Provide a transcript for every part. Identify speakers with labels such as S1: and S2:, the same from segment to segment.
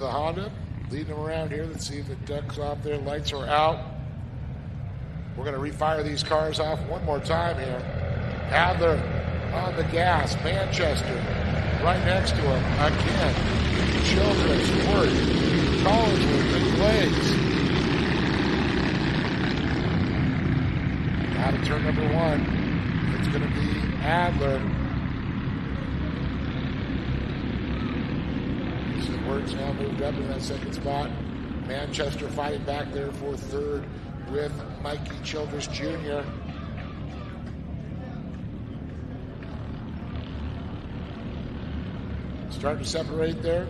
S1: The Honda, leading them around here. Let's see if the ducks off there. Lights are out. We're going to refire these cars off one more time here. Adler on the gas. Manchester right next to him. Again. Childress, Ward, Collinsworth, and Glaze. Out of turn number one. It's going to be Adler. Word's now moved up in that second spot. Manchester fighting back there for third with Mikey Childress Jr. Starting to separate there.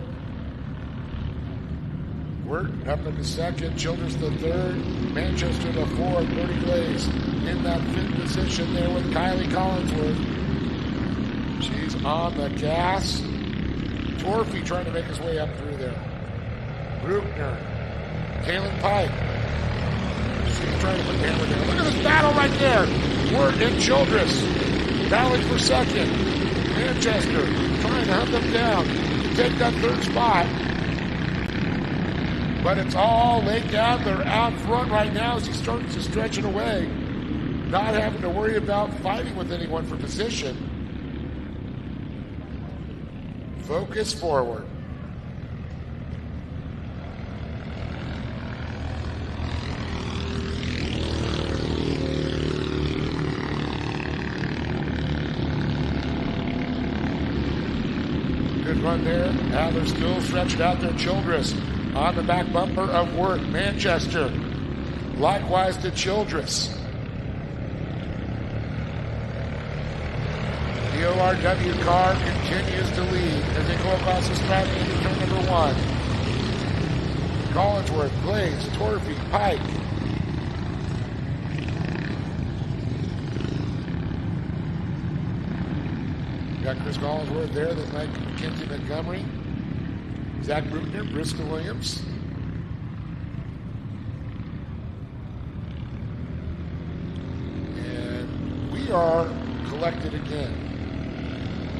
S1: Word up in the second. Childress the third. Manchester the fourth. Bertie Glaze in that fifth position there with Kylie Collinsworth. She's on the gas. Torfey trying to make his way up through there. Bruckner. Kalen Pike. She's trying to put the hammer down. Look at this battle right there. Word and Childress battling for second. Manchester trying to hunt them down to take that third spot. But it's all Lake Adler out front right now as he starts to stretch it away. Not having to worry about fighting with anyone for position. Focus forward. Good run there. Adler still stretched out there. Childress on the back bumper of Work. Manchester. Likewise to Childress. The ORW car continues to lead as they go across the stripe into turn number one. Collinsworth, Glaze, Torfey, Pike. Got Chris Collinsworth there, then Mike McKenzie Montgomery. Zach Bruckner, Bristol Williams. And we are collected again.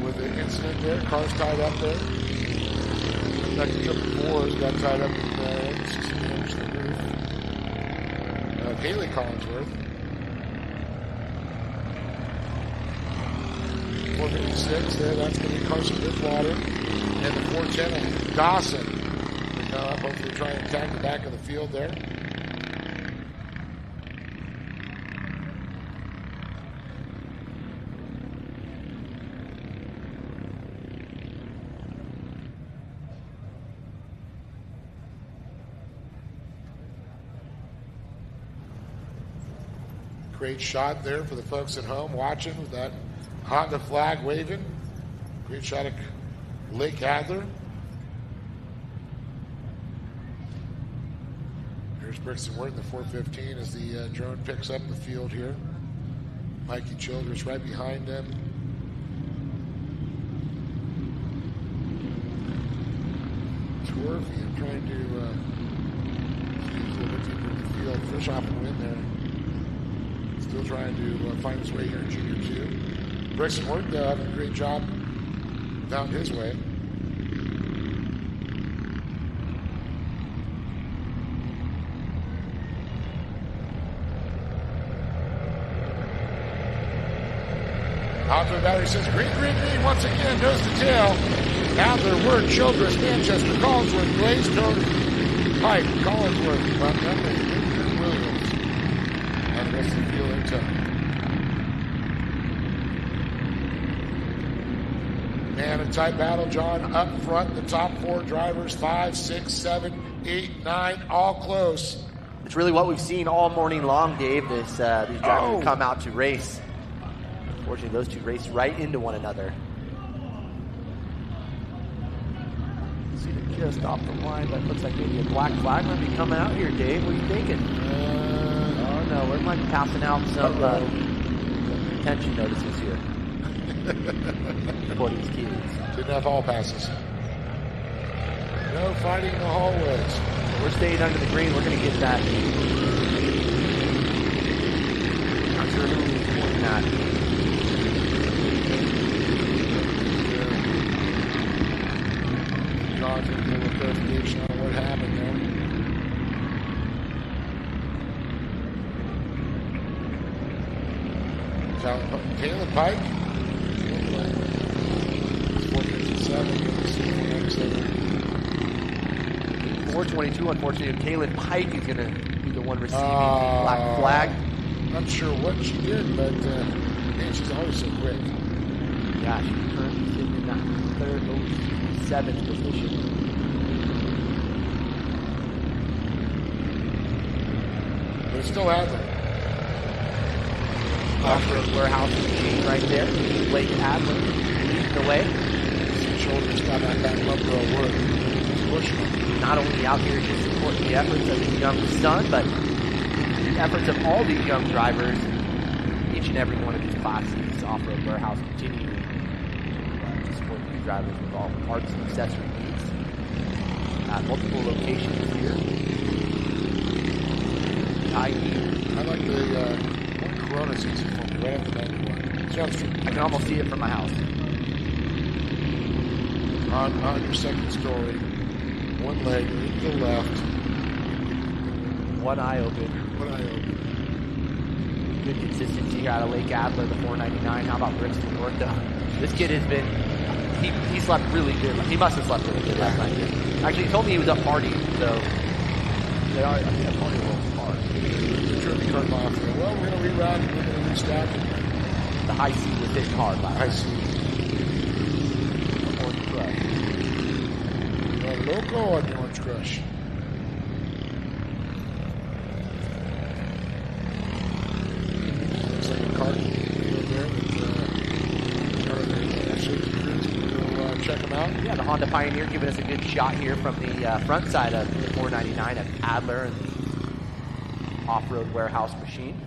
S1: With the incident there, cars tied up there. Second couple fours got tied up in there. Just damaged the roof. Haley Collinsworth. 456 there, that's going to be Carson Bridgewater. And the 410 of Dawson. They come up, hopefully try and attack the back of the field there. Great shot there for the folks at home watching with that Honda flag waving. Great shot of Lake Adler. Here's Brixton Ward in the 415 as the drone picks up the field here. Mikey Childress right behind them. Torfey trying to use a little bit deeper in the field. Fish off and win there. Still trying to find his way here in Junior 2. Brixton Ward having a great job. Found his way. Out to the battery says green, green, green once again. Nose to tail. Adler, Word, Childress, Manchester, Collinsworth, Glaze, Tony, Pike, Collinsworth, Montgomery, Williams. And the rest of the field in tow. And a tight battle, John, up front, the top four drivers, 5, 6, 7, 8, 9, all close.
S2: It's really what we've seen all morning long, Dave, these drivers come out to race. Unfortunately, those two race right into one another. See, they just off the line, but it looks like maybe a black flag might be coming out here, Dave. What are you thinking? Oh, no, we might be passing out some attention notices here. For these kids.
S1: Didn't have hall passes. No fighting in the hallways.
S2: We're staying under the green. We're going to get that. Not sure who was pointing at.
S1: John's going to go with clarification on what happened there. Caleb Pike.
S2: 422, unfortunately, Caleb Pike is going to be the one receiving the black flag.
S1: Not sure what she did, but man, she's always so quick.
S2: Yeah, she's currently sitting in that third, seventh position.
S1: But it's still out there.
S2: Off-road warehouse machine right there. Blake Adler leading the way.
S1: Shoulders got that back up girl work. She's pushing them.
S2: Not only out here just supporting the efforts of his young son, but the efforts of all these young drivers, each and every one of these classes. Off-road warehouse continuing to support these drivers with all parts and accessory needs at multiple locations here.
S1: I like the Corona season for me right after 91. Sounds true.
S2: I can almost see it from my house.
S1: On your second story, one leg to the left.
S2: One eye open.
S1: One eye open.
S2: Good consistency here out of Lake Adler, the 499. How about Brixton Work, though? This kid has been, he slept really good. He must have slept really good last night. Actually, he told me he was up partying, so they are, I think that party a little hard.
S1: Trippy cut off there. Well, we're going to reroute and we're going to restack it.
S2: The high C was hitting hard last night.
S1: High C.
S2: Orange Crush.
S1: Loco on the Orange Crush. Looks like a car there we'll check them out.
S2: Yeah, the Honda Pioneer giving us a good shot here from the front side of the 499 of Adler and the off-road warehouse machine.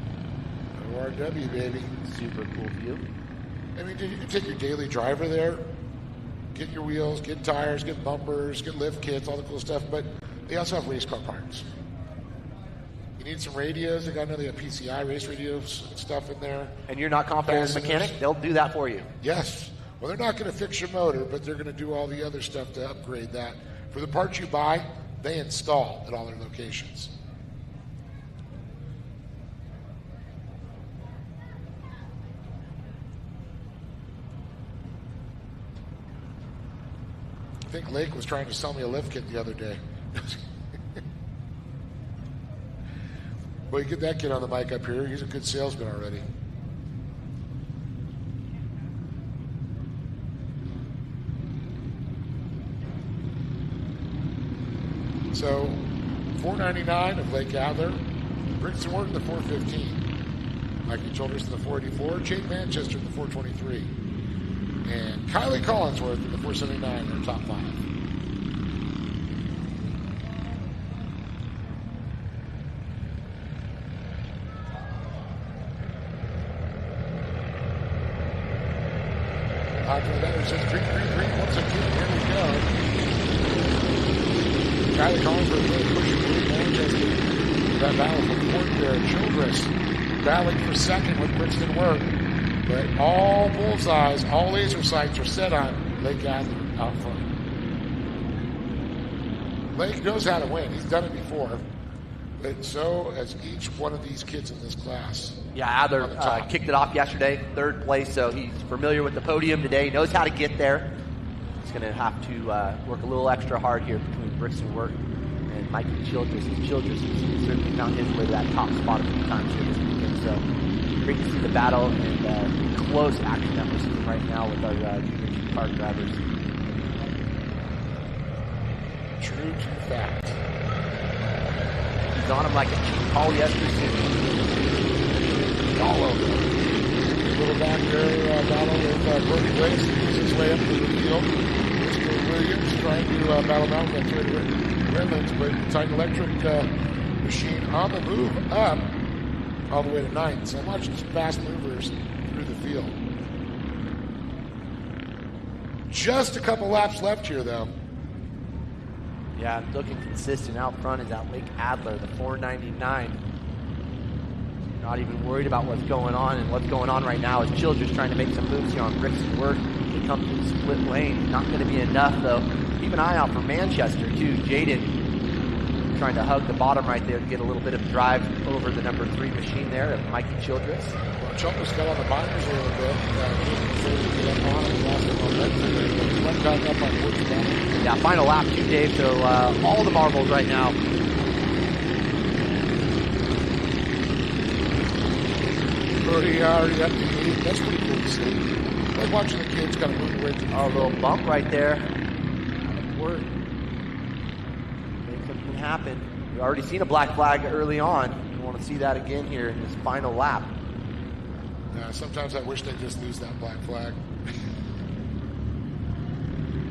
S1: ORW, baby.
S2: Super cool view.
S1: I mean, you can take your daily driver there, get your wheels, get tires, get bumpers, get lift kits, all the cool stuff, but they also have race car parts. You need some radios. I know they have PCI race radios and stuff in there.
S2: And you're not confident as a mechanic? They'll do that for you.
S1: Yes. Well, they're not going to fix your motor, but they're going to do all the other stuff to upgrade that. For the parts you buy, they install at all their locations. I think Lake was trying to sell me a lift kit the other day. Well, you get that kid on the mic up here. He's a good salesman already. So, 499 of Lake Adler, Brixton Work in the 415, Mikey Childress in the 484, Jake Manchester in the 423, and Kylie Collinsworth in the 479 in the top 5. After that, it says green once again. Here we go. Kylie Collinsworth really pushing through Manchester. That battle for fourth there. Childress battling for second with Brixton Work. But all bullseyes, all laser sights are set on Lake Adler out front. Lake knows how to win. He's done it before. But so has each one of these kids in this class.
S2: Yeah, Adler kicked it off yesterday, third place, so he's familiar with the podium today, knows how to get there. He's going to have to work a little extra hard here between Brixton Work and Mikey Childress. Childress has certainly found his way to that top spot a few times here this weekend, so great to see the battle and close action that we're seeing right now with our junior car drivers.
S1: True to fact.
S2: He's on him like a cheap polyester suit. All over.
S1: A little back there battle with Brody Blaze. He's his way up to the field. Mr. Williams trying to battle out with Redlands, but Titan Electric machine on the move up all the way to 9th. So much fast movers through the field. Just a couple laps left here, though.
S2: Yeah, looking consistent out front is that Lake Adler, the 499. Not even worried about what's going on, and what's going on right now is Childress trying to make some moves here on Brixton Work. They come through the split lane. Not going to be enough, though. keep an eye out for Manchester, too. Jaden trying to hug the bottom right there to get a little bit of drive over the number 3 machine there of Mikey Childress.
S1: Well, Childress got on the binders a little bit. He went back up on wood.
S2: Yeah, final lap too, Dave. So all the marbles right now.
S1: Already up to 8. That's pretty cool to see. Like watching the kids kind of move away from
S2: a little bump right there. Work. Make something happen. We've already seen a black flag early on. We want to see that again here in this final lap.
S1: Yeah, sometimes I wish they'd just lose that black flag.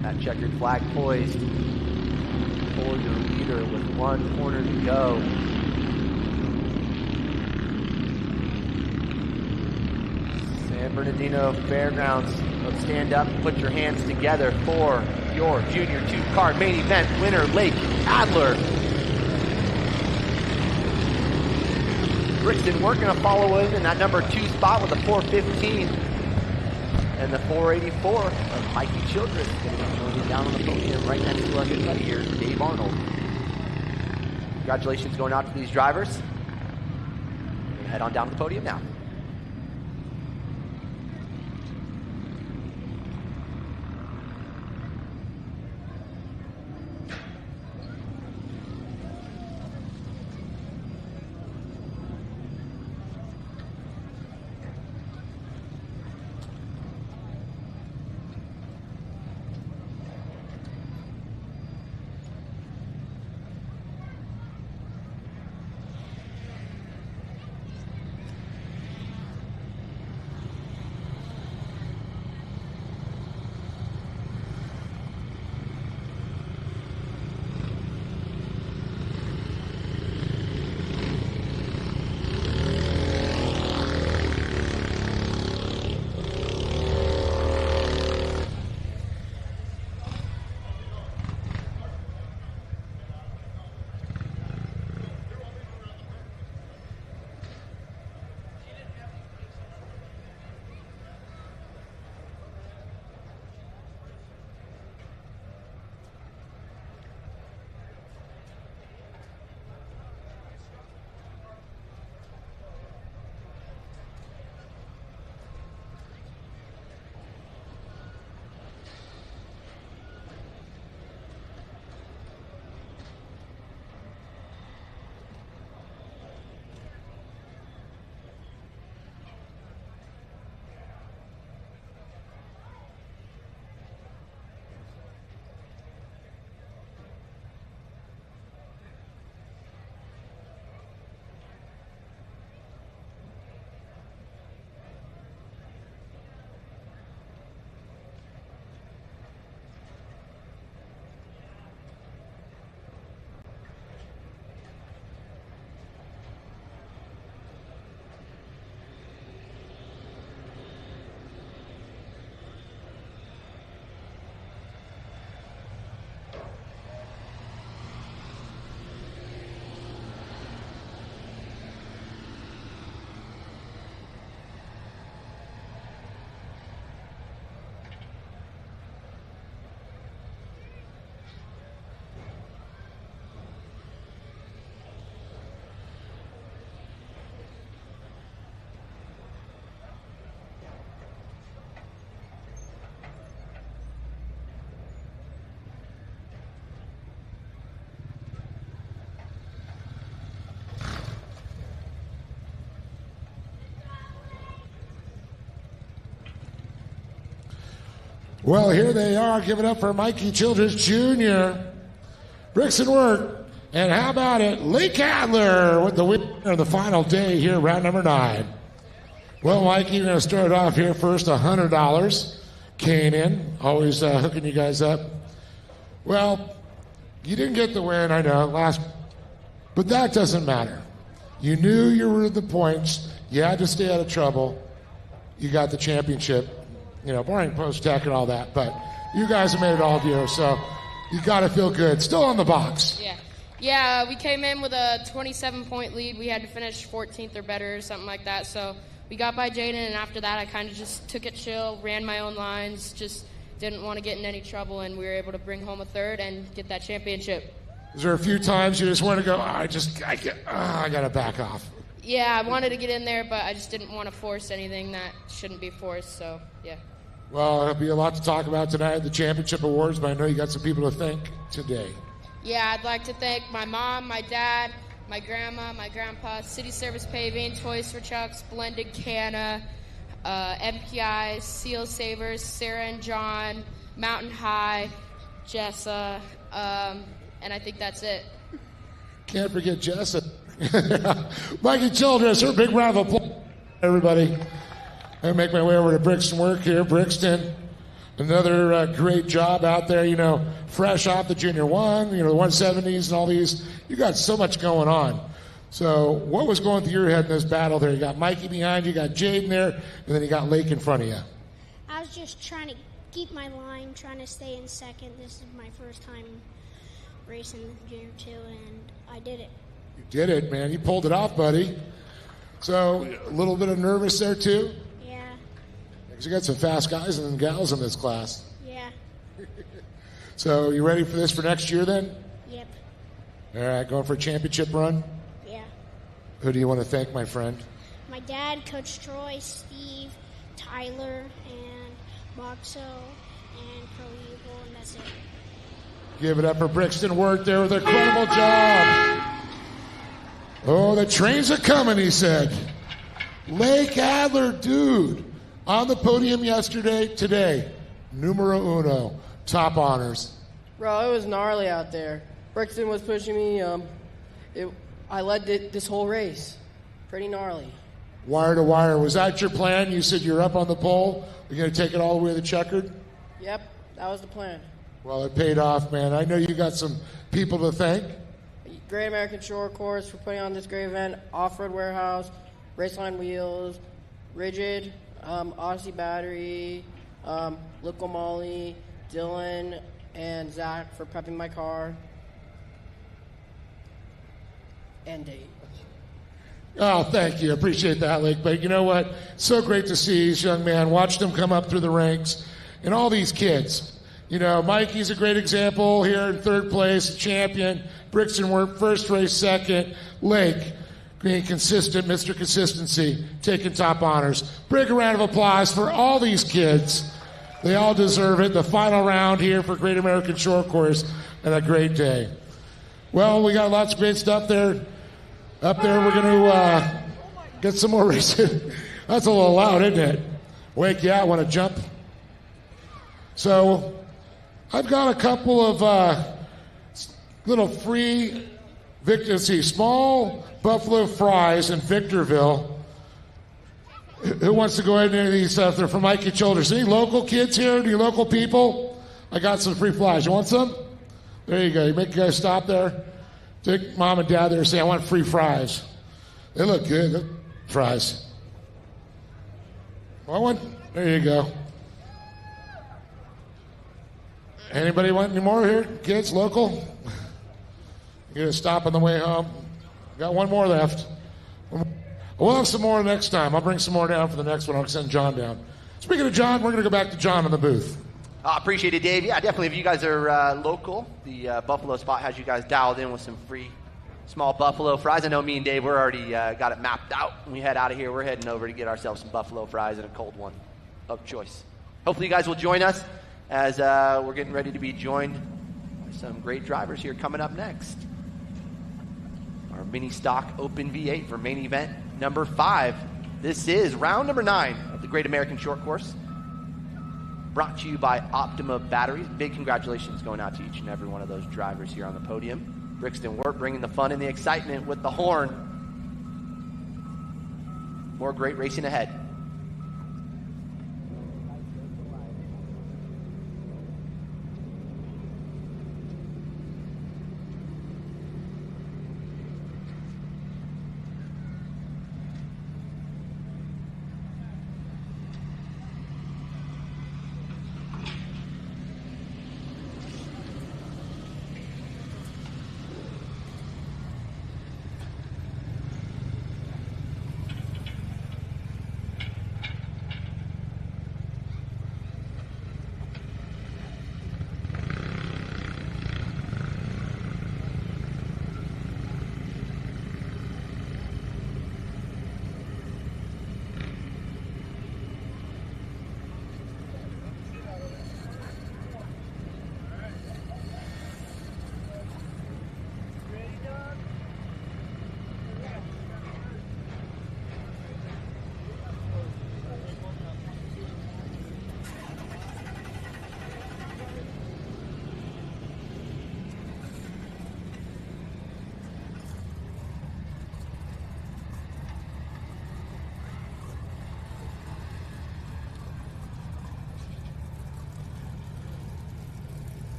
S2: That checkered flag poised for your leader with 1 corner to go. San Bernardino Fairgrounds, let's stand up and put your hands together for your Junior 2-car main event winner, Lake Adler. Brixton, we're going to follow in that number 2 spot with a 4:15 and the 4:84 of Mikey Childress going down on the podium right next to our good buddy here, Dave Arnold. Congratulations going out to these drivers. We're going to head on down to the podium now.
S1: Well, here they are, giving up for Mikey Childress Jr. Brixton Wirt. And how about it? Lake Adler with the winner of the final day here, round number 9. Well, Mikey, you're going to start off here first, $100. K&N, always hooking you guys up. Well, you didn't get the win, I know, but that doesn't matter. You knew you were the points. You had to stay out of trouble. You got the championship. You know, boring post-tech and all that, but you guys have made it all year, so you got to feel good. Still on the box.
S3: Yeah, we came in with a 27-point lead. We had to finish 14th or better or something like that, so we got by Jaden, and after that I kind of just took it chill, ran my own lines, just didn't want to get in any trouble, and we were able to bring home a third and get that championship.
S1: Is there a few times you just want to go, I got to back off?
S3: Yeah, I wanted to get in there, but I just didn't want to force anything that shouldn't be forced, so yeah.
S1: Well, there'll be a lot to talk about tonight, the championship awards, but I know you got some people to thank today.
S3: Yeah, I'd like to thank my mom, my dad, my grandma, my grandpa, City Service Paving, Toys for Chucks, Blended Canna, MPI, Seal Savers, Sarah and John, Mountain High, Jessa, and I think that's it.
S1: Can't forget Jessa. Mikey Childress, her big round of applause, everybody. I make my way over to Brixton Work here. Brixton, another great job out there, fresh off the Junior 1, the 170s and all these. You got so much going on. So what was going through your head in this battle there? You got Mikey behind you, got Jaden there, and then you got Lake in front of you.
S4: I was just trying to keep my line, trying to stay in second. This is my first time racing Junior 2, and I did it.
S1: You did it, man. You pulled it off, buddy. So a little bit of nervous there, too?
S4: Yeah.
S1: Because you got some fast guys and gals in this class.
S4: Yeah.
S1: So you ready for this for next year, then?
S4: Yep.
S1: All right, going for a championship run?
S4: Yeah.
S1: Who do you want to thank, my friend?
S4: My dad, Coach Troy, Steve, Tyler, and Boxo, and Pro Eagle, and that's it.
S1: Give it up for Brixton Work there with an incredible job. Oh, the trains are coming, he said. Lake Adler, dude, on the podium yesterday, today, numero uno, top honors.
S5: Bro, it was gnarly out there. Brixton was pushing me. I led this whole race. Pretty gnarly.
S1: Wire to wire. Was that your plan? You said you're up on the pole. You're going to take it all the way to the checkered?
S5: Yep, that was the plan.
S1: Well, it paid off, man. I know you got some people to thank.
S5: Great American Shortcourse for putting on this great event. Off-Road Warehouse, Raceline Wheels, Rigid, Odyssey Battery, Local Molly, Dylan, and Zach for prepping my car. And Dave.
S1: Oh, thank you. Appreciate that, Lake. But you know what? So great to see this young man. Watch them come up through the ranks. And all these kids. Mikey's a great example here in third place, champion. Brixton Work, first race, second. Lake, being consistent, Mr. Consistency, taking top honors. Big round of applause for all these kids. They all deserve it. The final round here for Great American Shortcourse, and a great day. Well, we got lots of great stuff there. Up there, we're going to get some more racing. That's a little loud, isn't it? Wake you out, want to jump? So I've got a couple of little free small buffalo fries in Victorville. Who wants to go ahead and any of these stuff? They're from Mikey Childress. Any local kids here? Any local people? I got some free fries. You want some? There you go. You make you guys stop there. Take mom and dad there and say, I want free fries. They look good. They're fries. Want one? There you go. Anybody want any more here? Kids, local? You're going to stop on the way home. Got one more left. We'll have some more next time. I'll bring some more down for the next one. I'll send John down. Speaking of John, we're going to go back to John in the booth.
S6: Appreciate it, Dave. Yeah, definitely. If you guys are local, the Buffalo spot has you guys dialed in with some free small buffalo fries. I know me and Dave, we're already got it mapped out. When we head out of here, we're heading over to get ourselves some buffalo fries and a cold one of choice. Hopefully you guys will join us as we're getting ready to be joined by some great drivers here coming up next. Our mini stock open V8 for main event number 5. This is round number 9 of the Great American Shortcourse. Brought to you by Optima Batteries. Big congratulations going out to each and every one of those drivers here on the podium. Brixton Work bringing the fun and the excitement with the horn. More great racing ahead.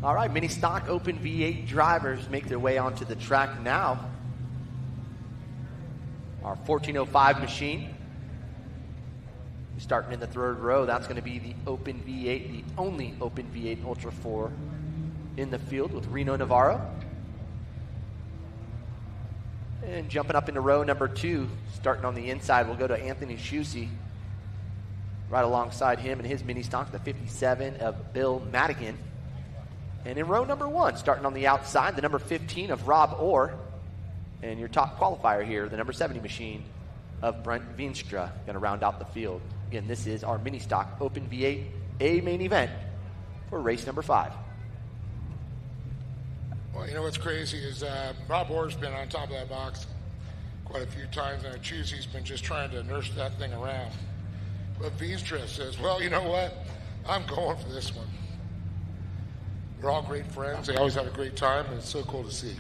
S6: All right, mini stock open V8 drivers make their way onto the track now. Our 1405 machine. Starting in the third row, that's going to be the open V8, the only open V8 Ultra 4 in the field with Reno Navarro. And jumping up into row number 2, starting on the inside, we'll go to Anthony Schusse. Right alongside him and his mini stock, the 57 of Bill Madigan. And in row number 1, starting on the outside, the number 15 of Rob Orr. And your top qualifier here, the number 70 machine of Brent Veenstra, going to round out the field. Again, this is our mini stock open V8 A main event for race number 5.
S1: Well, you know what's crazy is Rob Orr's been on top of that box quite a few times, and Chusey's been just trying to nurse that thing around. But Veenstra says, well, you know what? I'm going for this one. They're all great friends. They always have a great time, and it's so cool to see.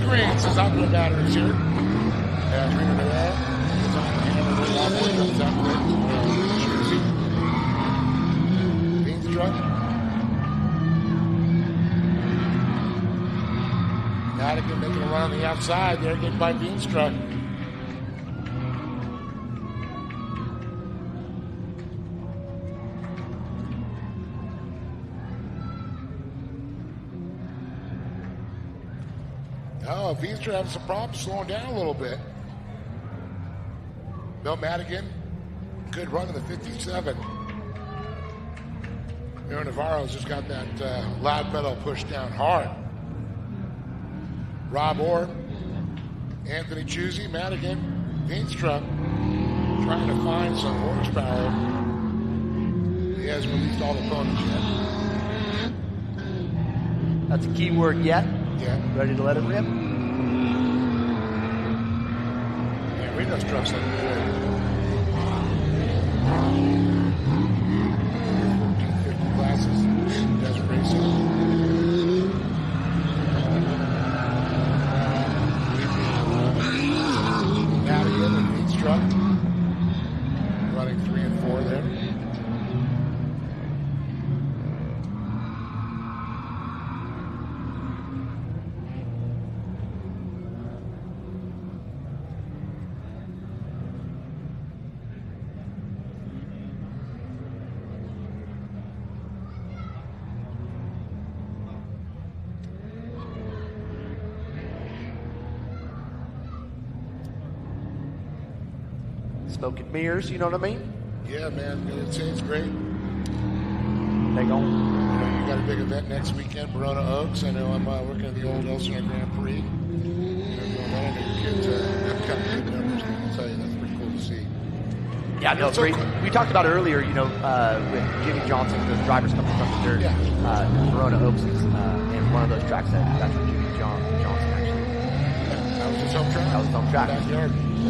S1: Green says I'm going to batteries here. Yeah, Reno Navarro. It's on the camera. Rob Orr comes out with it. Veenstra. Madigan making a run on the outside there, getting by Veenstra. Oh, Veenstra having some problems slowing down a little bit. Bill Madigan, good run in the 57. Reno Navarro's just got that loud pedal pushed down hard. Rob Orr, Anthony Chusey, Madigan, Veenstra trying to find some horsepower. He hasn't released all the ponies yet.
S6: That's a key word, yet.
S1: Yeah.
S6: Ready to let it rip?
S1: Yeah, Reno's truck's looking good. 1450 classes. Desert Racing. Madigan and Veenstra running 3 and 4 there.
S6: Smoke and mirrors, you know what I mean?
S1: Yeah, man. It's great.
S6: They go.
S1: You got a big event next weekend, Verona Oaks. I know I'm working at the old Elsinore Grand Prix. I know your kids have got good numbers. I'll tell you, that's pretty cool to see.
S6: Yeah, no,
S1: so
S6: great.
S1: cool.
S6: We talked about earlier, with Jimmy Johnson, the drivers coming from the dirt.
S1: Yeah.
S6: Verona Oaks is and one of those tracks that's where Jimmy Johnson actually.
S1: That was his home track.
S6: That was his home track.
S1: Backyard.
S6: A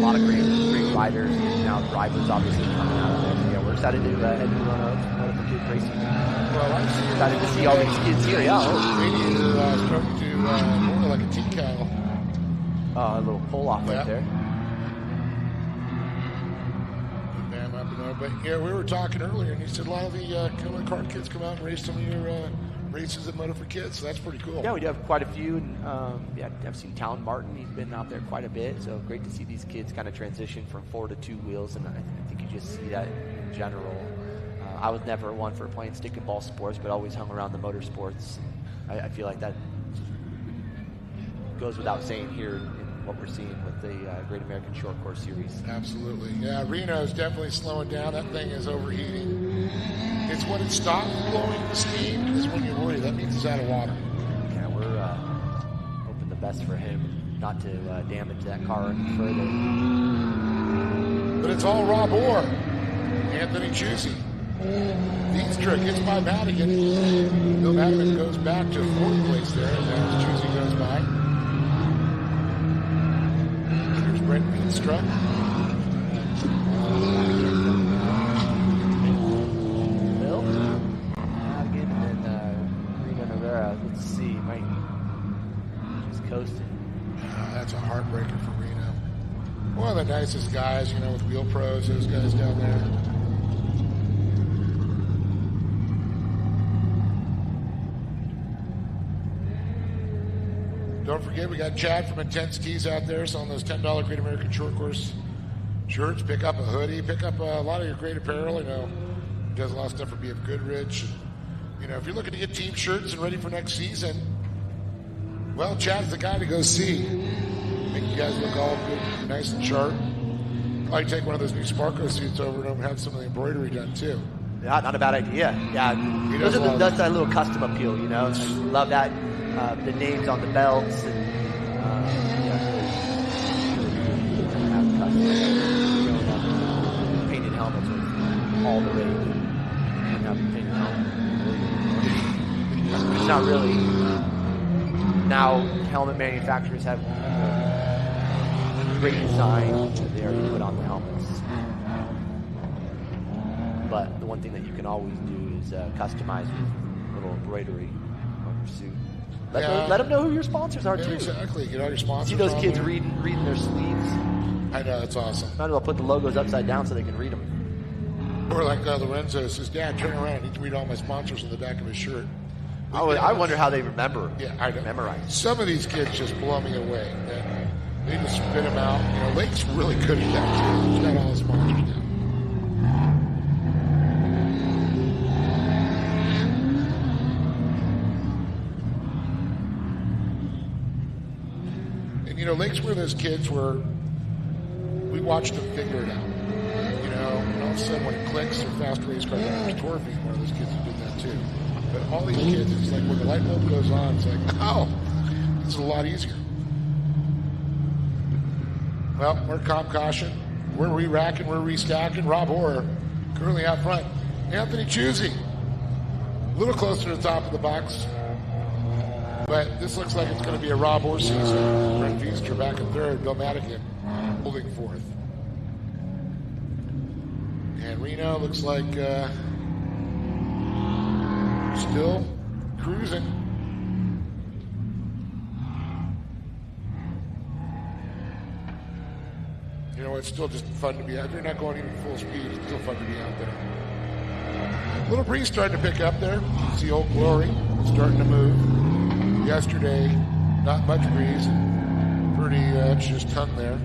S6: lot of great riders and now drivers obviously coming out of there. So yeah, we're excited to head to Verona Oaks. What a good racing.
S1: Well, I see.
S6: Excited to see all these kids here. Yeah.
S1: Radiator starting to more like a tea kettle.
S6: A little pull off right there.
S1: Bam up and over. But yeah, we were talking earlier, and you said a lot of the kart kids come out and race some of your races at Moto for Kids. So that's pretty cool.
S6: Yeah, we do have quite a few. And, I've seen Talon Martin. He's been out there quite a bit. So great to see these kids kind of transition from 4 to 2 wheels. And I think you just see that in general. I was never one for playing stick and ball sports, but always hung around the motorsports. I feel like that goes without saying here in what we're seeing with the Great American Shortcourse Series.
S1: Absolutely. Yeah, Reno's definitely slowing down. That thing is overheating. It's when it stops blowing the steam is when you're worried. That means it's out of water.
S6: Yeah, we're hoping the best for him.
S2: not to damage that car any further.
S1: But it's all Rob Orr. Anthony Chusey. Veenstra gets by Madigan. Bill Madigan goes back to 4th place there as Chusey goes by. Here's Brent Veenstra.
S2: Bill Madigan and Reno Rivera. Let's see, might just coasting.
S1: That's a heartbreaker for Reno. One of the nicest guys, with Wheel Pros, those guys down there. Don't forget, we got Chad from Intense Tees out there selling those $10 Great American Short Course shirts. Pick up a hoodie. Pick up a lot of your great apparel. He does a lot of stuff for BF Goodrich. If you're looking to get team shirts and ready for next season, well, Chad's the guy to go see. Make you guys look all good, nice and sharp. Probably take one of those new Sparko suits over and have some of the embroidery done too.
S6: Yeah, not a bad idea. Yeah, that's that little custom appeal, I love that. The names on the belts and
S2: painted helmets with all the rage. And have painted helmets. It's not really. Now helmet manufacturers have great design that they already put on the helmets. But the one thing that you can always do is customize with little embroidery on your suit. Let them know who your sponsors are, too.
S1: Exactly. Get all your sponsors.
S6: See those
S1: on
S6: kids
S1: there.
S6: reading their sleeves.
S1: I know, that's awesome.
S6: Might as well put the logos upside down so they can read them.
S1: Or like Lorenzo says, Dad, turn around. I need to read all my sponsors on the back of his shirt.
S6: I wonder how they remember.
S1: Yeah, I know.
S6: Memorize.
S1: Some of these kids just blow me away. And they just spit them out. Lake's really good at that, too. He's got all his sponsors now. Lake's one of those kids where we watched them figure it out. And all of a sudden when it clicks, they're fast race car drivers. Torfy, one of those kids who did that too. But all these kids, it's like when the light bulb goes on, it's like, oh, this is a lot easier. Well, we're comp caution. We're re-racking, we're restacking. Rob Orr currently out front. Anthony Chusey, a little closer to the top of the box. But this looks like it's going to be a Rob Orr season. Brent Veenstra back in 3rd. Bill Madigan holding 4th. And Reno looks like still cruising. It's still just fun to be out. If you're not going even full speed, it's still fun to be out there. A little breeze starting to pick up there. You see Old Glory starting to move. Yesterday, not much breeze, pretty just hung there.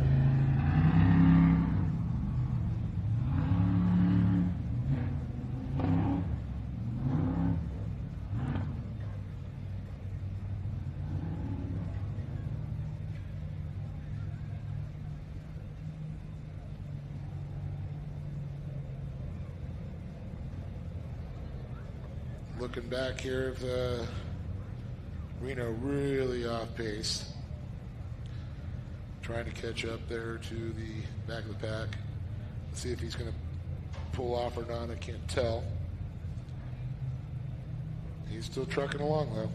S1: Looking back here, Reno really off pace. Trying to catch up there to the back of the pack. Let's see if he's going to pull off or not. I can't tell. He's still trucking along, though.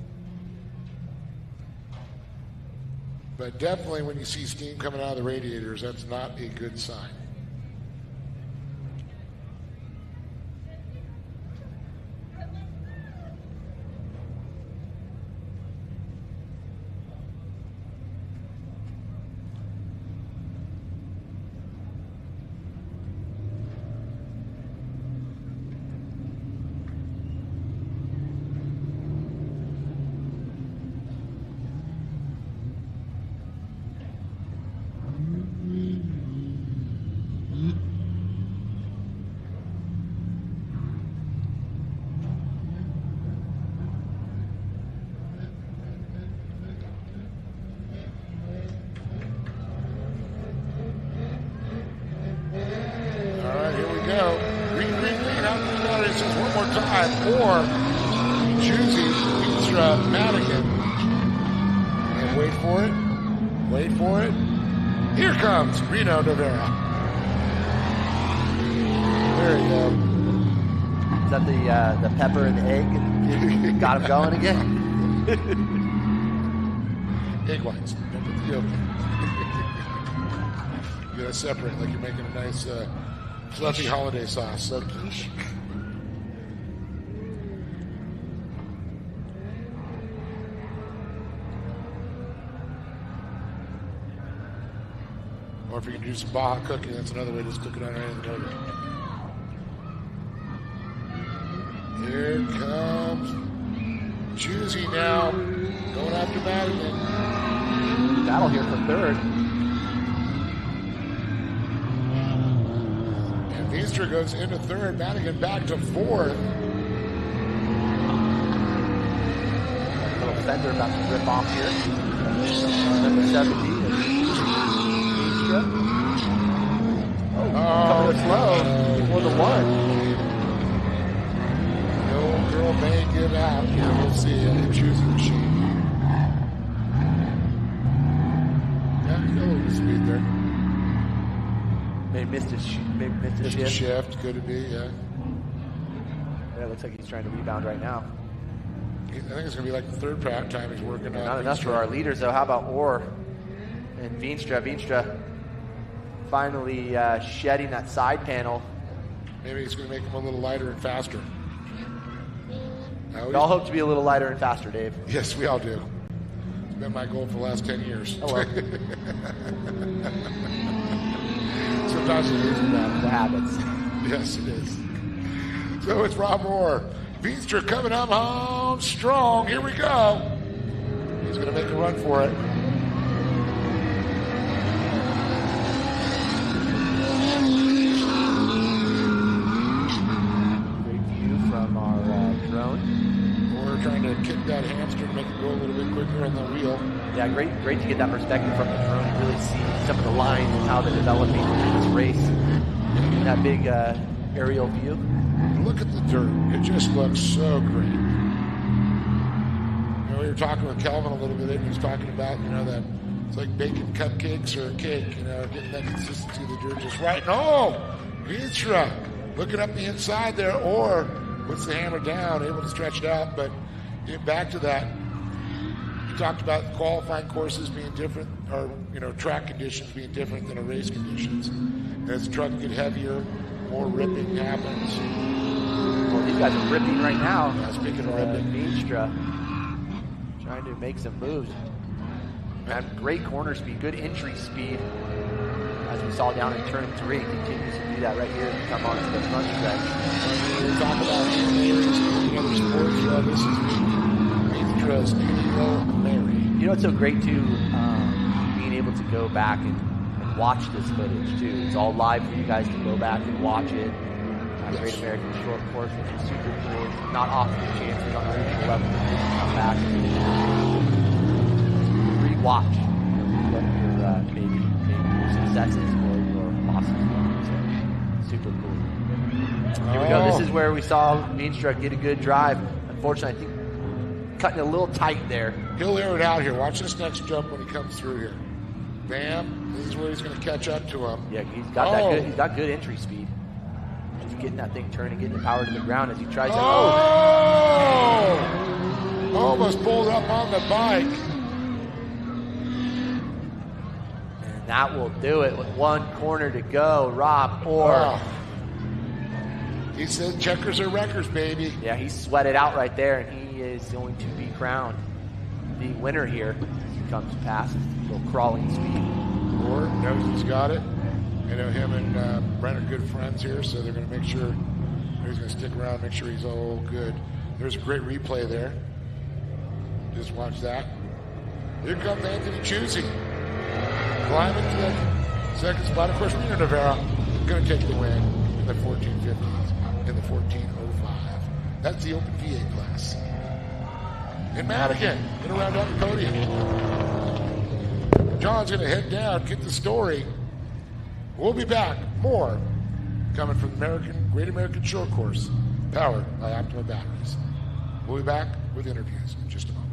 S1: But definitely when you see steam coming out of the radiators, that's not a good sign. Or Chusey, Veenstra, Madigan. And wait for it. Wait for it. Here comes Reno Rivera. There you go.
S6: Is that the pepper and the egg? Got him going again?
S1: Egg whites. Don't put the yolk in. You gotta separate like you're making a nice fluffy holiday sauce.
S6: So quiche.
S1: Or if you can do some Baja cooking, that's another way to just cook it on anything other. Here comes Choosy now, going after Madigan.
S2: Battle here for third.
S1: And Veenstra goes into third, Madigan back to fourth.
S2: Little fender about to rip off here. Number 70. Veenstra. Coming slow for the one.
S1: Girl may give out. We'll see it. Choosing machine. Yeah, he's got a little bit of speed there.
S2: Maybe missed his
S1: Shift. Could it be? Yeah.
S2: Yeah, it looks like he's trying to rebound right now.
S1: I think it's going to be like the third time he's working on.
S6: Not enough for our leaders, though. How about Orr and Veenstra? Veenstra finally shedding that side panel.
S1: Maybe he's going to make him a little lighter and faster.
S6: We all hope to be a little lighter and faster, Dave.
S1: Yes, we all do. It's been my goal for the last 10 years.
S2: Oh, well.
S1: Sometimes it is about
S2: the habits.
S1: Yes, it is. So it's Rob Orr. Veenstra coming up home strong. Here we go. He's going to make a run for it. Trying to kick that hamster to make it go a little bit quicker on the wheel.
S6: Yeah, great to get that perspective from the drone and really see some of the lines and how they're developing in this race. In that big aerial view.
S1: Look at the dirt. It just looks so great. We were talking with Kelvin a little bit, and he was talking about, that it's like baking cupcakes or a cake, getting that consistency of the dirt just right. And Veenstra looking up the inside there, or puts the hammer down, able to stretch it out, but back to that. You talked about qualifying courses being different, or track conditions being different than a race conditions. As the truck get heavier, more ripping happens.
S2: Well, these guys are ripping right now.
S1: Yeah, speaking of ripping,
S2: Veenstra trying to make some moves. And great corner speed, good entry speed. As we saw down in turn 3, continues to do that right here and come onto the front stretch.
S1: We talk about areas in other sports. This is Veenstra's Hail Mary.
S2: It's so great too, being able to go back and watch this footage too. It's all live for you guys to go back and watch it. Great American Short Course, which is super cool. Not often chances on a regional level to come back and re-watch what your maybe your successes or your losses were. So super cool. Here we go. This is where we saw Veenstra get a good drive. Unfortunately, I think cutting a little tight there.
S1: He'll air it out here. Watch this next jump when he comes through here. Bam. This is where he's going to catch up to him.
S2: Yeah, he's got that good. He's got good entry speed. Just getting that thing turning, getting the power to the ground as he tries to.
S1: Almost pulled up on the bike.
S2: And that will do it with one corner to go. Rob Orr.
S1: He said checkers are records, baby.
S2: Yeah, he sweated out right there, and he is going to be crowned the winner here as he comes past. A little crawling speed.
S1: Orr knows he's got it. Him and Brent are good friends here, so they're going to make sure he's going to stick around, make sure he's all good. There's a great replay there. Just watch that. Here comes Anthony Choosy. Climbing to the second spot. Of course, Reno Rivera going to take the win in the 1450s, in the 1405. That's the Open VA class. And Madigan going to round out the podium. John's going to head down, get the story. We'll be back. More coming from Great American Short Course, powered by Optima Batteries. We'll be back with interviews in just a moment.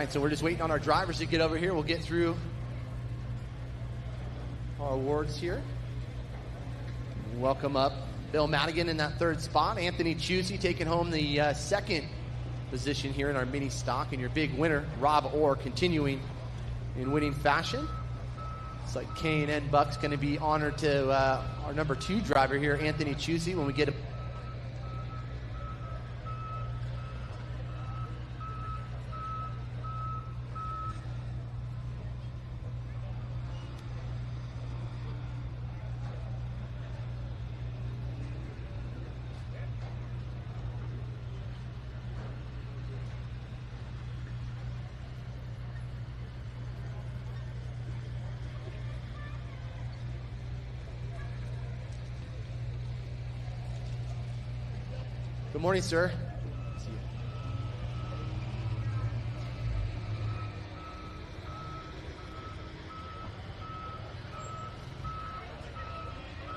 S6: right, so we're just waiting on our drivers to get over here. We'll get through our awards here. Welcome up Bill Madigan in that third spot. Anthony Chusey taking home the second position here in our mini stock. And your big winner, Rob Orr, continuing in winning fashion. It's like K&N Buck's going to be honored to our number 2 driver here, Anthony Chusey, when we get a Good morning, sir.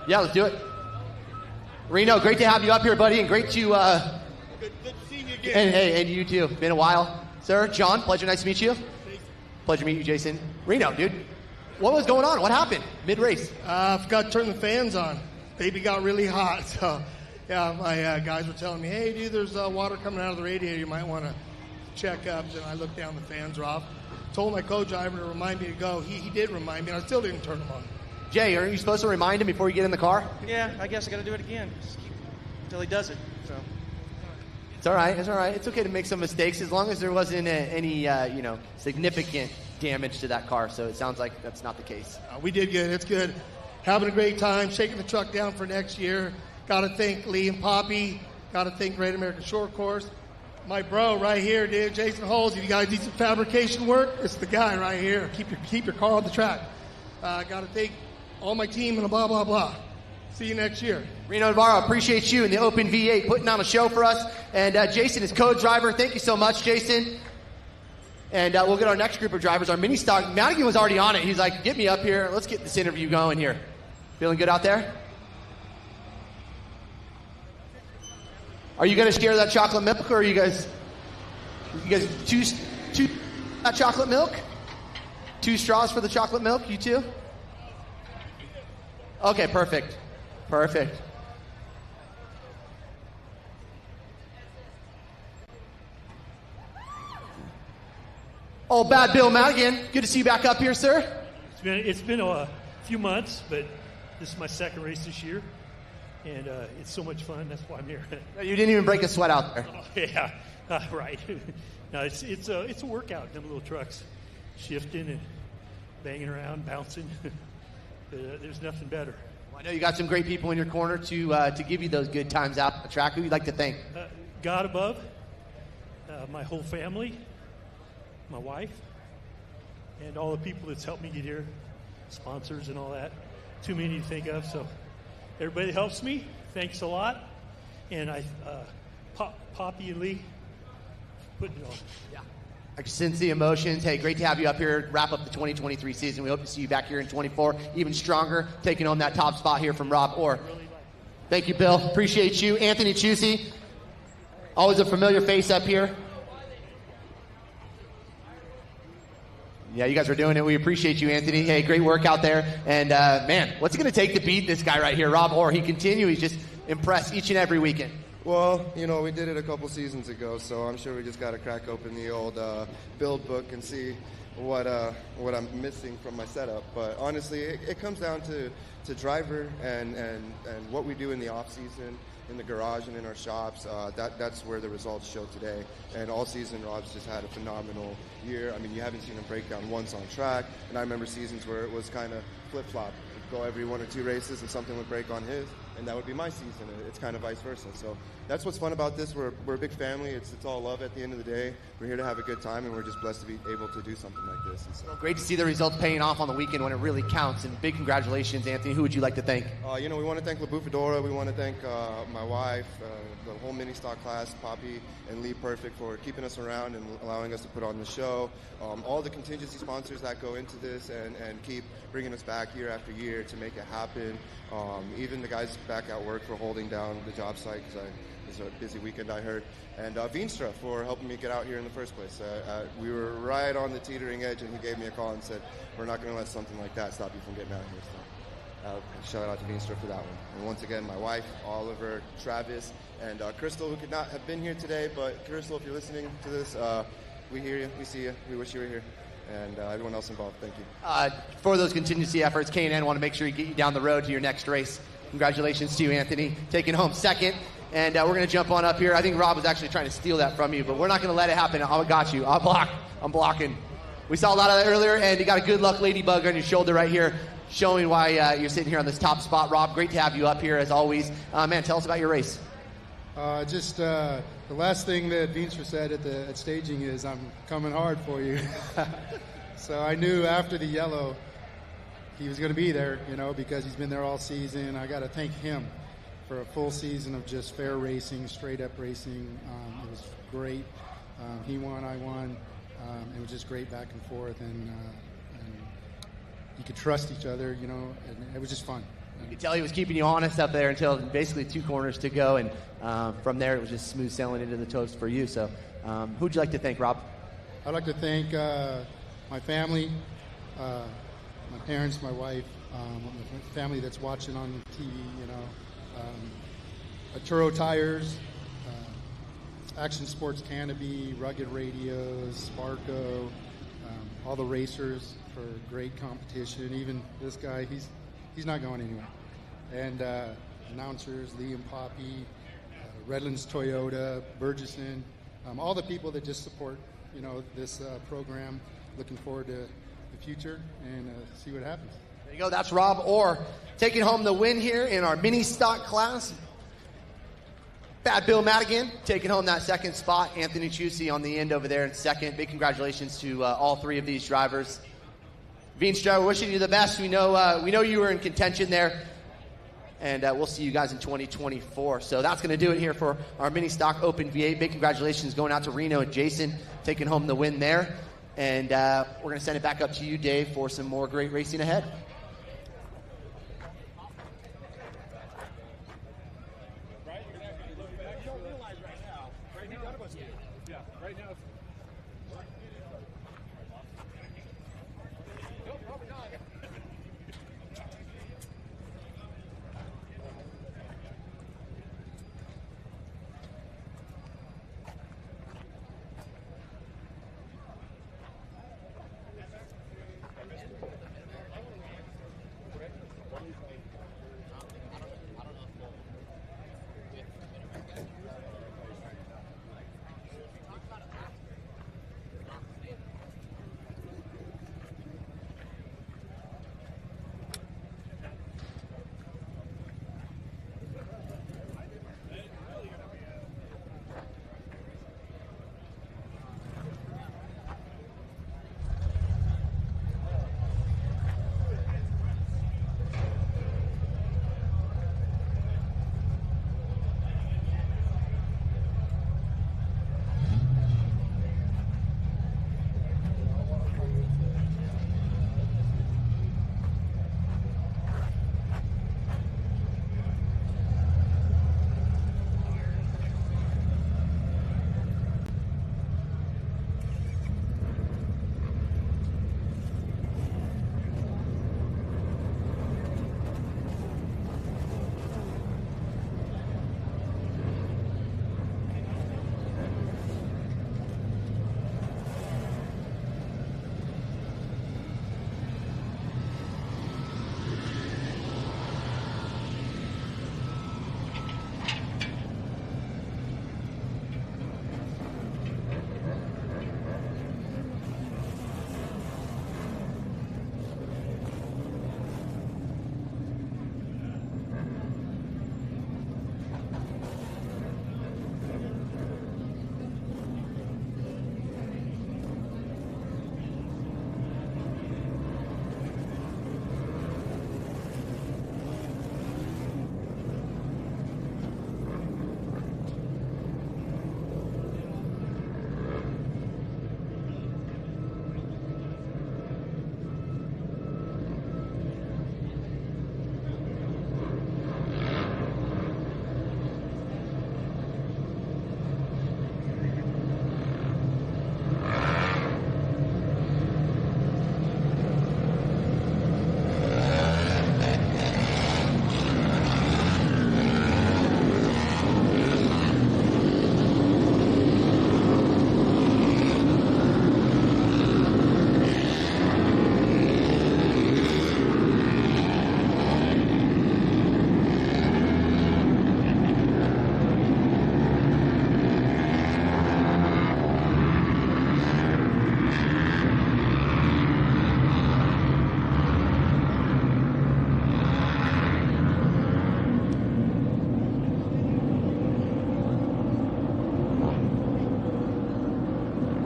S6: Yeah, let's do it. Reno, great to have you up here, buddy, and great to
S7: Good seeing you again.
S6: and you too. Been a while, sir. John, pleasure, nice to meet you. Pleasure to meet you, Jason. Reno, dude, what was going on? What happened mid-race?
S7: I forgot to turn the fans on. Baby got really hot, so yeah, my guys were telling me, hey, dude, there's water coming out of the radiator. You might want to check up. And I looked down, the fans are off. Told my co-driver to remind me to go. He did remind me, and I still didn't turn them on.
S6: Jay, aren't you supposed to remind him before you get in the car?
S8: Yeah, I guess I got to do it again. Just keep until he does it. So
S6: It's all right. It's all right. It's okay to make some mistakes as long as there wasn't any significant damage to that car. So it sounds like that's not the case.
S7: We did good. It's good. Having a great time, shaking the truck down for next year. Got to thank Lee and Poppy. Got to thank Great American Shortcourse. My bro right here, dude, Jason Holes. If you guys need some fabrication work, it's the guy right here. Keep your car on the track. Got to thank all my team and blah, blah, blah. See you next year.
S6: Reno Navarro, appreciate you in the Open V8 putting on a show for us. And Jason is co-driver. Thank you so much, Jason. And we'll get our next group of drivers, our mini stock. Madigan was already on it. He's like, get me up here. Let's get this interview going here. Feeling good out there? Are you going to share that chocolate milk, or are you guys two that chocolate milk? 2 straws for the chocolate milk, you too? Okay, perfect. Perfect. Oh, bad Bill Madigan. Good to see you back up here, sir.
S9: It's been a few months, but this is my second race this year, and it's so much fun. That's why I'm here.
S6: You didn't even break a sweat out there.
S9: Yeah, right. No, it's a workout. Them little trucks, shifting and banging around, bouncing. There's nothing better.
S6: Well, I know you got some great people in your corner to give you those good times out the track. Who you'd like to thank?
S9: God above, my whole family, my wife, and all the people that's helped me get here, sponsors and all that. Too many to think of, so everybody that helps me, thanks a lot. And Poppy and Lee, putting it on.
S6: Yeah. I can sense the emotions. Hey, great to have you up here, wrap up the 2023 season. We hope to see you back here in 24, even stronger, taking on that top spot here from Rob Orr. Thank you, Bill. Appreciate you. Anthony Chusey, always a familiar face up here. Yeah, you guys are doing it. We appreciate you, Anthony. Hey, great work out there. And, man, what's it going to take to beat this guy right here, Rob Orr? He continues just impress each and every weekend.
S10: Well, you know, we did it a couple seasons ago, so I'm sure we just got to crack open the old build book and see what I'm missing from my setup. But honestly, it comes down to driver and what we do in the off season, in the garage and in our shops. That's where the results show today. And all season, Rob's just had a phenomenal year. I mean, you haven't seen him break down once on track. And I remember seasons where it was kind of flip-flop. We'd go every 1 or 2 races and something would break on his, and that would be my season. It's kind of vice versa. So that's what's fun about this. We're a big family. It's all love at the end of the day. We're here to have a good time, and we're just blessed to be able to do something like this. And so,
S6: well, great to see the results paying off on the weekend when it really counts. And big congratulations, Anthony. Who would you like to thank?
S10: You know, we want to thank LaBou Fedora. We want to thank my wife, the whole mini stock class, Poppy and Lee Perfect, for keeping us around and allowing us to put on the show. All the contingency sponsors that go into this and keep bringing us back year after year to make it happen. Even the guys back at work for holding down the job site because it was a busy weekend, I heard. And Veenstra for helping me get out here in the first place. We were right on the teetering edge, and he gave me a call and said, we're not going to let something like that stop you from getting out here. So shout out to Veenstra for that one. And once again, my wife, Oliver, Travis, and Crystal, who could not have been here today. But Crystal, if you're listening to this, we hear you, we see you, we wish you were here. And everyone else involved, thank you.
S6: For those contingency efforts, K&N want to make sure you get you down the road to your next race. Congratulations to you, Anthony, taking home second. And we're going to jump on up here. I think Rob was actually trying to steal that from you, but we're not going to let it happen. I got you. I'm blocking. We saw a lot of that earlier, and you got a good luck ladybug on your shoulder right here, showing why you're sitting here on this top spot. Rob, great to have you up here as always. Man, tell us about your race.
S11: The last thing that Veenstra said at staging is, I'm coming hard for you. So I knew after the yellow he was going to be there, because he's been there all season. I got to thank him for a full season of just fair racing, straight up racing. It was great. He won, I won. It was just great back and forth, and you could trust each other, and it was just fun.
S6: You could tell he was keeping you honest up there until basically 2 corners to go, and from there it was just smooth sailing into the toast for you. So who'd you like to thank, Rob?
S11: I'd like to thank my family, my parents, my wife, my family that's watching on TV, Turo Tires, Action Sports Canopy, Rugged Radios, Sparco, all the racers for great competition. Even this guy, he's not going anywhere. And announcers, Lee and Poppy, Redlands Toyota, Burgesson, all the people that just support, this program. Looking forward to the future and see what happens.
S6: There you go. That's Rob Orr taking home the win here in our mini stock class. Bad Bill Madigan taking home that second spot. Anthony Chusey on the end over there in second. Big congratulations to all 3 of these drivers. Veenstra, we're wishing you the best. We know you were in contention there, and we'll see you guys in 2024. So that's going to do it here for our mini stock Open V8. Big congratulations going out to Reno and Jason taking home the win there. And we're going to send it back up to you, Dave, for some more great racing ahead.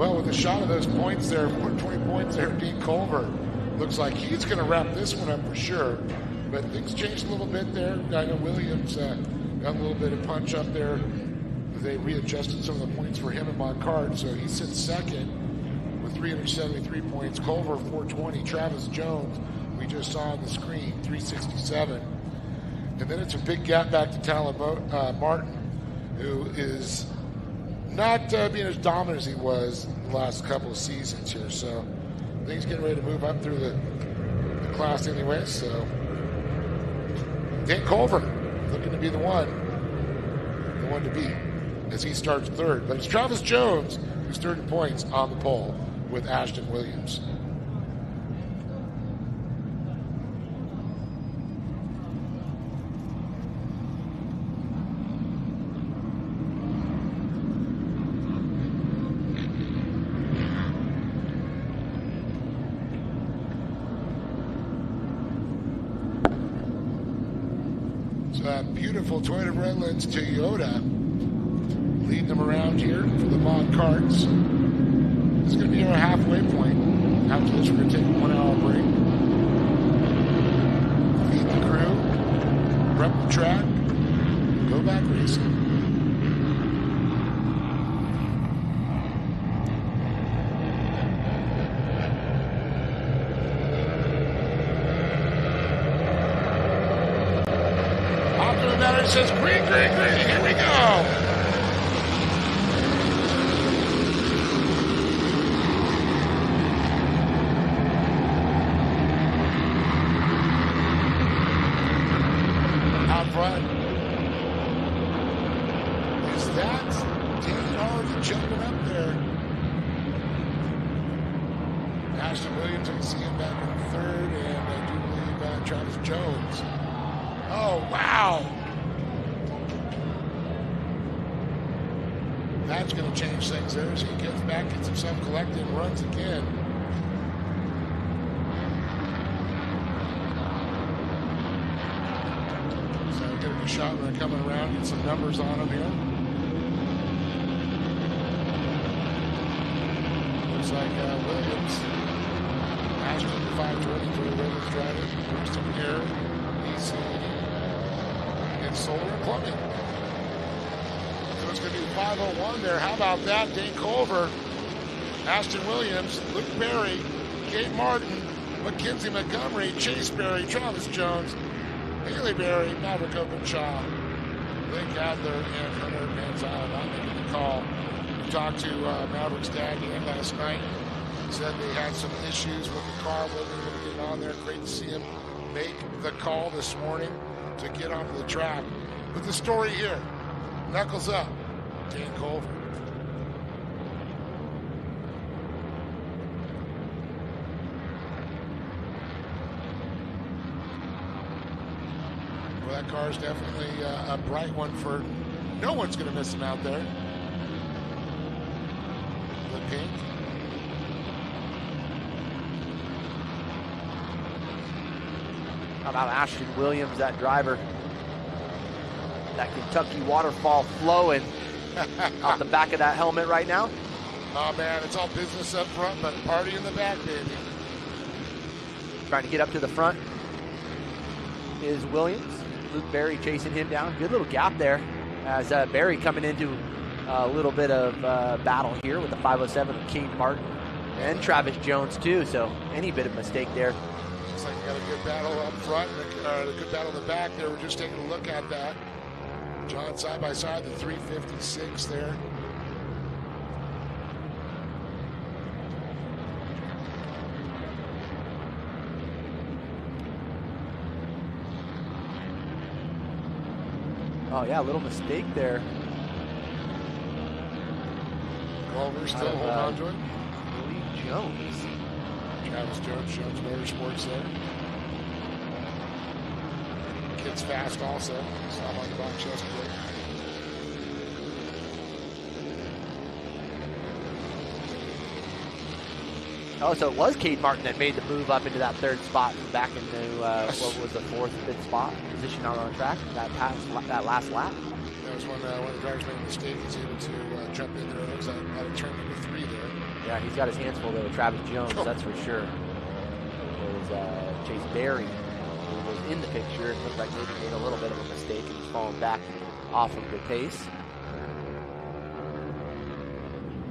S1: Well, with a shot of those points there, 20 points there, Dean Culver looks like he's going to wrap this one up for sure. But things changed a little bit there. I know Williams got a little bit of punch up there. They readjusted some of the points for him and Moncard, so he sits second with 373 points. Culver, 420. Travis Jones, we just saw on the screen, 367. And then it's a big gap back to Talon Martin, who is not being as dominant as he was the last couple of seasons here. So I think he's getting ready to move up through the class anyway. So Dan Culver looking to be the one to beat as he starts third. But it's Travis Jones who's third in points on the pole with Ashton Williams. Beautiful Toyota Redlands Toyota leading them around here for the Mon Carts. This is going to be our halfway point. After this, we're going to take a 1 hour break. Feed the crew, prep the track, go back racing. It says green, green, green. Here we go. Out front. Is that Dan already jumping up there? Ashton Williams, I can see him back in third, and I do believe Travis Jones. Oh, wow. That's going to change things there as he gets back, gets himself collected, and runs again. So give him a shot when they're coming around, get some numbers on him here. Looks like Williams, Ashton 520 for the Williams driver. First in here, he's in solar and plumbing. It's going to be 5:01 there. How about that? Dane Culver, Ashton Williams, Luke Berry, Kate Martin, Mackenzie Montgomery, Chase Berry, Travis Jones, Haley Berry, Maverick Openshaw, Link Adler, and Hunter Manziel not making the call. We talked to Maverick's dad again last night. He said they had some issues with the car, wasn't able to get on there. Great to see him make the call this morning to get onto the track. But the story here, knuckles up, Dan Culver. Well, that car is definitely a bright one for no one's going to miss him out there. The pink.
S2: How about Ashton Williams, that driver? That Kentucky waterfall flowing out the back of that helmet right now.
S1: Oh man, it's all business up front, but party in the back, baby.
S2: Trying to get up to the front is Williams. Luke Berry chasing him down. Good little gap there as Berry coming into a little bit of battle here with the 507 of Kate Martin and Travis Jones too. So any bit of mistake there.
S1: Looks like you got a good battle up front and a good battle in the back there. We're just taking a look at that. John side by side, the 356 there.
S2: Oh yeah, a little mistake there.
S1: Culver still holding on to it.
S2: Willie Jones.
S1: Travis Jones, Jones Motorsports there. Kid's fast also. Saw him on the box yesterday.
S2: Oh, so it was Kate Martin that made the move up into that third spot and back into what was the fourth, fifth spot position out on the track. That last lap.
S1: No, Sometimes when the driver's make a mistake, he's able to jump in there. It looks like out of turn number 3 there.
S2: Yeah, he's got his hands full there with Travis Jones, that's for sure. There's Chase Berry, who was in the picture. It looked like maybe made a little bit of a mistake and he's falling back off of the pace.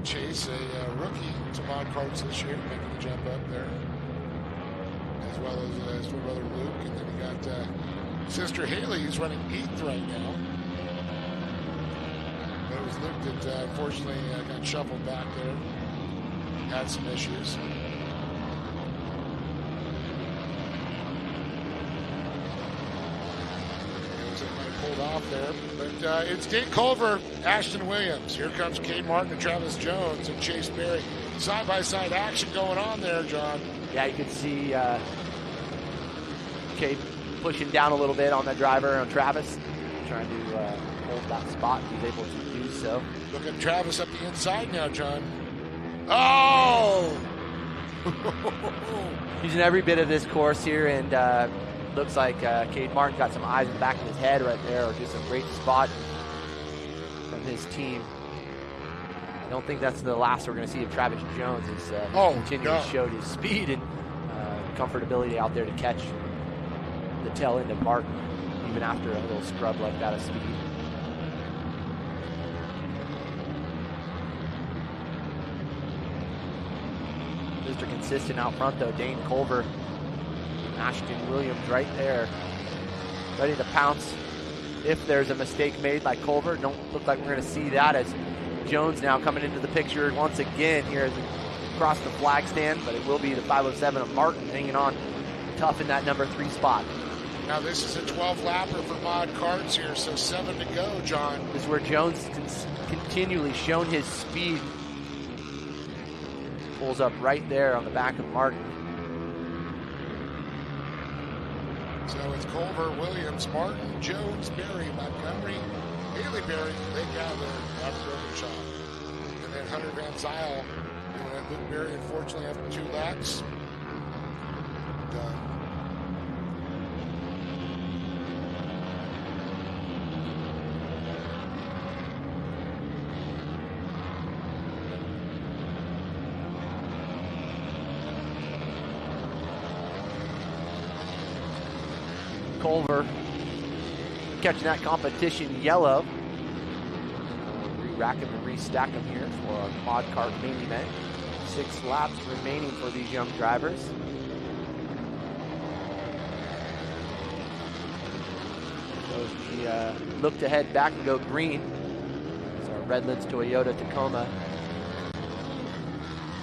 S1: Chase, a rookie to mod carts this year, making the jump up there. As well as twin brother Luke. And then we got sister Haley, who's running 8th right now. But it was Luke that unfortunately got shuffled back there. Had some issues. Pulled off there, but it's Dave Culver, Ashton Williams. Here comes Cade Martin and Travis Jones and Chase Berry. Side-by-side action going on there, John.
S2: Yeah, you can see Cade pushing down a little bit on the driver on Travis, trying to hold that spot. He's able to do so.
S1: Look at Travis up the inside now, John. Oh!
S2: Using every bit of this course here, and looks like Cade Martin got some eyes in the back of his head right there, or just a great spot from his team. I don't think that's the last we're going to see of Travis Jones. He's continually showed his speed and comfortability out there to catch the tail end of Martin, even after a little scrub like that of speed. Mr. Consistent out front though, Dane Culver. Ashton Williams right there, ready to pounce if there's a mistake made by Culver. Don't look like we're going to see that, as Jones now coming into the picture once again here as across the flag stand, but it will be the 507 of Martin hanging on tough in that number 3 spot.
S1: Now this is a 12-lapper for mod carts here, so 7 to go, John.
S2: This is where Jones has continually shown his speed. Pulls up right there on the back of Martin.
S1: So it's Culver, Williams, Martin, Jones, Berry, Montgomery, Haley Berry, Lake Adler, after Overshot. And then Hunter Van Zyl, and Luke Berry, unfortunately, after 2 laps. Done.
S2: Culver catching that competition yellow. Re-rack him and restack him here for our mod cart main event. 6 laps remaining for these young drivers. So we look to head back and go green. So our Redlands Toyota Tacoma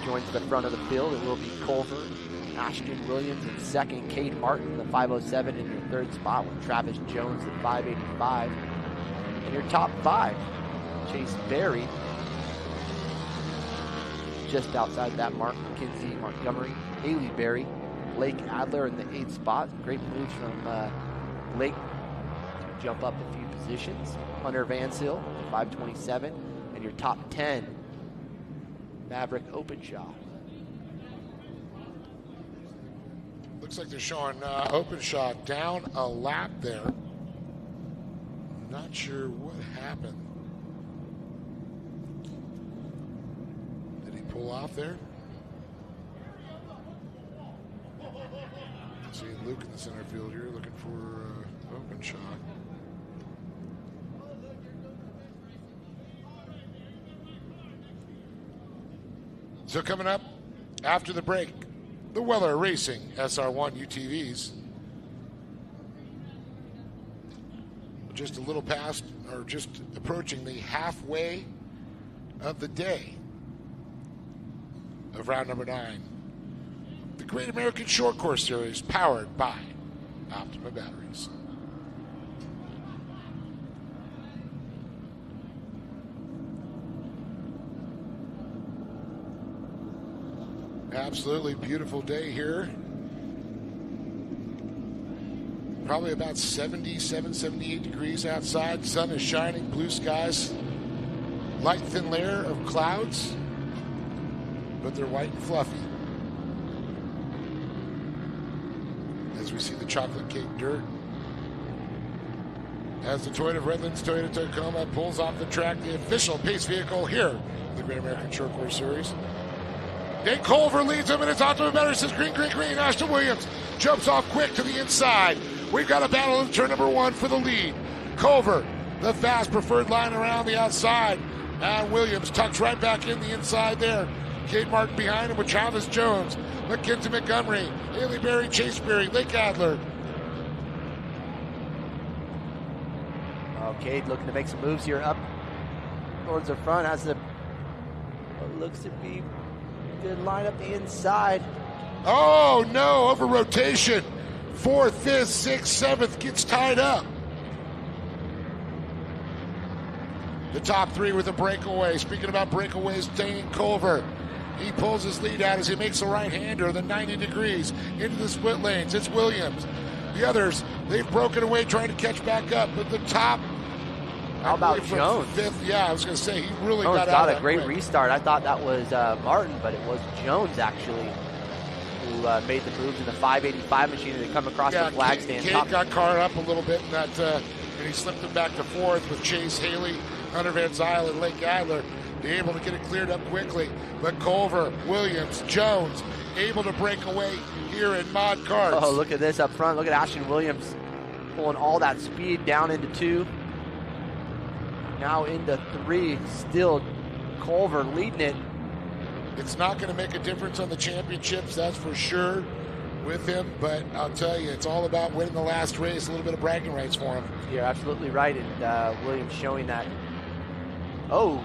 S2: joins the front of the field. It will be Culver, Ashton Williams in second, Cade Martin, the 507 in your third spot, with Travis Jones at 585. And your top 5, Chase Berry, just outside that mark, Kinsey Montgomery, Haley Berry, Blake Adler in the 8th spot. Great moves from Blake to jump up a few positions. Hunter Van Zyl, 527, and your top 10, Maverick Openshaw.
S1: Looks like they're showing Openshaw down a lap there. Not sure what happened. Did he pull off there? Seeing Luke in the center field here, looking for Openshaw. So coming up after the break, the Weller Racing SR1 UTVs. Just a little past, or just approaching the halfway of the day of round number 9. The Great American Short Course Series, powered by Optima Batteries. Absolutely beautiful day here. Probably about 77, 78 degrees outside. Sun is shining, blue skies. Light thin layer of clouds, but they're white and fluffy. As we see the chocolate cake dirt. as the Toyota of Redlands Toyota Tacoma pulls off the track, the official pace vehicle here in the Great American Short Course Series. Nate Culver leads him, and it's out to a better. Says green. Ashton Williams jumps off quick to the inside. We've got a battle in turn number 1 for the lead. Culver, the fast preferred line around the outside. And Williams tucks right back in the inside there. Cade Martin behind him with Travis Jones, McKenzie Montgomery, Haley Berry, Chase Berry, Lake Adler.
S2: Cade looking to make some moves here up towards the front. Has what looks to be a good line up the inside.
S1: Oh no, over rotation. 4th, 5th, 6th, 7th gets tied up. The top 3 with a breakaway. Speaking about breakaways, Dane Culver. He pulls his lead out as he makes a right-hander, the 90 degrees into the split lanes. It's Williams. The others, they've broken away trying to catch back up, but the top.
S2: How about Jones?
S1: 5th, yeah, I was going to say, he really
S2: Jones
S1: got out of
S2: a great restart. I thought that was Martin, but it was Jones, actually, who made the moves in the 585 machine to come across the flag stand.
S1: Cade got caught up a little bit in that, and he slipped him back to 4th with Chase Haley, Hunter Van Zyl, and Lake Adler. They're able to get it cleared up quickly. But Culver, Williams, Jones able to break away here in Mod Carts.
S2: Oh, look at this up front. Look at Ashton Williams pulling all that speed down into 2. Now into 3. Still Culver leading it.
S1: It's not going to make a difference on the championships, that's for sure, with him. But I'll tell you, it's all about winning the last race. A little bit of bragging rights for him.
S2: You're absolutely right. And Williams showing that. Oh,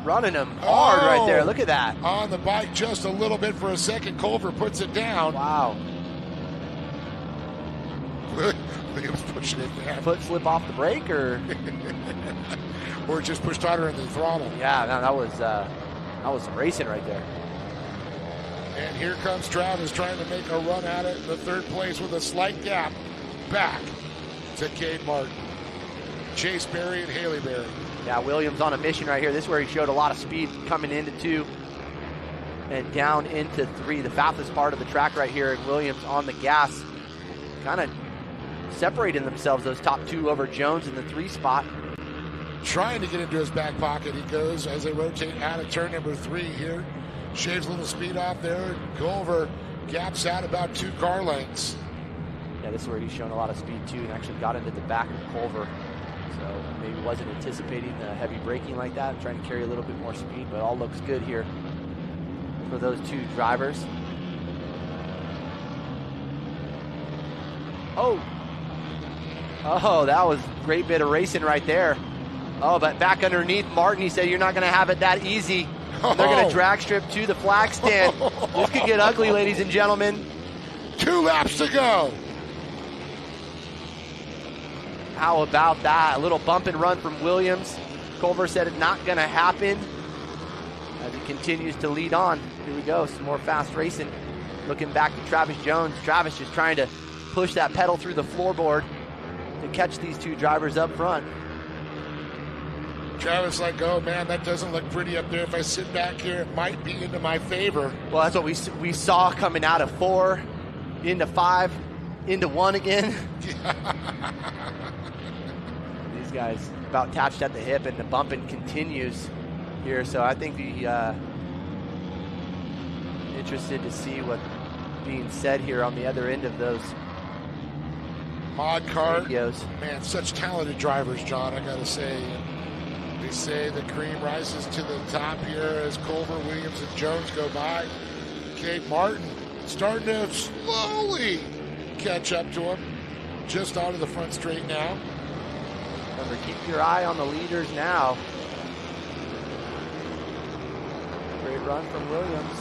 S2: running him hard right there. Look at that.
S1: On the bike just a little bit for a second. Culver puts it down.
S2: Wow.
S1: Williams pushing it down.
S2: Foot slip off the brake or
S1: just pushed harder in the throttle.
S2: Yeah, no, that was some racing right there.
S1: And here comes Travis trying to make a run at it in the 3rd place with a slight gap back to Cade Martin. Chase Berry and Haley Berry.
S2: Yeah, Williams on a mission right here. This is where he showed a lot of speed coming into 2 and down into 3. The fastest part of the track right here. And Williams on the gas, kind of separating themselves, those top 2 over Jones in the 3 spot.
S1: Trying to get into his back pocket. He goes as they rotate out of turn number 3 here. Shaves a little speed off there. Culver gaps out about 2 car lengths.
S2: Yeah, this is where he's shown a lot of speed too and actually got into the back of Culver. So maybe wasn't anticipating the heavy braking like that, trying to carry a little bit more speed, but all looks good here for those 2 drivers. Oh, that was a great bit of racing right there. Oh, but back underneath Martin, he said, you're not going to have it that easy. They're going to drag strip to the flag stand. This could get ugly, ladies and gentlemen.
S1: 2 laps to go.
S2: How about that? A little bump and run from Williams. Culver said it's not going to happen as he continues to lead on. Here we go, some more fast racing. Looking back to Travis Jones. Travis just trying to push that pedal through the floorboard to catch these 2 drivers up front.
S1: Travis like, oh man, that doesn't look pretty up there. If I sit back here, it might be into my favor.
S2: Well, that's what we saw coming out of 4, into 5, into 1 again. These guys about attached at the hip, and the bumping continues here. So I think the interested to see what's being said here on the other end of those
S1: Mod Cart.
S2: radios.
S1: Man, such talented drivers, John, I got to say. They say the cream rises to the top here as Culver, Williams, and Jones go by. Cade Martin starting to slowly catch up to him. Just out of the front straight now.
S2: Remember, keep your eye on the leaders now. Great run from Williams.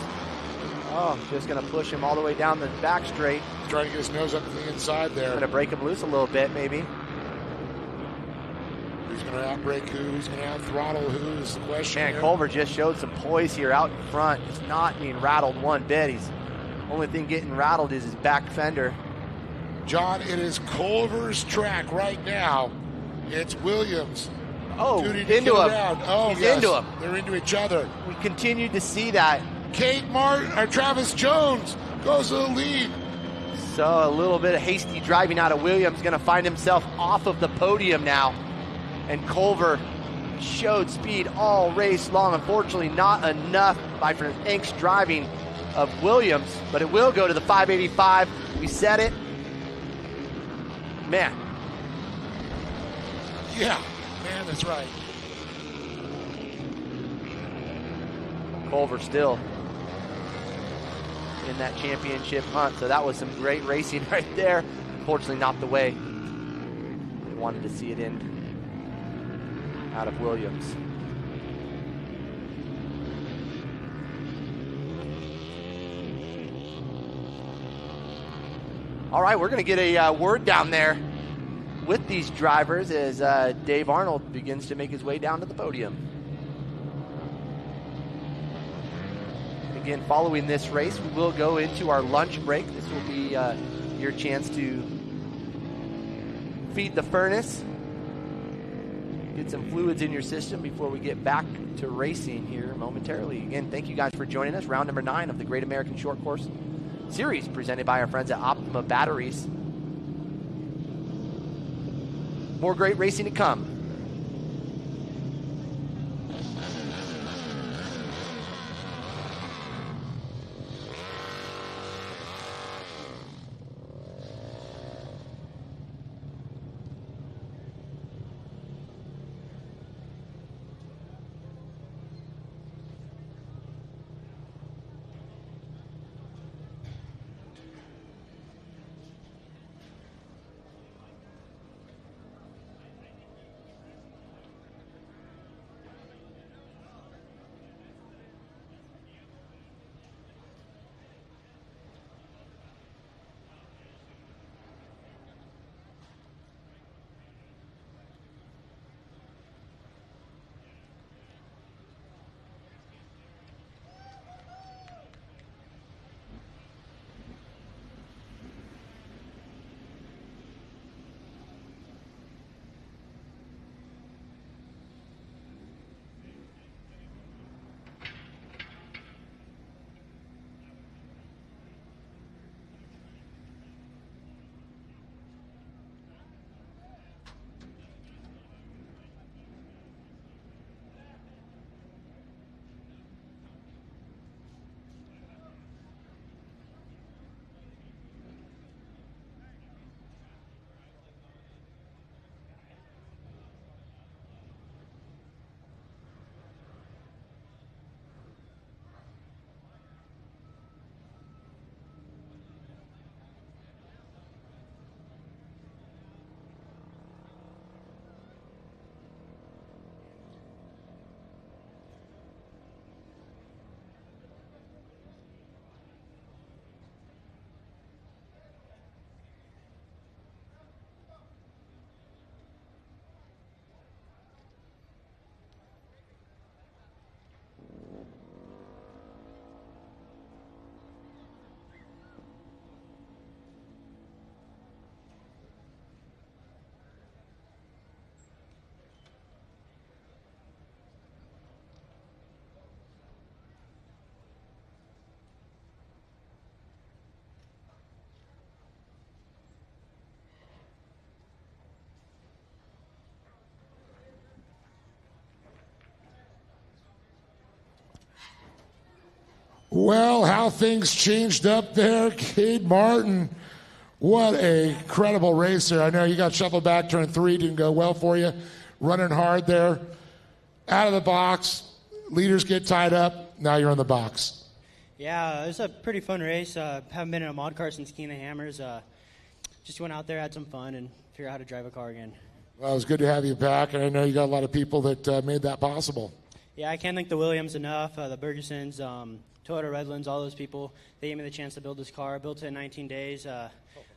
S2: Oh, just going to push him all the way down the back straight.
S1: Trying to get his nose up to the inside there.
S2: Going to break him loose a little bit, maybe.
S1: Who's going to outbrake who? Who's going to out-throttle who is the question.
S2: Man,
S1: here.
S2: Culver just showed some poise here out in front. He's not being rattled one bit. Only thing getting rattled is his back fender.
S1: John, it is Culver's track right now. It's Williams.
S2: Oh,
S1: into
S2: him.
S1: Oh,
S2: he's
S1: yes.
S2: into him.
S1: They're into each other.
S2: We continued to see that.
S1: Cade Martin, or Travis Jones goes to the lead.
S6: So a little bit of hasty driving out of Williams, going to find himself off of the podium now. And Culver showed speed all race long. Unfortunately, not enough by Frank's driving of Williams, but it will go to the 585. We said it. Man.
S1: Yeah, man, that's right.
S6: Culver still in that championship hunt. So that was some great racing right there. Unfortunately, not the way they wanted to see it end out of Williams. All right, we're going to get a word down there with these drivers as Dave Arnold begins to make his way down to the podium. Again, following this race, we will go into our lunch break. This will be your chance to feed the furnace, get some fluids in your system before we get back to racing here momentarily. Again, thank you guys for joining us. Round number 9 of the Great American Short Course Series presented by our friends at Optima Batteries. More great racing to come.
S1: Well, how things changed up there. Cade Martin, what a incredible racer. I know you got shuffled back, turn 3, didn't go well for you. Running hard there. Out of the box, leaders get tied up, now you're in the box.
S12: Yeah, it was a pretty fun race. Haven't been in a mod car since King of Hammers. Just went out there, had some fun, and figured out how to drive a car again.
S1: Well, it was good to have you back, and I know you got a lot of people that made that possible.
S12: Yeah, I can't thank the Williams enough, the Bergesons, Toyota Redlands, all those people. They gave me the chance to build this car. I built it in 19 days.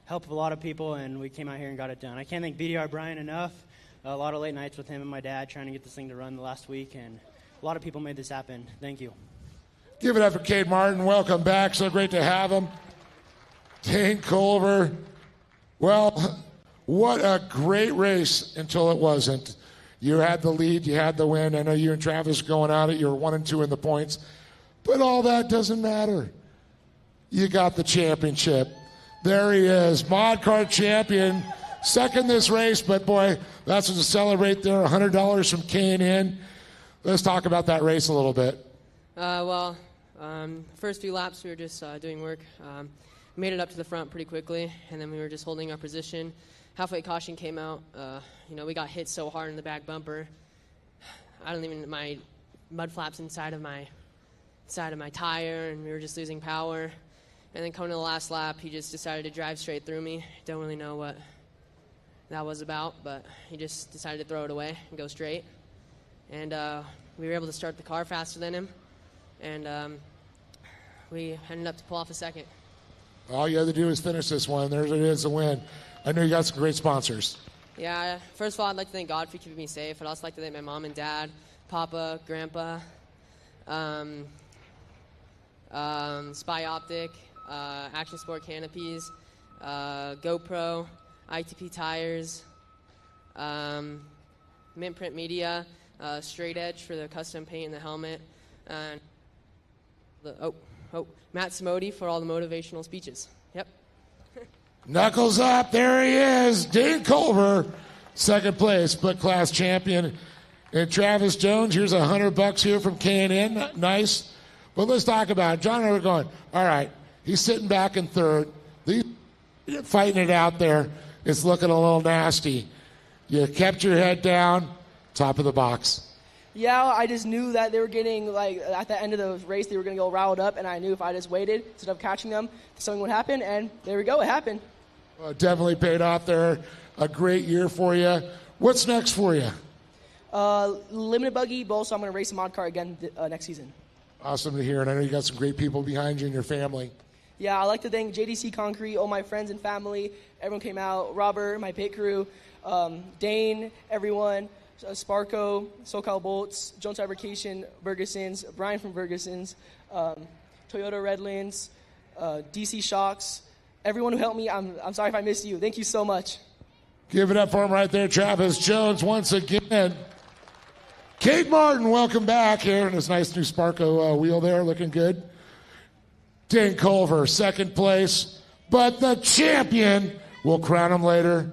S12: Help of a lot of people, and we came out here and got it done. I can't thank BDR Brian enough. A lot of late nights with him and my dad trying to get this thing to run the last week, and a lot of people made this happen. Thank you.
S1: Give it up for Cade Martin. Welcome back. So great to have him. Dane Culver. Well, what a great race until it wasn't. You had the lead. You had the win. I know you and Travis going at it. You were 1 and 2 in the points. But all that doesn't matter. You got the championship. There he is, Mod Cart champion. Second this race, but boy, that's what to celebrate there. $100 from K&N. Let's talk about that race a little bit.
S13: First few laps we were just doing work. Made it up to the front pretty quickly, and then we were just holding our position. Halfway caution came out. We got hit so hard in the back bumper. My mud flaps inside of my tire, and we were just losing power. And then coming to the last lap, he just decided to drive straight through me. Don't really know what that was about, but he just decided to throw it away and go straight. And we were able to start the car faster than him, and we ended up to pull off a second.
S1: All you have to do is finish this one. There it is, a win. I know you got some great sponsors.
S13: Yeah, first of all, I'd like to thank God for keeping me safe. I'd also like to thank my mom and dad, Papa, Grandpa, Spy Optic, Action Sport Canopies, GoPro, ITP Tires, Mint Print Media, Straight Edge for the custom paint and the helmet, and Matt Simodi for all the motivational speeches. Yep.
S1: Knuckles up, there he is, Dane Culver, second place, split class champion. And Travis Jones, here's $100 here from K&N, nice. But let's talk about it. John and I were going, all right, he's sitting back in third. These fighting it out there. It's looking a little nasty. You kept your head down, top of the box.
S14: Yeah, I just knew that they were getting, at the end of the race, they were going to go riled up, and I knew if I just waited, instead of catching them, something would happen, and there we go, it happened.
S1: Well, it definitely paid off there. A great year for you. What's next for you?
S14: Limited buggy, but also I'm going to race a mod car again next season.
S1: Awesome to hear, and I know you got some great people behind you and your family.
S14: Yeah, I'd like to thank JDC Concrete, all my friends and family. Everyone came out. Robert, my pit crew, Dane, everyone, Sparko, SoCal Bolts, Jones Fabrication, Ferguson's, Brian from Ferguson's, Toyota Redlands, DC Shocks, everyone who helped me. I'm sorry if I missed you. Thank you so much.
S1: Give it up for him right there, Travis Jones, once again. Kate Martin, welcome back here in this nice new Sparko wheel there, looking good. Dane Culver, second place, but the champion, we'll crown him later.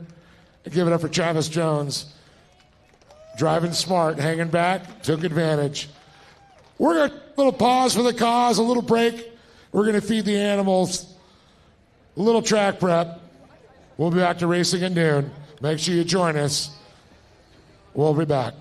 S1: Give it up for Travis Jones. Driving smart, hanging back, took advantage. We're going to take a little pause for the cause, a little break. We're going to feed the animals, a little track prep. We'll be back to racing at noon. Make sure you join us. We'll be back.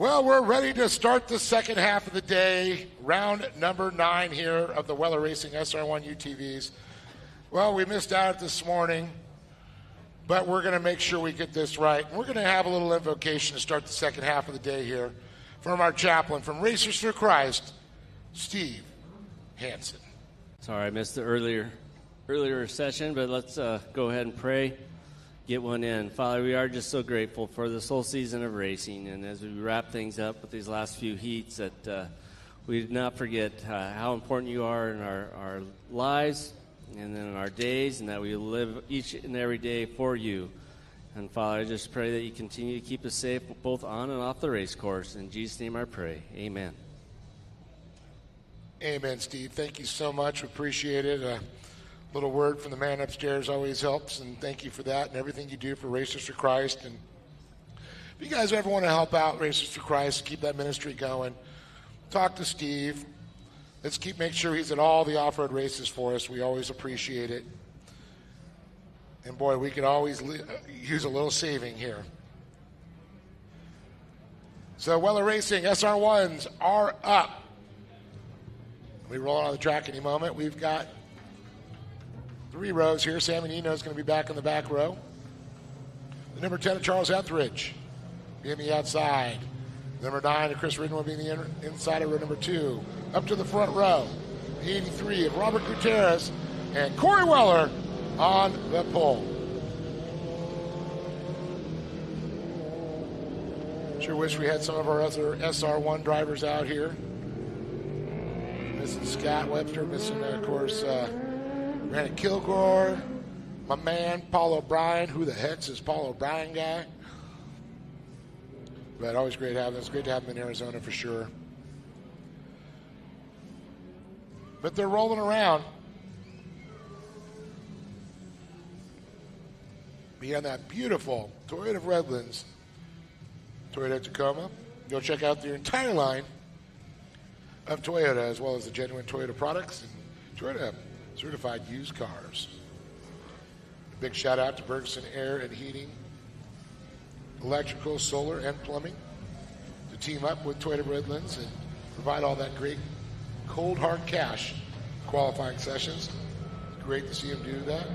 S1: Well, we're ready to start the second half of the day, round number 9 here of the Weller Racing SR1 UTVs. Well, we missed out this morning, but we're going to make sure we get this right. We're going to have a little invocation to start the second half of the day here from our chaplain from Racers for Christ, Steve Hansen.
S15: Sorry, I missed the earlier session, but let's go ahead and pray. Get one in. Father, we are just so grateful for this whole season of racing, and as we wrap things up with these last few heats, that we did not forget how important you are in our lives and in our days, and that we live each and every day for you. And Father, I just pray that you continue to keep us safe both on and off the race course. In Jesus' name I pray. Amen.
S1: Amen, Steve. Thank you so much. We appreciate it. A little word from the man upstairs always helps, and thank you for that and everything you do for Racers for Christ. And if you guys ever want to help out Racers for Christ, keep that ministry going, talk to Steve. Let's make sure he's at all the off-road races for us. We always appreciate it. And boy, we could always use a little saving here. So Weller Racing SR1s are up. We roll on the track any moment. We've got 3 rows here. Sammy Nino is going to be back in the back row. The number 10 of Charles Etheridge be in the outside. Number 9 of Chris Ridden will be in the inside of row number 2. Up to the front row, the 83 of Robert Gutierrez and Corey Weller on the pole. Sure wish we had some of our other SR1 drivers out here. Missing Scott Webster, missing, of course, Brandon Kilgore, my man, Paul O'Brien. Who the heck's this Paul O'Brien guy? But always great to have them. It's great to have them in Arizona for sure. But they're rolling around. Behind that beautiful Toyota of Redlands, Toyota Tacoma. Go check out their entire line of Toyota, as well as the genuine Toyota products and Toyota certified used cars. A big shout out to Bergson Air and Heating, Electrical, Solar, and Plumbing to team up with Toyota Redlands and provide all that great cold hard cash qualifying sessions. It's great to see them do that.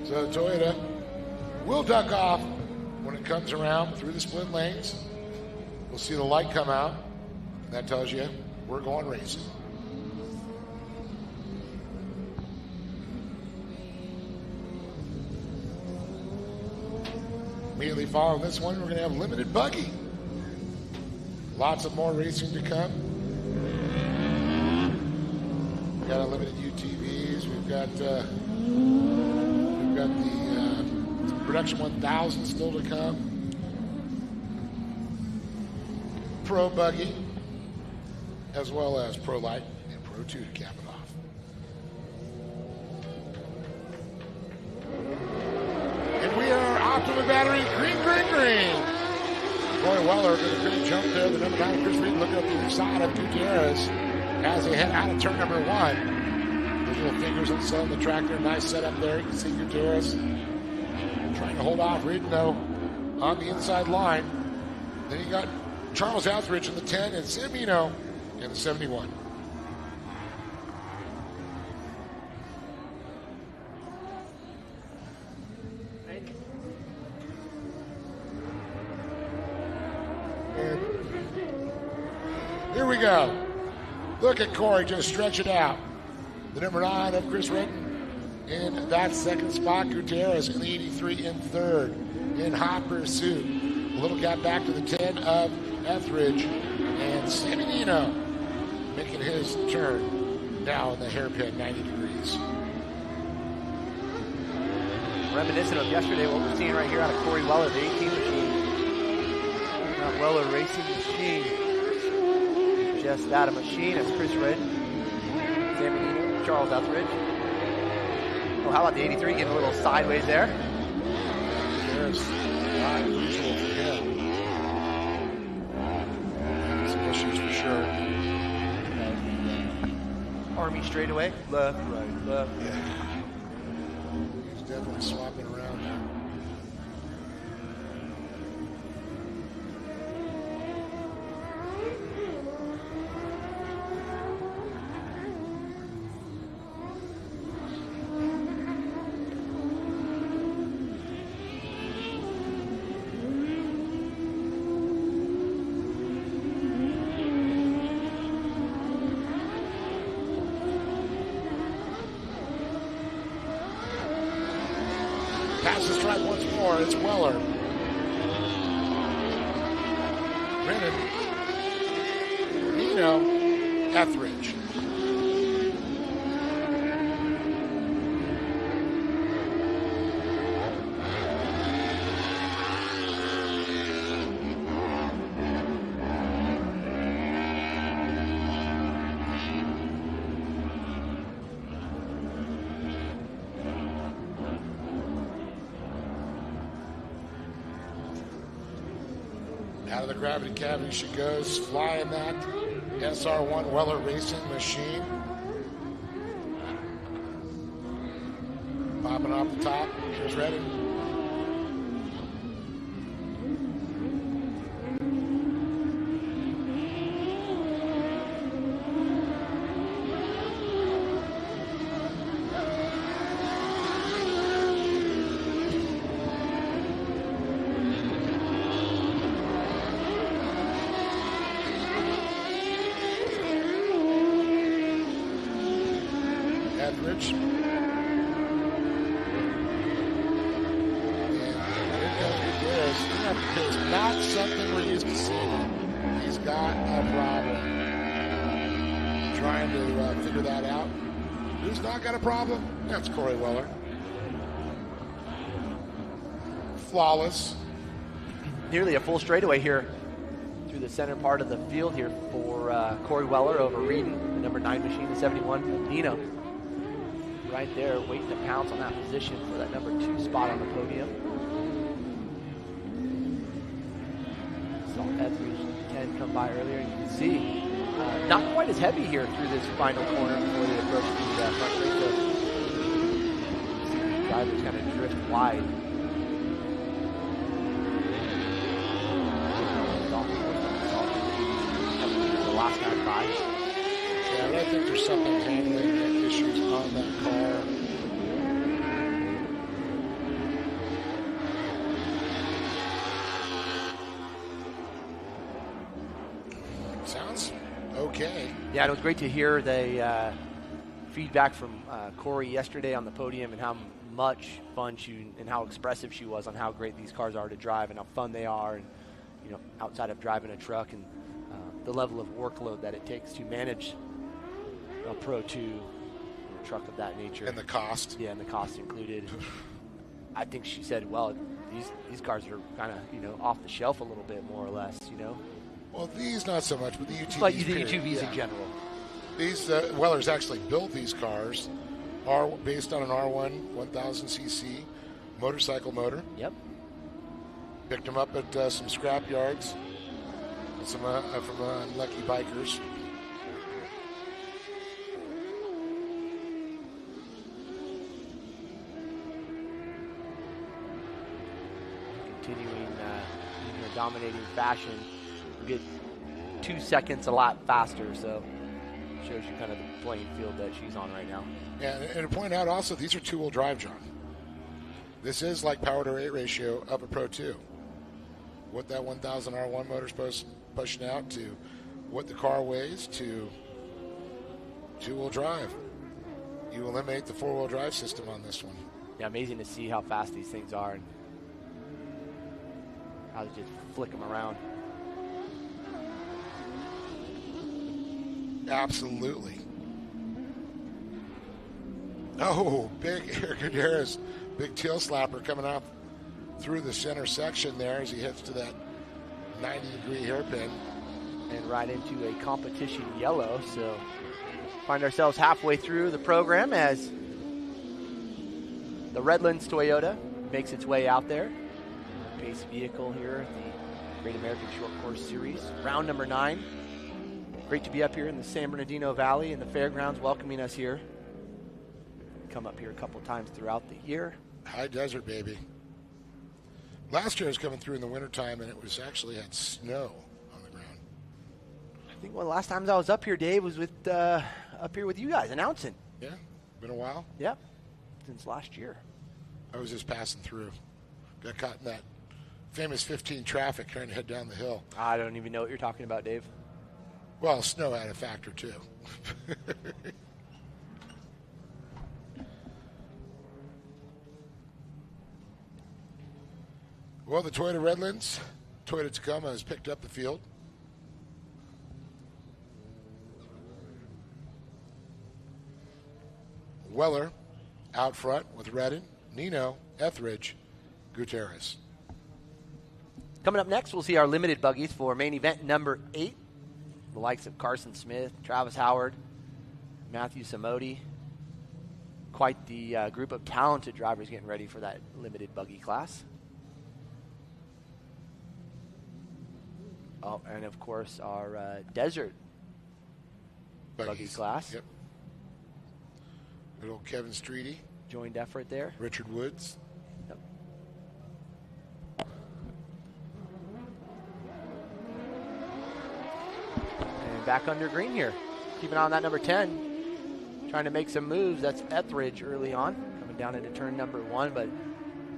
S1: So Toyota will duck off when it comes around through the split lanes. We'll see the light come out. That tells you we're going racing. Immediately following this one, we're going to have limited buggy. Lots of more racing to come. We've got unlimited UTVs. We've got the Production 1000 still to come. Pro Buggy, as well as Pro Light and Pro 2 to cap it off. And we are off to the battery. Green. Corey Weller with a great jump there. The number 9, Chris Reed, looking up the side of Gutierrez as they head out of turn number 1. Those little fingers on the track there. Nice setup there. You can see Gutierrez trying to hold off Reed, though, on the inside line. Then you got Charles Etheridge in the 10 and Samino in the 71. And here we go. Look at Corey just stretch it out. The number 9 of Chris Redden in that second spot. Gutierrez in the 83 in third in hot pursuit. A little gap back to the 10 of Etheridge, and Sammy Nino making his turn now in the hairpin 90 degrees.
S2: Reminiscent of yesterday, what we're seeing right here out of Corey Weller, the 18 machine. That Weller racing machine. Just that, a machine as Chris Redden, Sammy Nino, Charles Etheridge. Oh, how about the 83 getting a little sideways there?
S1: There's not usual for him. Some issues for sure.
S2: Army straightaway, left, right, left.
S1: Yeah. definitely swapping around there. Passes strike once more. It's Weller. Brennan. Nino. Etheridge. Out of the gravity cavity she goes, flying that SR1 Weller Racing machine. Popping off the top. Here's ready. Etheridge. It's not something we're used to seeing. He's got a problem. Trying to figure that out. Who's not got a problem? That's Corey Weller. Flawless.
S6: Nearly a full straightaway here through the center part of the field here for Corey Weller over Reedon, the number 9 machine, the 71. Nino right there waiting to pounce on that position for that number 2 spot on the podium. Saw Etheridge 10 come by earlier, and you can see not quite as heavy here through this final corner before they approach the front straight. So see the drivers kind of drift wide. The last time by.
S1: Yeah, but I think there's something handling issues on that car. Sounds okay.
S6: Yeah, it was great to hear the feedback from Corey yesterday on the podium and how much fun she and how expressive she was on how great these cars are to drive and how fun they are, and you know, outside of driving a truck and the level of workload that it takes to manage a Pro 2 truck of that nature.
S1: And the cost.
S6: Yeah, and the cost included. I think she said, well, these cars are kind of, you know, off the shelf a little bit, more or less, you know.
S1: Well, these not so much, but the UTVs.
S6: But the UTVs in general.
S1: These Weller's actually built these cars, are based on an R1 1000cc motorcycle motor.
S6: Yep.
S1: Picked them up at some scrap yards, some from Lucky Bikers.
S6: Continuing in a dominating fashion. We get 2 seconds a lot faster, so shows you kind of the playing field that she's on right now.
S1: Yeah, and to point out also, these are 2-wheel drive, John. This is like power to weight ratio of a Pro 2. What that 1000 R1 motor's pushing out to what the car weighs to 2-wheel drive. You eliminate the 4-wheel drive system on this one.
S6: Yeah, amazing to see how fast these things are and how they just flick them around.
S1: Absolutely. Oh, big Eric Gutierrez, big tail slapper coming out through the center section there as he hits to that 90-degree hairpin.
S6: And right into a competition yellow, so find ourselves halfway through the program as the Redlands Toyota makes its way out there. Pace vehicle here at the Great American Short Course Series, round number 9. Great to be up here in the San Bernardino Valley in the fairgrounds welcoming us here. Come up here a couple times throughout the year.
S1: High desert, baby. Last year I was coming through in the wintertime, and it was actually had snow on the ground.
S6: I think one of the last times I was up here, Dave, was with up here with you guys announcing.
S1: Yeah, been a while.
S6: Yep, since last year.
S1: I was just passing through. Got caught in that famous 15 traffic trying to head down the hill.
S6: I don't even know what you're talking about, Dave.
S1: Well, snow had a factor, too. Well, the Toyota Redlands, Toyota Tacoma has picked up the field. Weller out front with Redden, Nino, Etheridge, Gutierrez.
S6: Coming up next, we'll see our limited buggies for main event number 8. The likes of Carson Smith, Travis Howard, Matthew Samodi. Quite the group of talented drivers getting ready for that limited buggy class. Oh, and of course our desert buggy class.
S1: Yep. Good old Kevin Streety.
S6: Joined effort there.
S1: Richard Woods.
S6: Yep. And back under green here. Keeping on that number 10. Trying to make some moves. That's Etheridge early on. Coming down into turn number 1. But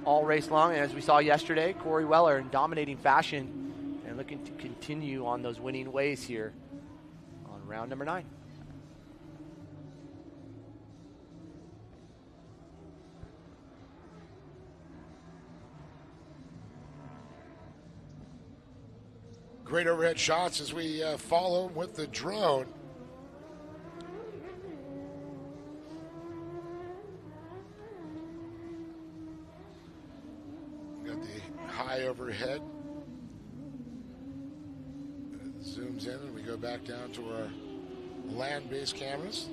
S6: all race long. And as we saw yesterday, Corey Weller in dominating fashion. And looking to continue on those winning ways here on round number 9.
S1: Great overhead shots as we follow with the drone. Got the high overhead. It zooms in and we go back down to our land-based cameras.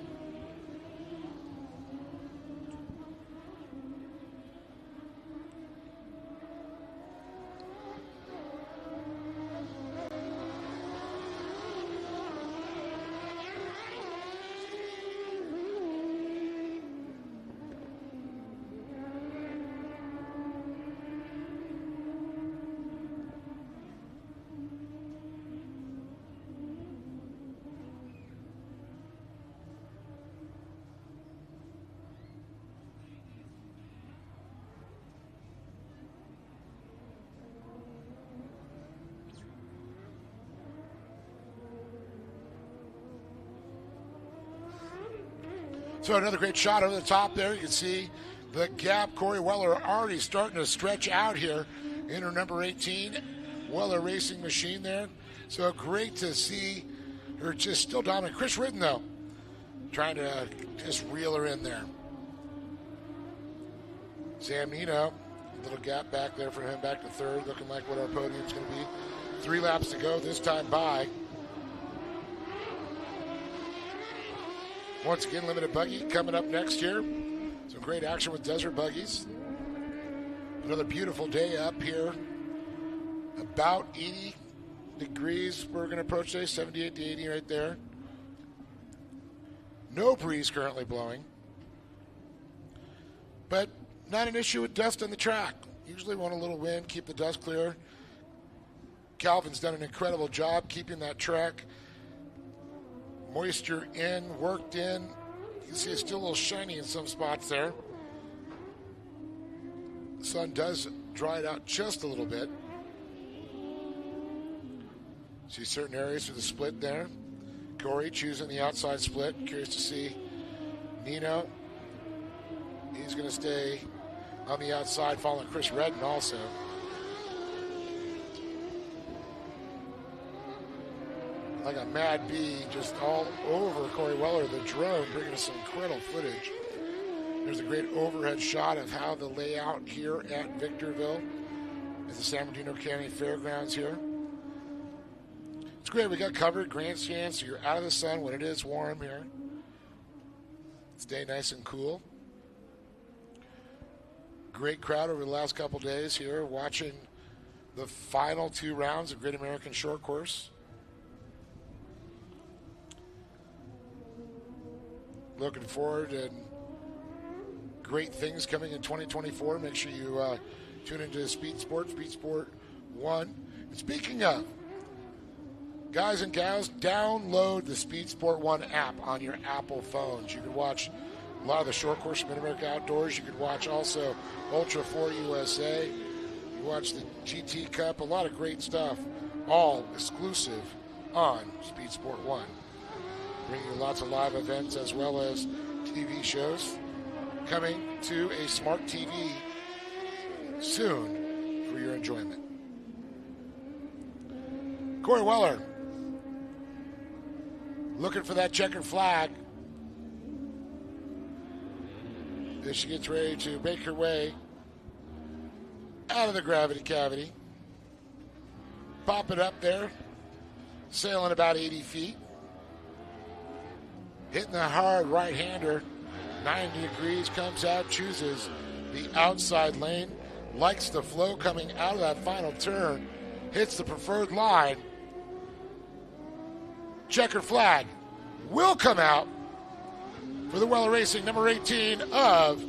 S1: So another great shot over the top there. You can see the gap. Corey Weller already starting to stretch out here in her number 18. Weller Racing Machine there. So great to see her just still dominant. Chris Ridden, though, trying to just reel her in there. Sam Nino, a little gap back there for him, back to third, looking like what our podium's going to be. 3 laps to go this time by. Once again, limited buggy coming up next year. Some great action with desert buggies. Another beautiful day up here. About 80 degrees we're going to approach today, 78 to 80 right there. No breeze currently blowing. But not an issue with dust on the track. Usually want a little wind, keep the dust clear. Calvin's done an incredible job keeping that track moisture in, worked in. You can see it's still a little shiny in some spots there. The sun does dry it out just a little bit. See certain areas for the split there. Corey choosing the outside split. Curious to see Nino. He's going to stay on the outside, following Chris Redden also. Like a mad bee just all over Corey Weller, the drone, bringing us some incredible footage. There's a great overhead shot of how the layout here at Victorville at the San Bernardino County Fairgrounds here. It's great. We got covered grandstands, so you're out of the sun when it is warm here. Stay nice and cool. Great crowd over the last couple days here watching the final 2 rounds of Great American Shortcourse. Looking forward and great things coming in 2024. Make sure you tune into Speed Sport 1. And speaking of, guys and gals, download the Speed Sport 1 app on your Apple phones. You can watch a lot of the short course Mid-America Outdoors. You can watch also Ultra 4 USA. You watch the GT Cup, a lot of great stuff, all exclusive on Speed Sport 1. Bringing you lots of live events as well as TV shows coming to a smart TV soon for your enjoyment. Corey Weller looking for that checkered flag as she gets ready to make her way out of the gravity cavity. Pop it up there, sailing about 80 feet. Hitting the hard right-hander, 90 degrees, comes out, chooses the outside lane, likes the flow coming out of that final turn, hits the preferred line. Checkered flag will come out for the Weller Racing number 18 of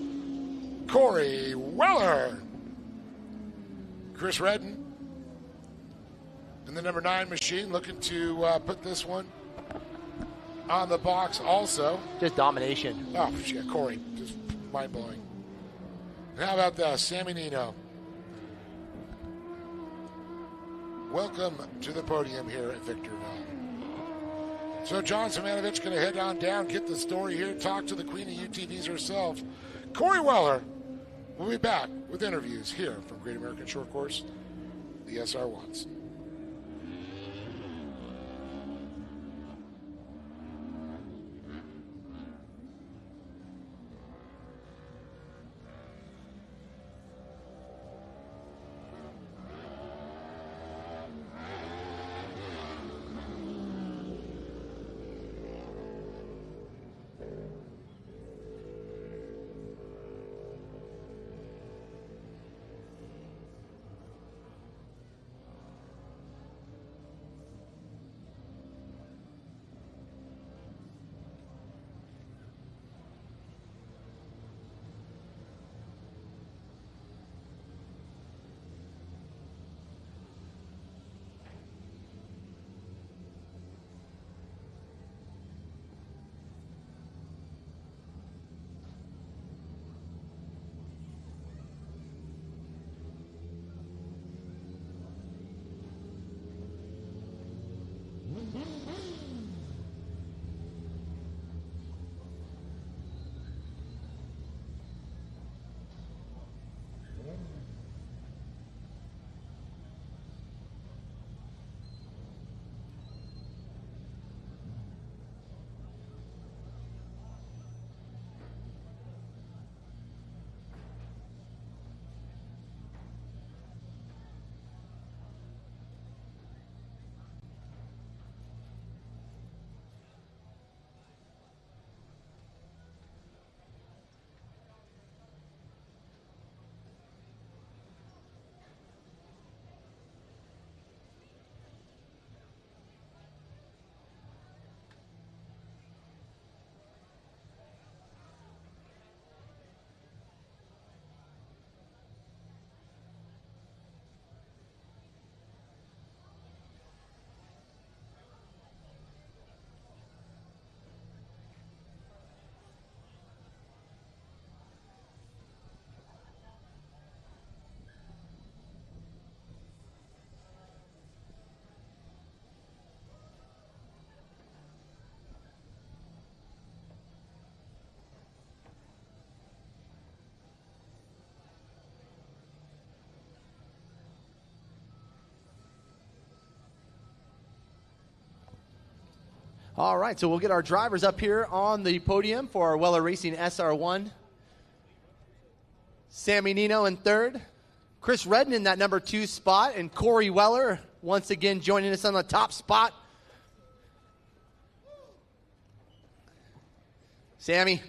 S1: Corey Weller. Chris Redden in the number 9 machine looking to put this one on the box also.
S2: Just domination.
S1: Oh, yeah, Corey, just mind-blowing. And how about Sammy Nino? Welcome to the podium here at Victorville. So John Simonovich going to head on down, get the story here, talk to the queen of UTVs herself. Corey Weller will be back with interviews here from Great American Short Course, the SR1s.
S6: All right, so we'll get our drivers up here on the podium for our Weller Racing SR1. Sammy Nino in third. Chris Redden in that number 2 spot. And Corey Weller once again joining us on the top spot. Sammy,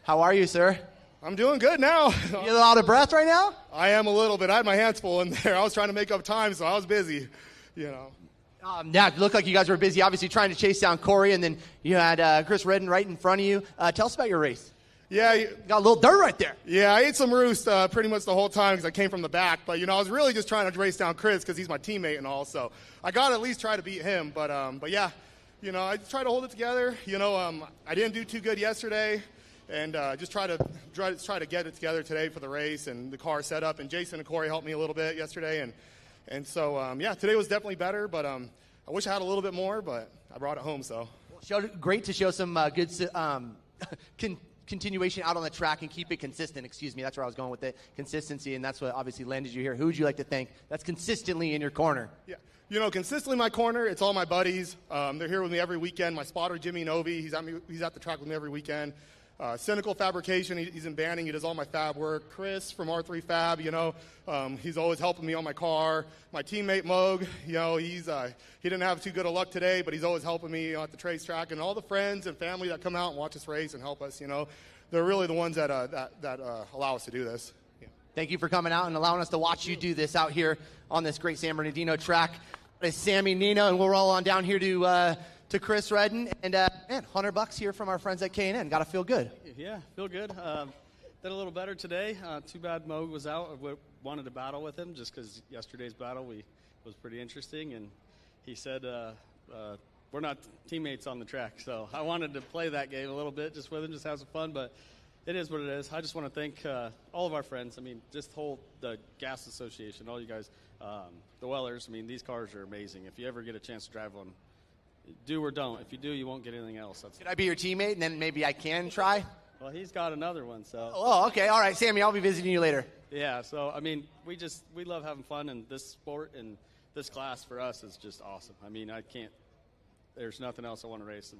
S6: how are you, sir?
S16: I'm doing good now.
S6: You a little out of breath right now?
S16: I am a little bit. I had my hands full in there. I was trying to make up time, so I was busy, you know.
S6: Yeah, it looked like you guys were busy, obviously trying to chase down Corey, and then you had Chris Redden right in front of you. Tell us about your race.
S16: Yeah. You
S6: got a little dirt right there.
S16: Yeah, I ate some roost pretty much the whole time because I came from the back. But, I was really just trying to race down Chris because he's my teammate and all. So I got to at least try to beat him. But yeah, I try to hold it together. I didn't do too good yesterday. And just try to get it together today for the race and the car setup. And Jason and Corey helped me a little bit yesterday. And so, yeah, today was definitely better. But I wish I had a little bit more, but I brought it home. So
S6: Great to show some good continuation out on the track and keep it consistent. Excuse me, that's where I was going with it. Consistency, and that's what obviously landed you here. Who would you like to thank that's consistently in your corner?
S16: Yeah. Consistently in my corner, it's all my buddies. They're here with me every weekend. My spotter, Jimmy Novi, he's at the track with me every weekend. Cynical Fabrication, he's in Banning. He does all my fab work. Chris from R3 Fab, he's always helping me on my car. My teammate Moog, he didn't have too good of luck today, but he's always helping me at the racetrack. And all the friends and family that come out and watch us race and help us, they're really the ones that allow us to do this. Yeah.
S6: Thank you for coming out and allowing us to watch you do this out here on this great San Bernardino track. It's Sammy Nino, and we'll roll on down here to Chris Redden, and man, $100 here from our friends at K&N. Got to feel good.
S17: Yeah, feel good. Did a little better today. Too bad Moog was out. I wanted to battle with him just because yesterday's battle was pretty interesting, and he said we're not teammates on the track, so I wanted to play that game a little bit just with him, just have some fun, but it is what it is. I just want to thank all of our friends. Just the Gas Association, all you guys, the Wellers. These cars are amazing. If you ever get a chance to drive one, do or don't. If you do, you won't get anything else.
S6: Could I be your teammate, and then maybe I can try?
S17: Well, he's got another one, so.
S6: Oh, okay. All right, Sammy, I'll be visiting you later.
S17: Yeah, so, we love having fun, and this sport and this class for us is just awesome. There's nothing else I want to race.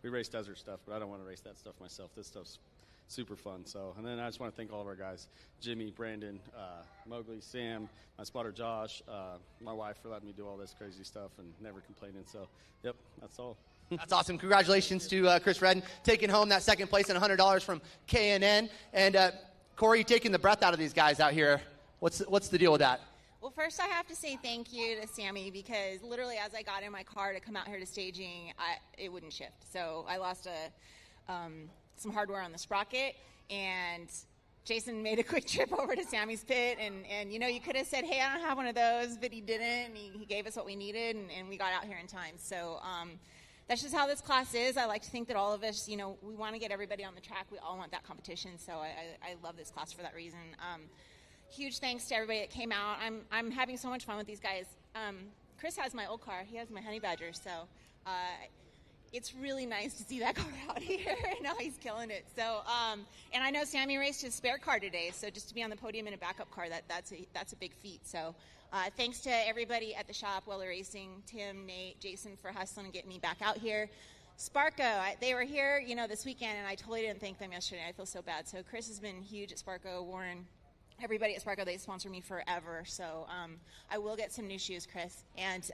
S17: We race desert stuff, but I don't want to race that stuff myself. This stuff's super fun. So, and then I just want to thank all of our guys, Jimmy, Brandon, Mowgli, Sam, my spotter Josh, my wife for letting me do all this crazy stuff and never complaining. So, yep, that's all.
S6: That's awesome. Congratulations to Chris Redden, taking home that second place and $100 from K&N. And Corey, taking the breath out of these guys out here. What's the deal with that?
S18: Well, first I have to say thank you to Sammy because literally as I got in my car to come out here to staging, it wouldn't shift. So I lost some hardware on the sprocket, and Jason made a quick trip over to Sammy's pit, and you could have said, hey, I don't have one of those, but he didn't, and he gave us what we needed, and we got out here in time. So that's just how this class is. I like to think that all of us, we want to get everybody on the track. We all want that competition, so I love this class for that reason. Huge thanks to everybody that came out. I'm having so much fun with these guys. Chris has my old car. He has my Honey Badger, so it's really nice to see that car out here. Now he's killing it. So, and I know Sammy raced his spare car today, so just to be on the podium in a backup car, that's a big feat. So, thanks to everybody at the shop, Weller Racing, Tim, Nate, Jason for hustling and getting me back out here. Sparco, they were here, this weekend, and I totally didn't thank them yesterday. I feel so bad. So Chris has been huge at Sparco, Warren. Everybody at Sparco, they sponsor me forever, so I will get some new shoes, Chris. And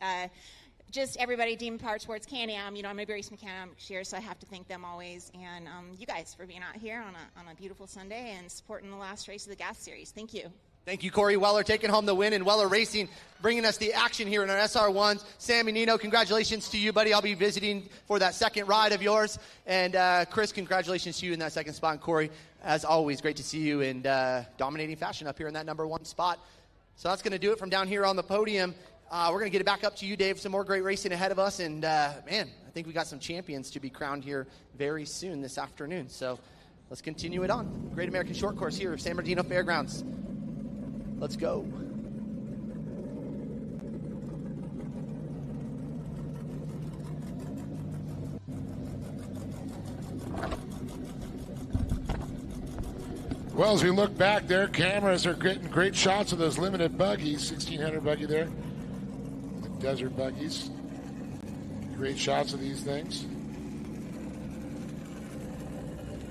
S18: just everybody, Demon Power Sports, Can-Am, I'm going to be racing Can-Am next year, so I have to thank them always. And you guys for being out here on a beautiful Sunday and supporting the last race of the Gas Series. Thank you.
S6: Thank you, Corey Weller, taking home the win, and Weller Racing bringing us the action here in our SR1s. Sammy Nino, congratulations to you, buddy. I'll be visiting for that second ride of yours. And Chris, congratulations to you in that second spot. And Corey, as always, great to see you in dominating fashion up here in that number one spot. So that's going to do it from down here on the podium. We're going to get it back up to you, Dave. Some more great racing ahead of us. And, man, I think we got some champions to be crowned here very soon this afternoon. So let's continue it on. Great American Short Course here at San Bernardino Fairgrounds. Let's go.
S1: Well, as we look back there, cameras are getting great shots of those limited buggies. 1600 buggy there. The desert buggies. Great shots of these things.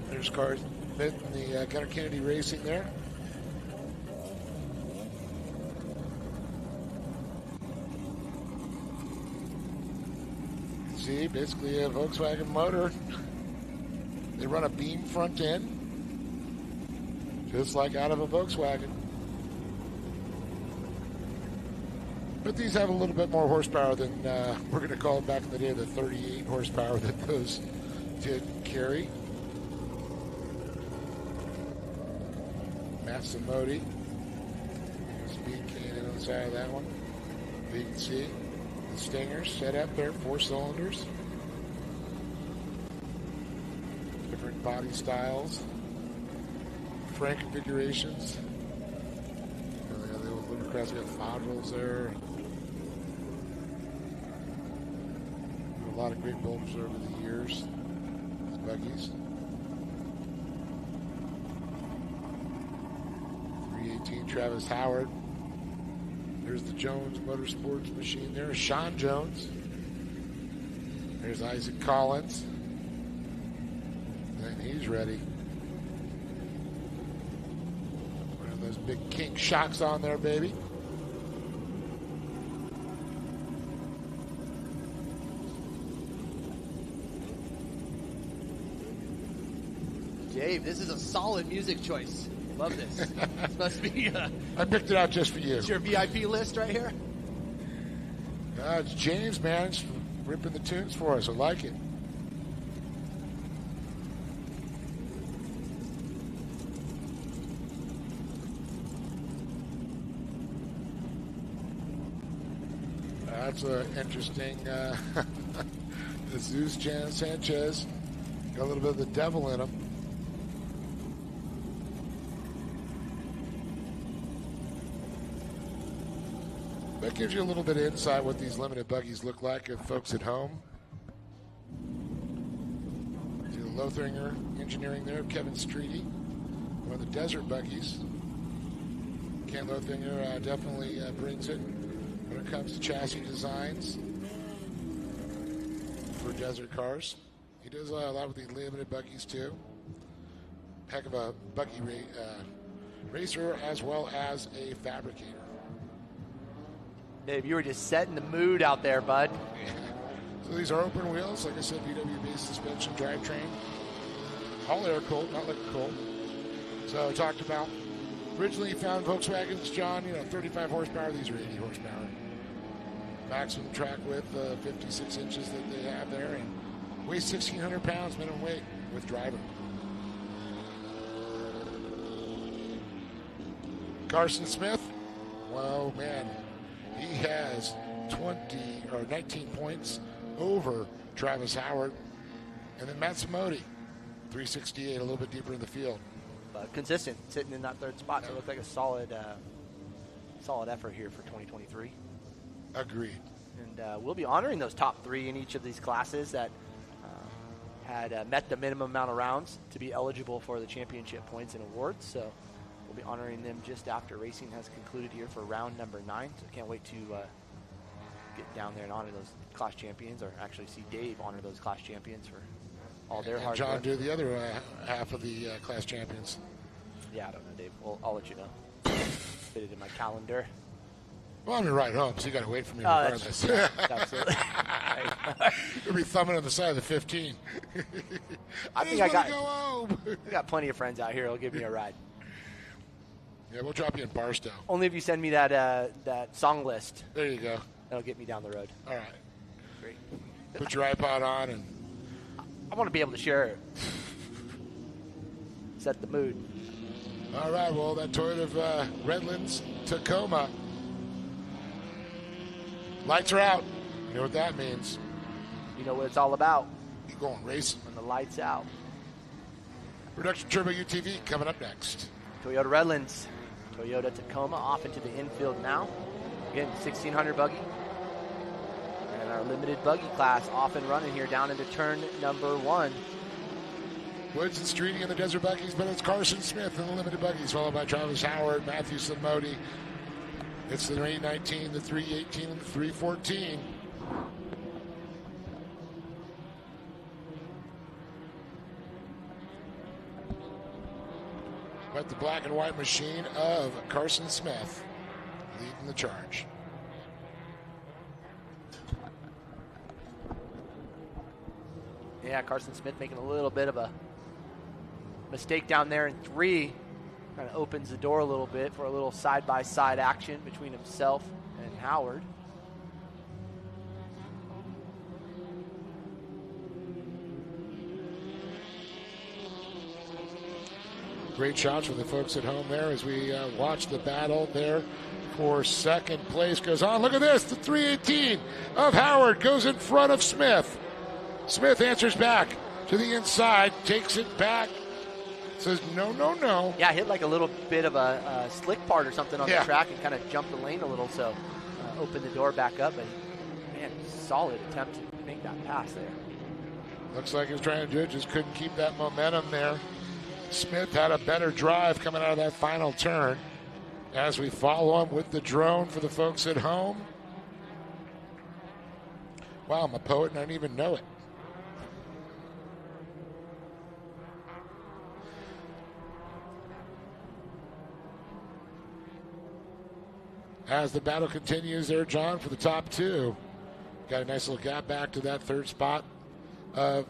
S1: There's cars in the Gunnar Kennedy Racing there. See, basically a Volkswagen motor. They run a beam front end, just like out of a Volkswagen. But these have a little bit more horsepower than we're going to call it back in the day, the 38 horsepower that those did carry. That's the Modi. Speed cannon on the side of that one. You can see the Stingers set up there, 4 cylinders. Different body styles. Frame configurations. The old Lumbercrest got 5 rolls there. A lot of great bulbs over the years. These buggies. 318 Travis Howard. There's the Jones Motorsports machine. There's Sean Jones. There's Isaac Collins. And he's ready. One of those big kink shocks on there, baby.
S6: Dave, this is a solid music choice. Love this. This must be.
S1: I picked it out just for you.
S6: It's your VIP list right here.
S1: It's James, man. It's ripping the tunes for us. I like it. That's interesting. Jesus Sanchez got a little bit of the devil in him. That gives you a little bit of insight what these limited buggies look like if folks at home. See the Lothringer engineering there, Kevin Streety, one of the desert buggies. Ken Lothringer definitely brings it when it comes to chassis designs for desert cars. He does a lot with the limited buggies too. Heck of a buggy racer as well as a fabricator.
S6: Dave, you were just setting the mood out there, bud.
S1: Yeah. So these are open wheels, like I said, VW-based suspension drivetrain. All air cooled, not liquid cooled. So I talked about originally found Volkswagens, John, 35 horsepower. These are 80 horsepower. Maximum track width, 56 inches that they have there, and weighs 1,600 pounds minimum weight with driver. Carson Smith, well, man. He has 19 points over Travis Howard. And then Matt Simodi, 368, a little bit deeper in the field.
S6: Consistent, sitting in that third spot. So it looked like a solid effort here for 2023.
S1: Agreed.
S6: And we'll be honoring those top 3 in each of these classes that had met the minimum amount of rounds to be eligible for the championship points and awards. So we'll be honoring them just after racing has concluded here for round number 9. So can't wait to get down there and honor those class champions, or actually see Dave honor those class champions for all their hard work.
S1: John do the other half of the class champions.
S6: Yeah, I don't know, Dave. I'll let you know. Fit it in my calendar.
S1: Well, I'm going to ride home, so you got to wait for me regardless.
S6: Absolutely.
S1: You'll be thumbing on the side of the 15.
S6: I think I got
S1: go home.
S6: I got plenty of friends out here who'll give me a ride.
S1: Yeah, we'll drop you in Barstow.
S6: Only if you send me that song list.
S1: There you go.
S6: That'll get me down the road.
S1: All right.
S6: Great.
S1: Put your iPod on, and
S6: I want to be able to share it. Set the mood.
S1: All right, well, that Toyota Redlands Tacoma. Lights are out. You know what that means.
S6: You know what it's all about.
S1: You're going racing.
S6: When the lights out.
S1: Production Turbo UTV coming up next.
S6: Toyota Redlands. Toyota Tacoma off into the infield now. Again, 1600 buggy. And our limited buggy class off and running here down into turn number 1.
S1: Woods and Streety in the desert buggies, but it's Carson Smith in the limited buggies, followed by Travis Howard, Matthew Simodi. It's the 319, the 318, and the 314. But the black and white machine of Carson Smith leading the charge.
S6: Yeah, Carson Smith making a little bit of a mistake down there in 3. Kind of opens the door a little bit for a little side-by-side action between himself and Howard.
S1: great shots from the folks at home there as we watch the battle there for second place goes on. Look at this. The 318 of Howard goes in front of Smith. Smith answers back to the inside, takes it back, says no, no, no.
S6: Yeah, hit like a little bit of a slick part or something on the track and kind of jumped the lane a little, so opened the door back up. And, man, solid attempt to make that pass there.
S1: Looks like he was trying to do it, just couldn't keep that momentum there. Smith had a better drive coming out of that final turn. As we follow him with the drone for the folks at home. Wow, I'm a poet and I didn't even know it. As the battle continues there, John, for the top two. Got a nice little gap back to that third spot of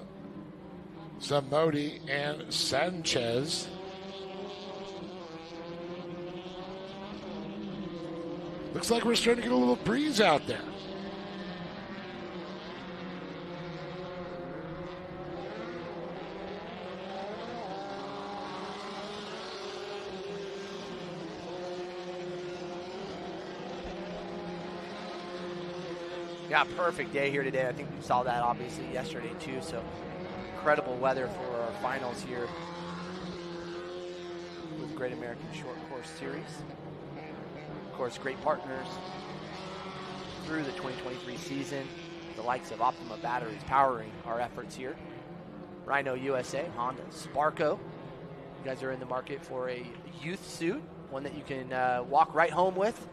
S1: Zamodi and Sanchez. Looks like we're starting to get a little breeze out there.
S6: Yeah, perfect day here today. I think we saw that obviously yesterday too. So incredible weather for our finals here with Great American Short Course Series. Of course, great partners through the 2023 season. The likes of Optima Batteries powering our efforts here. Rhino USA, Honda, Sparco. You guys are in the market for a youth suit, one that you can walk right home with.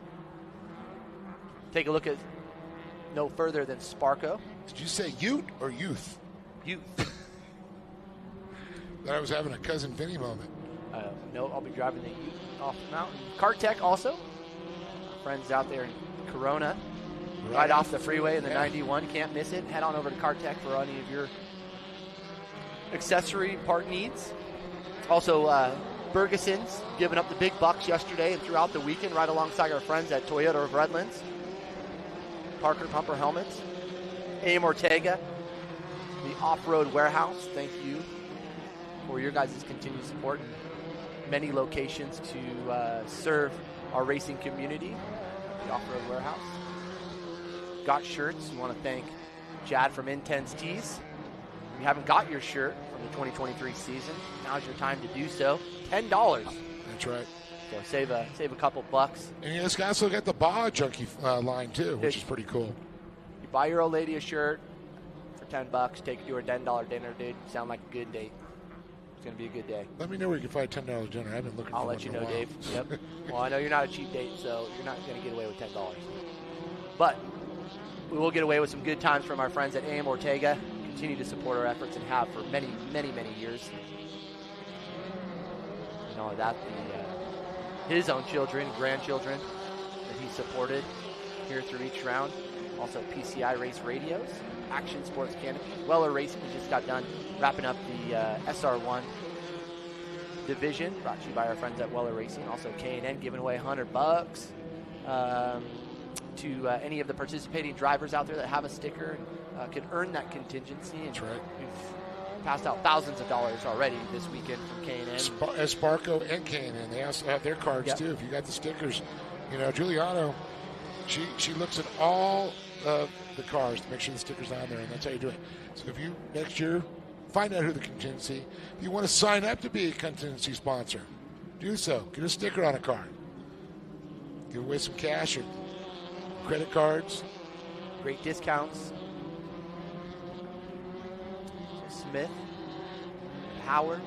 S6: Take a look at no further than Sparco.
S1: Did you say ute or youth?
S6: Youth.
S1: Thought I was having a Cousin Vinny moment.
S6: No, I'll be driving the ute off the mountain. Cartech also. Friends out there in Corona. Right off the freeway in the 91. Can't miss it. Head on over to Cartech for any of your accessory part needs. Also, Bergeson's giving up the big bucks yesterday and throughout the weekend right alongside our friends at Toyota of Redlands. Parker Pumper Helmets. A.M. Ortega, the Off-Road Warehouse. Thank you for your guys' continued support. Many locations to serve our racing community. The Off-Road Warehouse. Got shirts. We want to thank Jad from Intense Tees. If you haven't got your shirt from the 2023 season, now's your time to do so. $10.
S1: That's right.
S6: So save a couple bucks.
S1: And you guys also got the Baja Junkie line too, which is pretty cool.
S6: You buy your old lady a shirt for $10, take it to her $10 dinner, dude. Sound like a good date. It's going to be a good day.
S1: Let me know where you can find $10 dinner. I've been looking for
S6: I'll
S1: one
S6: let you
S1: for a
S6: know,
S1: while.
S6: Dave. Yep. Well, I know you're not a cheap date, so you're not going to get away with $10. But we will get away with some good times from our friends at A.M. Ortega. Continue to support our efforts and have for many, many, many years. Not only that, his own children, grandchildren that he supported here through each round. Also PCI Race Radios, Action Sports Canopy, Weller Racing. We just got done wrapping up the SR1 division, brought to you by our friends at Weller Racing. Also K&N giving away $100 to any of the participating drivers out there that have a sticker and can earn that contingency. And
S1: that's right.
S6: We've passed out thousands of dollars already this weekend from K&N.
S1: Sparco and K&N, they also have their cards too. If you got the stickers, you know, Giuliano, she looks at all of the cars to make sure the sticker's on there, and that's how you do it. So if you next year find out who the contingency, if you want to sign up to be a contingency sponsor, do so. Get a sticker on a car. Give away some cash or credit cards.
S6: Great discounts. Smith, Howard,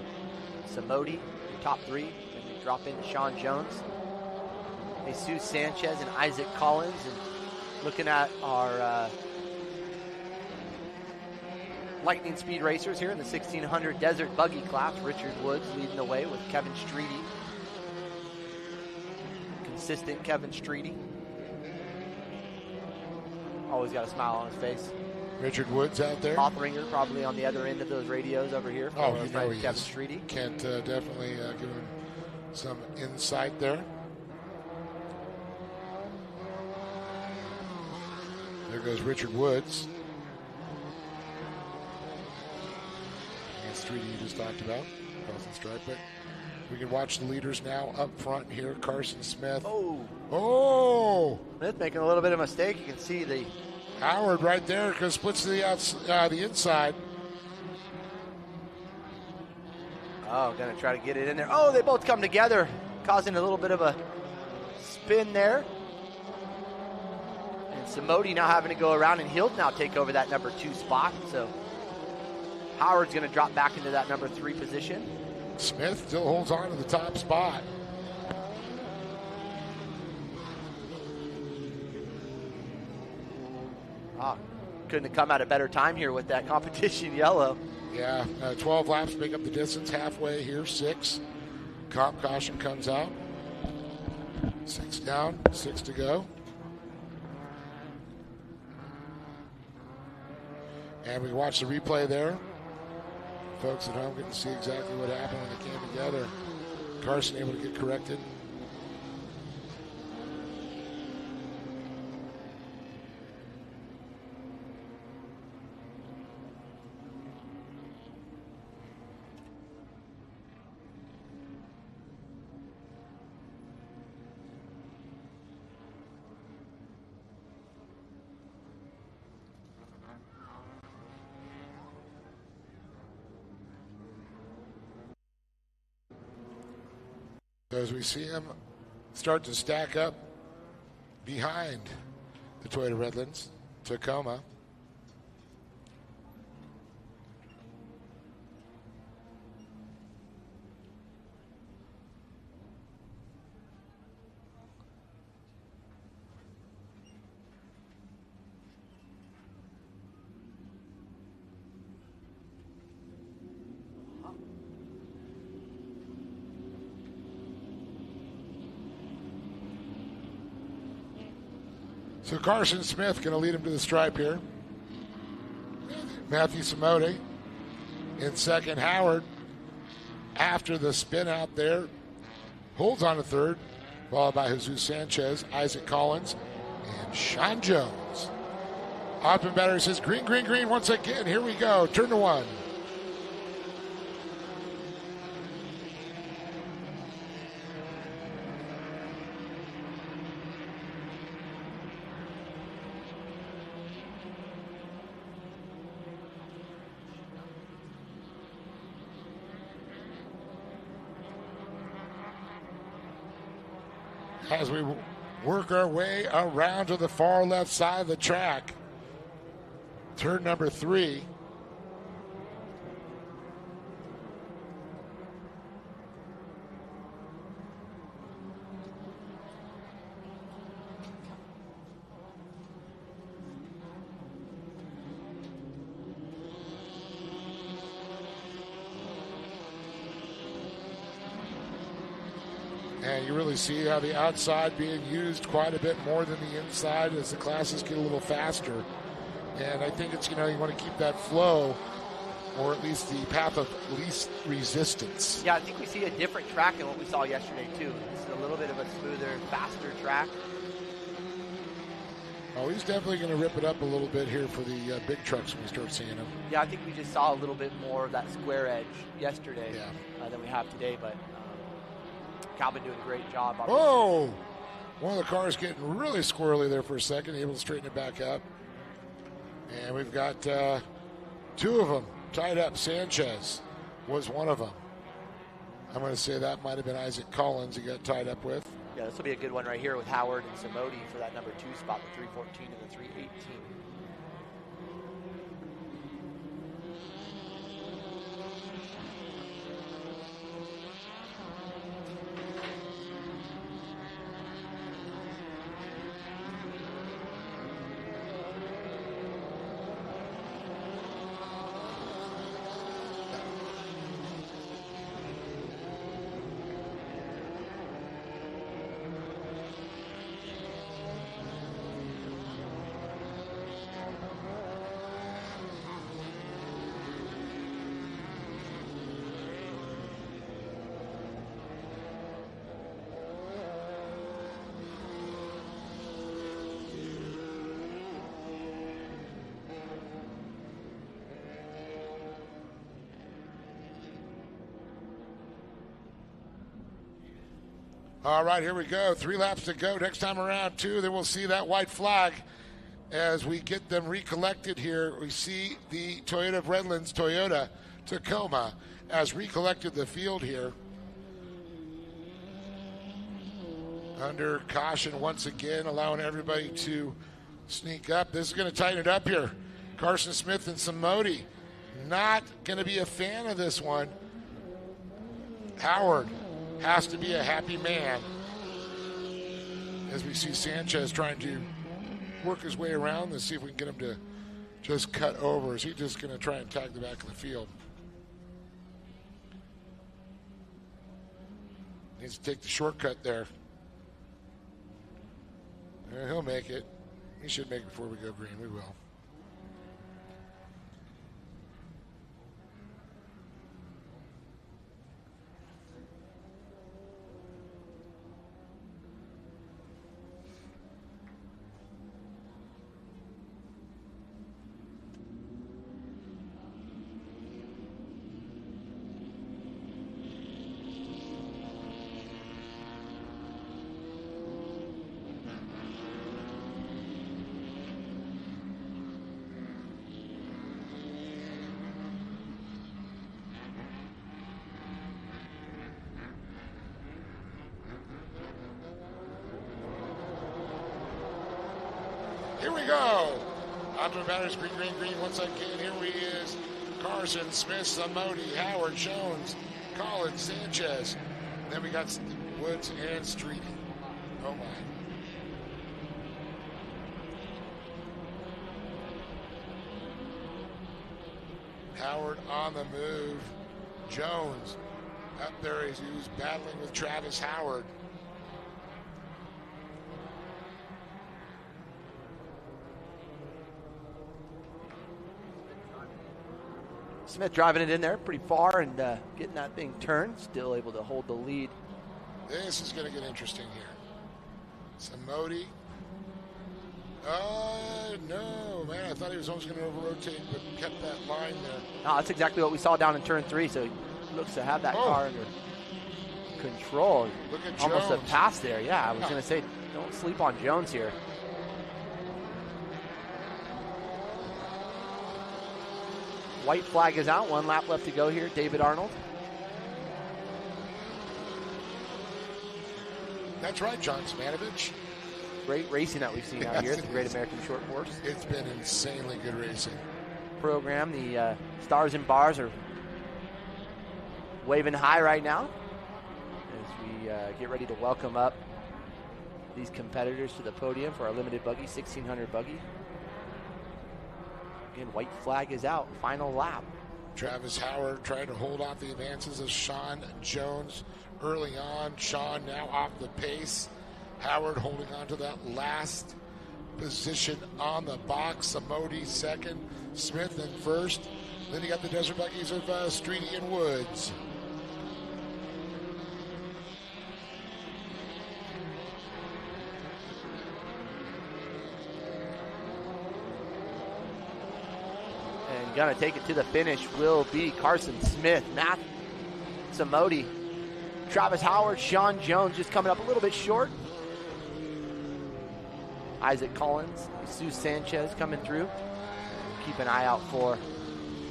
S6: Samodi, your top three. Then we drop into Sean Jones, Jesus Sanchez, and Isaac Collins. And looking at our lightning speed racers here in the 1600 Desert Buggy class. Richard Woods leading the way with Kevin Streety. Consistent Kevin Streety. Always got a smile on his face.
S1: Richard Woods out there.
S6: Othringer probably on the other end of those radios over here.
S1: Oh, you know he
S6: Kevin
S1: is.
S6: Streety.
S1: Kent definitely give him some insight there. There goes Richard Woods. And Streety you just talked about. Crossing stripe. But We can watch the leaders now up front here. Carson Smith.
S6: Oh! Smith making a little bit of a mistake. You can see the
S1: Howard right there because splits to the inside.
S6: Oh, going to try to get it in there. Oh, they both come together, causing a little bit of a spin there. And Samodi now having to go around, and he'll now take over that number 2 spot. So Howard's going to drop back into that number 3 position.
S1: Smith still holds on to the top spot.
S6: Couldn't have come at a better time here with that competition yellow.
S1: Yeah, 12 laps make up the distance halfway here, 6. Comp caution comes out. 6 down, 6 to go. And we watch the replay there. Folks at home get to see exactly what happened when they came together. Carson able to get corrected. As we see him start to stack up behind the Toyota Redlands, Tacoma. So Carson Smith going to lead him to the stripe here. Matthew Samode in second. Howard, after the spin out there, holds on to third, followed by Jesus Sanchez, Isaac Collins, and Sean Jones. Open battery says green, green, green once again. Here we go. Turn to 1. As we work our way around to the far left side of the track. Turn number 3. And you really see how the outside being used quite a bit more than the inside as the classes get a little faster. And I think it's, you want to keep that flow, or at least the path of least resistance.
S6: Yeah, I think we see a different track than what we saw yesterday, too. It's a little bit of a smoother, faster track.
S1: Oh, he's definitely going to rip it up a little bit here for the big trucks when we start seeing them.
S6: Yeah, I think we just saw a little bit more of that square edge yesterday than we have today, but Calvin doing a great job.
S1: Oh! One of the cars getting really squirrely there for a second, able to straighten it back up. And we've got 2 of them tied up. Sanchez was one of them. I'm going to say that might have been Isaac Collins he got tied up with.
S6: Yeah, this will be a good one right here with Howard and Samodi for that number 2 spot, the 314 and the 318.
S1: All right, here we go. 3 laps to go. Next time around, 2. Then we'll see that white flag as we get them recollected here. We see the Toyota of Redlands, Toyota Tacoma, has recollected the field here. Under caution once again, allowing everybody to sneak up. This is going to tighten it up here. Carson Smith and Samodi not going to be a fan of this one. Howard has to be a happy man as we see Sanchez trying to work his way around. Let's see if we can get him to just cut over. Is he just going to try and tag the back of the field? Needs to take the shortcut there. He'll make it. He should make it before we go green. We will. Here we go. Onto the batter's green. Once again, here he is. Carson, Smith, Samodi, Howard, Jones, Collins, Sanchez. And then we got Woods and Street. Oh, my. Howard on the move. Jones up there as he was battling with Travis Howard.
S6: Smith driving it in there pretty far and getting that thing turned. Still able to hold the lead.
S1: This is going to get interesting here. Samodi. No, man. I thought he was almost going to over-rotate, but kept that line there.
S6: No, that's exactly what we saw down in turn 3. So he looks to have that car under control.
S1: Look at
S6: Almost
S1: Jones.
S6: a pass there. Yeah, I was going to say, don't sleep on Jones here. White flag is out. 1 lap left to go here. David Arnold.
S1: That's right, John Smanovich.
S6: Great racing that we've seen out here at the Great American Shortcourse.
S1: It's been insanely good racing.
S6: Program. The stars and bars are waving high right now as we get ready to welcome up these competitors to the podium for our limited buggy, 1600 buggy. Again, white flag is out. Final lap.
S1: Travis Howard trying to hold off the advances of Sean Jones early on. Sean now off the pace. Howard holding on to that last position on the box. Samodi second. Smith in first. Then you got the Desert Buggies of Streety and Woods.
S6: And gonna take it to the finish will be Carson Smith, Matt Samodi, Travis Howard, Sean Jones just coming up a little bit short. Isaac Collins, Jesus Sanchez coming through. Keep an eye out for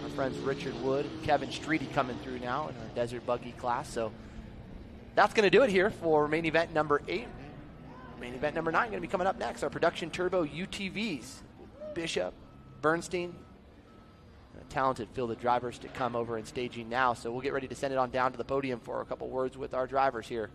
S6: our friends Richard Wood, Kevin Streety coming through now in our Desert Buggy class. So that's going to do it here for main event number 8. Main event number 9 going to be coming up next. Our production turbo UTVs. Bishop, Bernstein, a talented field of drivers to come over and staging now. So we'll get ready to send it on down to the podium for a couple words with our drivers here.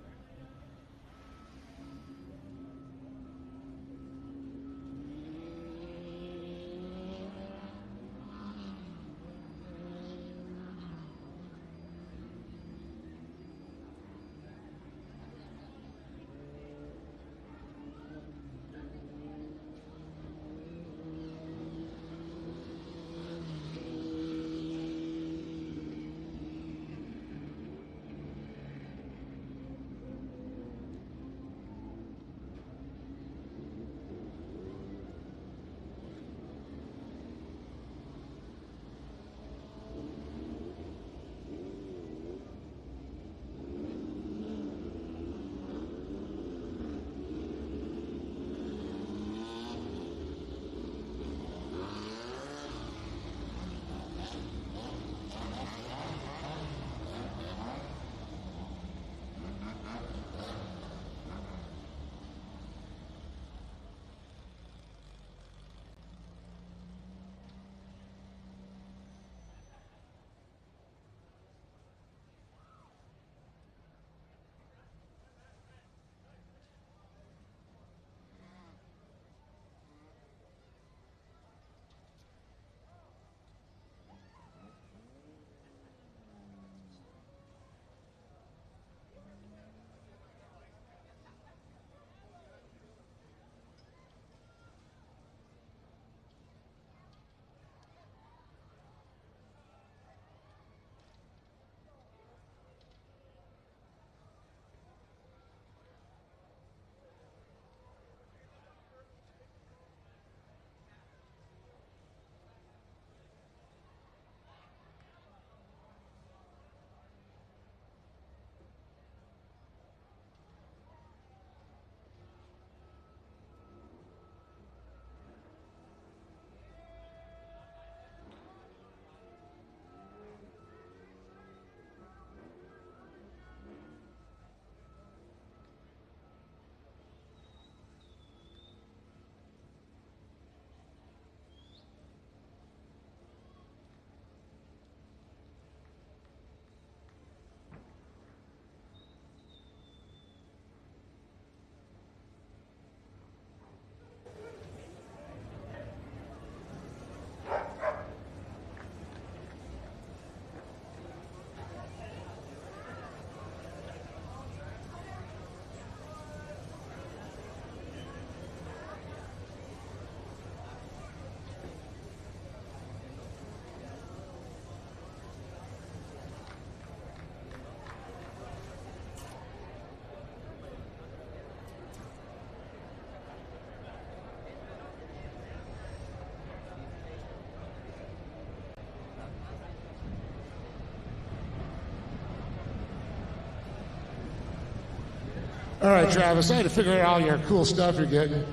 S1: All right, Travis, I had to figure out all your cool stuff you're getting.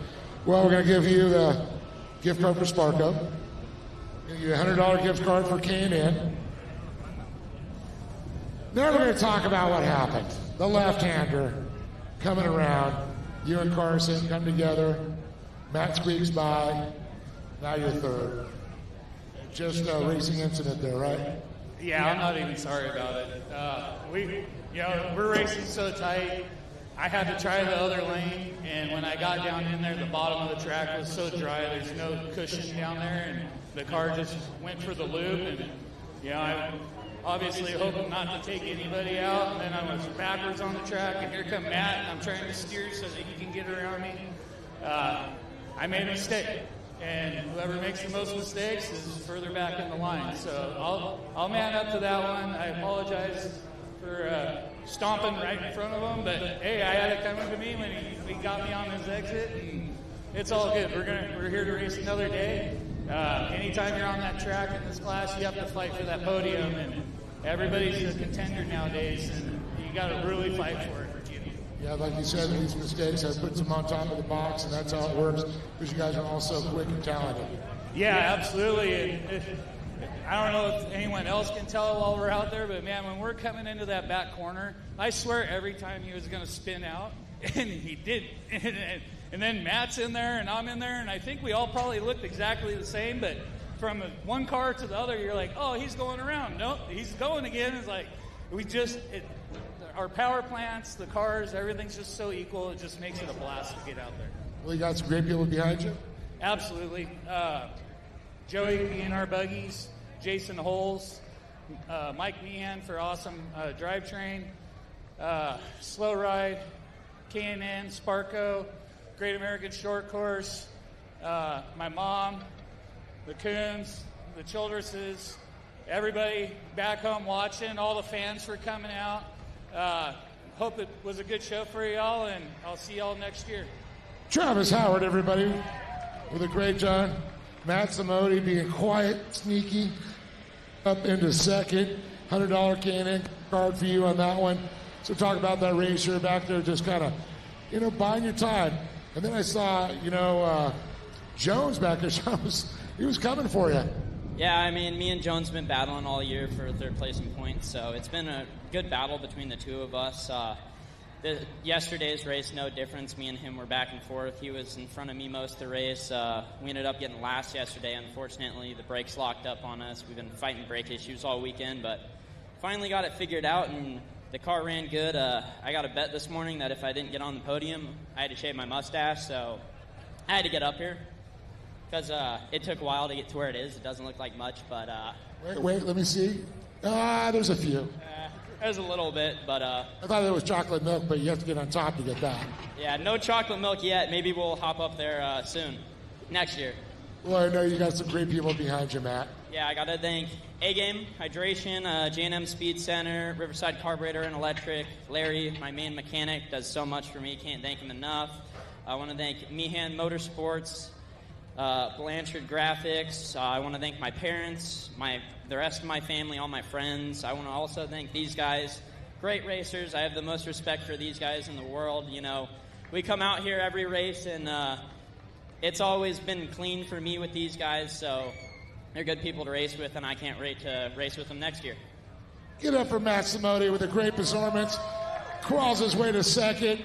S1: Well, we're going to give you the gift card for Sparko. Give you a $100 gift card for K&N. Now we're going to talk about what happened. The left-hander coming around. You and Carson come together. Matt squeaks by. Now you're third. Just a racing incident there, right?
S19: Yeah, I'm not even sorry about it. We're racing so tight. I had to try the other lane, and when I got down in there, the bottom of the track was so dry. There's no cushion down there, and the car just went for the loop. And I obviously hope not to take anybody out. And then I was backwards on the track, and here come Matt, and I'm trying to steer so that he can get around me. I made a mistake, and whoever makes the most mistakes is further back in the line. So I'll man up to that one. I apologize for stomping right in front of him, but hey, I had it coming to me when he got me on his exit, and it's all good. We're here to race another day. Anytime you're on that track in this class, you have to fight for that podium, and everybody's a contender nowadays, and you got to really fight for it.
S1: Yeah, like you said, these mistakes have put them on top of the box, and that's how it works, because you guys are all so quick and talented.
S19: Yeah, absolutely. I don't know if anyone else can tell while we're out there, but man, when we're coming into that back corner, I swear every time he was going to spin out, and he did. And then Matt's in there, and I'm in there, and I think we all probably looked exactly the same, but from one car to the other, you're like, oh, he's going around. Nope, he's going again. It's like, our power plants, the cars, everything's just so equal. It just makes it a blast to get out there.
S1: Well, you got some great people behind you?
S19: Absolutely. Joey being our buggies, Jason Holes, Mike Meehan for awesome drivetrain, Slow Ride, K&N, Sparko, Great American Short Course, my mom, the Coons, the Childresses, everybody back home watching, all the fans for coming out. Hope it was a good show for y'all, and I'll see y'all next year.
S1: Travis Howard, everybody, with a great time. Matt Samodi being quiet, sneaky, up into second. $100 K&N card for you on that one. So talk about that race. You're back there just kind of, buying your time. And then I saw, Jones back there. He was coming for you.
S20: Yeah, I mean, me and Jones have been battling all year for third place in points, so it's been a good battle between the two of us. Yesterday's race, no difference. Me and him were back and forth. He was in front of me most of the race. We ended up getting last yesterday. Unfortunately, the brakes locked up on us. We've been fighting brake issues all weekend, but finally got it figured out, and the car ran good. I got a bet this morning that if I didn't get on the podium, I had to shave my mustache, so I had to get up here. Because it took a while to get to where it is. It doesn't look like much, but...
S1: Wait, let me see. There's a few.
S20: There's a little bit, but...
S1: I thought there was chocolate milk, but you have to get on top to get that.
S20: Yeah, no chocolate milk yet. Maybe we'll hop up there soon. Next year.
S1: Well, I know you got some great people behind you, Matt.
S20: Yeah, I got to thank A-Game, Hydration, J&M Speed Center, Riverside Carburetor and Electric. Larry, my main mechanic, does so much for me. Can't thank him enough. I want to thank Meehan Motorsports, Blanchard Graphics. I want to thank my parents, the rest of my family, all my friends. I want to also thank these guys. Great racers. I have the most respect for these guys in the world. We come out here every race, and it's always been clean for me with these guys, so they're good people to race with, and I can't wait to race with them next year.
S1: Give it up for Matt Samodi with a great performance. Crawls his way to second.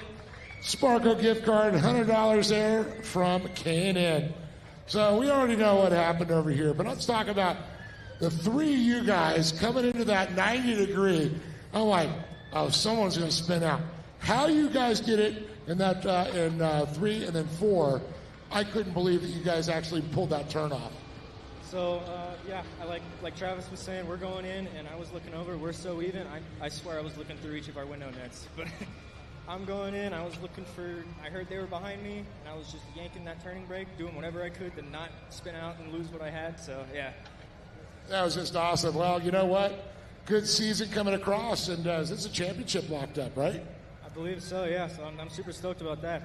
S1: Sparko gift card, $100 there from K&N. So we already know what happened over here, but let's talk about the three of you guys coming into that 90-degree. I'm like, oh, someone's going to spin out. How you guys get it in that in 3 and then 4, I couldn't believe that you guys actually pulled that turn off.
S21: So, I like Travis was saying, we're going in, and I was looking over. We're so even. I swear I was looking through each of our window nets. But I'm going in. I was looking I heard they were behind me, and I was just yanking that turning brake, doing whatever I could to not spin out and lose what I had. So, yeah.
S1: That was just awesome. Well, you know what? Good season coming across, and this is a championship locked up, right?
S21: I believe so, yeah. So I'm super stoked about that.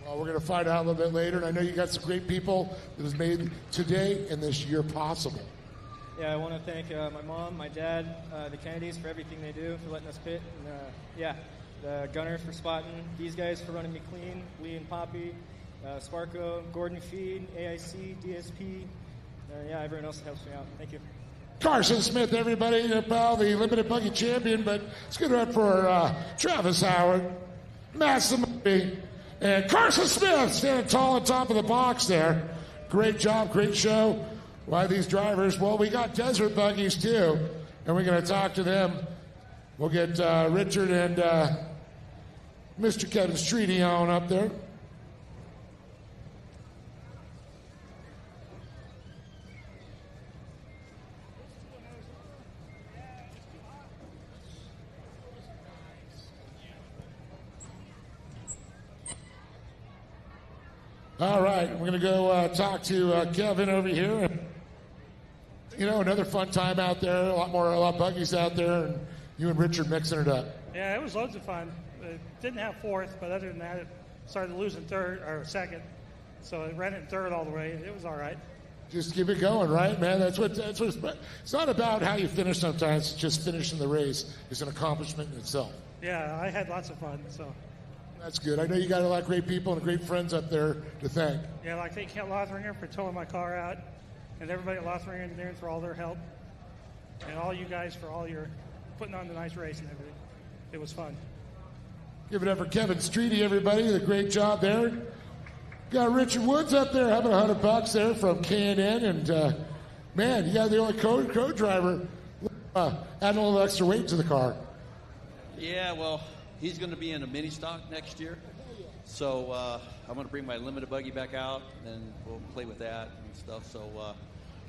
S1: Well, we're going to find out a little bit later, and I know you got some great people that has made today and this year possible.
S21: Yeah, I want to thank my mom, my dad, the Kennedys for everything they do, for letting us pit. And, Gunner for spotting, these guys for running me clean, Lee and Poppy, Sparko, Gordon Feed, AIC, DSP, everyone else that helps me out. Thank you.
S1: Carson Smith, everybody, your pal, the limited buggy champion, but let's get it up for Travis Howard, Massimiliano, and Carson Smith standing tall on top of the box there. Great job, great show. Why these drivers? Well, we got desert buggies too, and we're going to talk to them. We'll get Richard and Mr. Kevin Streety on up there. All right, we're going to go talk to Kevin over here. You know, another fun time out there, a lot of buggies out there, and you and Richard mixing it up.
S9: Yeah, it was loads of fun. It didn't have fourth, but other than that, it started losing second. So it ran it in third all the way. It was all right.
S1: Just keep it going, right, man? That's what it's not about how you finish sometimes. It's just finishing the race is an accomplishment in itself.
S9: Yeah, I had lots of fun, so.
S1: That's good. I know you got a lot of great people and great friends up there to thank.
S9: Yeah, like thank Kent Lothringer for towing my car out, and everybody at Lothringer Engineering for all their help, and all you guys for all your putting on the nice race and everything. It was fun.
S1: Give it up for Kevin Streety, everybody. The great job there. Got Richard Woods up there having $100 there from K&N, and man, you got the only co-driver adding a little extra weight to the car.
S3: Yeah, well, he's going to be in a mini stock next year, so I'm going to bring my limited buggy back out, and we'll play with that and stuff. So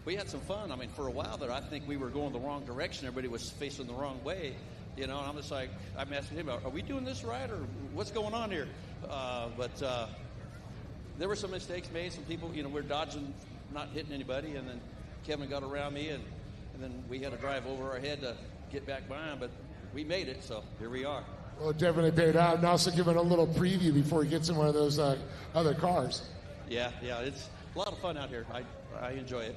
S3: we had some fun. I mean, for a while there, I think we were going the wrong direction. Everybody was facing the wrong way, you know. And I'm just like, I'm asking him, are we doing this right, or what's going on here? But there were some mistakes made. Some people, you know, we're dodging, not hitting anybody, and then Kevin got around me, and then we had to drive over our head to get back by him. But we made it, so here we are.
S1: Well, it definitely paid out, and also giving a little preview before he gets in one of those other cars.
S3: Yeah, it's a lot of fun out here. I enjoy it.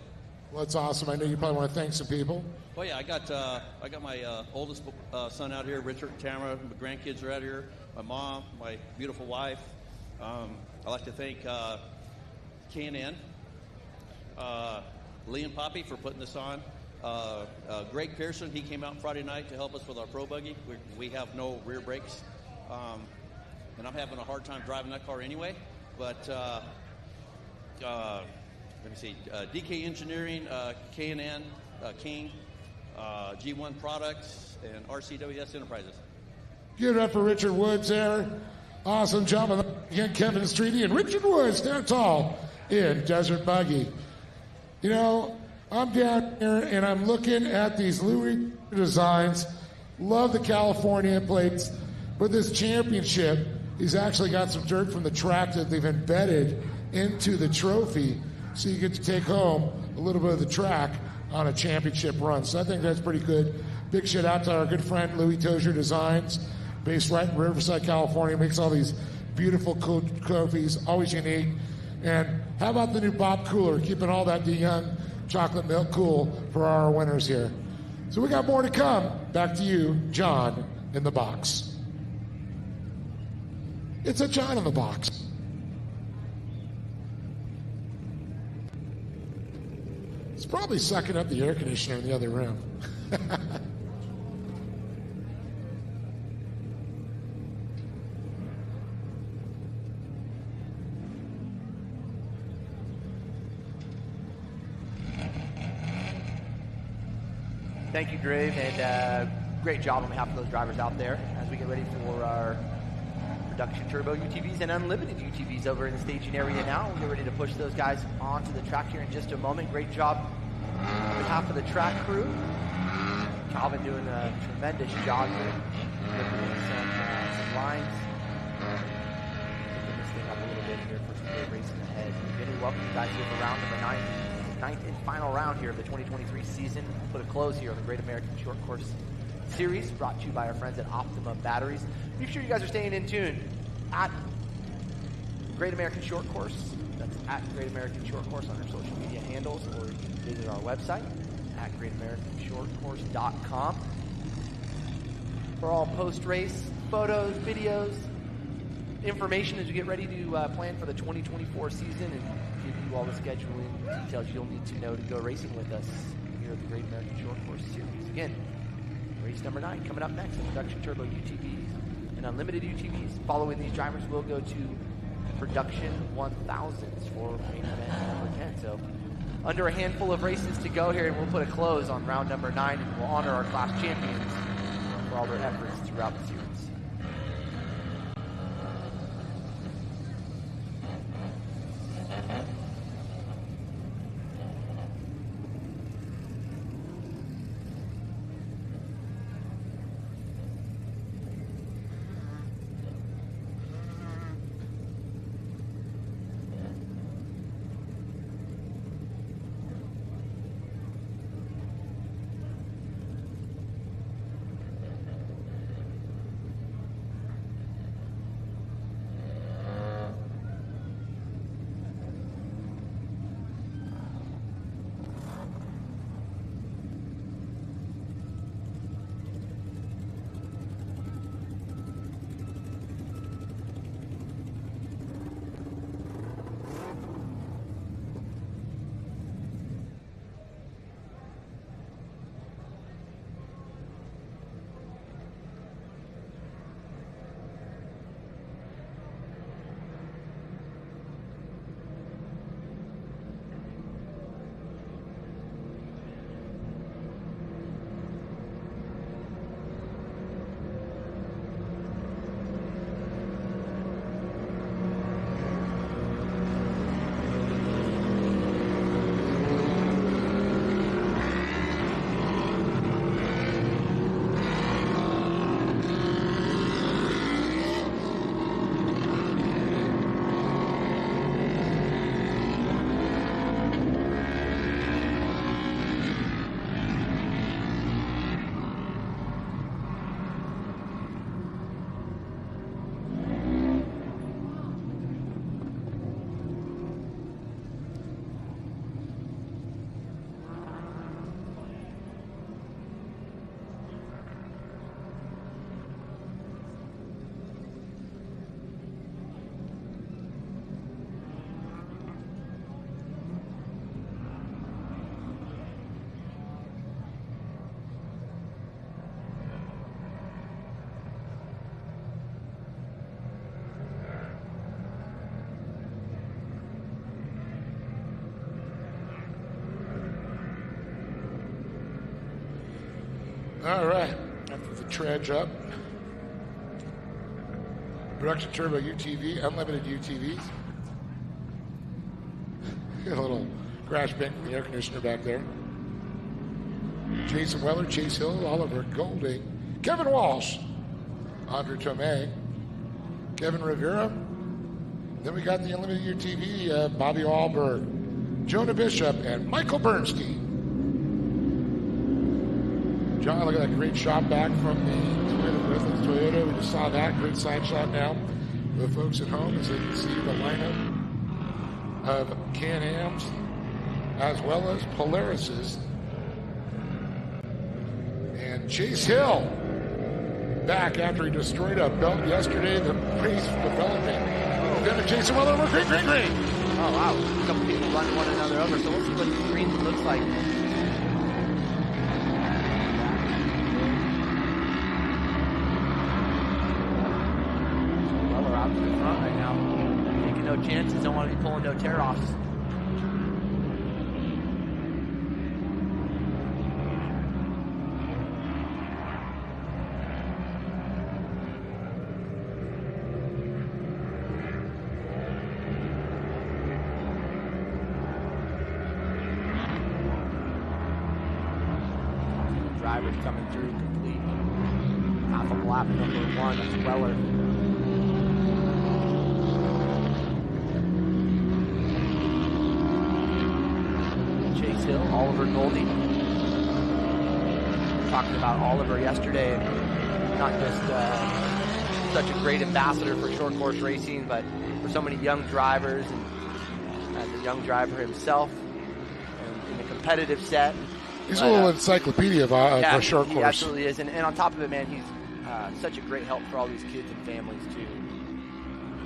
S1: Well, that's awesome. I know you probably want to thank some people.
S3: Well, yeah, I got my oldest son out here, Richard and Tamara. My grandkids are out here. My mom, my beautiful wife. I'd like to thank K&N, Lee and Poppy for putting this on. Greg Pearson, he came out Friday night to help us with our pro buggy. We have no rear brakes, and I'm having a hard time driving that car anyway. But let me see, DK Engineering, K&N, King, G1 Products, and RCWS Enterprises.
S1: Give it up for Richard Woods there. Awesome job on again, Kevin Streety and Richard Woods down tall in Desert Buggy. You know, I'm down here and I'm looking at these Louis designs. Love the California plates. But this championship, he's actually got some dirt from the track that they've embedded into the trophy. So you get to take home a little bit of the track on a championship run. So I think that's pretty good. Big shout out to our good friend Louis Tozier Designs, based right in Riverside, California. Makes all these beautiful cool trophies, always unique. And how about the new Bob Cooler, keeping all that young chocolate milk cool for our winners here. So we got more to come. Back to you, John in the box. It's a John in the box. It's probably sucking up the air conditioner in the other room.
S6: Thank you, Grave, and great job on behalf of those drivers out there as we get ready for our production turbo UTVs and unlimited UTVs over in the staging area now. We'll get ready to push those guys onto the track here in just a moment. Great job on behalf of the track crew. Calvin doing a tremendous job here. Ripping some lines. Picking this thing up a little bit here for some great racing ahead. Vinny, welcome you guys here for round number 9th and final round here of the 2023 season. We'll put a close here on the Great American Short Course Series, brought to you by our friends at Optima Batteries. Make sure you guys are staying in tune at Great American Short Course. That's at Great American Short Course on our social media handles, or you can visit our website at greatamericanshortcourse.com for all post-race photos, videos, information as we get ready to plan for the 2024 season and give you all the scheduling details you'll need to know to go racing with us here at the Great American Short Course Series. Again, race number 9 coming up next, the Production Turbo UTVs and Unlimited UTVs. Following these drivers, we'll go to Production 1000s for main event number 10. So under a handful of races to go here, and we'll put a close on round number 9, and we'll honor our class champions for all their efforts throughout the series.
S1: All right, after the trudge up, Production Turbo UTV, Unlimited UTVs. Got a little crash bank from the air conditioner back there. Jason Weller, Chase Hill, Oliver Golding, Kevin Walsh, Andre Tomei, Kevin Rivera. Then we got the Unlimited UTV, Bobby Allberg, Jonah Bishop, and Michael Bernstein. John, look at that great shot back from the Toyota. We just saw that. Great side shot now for the folks at home as they can see the lineup of Can-Ams as well as Polaris's. And Chase Hill back after he destroyed a belt yesterday. The race developing. Then Jason Weller over green.
S6: Oh, wow. A couple people running one another over. So we'll see what the green looks like. Right now, taking no chances, don't want to be pulling no tear-offs. Drivers coming through complete. Half a lap number 1, that's Weller. Hill, Oliver Goldie. Talking about Oliver yesterday, not just such a great ambassador for short course racing, but for so many young drivers, and as a young driver himself, and in a competitive set.
S1: He's a little encyclopedia for short course.
S6: He absolutely is, and on top of it, man, he's such a great help for all these kids and families too.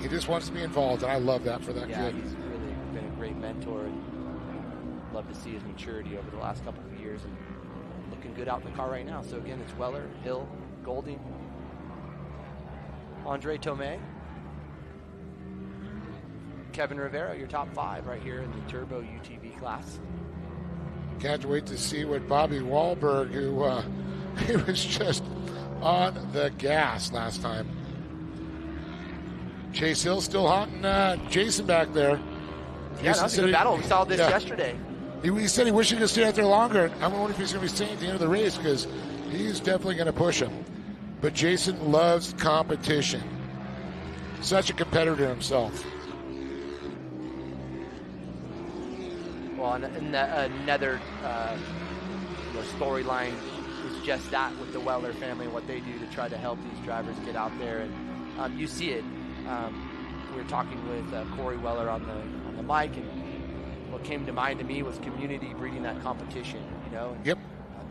S1: He just wants to be involved, and I love that for that
S6: Yeah,
S1: kid.
S6: he's really been a great mentor, and love to see his maturity over the last couple of years, and looking good out in the car right now. So again, it's Weller, Hill, Golding, Andre Tomei, Kevin Rivera, your top 5 right here in the Turbo UTV class.
S1: Can't wait to see what Bobby Wahlberg, who he was just on the gas last time. Chase Hill still haunting Jason back there.
S6: Yeah, that was a good battle. We saw this yesterday.
S1: He said he wished he could stay out there longer. I wonder if he's going to be staying at the end of the race because he's definitely going to push him. But Jason loves competition. Such a competitor himself.
S6: Well, and another storyline is just that with the Weller family, what they do to try to help these drivers get out there. And you see it. We were talking with Corey Weller on the mic, and what came to mind to me was community breeding that competition, you know? And,
S1: yep.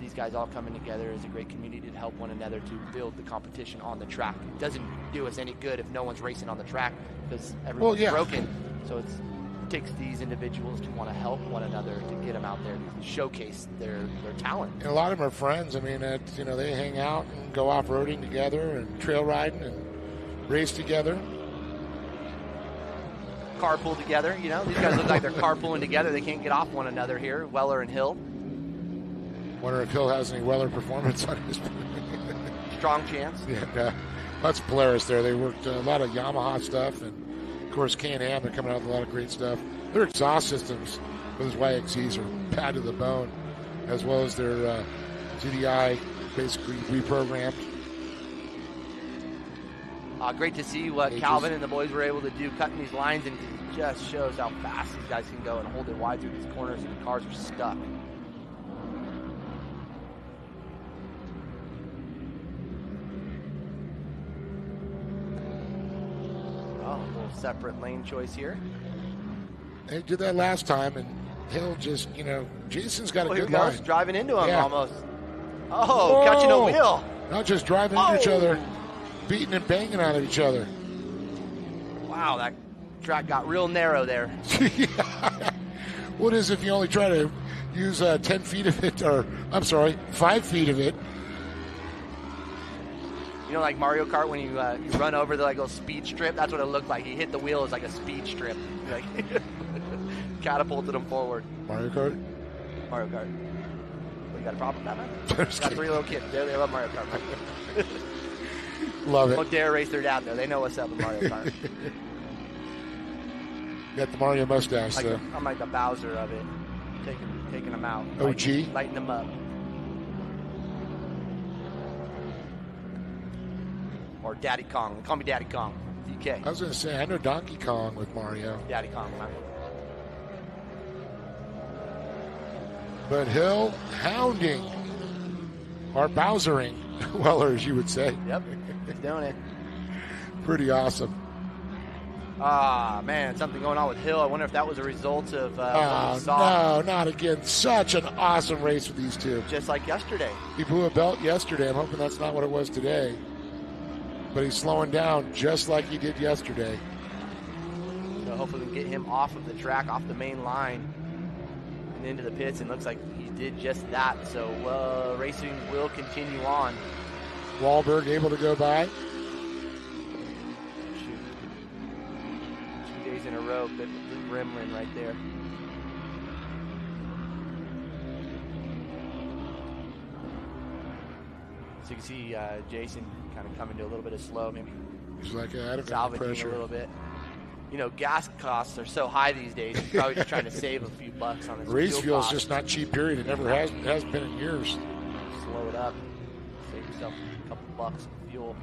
S6: These guys all coming together as a great community to help one another to build the competition on the track. It doesn't do us any good if no one's racing on the track because everyone's broken. So it takes these individuals to want to help one another to get them out there and showcase their talent.
S1: And a lot of them are friends. I mean, they hang out and go off-roading together and trail riding and race together.
S6: Carpool together, you know. These guys look like they're carpooling together. They can't get off one another here, Weller and Hill.
S1: Wonder if Hill has any Weller performance on his
S6: strong chance.
S1: Yeah, that's Polaris there. They worked a lot of Yamaha stuff, and of course Can-Am. They're coming out with a lot of great stuff. Their exhaust systems with those YXZs are pad to the bone, as well as their GDI basically reprogrammed.
S6: Great to see what Calvin and the boys were able to do cutting these lines, and it just shows how fast these guys can go and hold it wide through these corners, and the cars are stuck. Oh, a little separate lane choice here.
S1: They did that last time, and Hill just, Jason's got a good
S6: line. Driving into him almost. Oh,
S1: whoa.
S6: Catching a wheel.
S1: Not just driving into each other, beating and banging on each other.
S6: Wow, that track got real narrow there.
S1: What is if you only try to use 10 feet of it, or, 5 feet of it?
S6: You know, like Mario Kart when you run over the little speed strip? That's what it looked like. He hit the wheel as like a speed strip. Like catapulted him forward.
S1: Mario Kart?
S6: Mario Kart. Well, you got a problem with that, man? Got 3 little kids. They love Mario Kart, man.
S1: Love it.
S6: Don't dare race their dad, though. They know what's up with Mario Kart.
S1: Got the Mario mustache,
S6: like
S1: though.
S6: I'm like the Bowser of it. Taking them out.
S1: OG?
S6: Lighting them up. Or Daddy Kong. They call me Daddy Kong. DK.
S1: I was going to say, I know Donkey Kong with Mario.
S6: Daddy Kong, man.
S1: But Hill hounding, or Bowsering, Weller, as you would say.
S6: Yep, he's doing it.
S1: Pretty awesome.
S6: Man, something going on with Hill. I wonder if that was a result of what we saw.
S1: No, not again. Such an awesome race with these two.
S6: Just like yesterday.
S1: He blew a belt yesterday. I'm hoping that's not what it was today. But he's slowing down just like he did yesterday.
S6: So hopefully we can get him off of the track, off the main line, and into the pits. And looks like he did just that. So racing will continue on.
S1: Wahlberg able to go by.
S6: 2 days in a row, but the gremlin right there. So you can see Jason kind of coming to a little bit of slow, maybe
S1: he's like out of
S6: salvaging
S1: pressure
S6: a little bit. You know, gas costs are so high these days. He's probably just trying to save a few bucks on his
S1: race fuel is
S6: costs.
S1: just not cheap, period. It never has. It hasn't been in years.
S6: Slow it up. Save yourself a couple bucks of fuel.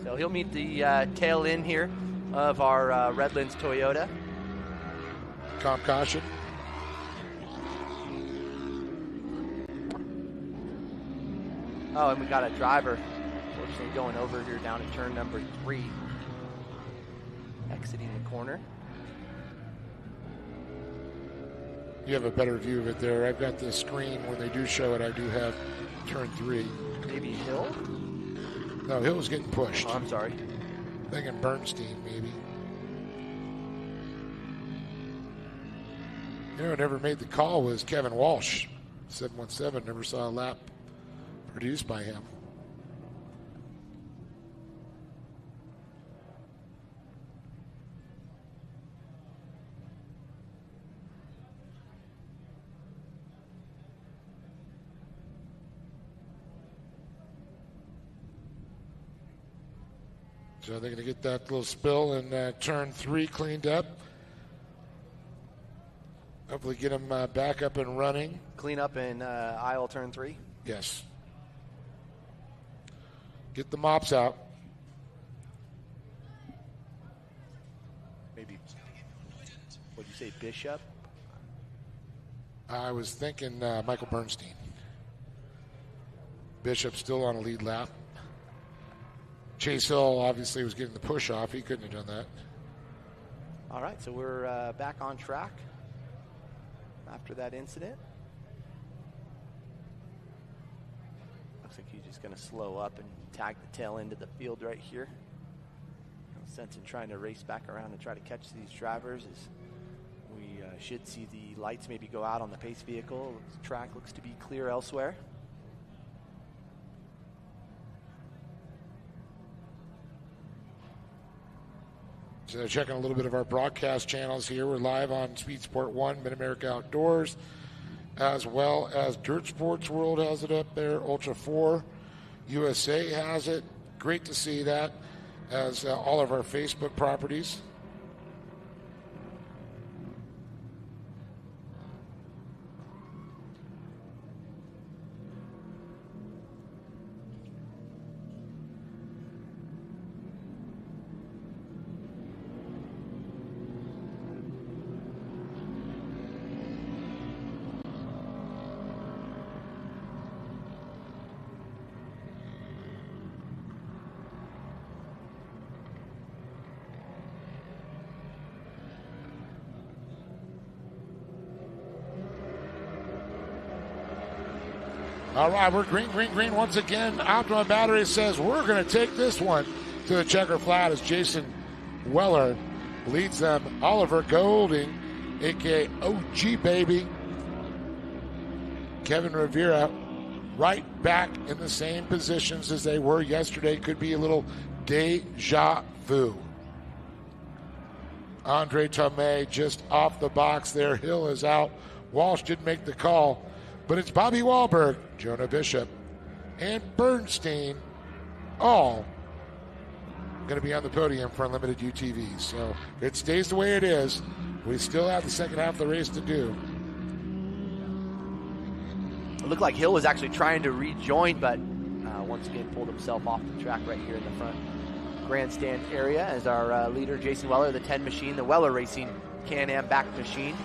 S6: So he'll meet the tail end here of our Redlands Toyota.
S1: Comp caution.
S6: Oh, and we got a driver, fortunately, going over here down at turn number 3. Exiting the corner.
S1: You have a better view of it there. I've got the screen when they do show it. I do have turn 3.
S6: Maybe Hill?
S1: No, Hill was getting pushed.
S6: Oh, I'm sorry.
S1: Thinking Bernstein, maybe. You know, who never made the call was Kevin Walsh. 717, never saw a lap produced by him. So they're going to get that little spill in turn 3 cleaned up. Hopefully get them back up and running.
S6: Clean up in aisle turn 3?
S1: Yes. Get the mops out.
S6: Maybe, what'd you say, Bishop?
S1: I was thinking Michael Bernstein. Bishop still on a lead lap. Chase Hill obviously was getting the push off. He couldn't have done that.
S6: All right, so we're back on track after that incident. Looks like he's just going to slow up and tag the tail end of the field right here. No sense in trying to race back around and try to catch these drivers, as we should see the lights maybe go out on the pace vehicle. The track looks to be clear elsewhere.
S1: So checking a little bit of our broadcast channels here. We're live on Speed Sport 1, Mid-America Outdoors, as well as Dirt Sports World has it up there. Ultra 4 USA has it. Great to see that, as all of our Facebook properties. All right, we're green once again. Optimum Battery says we're going to take this one to the checker flat as Jason Weller leads them. Oliver Golding, a.k.a. OG Baby. Kevin Rivera right back in the same positions as they were yesterday. Could be a little deja vu. Andre Tomei just off the box there. Hill is out. Walsh didn't make the call. But it's Bobby Wahlberg, Jonah Bishop, and Bernstein, all going to be on the podium for Unlimited UTVs. So if it stays the way it is, we still have the second half of the race to do.
S6: It looked like Hill was actually trying to rejoin, but once again pulled himself off the track right here in the front grandstand area as our leader, Jason Weller, the 10 machine, the Weller Racing Can-Am back machine.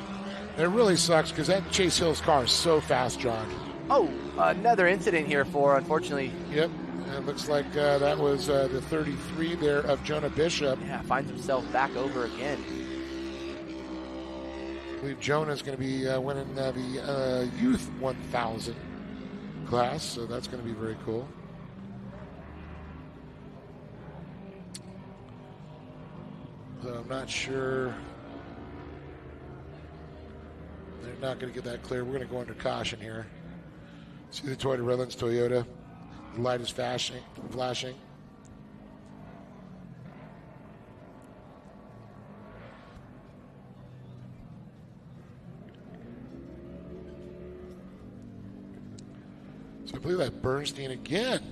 S1: It really sucks because that Chase Hill's car is so fast, John.
S6: Oh, another incident here for, unfortunately.
S1: Yep, it looks like that was the 33 there of Jonah Bishop.
S6: Yeah, finds himself back over again.
S1: I believe Jonah's going to be winning the Youth 1000 class, so that's going to be very cool. I'm not sure. They're not going to get that clear. We're going to go under caution here. See the Toyota Redlands Toyota. The light is flashing. So I believe that Bernstein again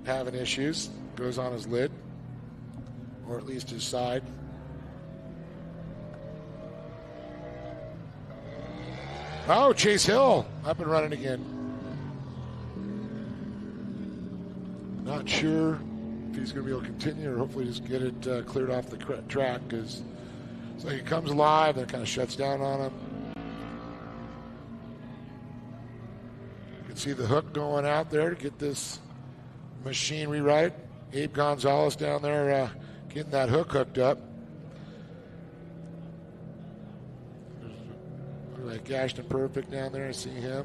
S1: having issues. Goes on his lid, or at least his side. Oh, Chase Hill up and running again. Not sure if he's going to be able to continue or hopefully just get it cleared off the track, because it's like it comes alive, then it kind of shuts down on him. You can see the hook going out there to get this machinery right. Abe Gonzalez down there getting that hook hooked up. Like Ashton Perfect down there. I see him.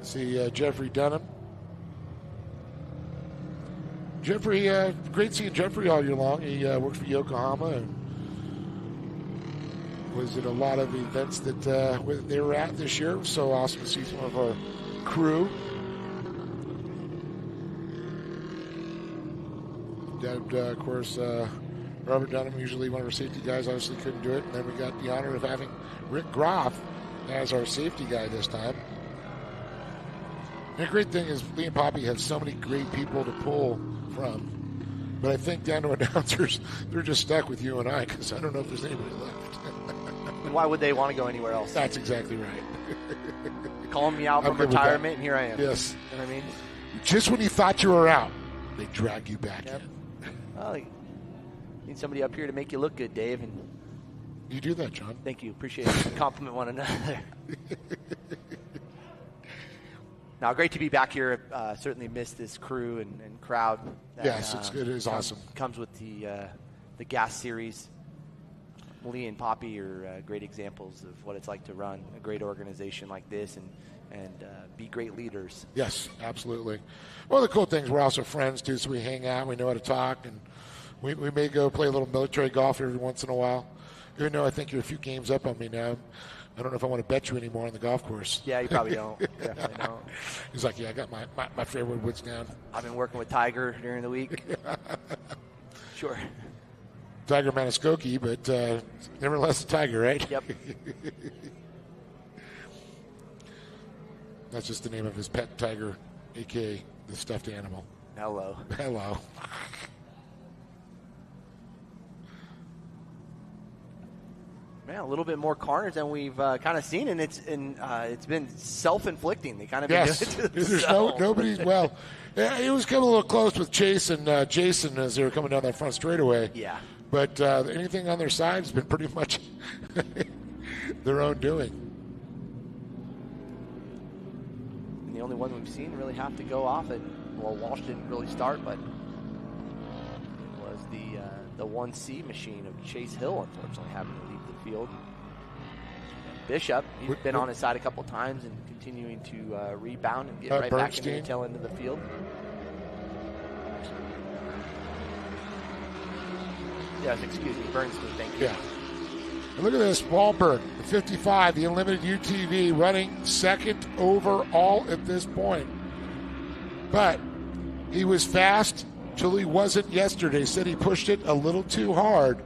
S1: See Jeffrey Dunham Jeffrey, great seeing Jeffrey all year long. He worked for Yokohama and was at a lot of events that they were at this year. So awesome to see some of our crew. Of course, Robert Dunham, usually one of our safety guys, obviously couldn't do it. And then we got the honor of having Rick Groff as our safety guy this time. And the great thing is Lee and Poppy have so many great people to pull from. But I think down to announcers, they're just stuck with you and I because I don't know if there's anybody left.
S6: And why would they want to go anywhere else?
S1: That's exactly right.
S6: You're calling me out from retirement, and here I am.
S1: Yes.
S6: You know what I mean?
S1: Just when you thought you were out, they drag you back in.
S6: Well, you need somebody up here to make you look good, Dave. And
S1: you do that, John.
S6: Thank you. Appreciate it. Compliment one another. Now, great to be back here. Certainly missed this crew and crowd. That,
S1: yes, it is awesome.
S6: Comes with the Gas Series. Lee and Poppy are great examples of what it's like to run a great organization like this and be great leaders.
S1: Yes, absolutely. One of the cool things, we're also friends, too, so we hang out, we know how to talk, and we may go play a little military golf every once in a while. Even though I think you're a few games up on me now, I don't know if I want to bet you anymore on the golf course.
S6: Yeah, you probably don't. Definitely don't.
S1: He's like, yeah, I got my favorite woods down.
S6: I've been working with Tiger during the week. Sure.
S1: Tiger Maniscoki, but nevertheless a Tiger, right?
S6: Yep.
S1: That's just the name of his pet tiger, a.k.a. the stuffed animal.
S6: Hello.
S1: Hello.
S6: Man, a little bit more carnage than we've kind of seen, and it's been self-inflicting. They kind of
S1: yes.
S6: been doing it to
S1: There's
S6: themselves.
S1: nobody's well. It was coming a little close with Chase and Jason as they were coming down that front straightaway.
S6: Yeah.
S1: But anything on their side has been pretty much their own doing.
S6: And the only one we've seen really have to go off it. Well, Walsh didn't really start, but it was the 1C machine of Chase Hill, unfortunately, having to leave the field. Bishop, he's been on his side a couple times and continuing to rebound and get right back into the tail end of the field. Yes, excuse me, Bernstein, thank you.
S1: Yeah. And look at this, Wahlberg, the 55, the Unlimited UTV, running second overall at this point. But he was fast till he wasn't yesterday. Said he pushed it a little too hard.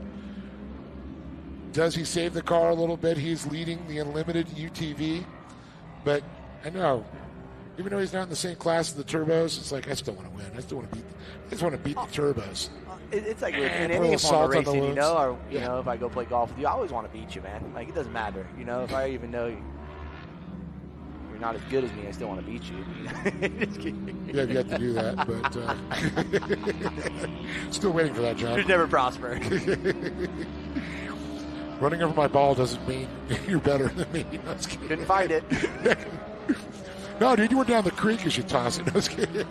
S1: Does he save the car a little bit? He's leading the Unlimited UTV. But I know, even though he's not in the same class as the turbos, it's like I still want to win. I just want to beat the turbos.
S6: It's like with any form of racing, you know, or you know, if I go play golf with you, I always want to beat you, man. Like it doesn't matter, you know. If I even know you're not as good as me, I still want to beat you. Just kidding.
S1: Yeah, you have to do that, but still waiting for that, John.
S6: You'd never prosper.
S1: Running over my ball doesn't mean you're better than me. No,
S6: couldn't find it.
S1: No, dude, you went down the creek as you toss it. No, I was kidding.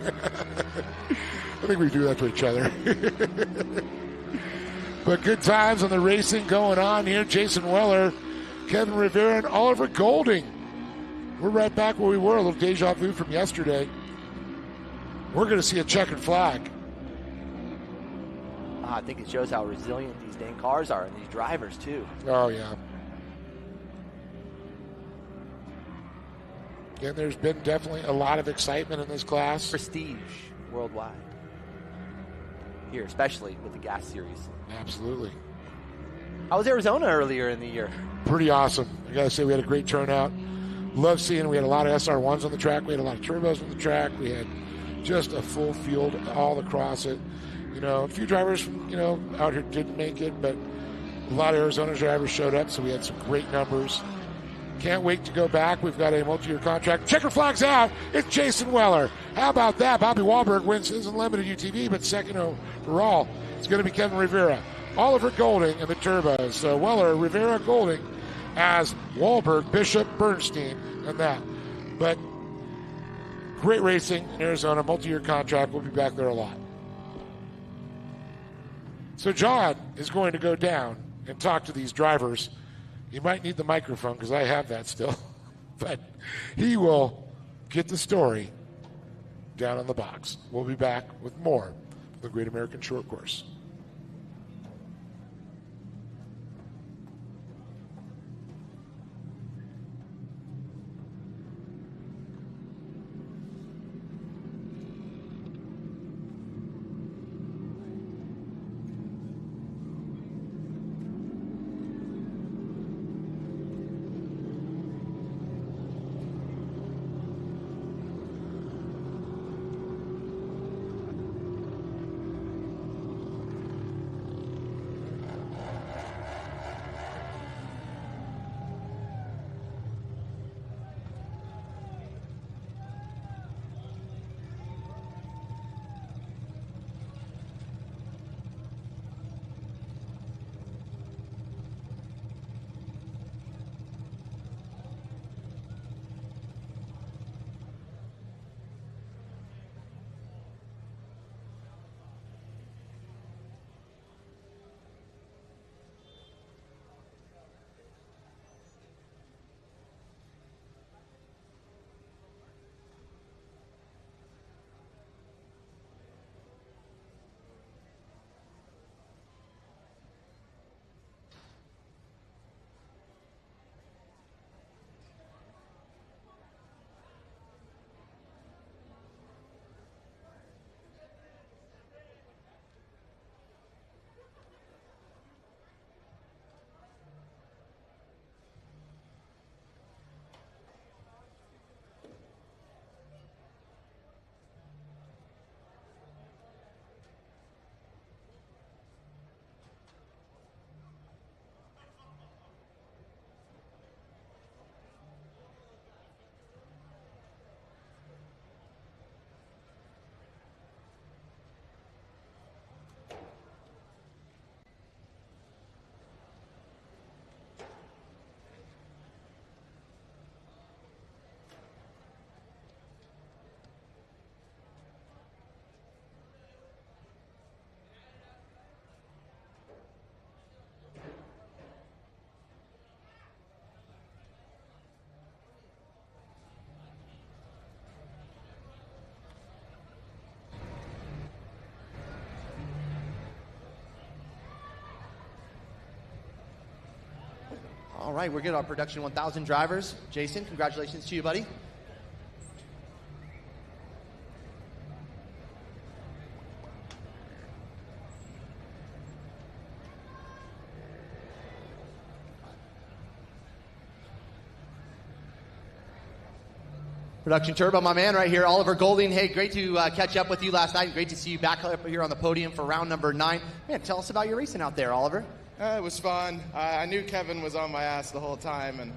S1: I think we do that to each other. But good times on the racing going on here. Jason Weller, Kevin Rivera, and Oliver Golding. We're right back where we were, a little deja vu from yesterday. We're going to see a checkered flag.
S6: I think it shows how resilient these dang cars are and these drivers, too.
S1: Oh, yeah. And there's been definitely a lot of excitement in this class.
S6: Prestige worldwide. Here, especially with the Gas Series.
S1: Absolutely.
S6: How was Arizona earlier in the year?
S1: Pretty awesome. I got to say, we had a great turnout. Love seeing we had a lot of SR1s on the track. We had a lot of turbos on the track. We had just a full field all across it. You know, a few drivers, you know, out here didn't make it, but a lot of Arizona drivers showed up, so we had some great numbers. Can't wait to go back. We've got a multi-year contract. Checker flag's out. It's Jason Weller. How about that? Bobby Wahlberg wins his Unlimited UTV, but second overall, it's going to be Kevin Rivera. Oliver Golding and the turbos. So Weller, Rivera, Golding as Wahlberg, Bishop, Bernstein, and that. But great racing in Arizona, multi-year contract. We'll be back there a lot. So John is going to go down and talk to these drivers. You might need the microphone because I have that still. But he will get the story down on the box. We'll be back with more the Great American Short Course.
S6: All right, we're good. Our production 1000 drivers. Jason, congratulations to you, buddy. Production Turbo, my man right here, Oliver Golding. Hey, great to catch up with you last night. Great to see you back up here on the podium for round number 9. Man, tell us about your racing out there, Oliver.
S4: It was fun. I knew Kevin was on my ass the whole time, and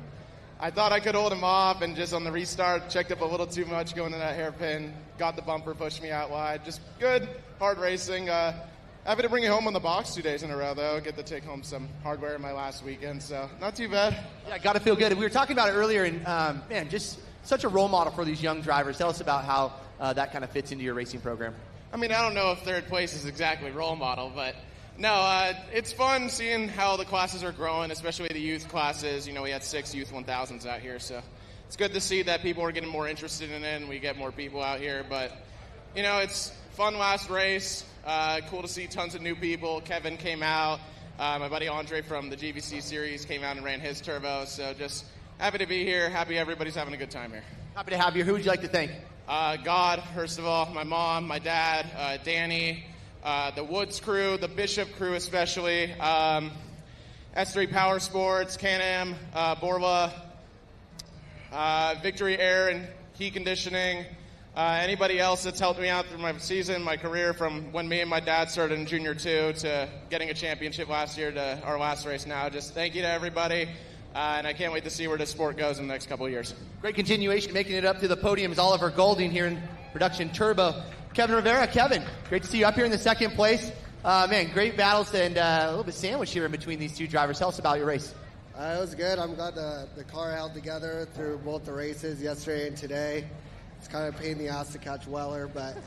S4: I thought I could hold him off, and just on the restart, checked up a little too much going to that hairpin, got the bumper, pushed me out wide. Just good, hard racing. Happy to bring it home on the box 2 days in a row, though. Get to take home some hardware in my last weekend, so not too bad.
S6: Yeah, got to feel good. We were talking about it earlier, and man, just such a role model for these young drivers. Tell us about how that kind of fits into your racing program.
S4: I mean, I don't know if third place is exactly role model, but no, it's fun seeing how the classes are growing, especially the youth classes. You know, we had 6 youth 1000s out here, so it's good to see that people are getting more interested in it and we get more people out here. But, you know, it's fun last race. Cool to see tons of new people. Kevin came out. My buddy Andre from the GVC series came out and ran his turbo. So just happy to be here. Happy everybody's having a good time here.
S6: Happy to have you. Who would you like to thank?
S4: God, first of all, my mom, my dad, Danny, the Woods crew, the Bishop crew especially, S3 Power Sports, Can-Am, Borla, Victory Air and Heat Conditioning, anybody else that's helped me out through my season, my career, from when me and my dad started in Junior 2 to getting a championship last year to our last race now. Just thank you to everybody, and I can't wait to see where this sport goes in the next couple of years.
S6: Great continuation. Making it up to the podium is Oliver Golding here in Production Turbo. Kevin Rivera. Kevin, great to see you up here in the second place. Man, great battles and a little bit sandwiched here in between these two drivers. Tell us about your race.
S22: It was good. I'm glad the car held together through both the races yesterday and today. It's kind of a pain in the ass to catch Weller, but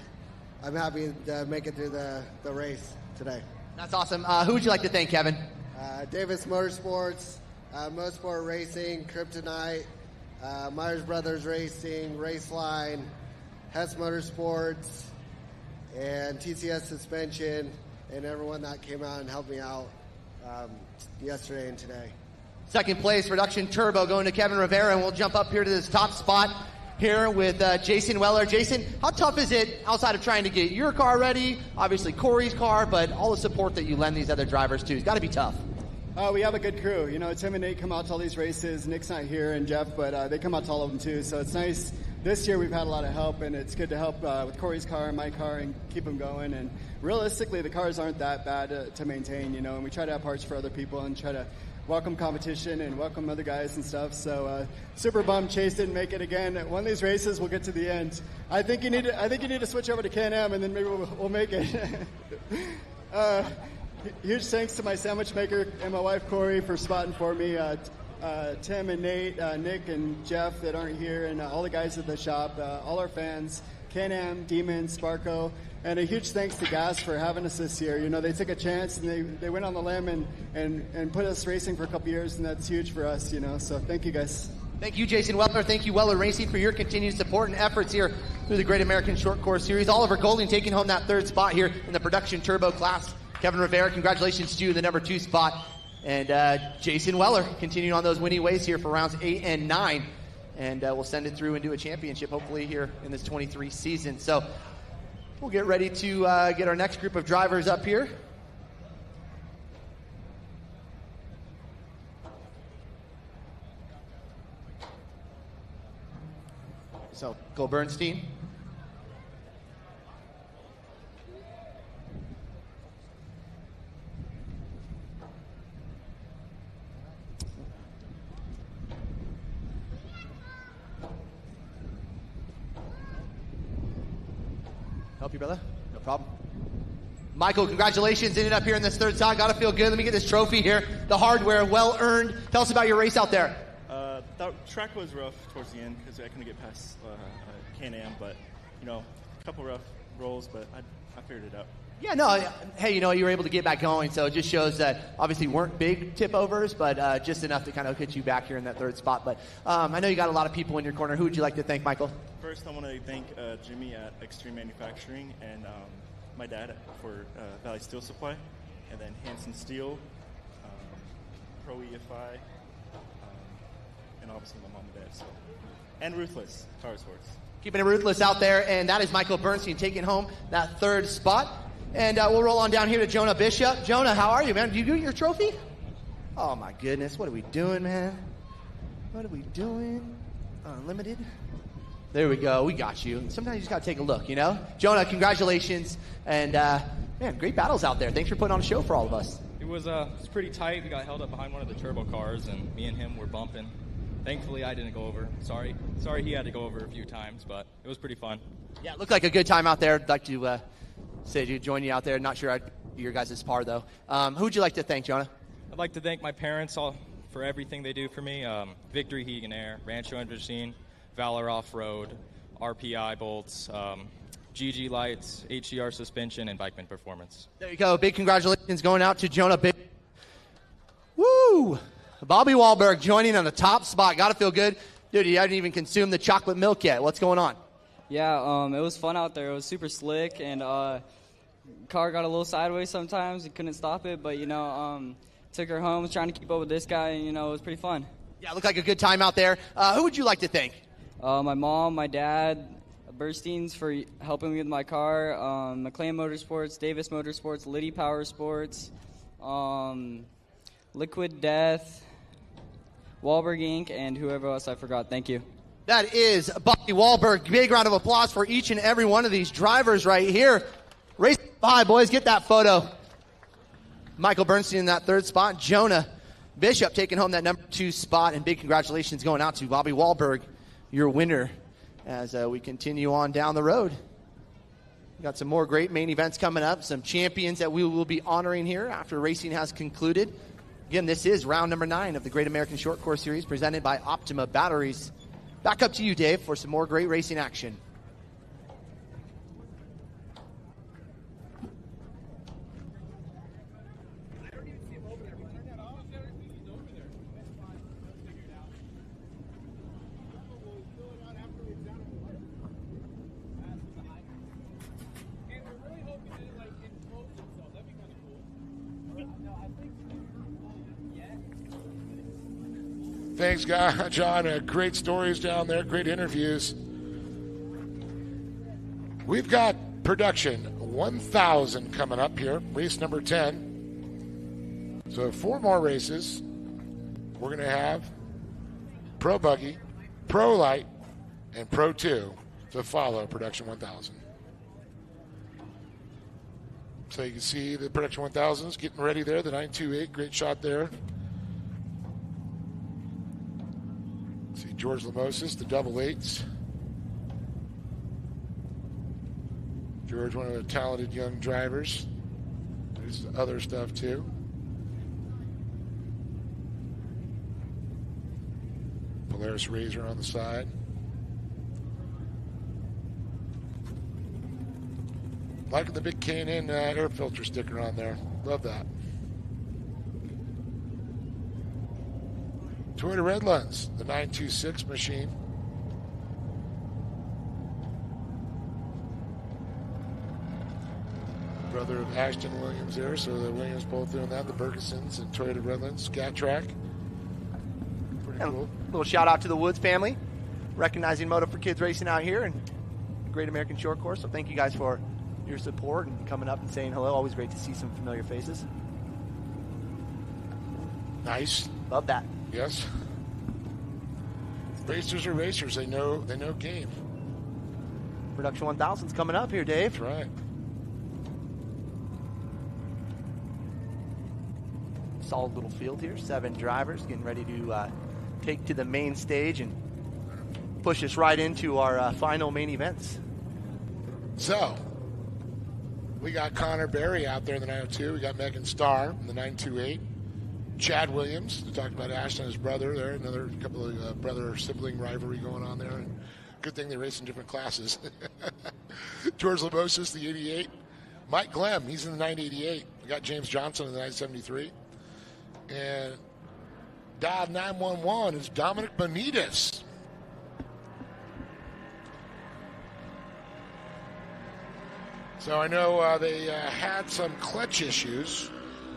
S22: I'm happy to make it through the race today.
S6: That's awesome. Who would you like to thank, Kevin?
S22: Davis Motorsports, Motorsport Racing, Kryptonite, Myers Brothers Racing, Raceline, Hess Motorsports, and TCS Suspension, and everyone that came out and helped me out yesterday and today.
S6: Second place, Production Turbo, going to Kevin Rivera, and we'll jump up here to this top spot here with Jason Weller. Jason, how tough is it outside of trying to get your car ready, obviously Corey's car, but all the support that you lend these other drivers too? It's got to be tough.
S5: We have a good crew. You know, Tim and Nate come out to all these races. Nick's not here, and Jeff, but they come out to all of them too. So it's nice. This year we've had a lot of help, and it's good to help with Corey's car and my car and keep them going. And realistically, the cars aren't that bad to maintain, you know, and we try to have parts for other people and try to welcome competition and welcome other guys and stuff. So super bummed Chase didn't make it again. One of these races, we'll get to the end. I think you need to switch over to Can-Am, and then maybe we'll make it. Huge thanks to my sandwich maker and my wife Corey for spotting for me. Tim and Nate, Nick and Jeff that aren't here, and all the guys at the shop, all our fans, Can-Am, Demon, Sparko, and a huge thanks to Gas for having us this year. You know, they took a chance and they went on the limb and put us racing for a couple years, and that's huge for us, you know, so thank you guys.
S6: Thank you, Jason Weller. Thank you, Weller Racing, for your continued support and efforts here through the Great American Short Course Series. Oliver Golding taking home that third spot here in the Production Turbo class. Kevin Rivera, congratulations to you in the number 2 spot. And Jason Weller continuing on those winning ways here for rounds 8 and 9. And we'll send it through into a championship, hopefully, here in this 23 season. So we'll get ready to get our next group of drivers up here. So, Go Bernstein. Help you, brother? No problem. Michael, congratulations. Ended up here in this third spot. Got to feel good. Let me get this trophy here. The hardware, well earned. Tell us about your race out there.
S8: The track was rough towards the end because I couldn't get past Can-Am, but, you know, a couple rough rolls, but I figured it out.
S6: Yeah, no, hey, you know, you were able to get back going, so it just shows that obviously weren't big tip overs, but just enough to kind of get you back here in that third spot. But I know you got a lot of people in your corner. Who would you like to thank, Michael?
S8: First, I want to thank Jimmy at Extreme Manufacturing and my dad for Valley Steel Supply, and then Hanson Steel, Pro EFI, and obviously my mom and dad. So, and Ruthless Power Sports.
S6: Keeping it ruthless out there, and that is Michael Bernstein taking home that third spot. And we'll roll on down here to Jonah Bishop. Jonah, how are you, man? Did you get your trophy? Oh, my goodness. What are we doing, man? What are we doing? Unlimited? There we go. We got you. Sometimes you just got to take a look, you know? Jonah, congratulations. And, man, great battles out there. Thanks for putting on a show for all of us.
S23: It was pretty tight. We got held up behind one of the turbo cars, and me and him were bumping. Thankfully, I didn't go over. Sorry he had to go over a few times, but it was pretty fun.
S6: Yeah, it looked like a good time out there. I'd like to say to join you out there. Not sure I'd be your guys' par, though. Who would you like to thank, Jonah?
S23: I'd like to thank my parents all for everything they do for me. Victory Hegan Air, Rancho and Machine, Valor Off-Road, RPI Bolts, GG Lights, HDR Suspension, and Bikeman Performance.
S6: There you go. Big congratulations going out to Jonah. Woo! Bobby Wahlberg joining on the top spot. Got to feel good. Dude, you haven't even consumed the chocolate milk yet. What's going on?
S24: Yeah, it was fun out there. It was super slick, and car got a little sideways sometimes. We couldn't stop it, but, you know, took her home, was trying to keep up with this guy, and, you know, it was pretty fun.
S6: Yeah, it looked like a good time out there. Who would you like to thank?
S24: My mom, my dad, Bursteins for helping me with my car, McLean Motorsports, Davis Motorsports, Liddy Power Sports, Liquid Death, Wahlberg Inc., and whoever else I forgot. Thank you.
S6: That is Bobby Wahlberg. Big round of applause for each and every one of these drivers right here. Race by, boys. Get that photo. Michael Bernstein in that third spot. Jonah Bishop taking home that number 2 spot. And big congratulations going out to Bobby Wahlberg, your winner, as we continue on down the road. We've got some more great main events coming up. Some champions that we will be honoring here after racing has concluded. Again, this is round number 9 of the Great American Short Course Series presented by Optima Batteries. Back up to you, Dave, for some more great racing action.
S1: Thanks, John. Great stories down there, great interviews. We've got production 1,000 coming up here, race number 10. So 4 more races. We're going to have Pro Buggy, Pro Light, and Pro 2 to follow production 1,000. So you can see the production 1000s getting ready there, the 928, great shot there. See George Lamosis, the double eights. George, one of the talented young drivers. There's other stuff too. Polaris Razor on the side. Liking the big K&N air filter sticker on there. Love that. Toyota Redlands, the 926 machine. Brother of Ashton Williams there, so the Williams both doing that. The Bergesons and Toyota Redlands, Scat Track. Pretty cool.
S6: A little shout out to the Woods family, recognizing Moto for Kids racing out here and Great American Short Course. So thank you guys for your support and coming up and saying hello. Always great to see some familiar faces.
S1: Nice.
S6: Love that.
S1: Yes. Racers are racers. They know game.
S6: Production 1000's coming up here, Dave.
S1: That's right.
S6: Solid little field here. 7 drivers getting ready to take to the main stage and push us right into our final main events.
S1: So, we got Connor Berry out there in the 902. We got Megan Starr in the 928. Chad Williams. We talked about Ashton and his brother there. Another couple of brother-sibling rivalry going on there. And good thing they race in different classes. George Lamosis, the 88. Mike Glemm, he's in the 988. We got James Johnson in the 973. And dial 911 is Dominic Benitez. So I know they had some clutch issues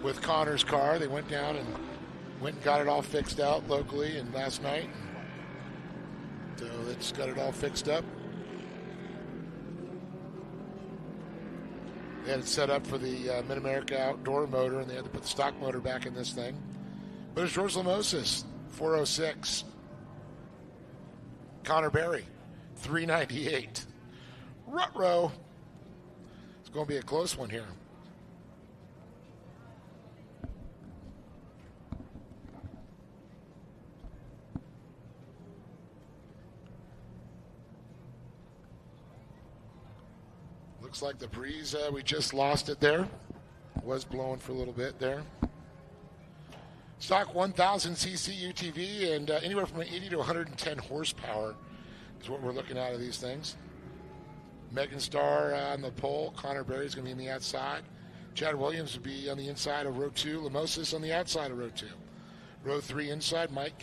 S1: with Connor's car. They went down and got it all fixed out locally and last night. So that's got it all fixed up. They had it set up for the Mid-America outdoor motor, and they had to put the stock motor back in this thing. But it's George Lamosis, 406. Connor Berry, 398. Ruh-roh. It's going to be a close one here. Looks like the breeze, we just lost it there. Was blowing for a little bit there. Stock 1000cc UTV and anywhere from 80 to 110 horsepower is what we're looking at of these things. Megan Starr on the pole. Connor Berry is going to be on the outside. Chad Williams will be on the inside of row 2. Lamosis on the outside of row 2. Row 3 inside, Mike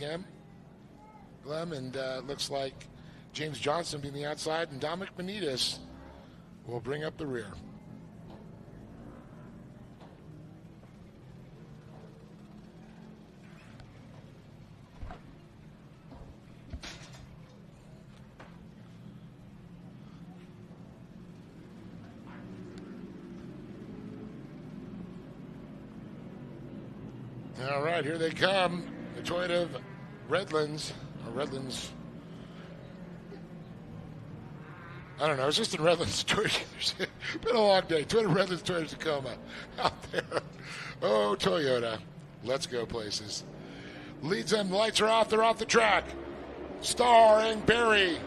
S1: Glemm, and looks like James Johnson will be on the outside, and Dominic Benitez will bring up the rear. All right, here they come. The Toyota Redlands. I don't know. It's just in Redlands. It's been a long day. Toyota Redlands, Toyota Tacoma out there. Oh, Toyota. Let's go places. Leads them. The lights are off. They're off the track. Starr and Berry.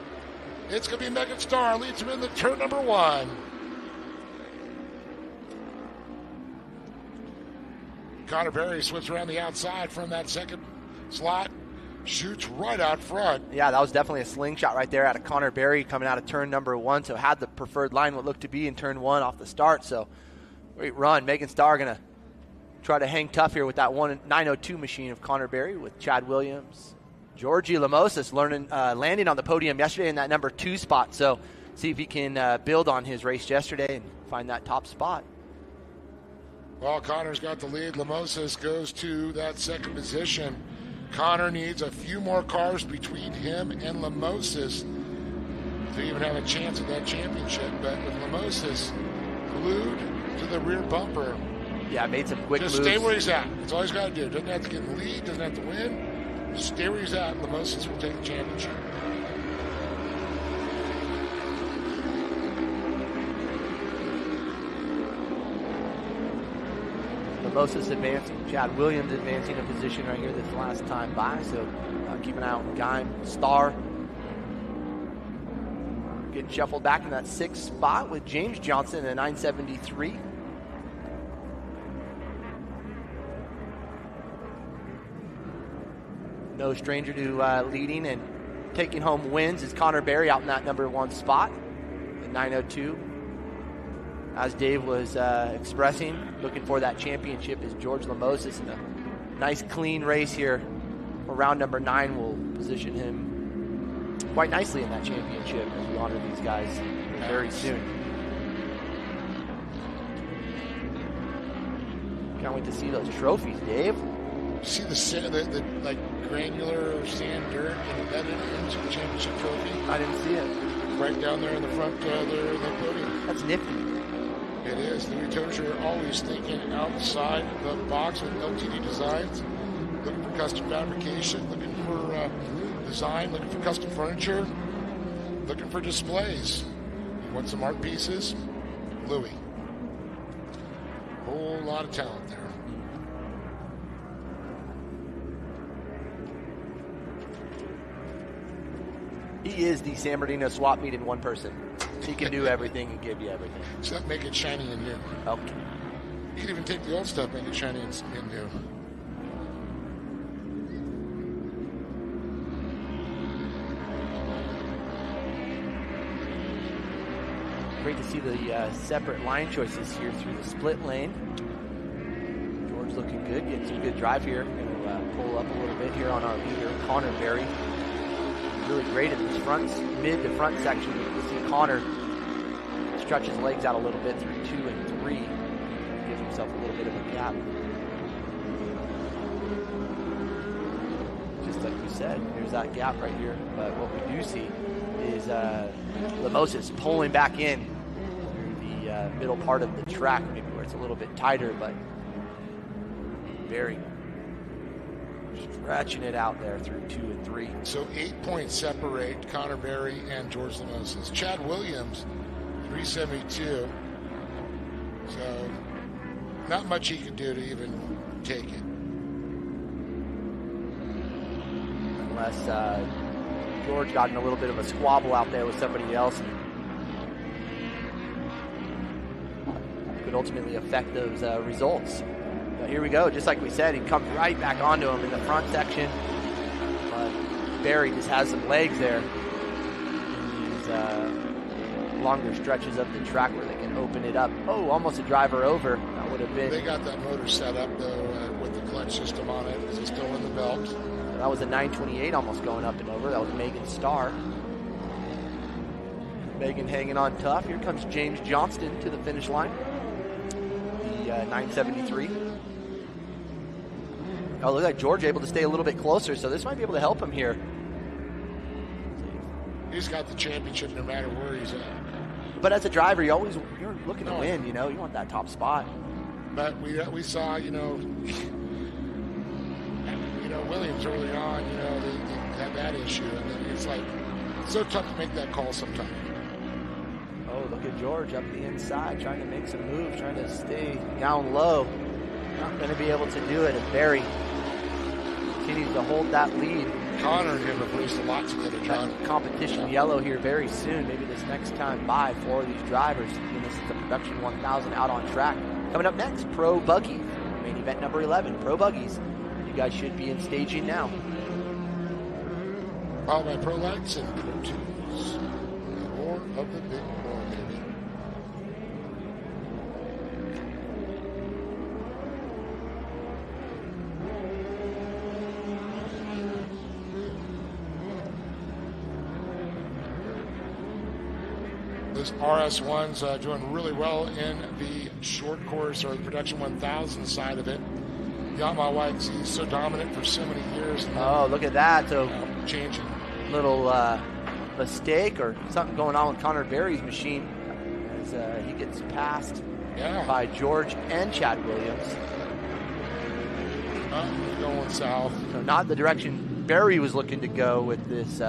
S1: It's going to be Megan Starr. Leads them in the turn number 1. Connor Berry slips around the outside from that second slot. Shoots right out front.
S6: Yeah, that was definitely a slingshot right there out of Connor Berry coming out of turn number 1. So had the preferred line what looked to be in turn 1 off the start. So great run. Megan Starr going to try to hang tough here with that 902 machine of Connor Berry with Chad Williams. Georgie Lamosis landing on the podium yesterday in that number 2 spot. So see if he can build on his race yesterday and find that top spot.
S1: Well, Connor's got the lead. Lamosis goes to that second position. Connor needs a few more cars between him and Lamosis to even have a chance at that championship. But with Lamosis glued to the rear bumper,
S6: yeah, made some quick
S1: just
S6: moves.
S1: stay where he's at. That's all he's got to do. Doesn't have to get in the lead, doesn't have to win. Just stay where he's at. Lamosis will take the championship.
S6: Lamosis advancing, Chad Williams advancing a position right here this last time by, so keep an eye on Geim, Star. Getting shuffled back in that 6th spot with James Johnson at 973. No stranger to leading and taking home wins is Connor Berry out in that number 1 spot at 902. As Dave was expressing, looking for that championship is George Lamosis, and a nice clean race here for round number 9 will position him quite nicely in that championship as we honor these guys very soon. Can't wait to see those trophies, Dave.
S1: See the like granular sand dirt embedded into the championship trophy?
S6: I didn't see it.
S1: Right down there in the front there of the podium.
S6: That's nifty.
S1: It is. The retailers are always thinking outside the box with LTD designs, looking for custom fabrication, looking for design, looking for custom furniture, looking for displays. You want some art pieces? Louis. Whole lot of talent there.
S6: He is the San Bernardino swap meet in one person. He can do everything and give you everything.
S1: Except make it shiny and new.
S6: Okay.
S1: You can even take the old stuff, make it shiny and new.
S6: Great to see the separate line choices here through the split lane. George looking good, getting some good drive here. Going to pull up a little bit here on our leader, Connor Berry. Really great in this mid to front section. You can see Connor stretch his legs out a little bit through 2 and 3. Gives himself a little bit of a gap. Just like we said, there's that gap right here. But what we do see is Lamosis pulling back in through the middle part of the track, maybe where it's a little bit tighter, but very stretching it out there through 2 and 3.
S1: So 8 points separate Connor Berry and George Lamosis. Chad Williams, 372. So not much he could do to even take it.
S6: Unless George got in a little bit of a squabble out there with somebody else. Could ultimately affect those results. But here we go, just like we said, he comes right back onto him in the front section. But Berry just has some legs there in these longer stretches of the track where they can open it up. Oh, almost a driver over. That would have been.
S1: They got that motor set up though with the clutch system on it because it's still in the belt.
S6: So that was a 928 almost going up and over. That was Megan Starr. Megan hanging on tough. Here comes James Johnston to the finish line. The 973. Oh, look like George able to stay a little bit closer, so this might be able to help him here.
S1: He's got the championship no matter where he's at.
S6: But as a driver, you're looking to win, you want that top spot.
S1: But we saw, Williams early on, they had that issue, and then it's like so tough to make that call sometimes.
S6: Oh, look at George up the inside, trying to make some moves, trying to stay down low. Not going to be able to do it, and Berry continues to hold that lead.
S1: Connor and him have raced a lot together, John.
S6: Competition yellow here very soon, maybe this next time by for these drivers. And this is the Production 1000 out on track. Coming up next, Pro Buggy, main event number 11, Pro Buggies. You guys should be in staging now.
S1: Followed by Pro Lights and Pro Tools. More of the big more, baby. Those RS1s doing really well in the short course or the Production 1000 side of it. Yamaha White, he's so dominant for so many years.
S6: Oh, look at that. So
S1: changing.
S6: Little mistake or something going on with Connor Berry's machine as he gets passed by George and Chad Williams.
S1: Going south.
S6: So not the direction Berry was looking to go with this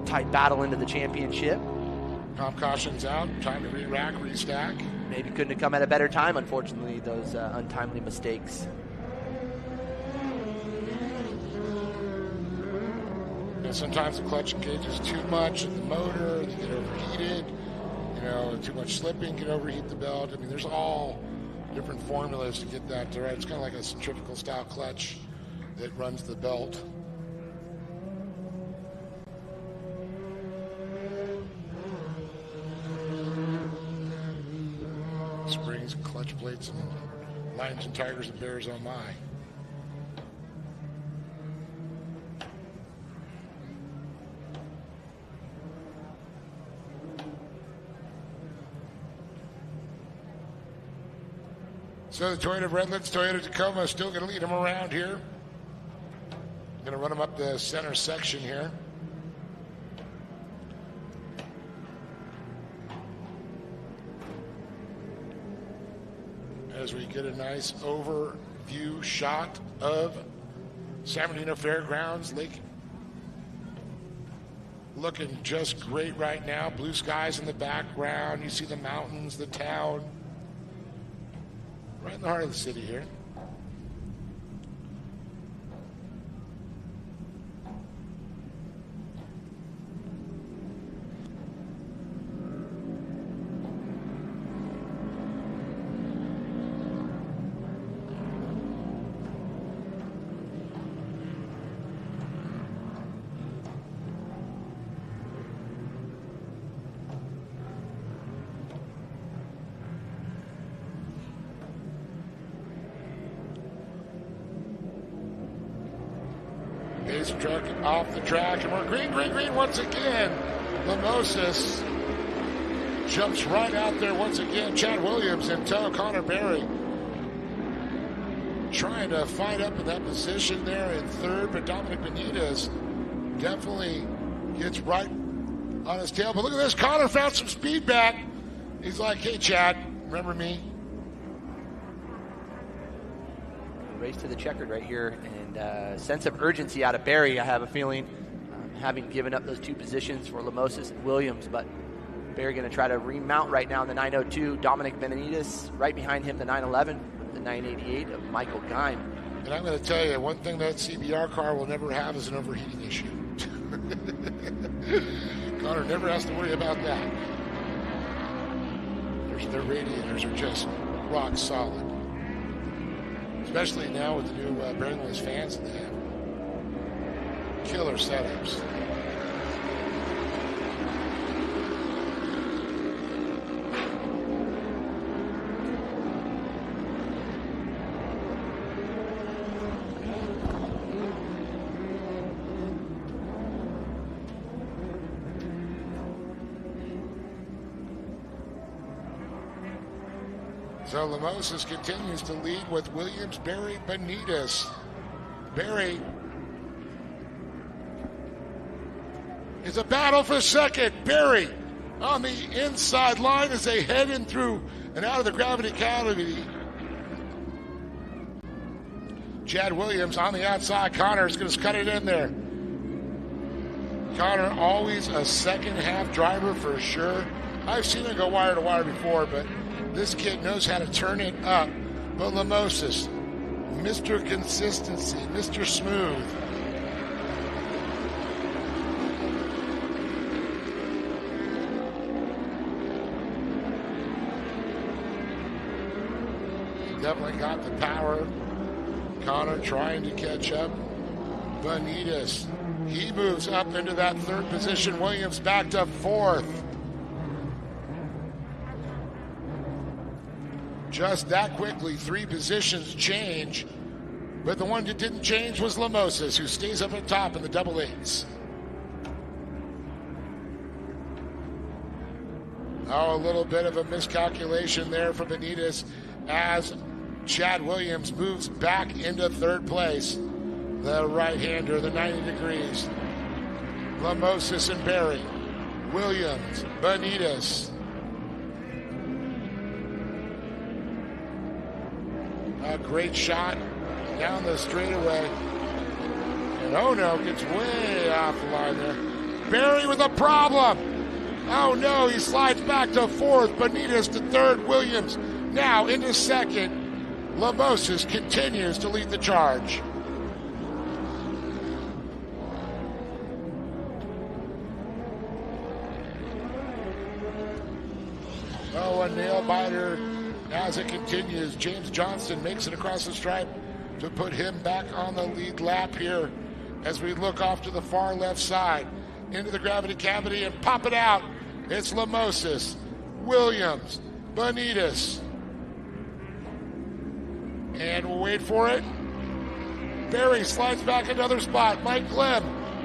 S6: tight battle into the championship.
S1: Comp caution's out. Time to re-rack, restack.
S6: Maybe couldn't have come at a better time, unfortunately, those untimely mistakes.
S1: And sometimes the clutch engages too much in the motor, they get overheated. You know, too much slipping can overheat the belt. I mean, there's all different formulas to get that right. It's kind of like a centrifugal style clutch that runs the belt. Springs, clutch plates, and lions and tigers and bears on my. So the Toyota Redlands, Toyota Tacoma still going to lead them around here. Going to run them up the center section here. As we get a nice overview shot of San Bernardino Fairgrounds. Lake looking just great right now. Blue skies in the background. You see the mountains, the town. Right in the heart of the city here. Base truck off the track, and we're green once again. Lamosis jumps right out there once again. Chad Williams in tow. Connor Berry trying to fight up in that position there in third, but Dominic Benitez definitely gets right on his tail. But look at this. Connor found some speed back. He's like, hey, Chad, remember me?
S6: Race to the checkered right here, and sense of urgency out of Berry, I have a feeling, having given up those two positions for Lamosis and Williams. But Berry going to try to remount right now in the 902. Dominic Benitez right behind him, the 911, the 988 of Michael Geim.
S1: And I'm going to tell you, one thing that CBR car will never have is an overheating issue. Connor never has to worry about that. Their radiators are just rock solid. Especially now with the new bearingless fans that they have. Killer setups. So Lamosis continues to lead with Williams, Berry, Benitez. Berry is a battle for second. Berry on the inside line as they head in through and out of the gravity cavity. Chad Williams on the outside. Connor is going to cut it in there. Connor always a second half driver for sure. I've seen him go wire to wire before, but this kid knows how to turn it up. But Lamosis, Mr. Consistency, Mr. Smooth. Definitely got the power. Connor trying to catch up. Benitez, he moves up into that third position. Williams back to fourth. Just that quickly, three positions change. But the one that didn't change was Lamosis, who stays up at top in the double eights. Oh, a little bit of a miscalculation there for Benitez as Chad Williams moves back into third place. The right-hander, the 90 degrees. Lamosis and Berry. Williams, Benitez. A great shot down the straightaway. And oh no, gets way off the line there. Berry with a problem. Oh no, he slides back to fourth. Benitez to third. Williams now into second. Lamosis continues to lead the charge. Oh, a nail biter as it continues. James Johnston makes it across the stripe to put him back on the lead lap here as we look off to the far left side into the gravity cavity and pop it out. It's Lamosis, Williams, Benitez. And we'll wait for it. Berry slides back another spot. Mike Clem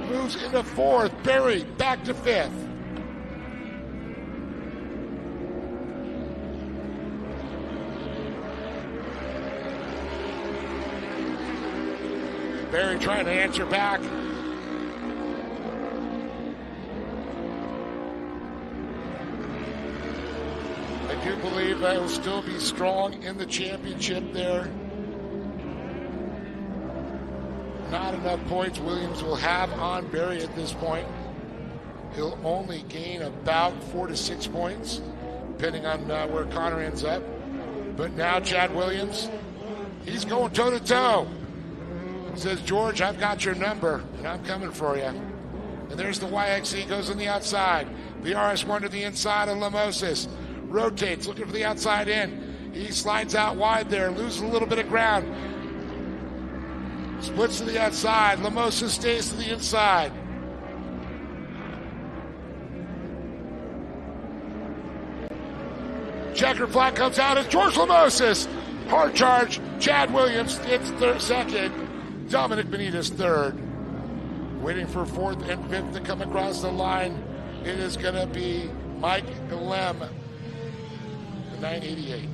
S1: moves into fourth. Berry back to fifth. Berry trying to answer back. I do believe that will still be strong in the championship there. Not enough points Williams will have on Berry at this point. He'll only gain about 4 to 6 points, depending on where Connor ends up. But now Chad Williams, he's going toe-to-toe. Says, George, I've got your number, and I'm coming for you. And there's the YXE, goes on the outside. The RS1 to the inside of Lamosis. Rotates, looking for the outside in. He slides out wide there, loses a little bit of ground. Splits to the outside. Lamosis stays to the inside. Checker flag comes out as George Lamosis. Hard charge. Chad Williams gets second. Dominic Benitez third. Waiting for fourth and fifth to come across the line. It is going to be Mike Lem, 988.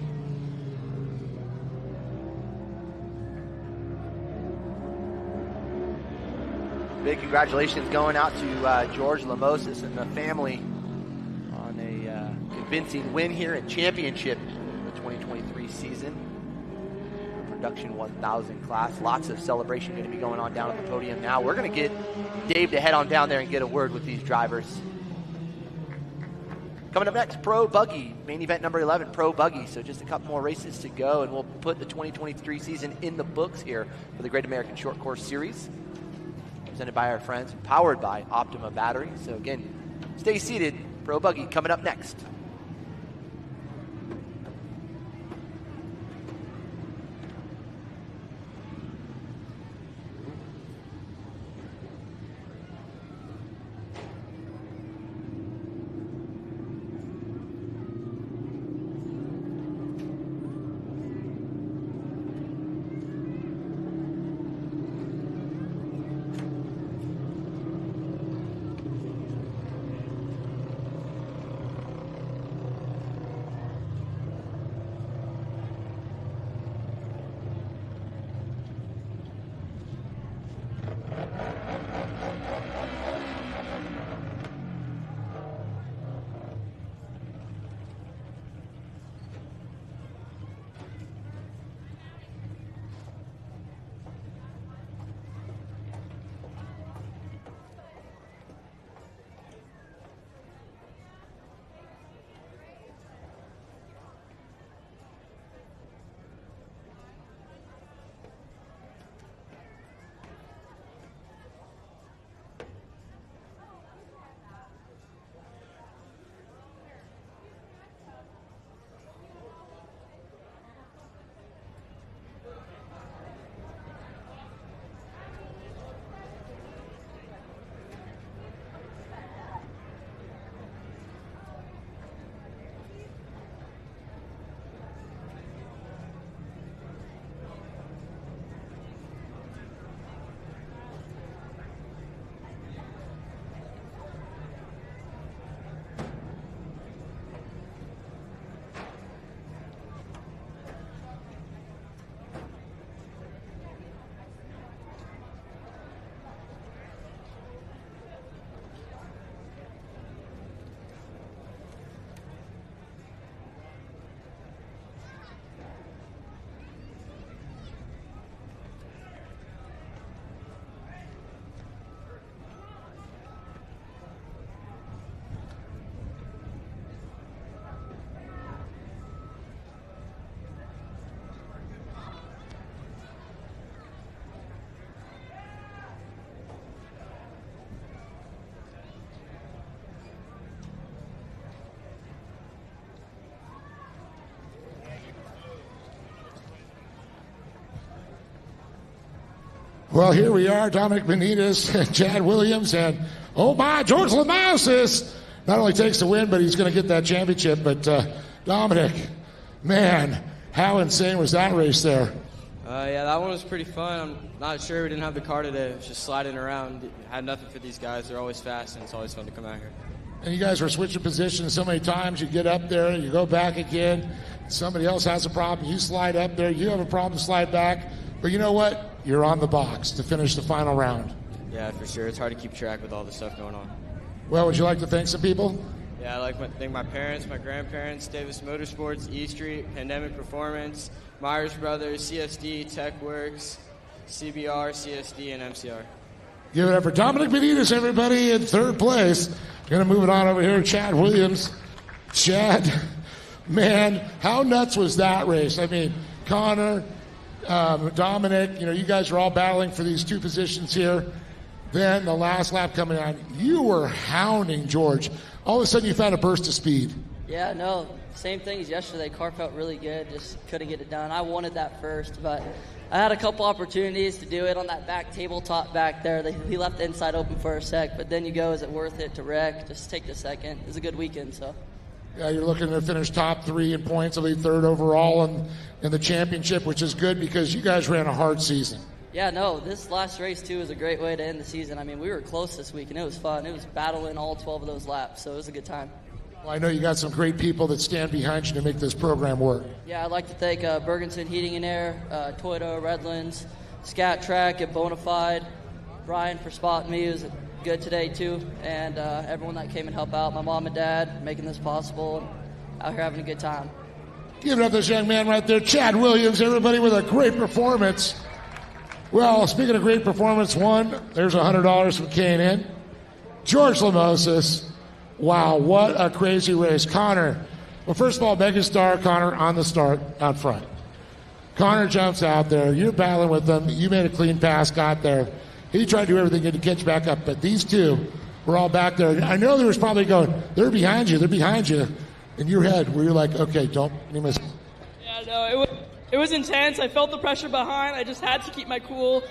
S6: Big congratulations going out to George Lamosis and the family on a convincing win here at championship in the 2023 season. Production 1000 class. Lots of celebration going to be going on down at the podium now. We're going to get Dave to head on down there and get a word with these drivers. Coming up next, Pro Buggy, main event number 11, Pro Buggy. So just a couple more races to go, and we'll put the 2023 season in the books here for the Great American Short Course Series. Presented by our friends, powered by Optima Battery. So again, stay seated. Pro Buggy coming up next.
S1: Well, here we are, Dominic Benitez and Chad Williams, and oh my, George Lamousis not only takes the win, but he's going to get that championship. But Dominic, man, how insane was that race there?
S7: Yeah, that one was pretty fun. I'm not sure we didn't have the car today. It was just sliding around. Had nothing for these guys. They're always fast, and it's always fun to come out here.
S1: And you guys were switching positions so many times. You get up there, you go back again. Somebody else has a problem. You slide up there. You have a problem, slide back. But you know what? You're on the box to finish the final round.
S7: Yeah, for sure. It's hard to keep track with all the stuff going on.
S1: Well, would you like to thank some people?
S7: Yeah, I'd like to thank my parents, my grandparents, Davis Motorsports, E Street, Pandemic Performance, Myers Brothers, CSD, TechWorks, CBR, CSD, and MCR.
S1: Give it up for Dominic Benitez, everybody, in third place. Going to move it on over here to Chad Williams. Chad, man, how nuts was that race? I mean, Connor, Dominic, you guys are all battling for these two positions here. Then the last lap coming on, you were hounding George. All of a sudden you found a burst of speed.
S10: Yeah, no, same thing as yesterday. Car felt really good, just couldn't get it done. I wanted that first, but I had a couple opportunities to do it on that back tabletop back there. He left the inside open for a sec, but then you go, is it worth it to wreck? Just take the second. It was a good weekend, so.
S1: Yeah, you're looking to finish top 3 in points, I believe third overall in the championship, which is good because you guys ran a hard season.
S10: Yeah, no, this last race, too, was a great way to end the season. I mean, we were close this week, and it was fun. It was battling all 12 of those laps, so it was a good time.
S1: Well, I know you got some great people that stand behind you to make this program work.
S10: Yeah, I'd like to thank Bergenson Heating and Air, Toyota, Redlands, Scat Track, and Bonafide, Brian for spotting me. It was good today, too, and everyone that came and helped out, my mom and dad, making this possible, and out here having a good time.
S1: Give it up to this young man right there, Chad Williams, everybody, with a great performance. Well, speaking of great performance, there's $100 from K&N. George Lamousis, wow, what a crazy race. Connor, well, first of all, megastar Connor on the start out front. Connor jumps out there. You're battling with him. You made a clean pass, got there. He tried to do everything to catch back up, but these two were all back there. I know there was probably going, they're behind you. In your head, where you're like, okay, don't miss.
S14: Yeah, no, it was intense. I felt the pressure behind. I just had to keep my cool.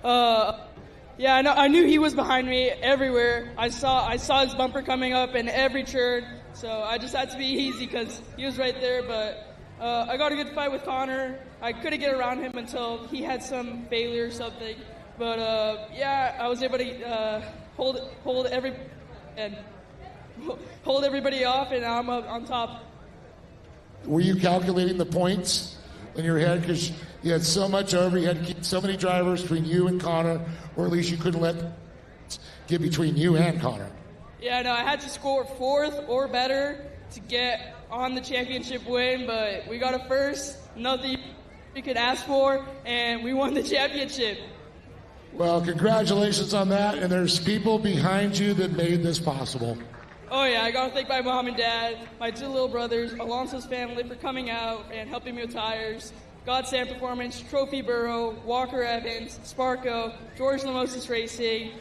S14: I knew he was behind me everywhere. I saw his bumper coming up in every turn, so I just had to be easy because he was right there. But I got a good fight with Connor. I couldn't get around him until he had some failure or something. But I was able to hold everybody off, and now I'm up on top.
S1: Were you calculating the points in your head because you had so much over? You had to keep so many drivers between you and Connor, or at least you couldn't let get between you and Connor.
S14: Yeah, no, I had to score 4th or better to get on the championship win, but we got a first, nothing we could ask for, and we won the championship.
S1: Well, congratulations on that, and there's people behind you that made this possible.
S14: Oh, yeah, I got to thank my mom and dad, my 2 little brothers, Alonso's family for coming out and helping me with tires, Godsend Performance, Trophy Burrow, Walker Evans, Sparko, George Lamousis Racing,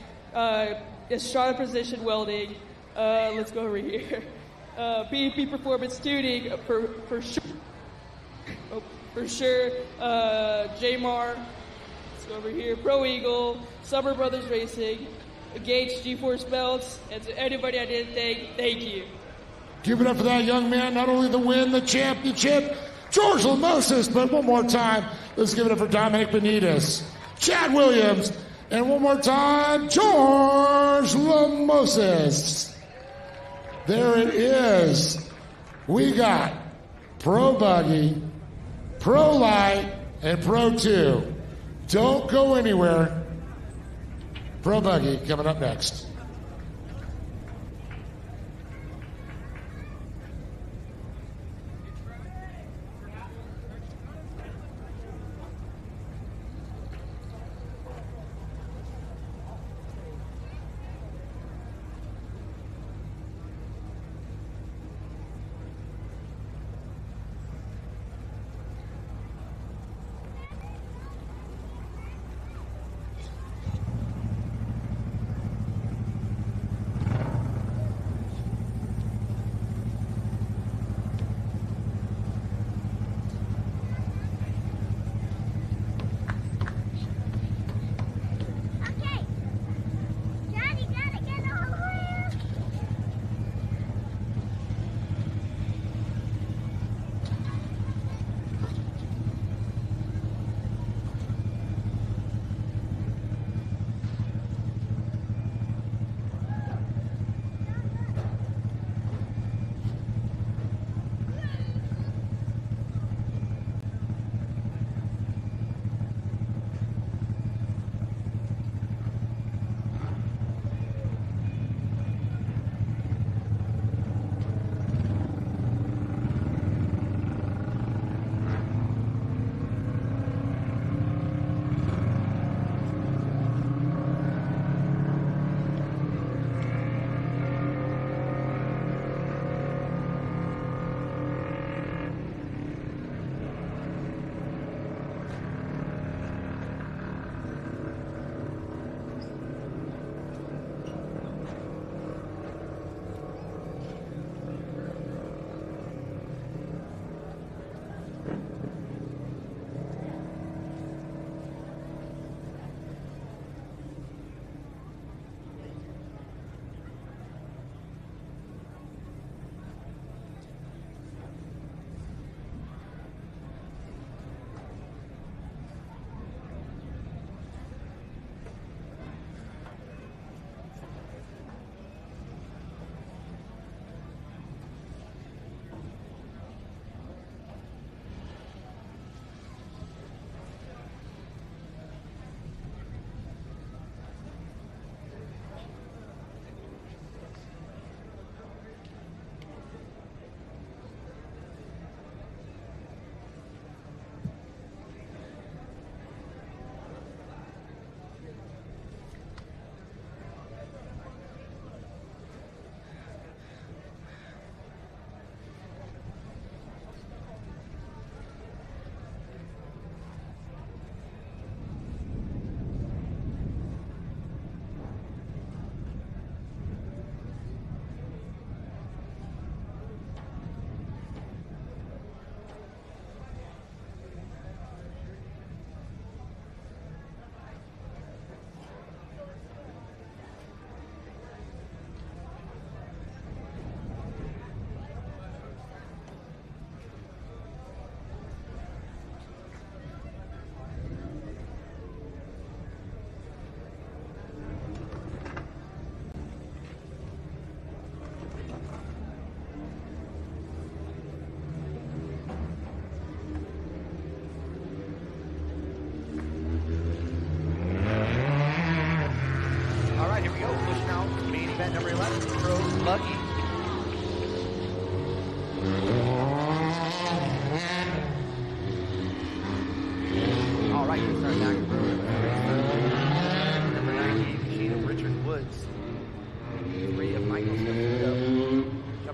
S14: Estrada Precision Welding, let's go over here, PEP Performance Tuning, for sure, J-Mar, let's go over here, Pro Eagle, Summer Brothers Racing, Gage G-Force Belts, and to anybody I didn't thank you.
S1: Give it up for that young man, not only the win, the championship, George Lamousis, but one more time, let's give it up for Dominic Benitez, Chad Williams, and one more time, George Lamousis. There it is. We got Pro Buggy, Pro Light, and Pro 2. Don't go anywhere. Pro Buggy coming up next.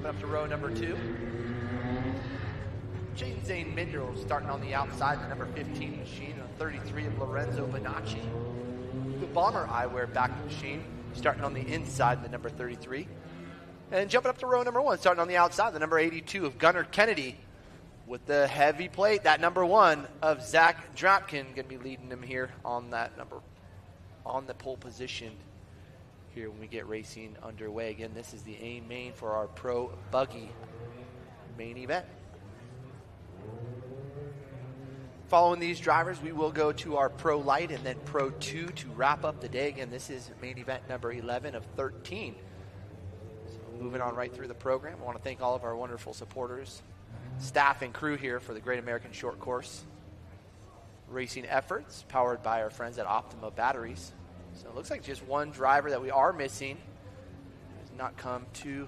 S6: jumping up to row number 2. Jaden Zane Mindrel starting on the outside, the number 15 machine, and 33 of Lorenzo Bonacci. The Bomber Eyewear backing machine, starting on the inside, the number 33. And jumping up to row number 1, starting on the outside, the number 82 of Gunnar Kennedy. With the heavy plate, that number 1 of Zach Drapkin, going to be leading him here on that number, on the pole position here when we get racing underway. Again, this is the AIM main for our Pro Buggy main event. Following these drivers, we will go to our Pro Light and then Pro 2 to wrap up the day. Again, this is main event number 11 of 13. So moving on right through the program, I want to thank all of our wonderful supporters, staff and crew here for the Great American Short Course racing efforts, powered by our friends at Optima Batteries. So it looks like just one driver that we are missing has not come to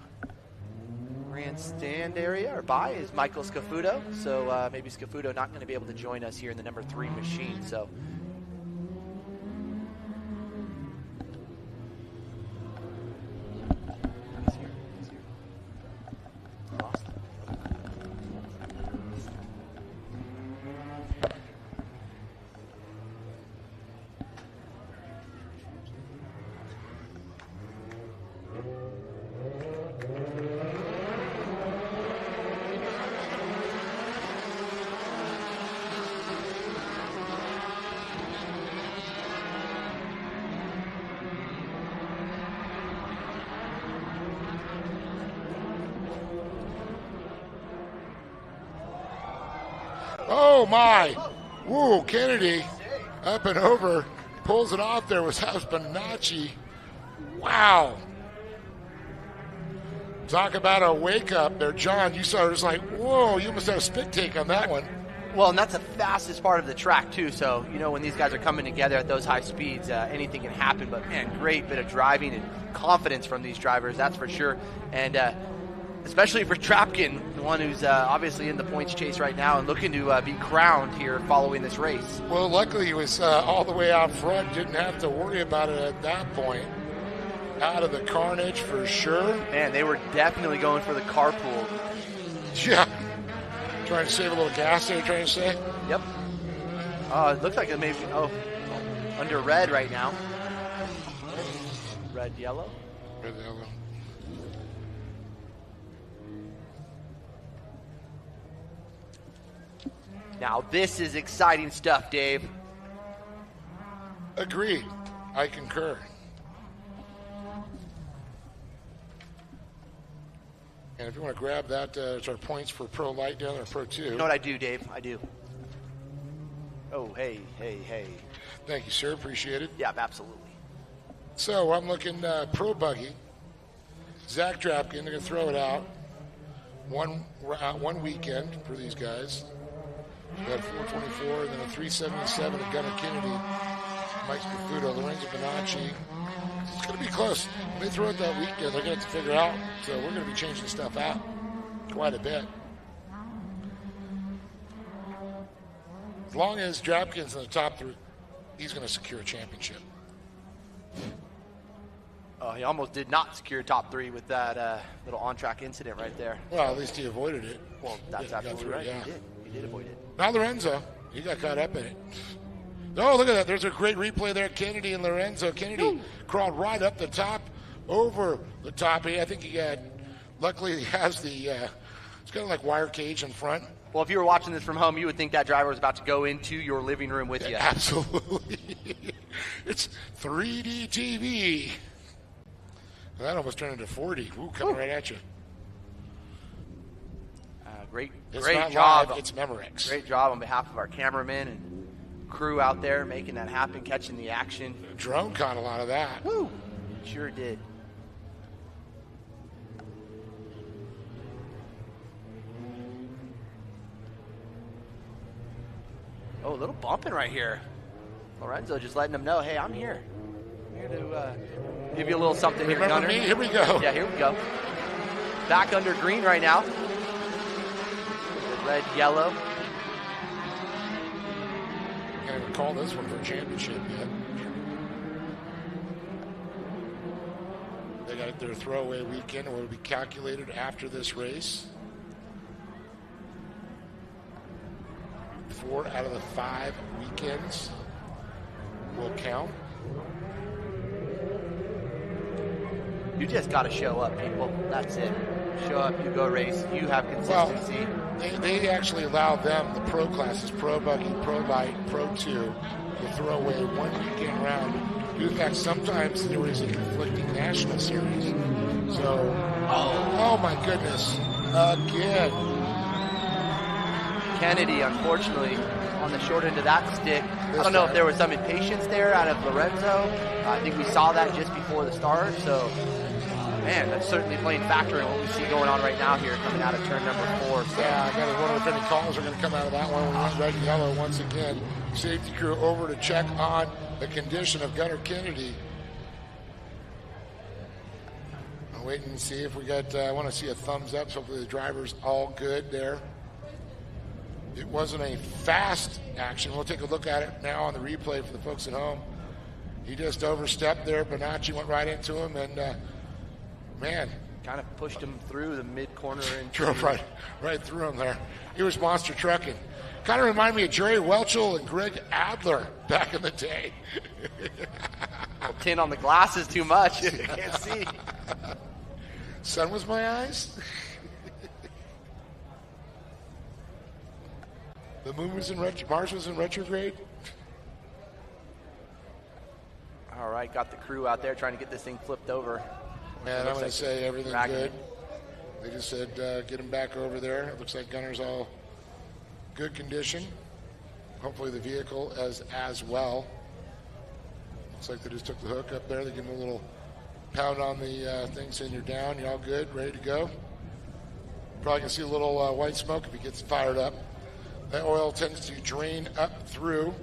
S6: grandstand area or by is Michael Scafuto. So maybe Scafuto not going to be able to join us here in the number 3 machine. So
S1: Oh, my. Woo, Kennedy up and over. Pulls it off there with House Bonacci. Wow. Talk about a wake-up there. John, you saw it was like, whoa, you must have a spit take on that one.
S6: well, and that's the fastest part of the track, too. So, you know, when these guys are coming together at those high speeds, anything can happen. But, man, great bit of driving and confidence from these drivers, that's for sure. And especially for Trapkin, the one who's obviously in the points chase right now and looking to be crowned here following this race.
S1: Well, luckily he was all the way out front, didn't have to worry about it at that point. Out of the carnage for sure.
S6: Man, they were definitely going for the carpool.
S1: Yeah. Trying to save a little gas there, trying to say?
S6: Yep. It looks like it may be, under red right now. Red, yellow.
S1: Red, yellow.
S6: Now, this is exciting stuff, Dave.
S1: Agreed. I concur. And if you want to grab that, it's our points for Pro Light down there, Pro 2.
S6: You know what I do, Dave? I do. Oh, hey.
S1: Thank you, sir. Appreciate it.
S6: Yeah, absolutely.
S1: So I'm looking Pro Buggy. Zach Drapkin, they're going to throw it out. One weekend for these guys. We got 424, and then a 377 of Gunnar Kennedy, Mike Scafuto, Lorenzo Bonacci. It's going to be close. When they throw it that weekend, they're going to have to figure out. So we're going to be changing stuff out quite a bit. As long as Drapkin's in the top 3, he's going to secure a championship.
S6: Oh, he almost did not secure top 3 with that little on-track incident right there.
S1: Well, at least he avoided it.
S6: Well, that's absolutely right.
S1: Yeah.
S6: He did avoid it.
S1: Now Lorenzo, he got caught up in it. Oh, look at that. There's a great replay there. Kennedy and Lorenzo. Kennedy crawled right up the top, over the top. I think he had, luckily he has the, it's kind of like wire cage in front.
S6: Well, if you were watching this from home, you would think that driver was about to go into your living room with you.
S1: Absolutely. It's 3D TV. That almost turned into 40. Ooh, coming right at you.
S6: Great
S1: not
S6: job.
S1: Live, it's Memorex.
S6: Great job on behalf of our cameramen and crew out there making that happen, catching the action.
S1: Drone caught a lot of that.
S6: Woo! Sure did. Oh, a little bumping right here. Lorenzo just letting them know, hey, I'm here. I'm here to give you a little something here,
S1: Remember
S6: Gunner.
S1: me? Here we go.
S6: Yeah, here we go. Back under green right now. Red, yellow.
S1: Can't even call this one for a championship yet. They got get their throwaway weekend, or will be calculated after this race. 4 out of the 5 weekends will count.
S6: You just got to show up, people. That's it. Show up, you go race, you have consistency.
S1: Well, they actually allow them, the pro classes, pro buggy, pro light, pro 2, to throw away 1 weekend round. In fact, sometimes there is a conflicting national series. So, oh my goodness, again.
S6: Kennedy, unfortunately, on the short end of that stick. I don't know if there was some impatience there out of Lorenzo. I think we saw that just before the start. So, man, that's certainly playing factor in what we see going on right now here coming out of turn number 4. So.
S1: Yeah, I got to wonder if any calls are going to come out of that one. We went red and yellow once again. Safety crew over to check on the condition of Gunnar Kennedy. I'll wait and see if we got, I want to see a thumbs up. So hopefully the driver's all good there. It wasn't a fast action. We'll take a look at it now on the replay for the folks at home. He just overstepped there. Bonacci went right into him, and man,
S6: kind of pushed him through the mid-corner and
S1: drove right through him there. He was monster trucking. Kind of reminded me of Jerry Welchel and Greg Adler back in the day.
S6: Tint on the glasses too much. I can't see.
S1: Sun was my eyes. The moon was in Mars was in retrograde.
S6: All right, got the crew out there trying to get this thing flipped over.
S1: Man, I'm going to say everything good. They just said get him back over there. It looks like Gunnar's all good condition. Hopefully the vehicle as well. Looks like they just took the hook up there. They give him a little pound on the thing saying you're down. You're all good, ready to go. Probably going to see a little white smoke if he gets fired up. That oil tends to drain up through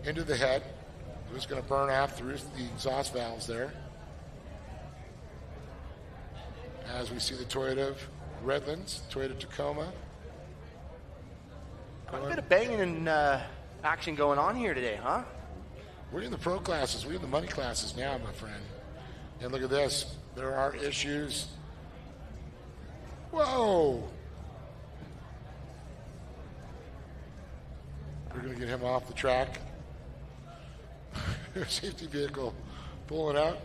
S1: into the head. It was going to burn off through the exhaust valves there. As we see the Toyota Redlands, Toyota Tacoma.
S6: Quite a bit of banging and action going on here today, huh?
S1: We're in the pro classes. We're in the money classes now, my friend. And look at this. There are issues. Whoa! We're going to get him off the track. Safety vehicle pulling out.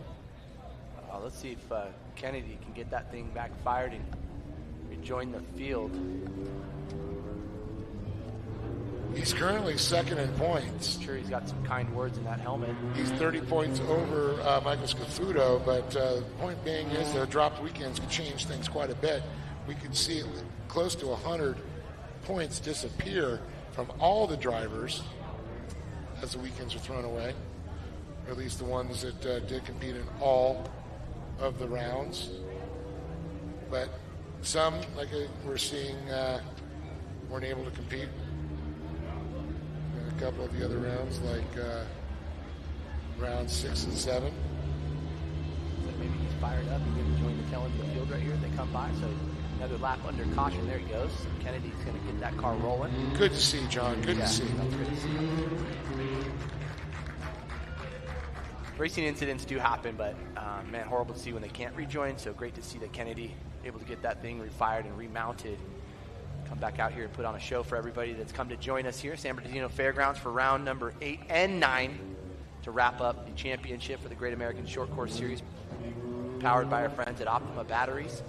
S6: Let's see if Kennedy can get that thing back fired and rejoin the field.
S1: He's currently second in points.
S6: I'm sure he's got some kind words in that helmet.
S1: He's 30 points over Michael Scafuto, but the point being is the dropped weekends can change things quite a bit. We could see close to 100 points disappear from all the drivers as the weekends are thrown away, or at least the ones that did compete in all of the rounds. But some, like we're seeing, weren't able to compete. And a couple of the other rounds, like rounds 6 and 7.
S6: So maybe he's fired up. He's going to join the tail end of the field right here. They come by, so another lap under caution. There he goes. Kennedy's going to get that car rolling.
S1: Good to see, John. Good to see.
S6: That's good to see. Racing incidents do happen, but man, horrible to see when they can't rejoin. So great to see that Kennedy able to get that thing refired and remounted. Come back out here and put on a show for everybody that's come to join us here, San Bernardino Fairgrounds, for round number 8 and 9 to wrap up the championship for the Great American Short Course Series, powered by our friends at Optima Batteries.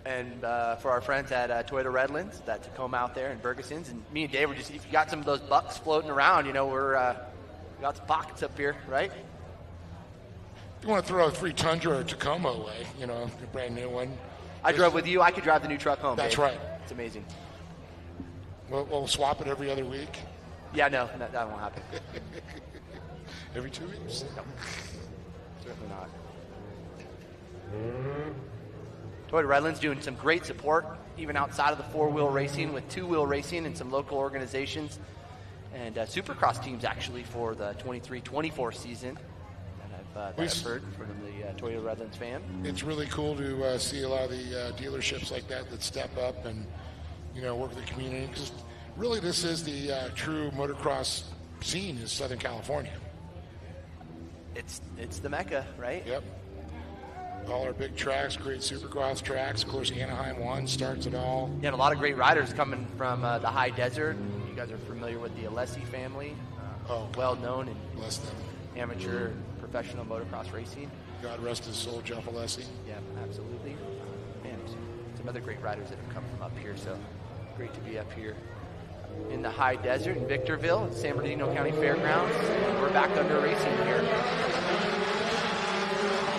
S6: And for our friends at Toyota Redlands, that Tacoma out there in Bergeson's, and me and Dave were just, if you got some of those bucks floating around, you know, we got some pockets up here, right?
S1: You want to throw a free Tundra or Tacoma away, you know, a brand new one.
S6: I drove with you. I could drive the new truck home.
S1: That's
S6: Dave.
S1: right.
S6: It's amazing.
S1: We'll swap it every other week.
S6: Yeah, no, that won't happen.
S1: Every 2 weeks?
S6: No, certainly not. Toyota Redlands doing some great support, even outside of the four-wheel racing, with two-wheel racing and some local organizations and supercross teams, actually, for the 23-24 season that I've heard from the Toyota Redlands fan.
S1: It's really cool to see a lot of the dealerships like that step up and work with the community. Because really, this is the true motocross scene in Southern California.
S6: It's the Mecca, right?
S1: Yep. All our big tracks, great supercross tracks. Of course, Anaheim 1 starts it all.
S6: Yeah, and a lot of great riders coming from the high desert. You guys are familiar with the Alessi family. Well known in
S1: bless them.
S6: Amateur, professional motocross racing.
S1: God rest his soul, Jeff Alessi.
S6: Yeah, absolutely. Man, some other great riders that have come from up here, so great to be up here in the high desert in Victorville, at San Bernardino County Fairgrounds. We're back under racing here.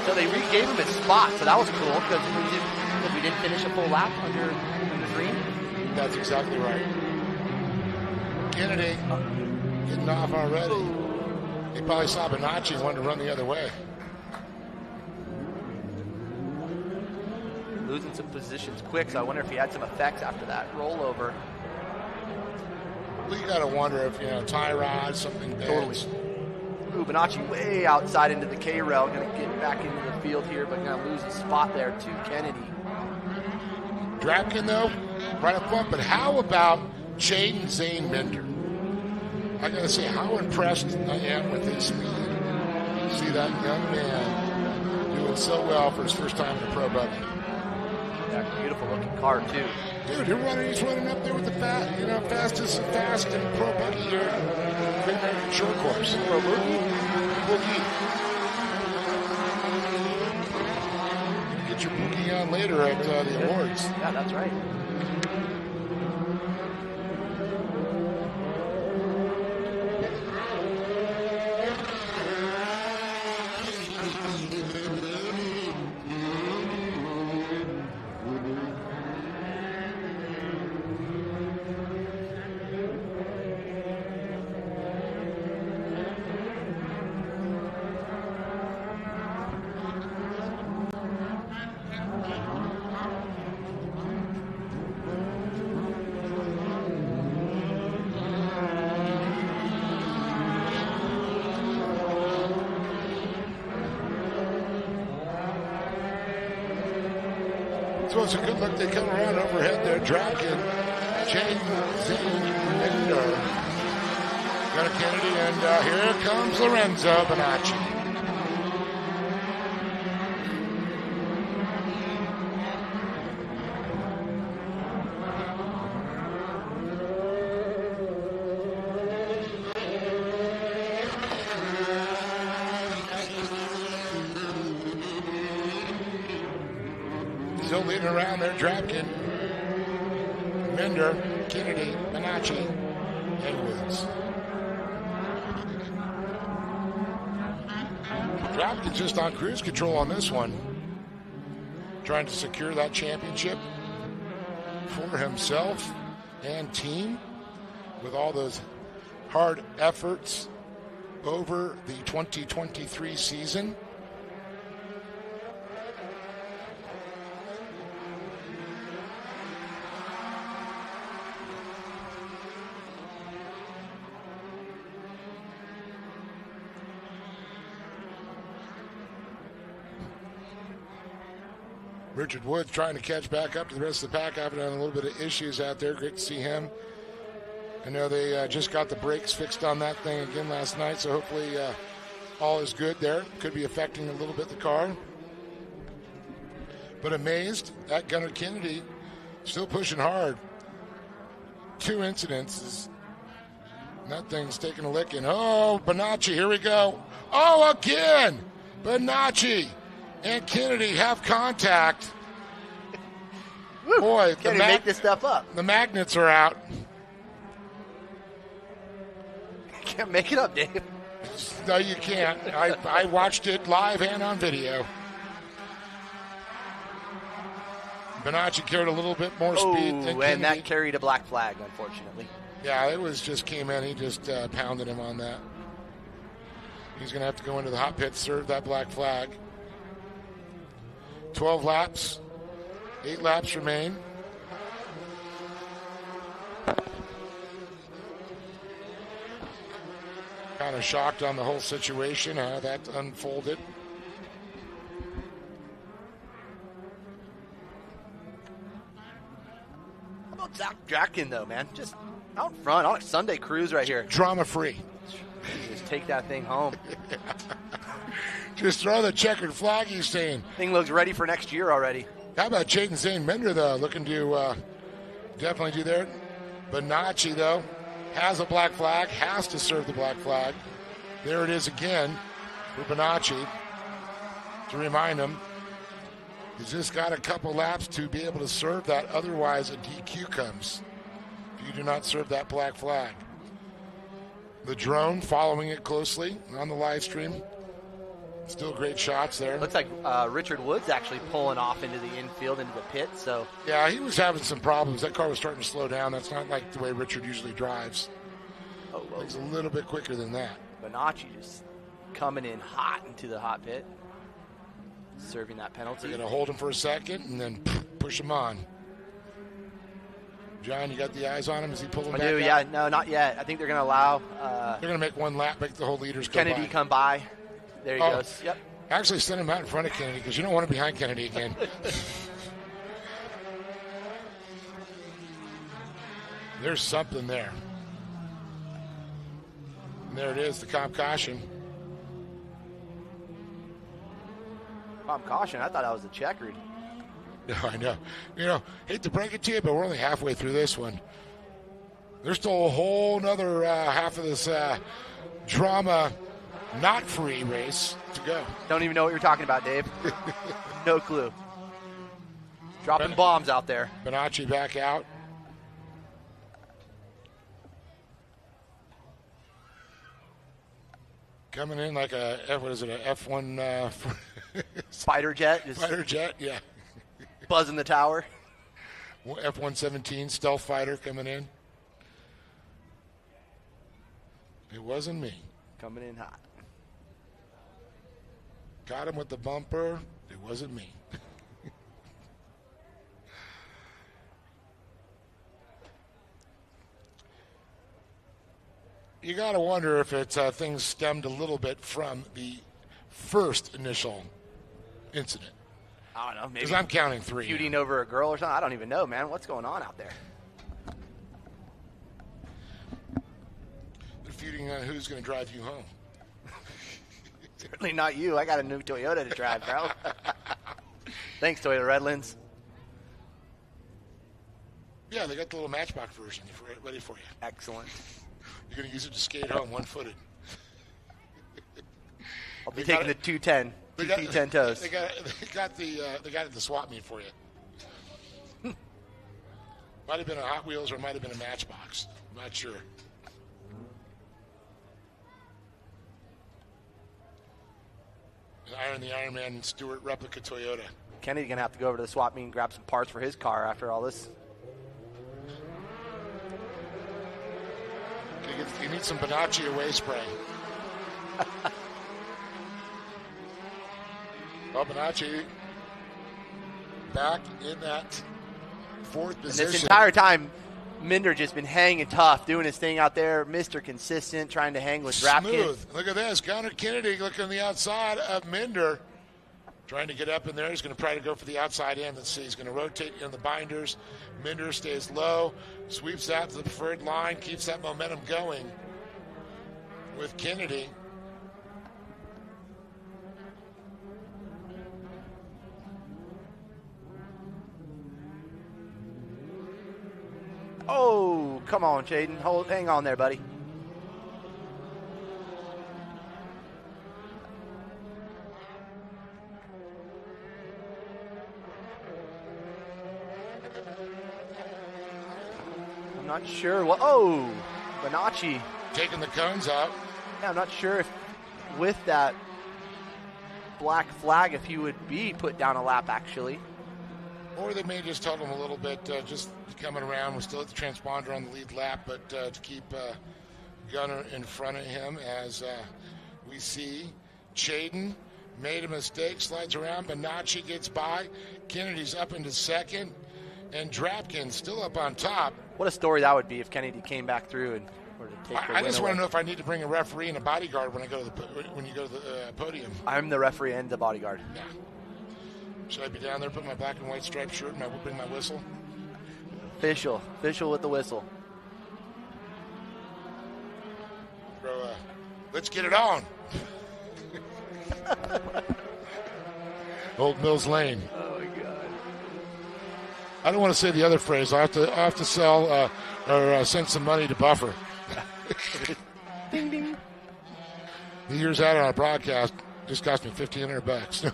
S6: So they regave him his spot, so that was cool because we didn't finish a full lap under green.
S1: That's exactly right. Kennedy getting off already. He probably saw Bonacci and wanted to run the other way.
S6: Losing some positions quick, so I wonder if he had some effects after that rollover.
S1: Well, you got to wonder if, tie rod, something bad.
S6: Totally. Ooh, Bonacci way outside into the K-rail. Going to get back into the field here, but going to lose his spot there to Kennedy.
S1: Drapkin, though, right up front. But how about Jaden Zane Mender? I got to say how impressed I am with his speed. See that young man doing so well for his first time in a pro buggy.
S6: Yeah, beautiful looking car, too.
S1: Dude, he's running up there with the fastest and pro buggy here. Great American Shortcourse. Pro boogie. Get your boogie on later at the awards.
S6: Yeah, that's right.
S1: So it's a good look. They come around overhead there, Drapkin, Jaden Zane Mender, got a Kennedy, and here comes Lorenzo Bonacci. Still leading around there, Drapkin, Mender, Kennedy, Bonacci, and Woods. Drapkin just on cruise control on this one, trying to secure that championship for himself and team with all those hard efforts over the 2023 season. Richard Woods trying to catch back up to the rest of the pack after having a little bit of issues out there. Great to see him. I know they just got the brakes fixed on that thing again last night, so hopefully all is good there. Could be affecting a little bit the car. But amazed at Gunnar Kennedy, still pushing hard. 2 incidences. That thing's taking a licking. Oh, Bonacci, here we go. Oh, again! Bonacci and Kennedy have contact.
S6: Woo,
S1: boy,
S6: can't even make this stuff up.
S1: The magnets are out.
S6: Can't make it up, Dave.
S1: No, you can't. I watched it live and on video. Bonacci carried a little bit more speed than Kennedy.
S6: And that carried a black flag, unfortunately.
S1: Yeah, it was just came in. He just pounded him on that. He's going to have to go into the hot pit, serve that black flag. 12 laps. 8 laps remain. Kind of shocked on the whole situation, how that unfolded.
S6: How about Zach Draken, though, man, just out front on a Sunday cruise right here.
S1: Drama-free.
S6: Just take that thing home.
S1: Just throw the checkered flag, he's saying.
S6: Thing looks ready for next year already.
S1: How about Jaden Zane Minder, though, looking to definitely do there. Bonacci, though, has a black flag, has to serve the black flag. There it is again for Bonacci. To remind him, he's just got a couple laps to be able to serve that. Otherwise, a DQ comes if you do not serve that black flag. The drone following it closely on the live stream. Still great shots there.
S6: Looks like Richard Wood's actually pulling off into the infield, into the pit. So
S1: yeah, he was having some problems. That car was starting to slow down. That's not like the way Richard usually drives. He's a little bit quicker than that.
S6: Bonacci just coming in hot into the hot pit, serving that penalty.
S1: They're going to hold him for a second and then push him on. John, you got the eyes on him? Is he pulling back
S6: do,
S1: out?
S6: yeah. No, not yet. I think they're going to allow...
S1: they're going to make one lap, make the whole leaders go
S6: Kennedy
S1: by.
S6: come by. There he goes. Yep.
S1: Actually, send him out in front of Kennedy because you don't want him behind Kennedy again. There's something there. And there it is, the comp caution.
S6: Comp caution? I thought that was a checkered.
S1: No, I know. You know, hate to break it to you, but we're only halfway through this one. There's still a whole nother half of this drama, not free race to go.
S6: Don't even know what you're talking about, Dave. No clue. Dropping bombs out there.
S1: Bonacci back out. Coming in like a F1
S6: Spider jet.
S1: Spider jet, yeah.
S6: Buzzing the tower.
S1: F-117 stealth fighter coming in. It wasn't me.
S6: Coming in hot.
S1: Got him with the bumper. It wasn't me. You got to wonder if it's things stemmed a little bit from the first initial incident.
S6: I don't know. Maybe
S1: because I'm counting 3.
S6: Feuding over a girl or something. I don't even know, man. What's going on out there?
S1: They're feuding on who's going to drive you home.
S6: Certainly not you. I got a new Toyota to drive, bro. Thanks, Toyota Redlands.
S1: Yeah, they got the little Matchbox version ready for you.
S6: Excellent.
S1: You're going to use it to skate home one-footed.
S6: I'll be taking the 210.
S1: They got
S6: 10 toes.
S1: They got it at the swap meet for you. Might have been a Hot Wheels or it might have been a Matchbox. I'm not sure. The Iron Man Stewart replica Toyota.
S6: Kennedy's going to have to go over to the swap meet and grab some parts for his car after all this.
S1: He needs some Bonacci away spray. Well, Bonacci back in that fourth position.
S6: And this entire time, Minder just been hanging tough, doing his thing out there, Mr. Consistent, trying to hang with Drapkin.
S1: Smooth. Look at this. Connor Kennedy looking on the outside of Minder. Trying to get up in there. He's going to try to go for the outside end. Let's see. He's going to rotate in the binders. Minder stays low, sweeps out to the preferred line, keeps that momentum going with Kennedy.
S6: Oh, come on, Jaden. Hang on there, buddy. I'm not sure what. Oh, Bonacci
S1: taking the cones out.
S6: Yeah, I'm not sure if with that black flag if he would be put down a lap actually.
S1: Or they may just told him a little bit, just coming around. We're still at the transponder on the lead lap, but to keep Gunner in front of him as we see Chaden made a mistake, slides around. Bonacci gets by. Kennedy's up into second, and Drapkin still up on top.
S6: What a story that would be if Kennedy came back through and were to take the win
S1: I just
S6: away.
S1: want to know if I need to bring a referee and a bodyguard when you go to the podium.
S6: I'm the referee and the bodyguard.
S1: Yeah. Should I be down there, put my black and white striped shirt, and bring my whistle?
S6: Official with the whistle.
S1: Bro, let's get it on. Old Mills Lane.
S6: Oh my God.
S1: I don't want to say the other phrase. I have to sell or send some money to Buffer.
S6: Ding ding.
S1: He hears that on a broadcast. Just cost me $1,500.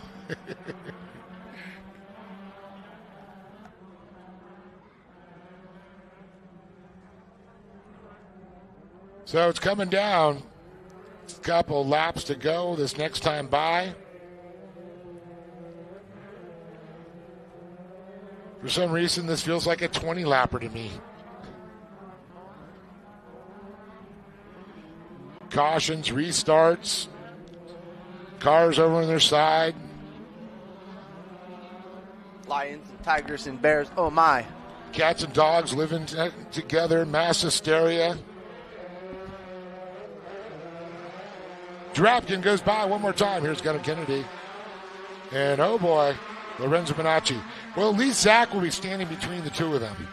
S1: So it's coming down. A couple laps to go this next time by. For some reason, this feels like a 20-lapper to me. Cautions, restarts, cars over on their side.
S6: Lions and tigers and bears. Oh my.
S1: Cats and dogs living together, mass hysteria. Drapkin goes by one more time. Here's Gunnar Kennedy. And oh boy, Lorenzo Bonacci. Well, at least Zach will be standing between the two of them.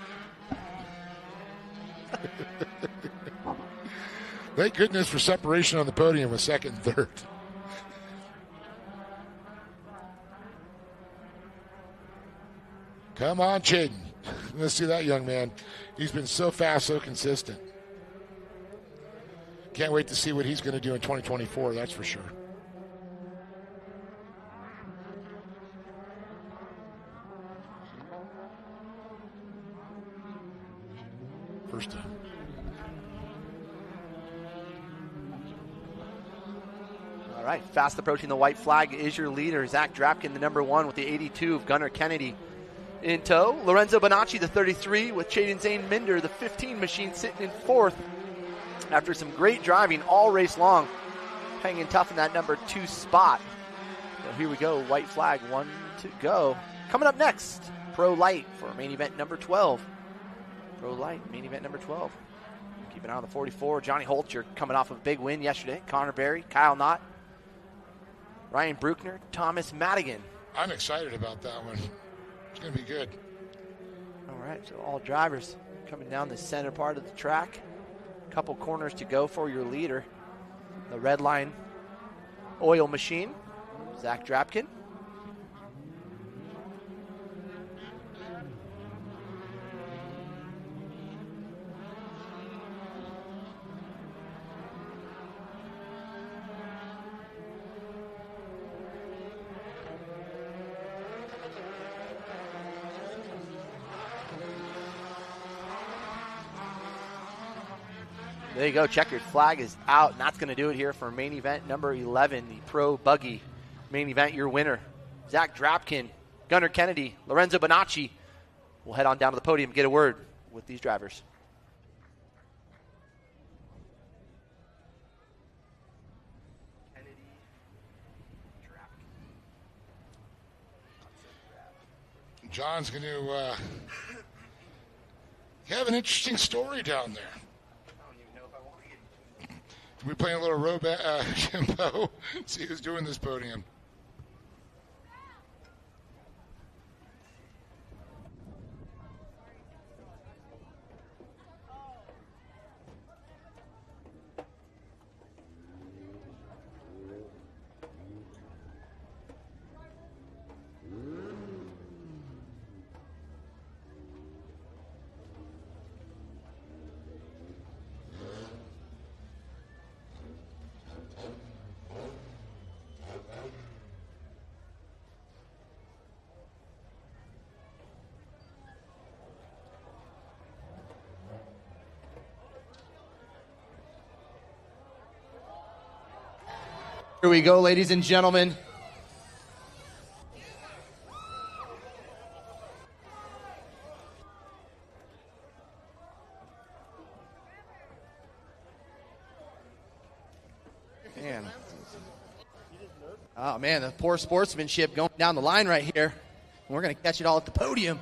S1: Thank goodness for separation on the podium with second and third. Come on, Chaden. Let's see that young man. He's been so fast, so consistent. Can't wait to see what he's going to do in 2024, that's for sure. First time.
S6: All right, fast approaching the white flag is your leader, Zach Drapkin, the number 1 with the 82 of Gunnar Kennedy in tow. Lorenzo Bonacci, the 33, with Chaden Zane Minder, the 15 machine, sitting in 4th after some great driving all race long, hanging tough in that number 2 spot. So here we go, white flag, 1 to go. Coming up next, Pro Light for main event number 12. Pro Light, main event number 12. Keep an eye on the 44. Johnny Holcher coming off of a big win yesterday. Connor Berry, Kyle Knott, Ryan Bruckner, Thomas Madigan.
S1: I'm excited about that one. It's going to be good.
S6: All right, so all drivers coming down the center part of the track. Couple corners to go for your leader. The red line oil machine, Zach Drapkin. There you go, checkered flag is out, and that's going to do it here for main event number 11, the Pro Buggy main event. Your winner, Zach Drapkin, Gunnar Kennedy, Lorenzo Bonacci. We'll head on down to the podium, get a word with these drivers.
S1: John's going to have an interesting story down there. We're playing a little Jimbo. See who's doing this podium.
S6: Here we go, ladies and gentlemen. Man. Oh, man, the poor sportsmanship going down the line right here. We're going to catch it all at the podium.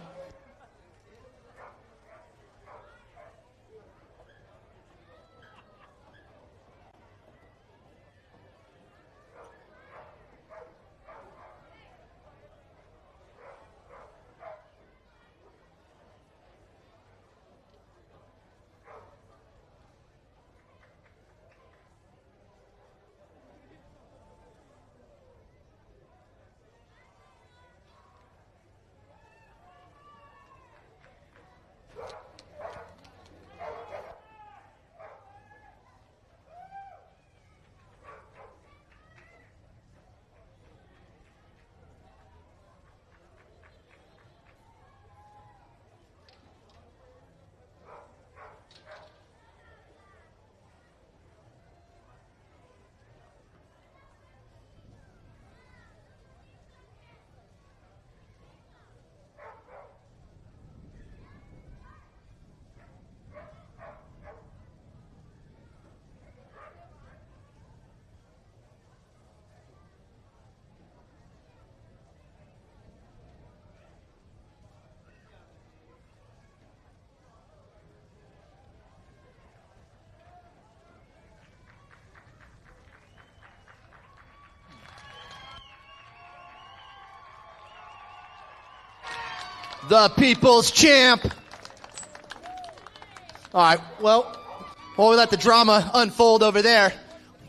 S6: the people's champ. All right, well, while we let the drama unfold over there,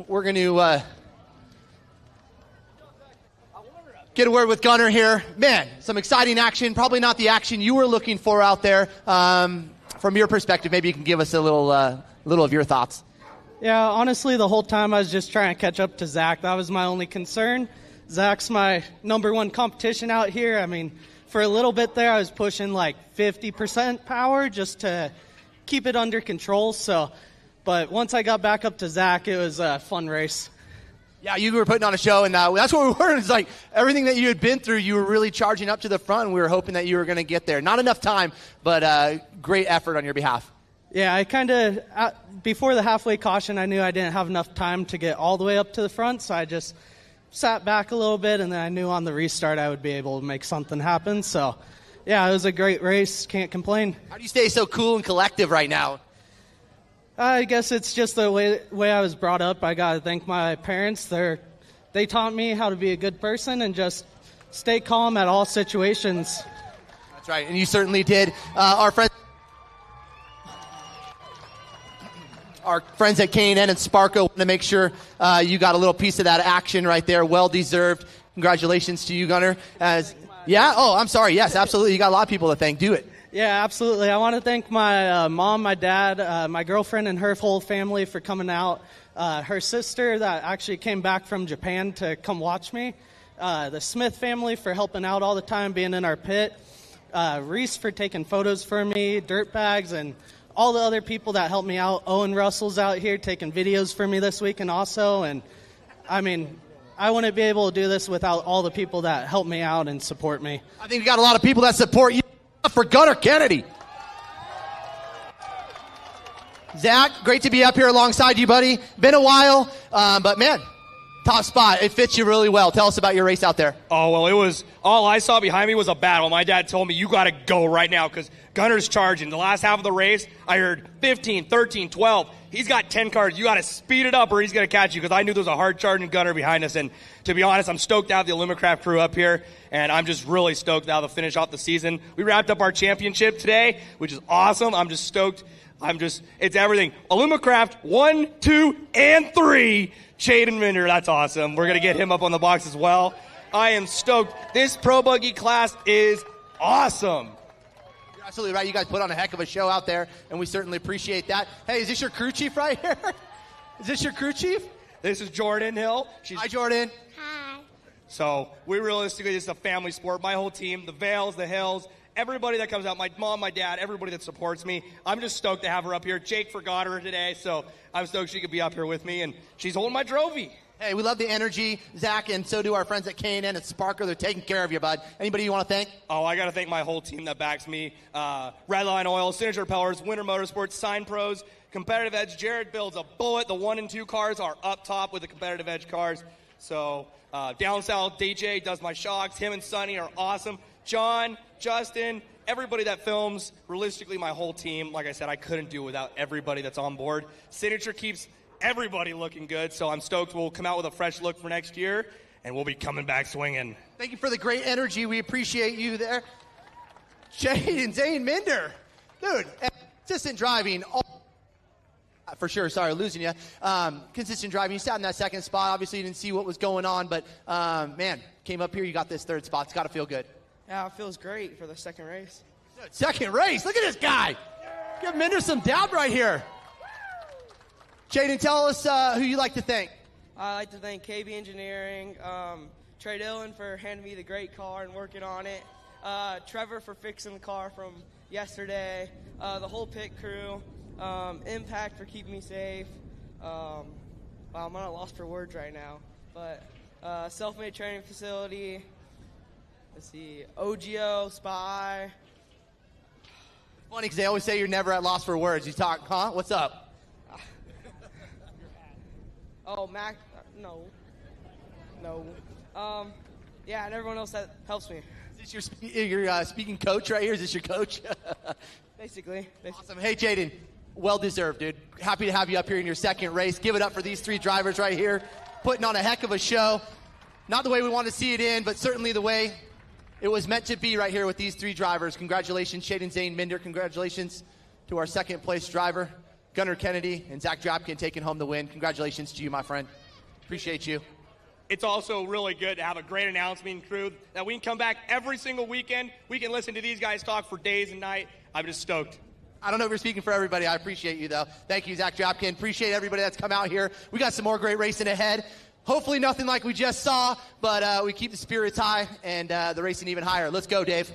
S6: we're going to get a word with Gunner here. Man, some exciting action. Probably not the action you were looking for out there. From your perspective, maybe you can give us a little of your thoughts.
S11: Yeah, honestly, the whole time I was just trying to catch up to Zach. That was my only concern. Zach's my number one competition out here. I mean, for a little bit there, I was pushing like 50% power just to keep it under control. But once I got back up to Zach, it was a fun race.
S6: Yeah, you were putting on a show, and that's what we were. It's like everything that you had been through, you were really charging up to the front, and we were hoping that you were going to get there. Not enough time, but great effort on your behalf.
S11: Yeah, I kind of, before the halfway caution, I knew I didn't have enough time to get all the way up to the front, so I just sat back a little bit, and then I knew on the restart I would be able to make something happen. So, yeah, it was a great race. Can't complain.
S6: How do you stay so cool and collective right now?
S11: I guess it's just the way I was brought up. I got to thank my parents. They taught me how to be a good person and just stay calm at all situations.
S6: That's right, and you certainly did. Our friends at K&N and Sparko want to make sure you got a little piece of that action right there. Well deserved. Congratulations to you, Gunner. I'm sorry. Yes, absolutely. You got a lot of people to thank. Do it.
S11: Yeah, absolutely. I want to thank my mom, my dad, my girlfriend, and her whole family for coming out. Her sister that actually came back from Japan to come watch me. The Smith family for helping out all the time, being in our pit. Reese for taking photos for me, Dirtbags, and all the other people that helped me out. Owen Russell's out here taking videos for me this weekend also. And, I mean, I wouldn't be able to do this without all the people that help me out and support me.
S6: I think we got a lot of people that support you. For Gunner Kennedy. Zach, great to be up here alongside you, buddy. Been a while, but man, top spot. It fits you really well. Tell us about your race out there.
S12: Oh, well, it was all I saw behind me was a battle. My dad told me, you got to go right now because Gunner's charging. The last half of the race, I heard 15, 13, 12. He's got 10 cars. You got to speed it up or he's going to catch you because I knew there was a hard charging Gunner behind us. And to be honest, I'm stoked to have the Illumicraft crew up here, and I'm just really stoked now to finish off the season. We wrapped up our championship today, which is awesome. I'm just stoked. It's everything. Illumicraft 1, 2, and 3. Chaden Minder, that's awesome. We're going to get him up on the box as well. I am stoked. This Pro Buggy class is awesome.
S6: You're absolutely right. You guys put on a heck of a show out there, and we certainly appreciate that. Hey, is this your crew chief right here? Is this your crew chief?
S12: This is Jordan Hill.
S6: Hi, Jordan.
S12: Hi. So we realistically, this is a family sport. My whole team, the Vales, the Hills, everybody that comes out, my mom, my dad, everybody that supports me. I'm just stoked to have her up here. Jake forgot her today, so I'm stoked she could be up here with me, and she's holding my trophy.
S6: Hey, we love the energy, Zach, and so do our friends at K&N and Sparker. They're taking care of you, bud. Anybody you want to thank?
S12: Oh, I got to thank my whole team that backs me. Redline Oil, Signature Pellers, Winter Motorsports, Sign Pros, Competitive Edge. Jared builds a bullet. The 1 and 2 cars are up top with the Competitive Edge cars. So down south, DJ does my shocks. Him and Sonny are awesome. John, Justin, everybody that films, realistically, my whole team. Like I said, I couldn't do it without everybody that's on board. Signature keeps everybody looking good, so I'm stoked we'll come out with a fresh look for next year, and we'll be coming back swinging.
S6: Thank you for the great energy. We appreciate you there. Jaden Zane Minder. Dude, consistent driving. For sure, sorry, losing you. Consistent driving. You sat in that second spot. Obviously, you didn't see what was going on, but, man, came up here. You got this third spot. It's got to feel good.
S14: Yeah, it feels great for the second race.
S6: Second race? Look at this guy. Give Minder some dab right here. Jaden, tell us who you like to thank.
S14: I'd like to thank KB Engineering, Trey Dillon for handing me the great car and working on it, Trevor for fixing the car from yesterday, the whole pit crew, Impact for keeping me safe. Wow, I'm at a loss for words right now. But Self-Made Training Facility, let's see, OGO, Spy.
S6: Funny because they always say you're never at loss for words. You talk, huh? What's up?
S14: Oh, Mac, no. Yeah, and everyone else that helps me.
S6: Is this your speaking coach right here? Is this your coach?
S14: Basically.
S6: Awesome. Hey, Jaden, well deserved, dude. Happy to have you up here in your second race. Give it up for these 3 drivers right here, putting on a heck of a show. Not the way we want to see it in, but certainly the way It was meant to be right here with these three drivers. Congratulations, Shaden Zane Minder. Congratulations to our second place driver, Gunnar Kennedy, and Zach Drapkin taking home the win. Congratulations to you, my friend. Appreciate you.
S12: It's also really good to have a great announcement crew that we can come back every single weekend. We can listen to these guys talk for days and night. I'm just stoked.
S6: I don't know if you're speaking for everybody. I appreciate you, though. Thank you, Zach Drapkin. Appreciate everybody that's come out here. We got some more great racing ahead. Hopefully nothing like we just saw, but we keep the spirits high and the racing even higher. Let's go, Dave.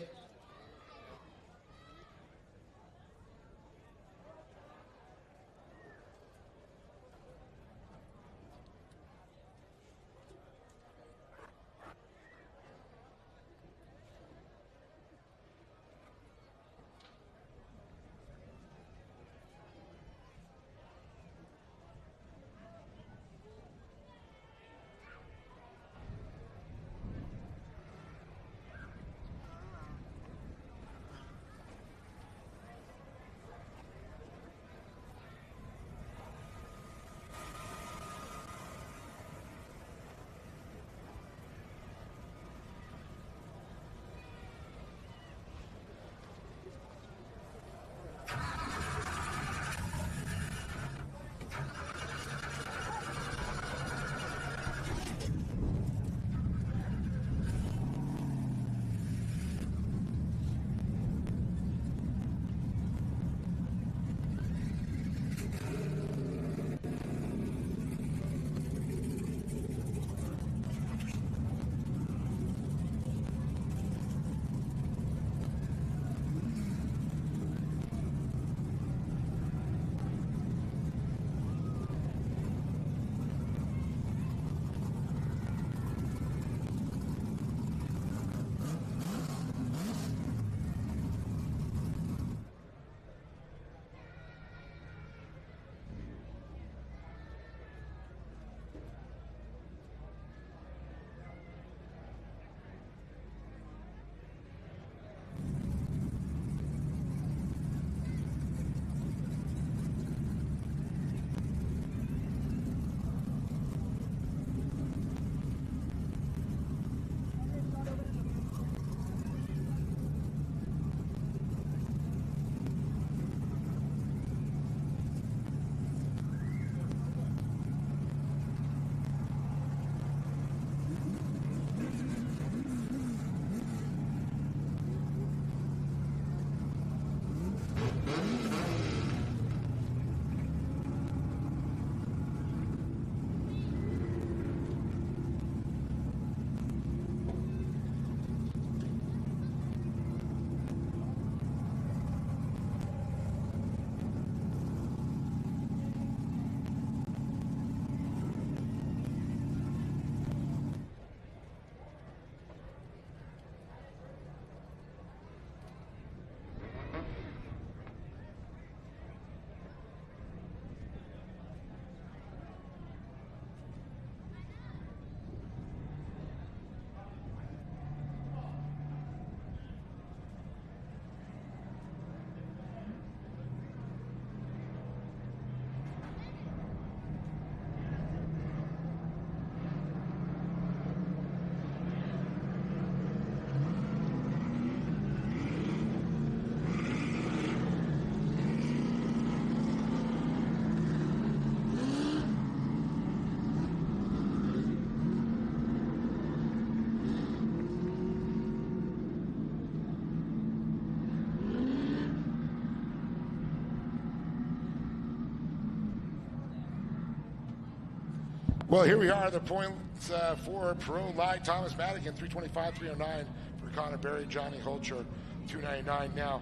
S1: Well, here we are, the points for Pro Light. Thomas Madigan, 325, 309 for Connor Berry, Johnny Holcher, 299. Now,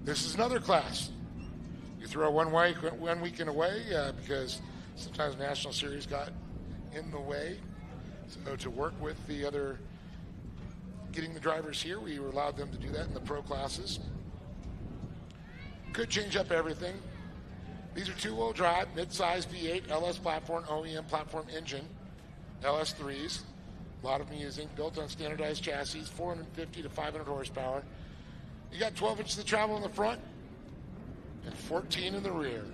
S1: this is another class. You throw one weekend away because sometimes National Series got in the way. So to work with the other, getting the drivers here, we allowed them to do that in the pro classes. Could change up everything. These are two-wheel drive, mid-size V8, LS platform, OEM platform engine, LS3s. A lot of them using, built on standardized chassis, 450 to 500 horsepower. You got 12 inches of travel in the front and 14 in the rear.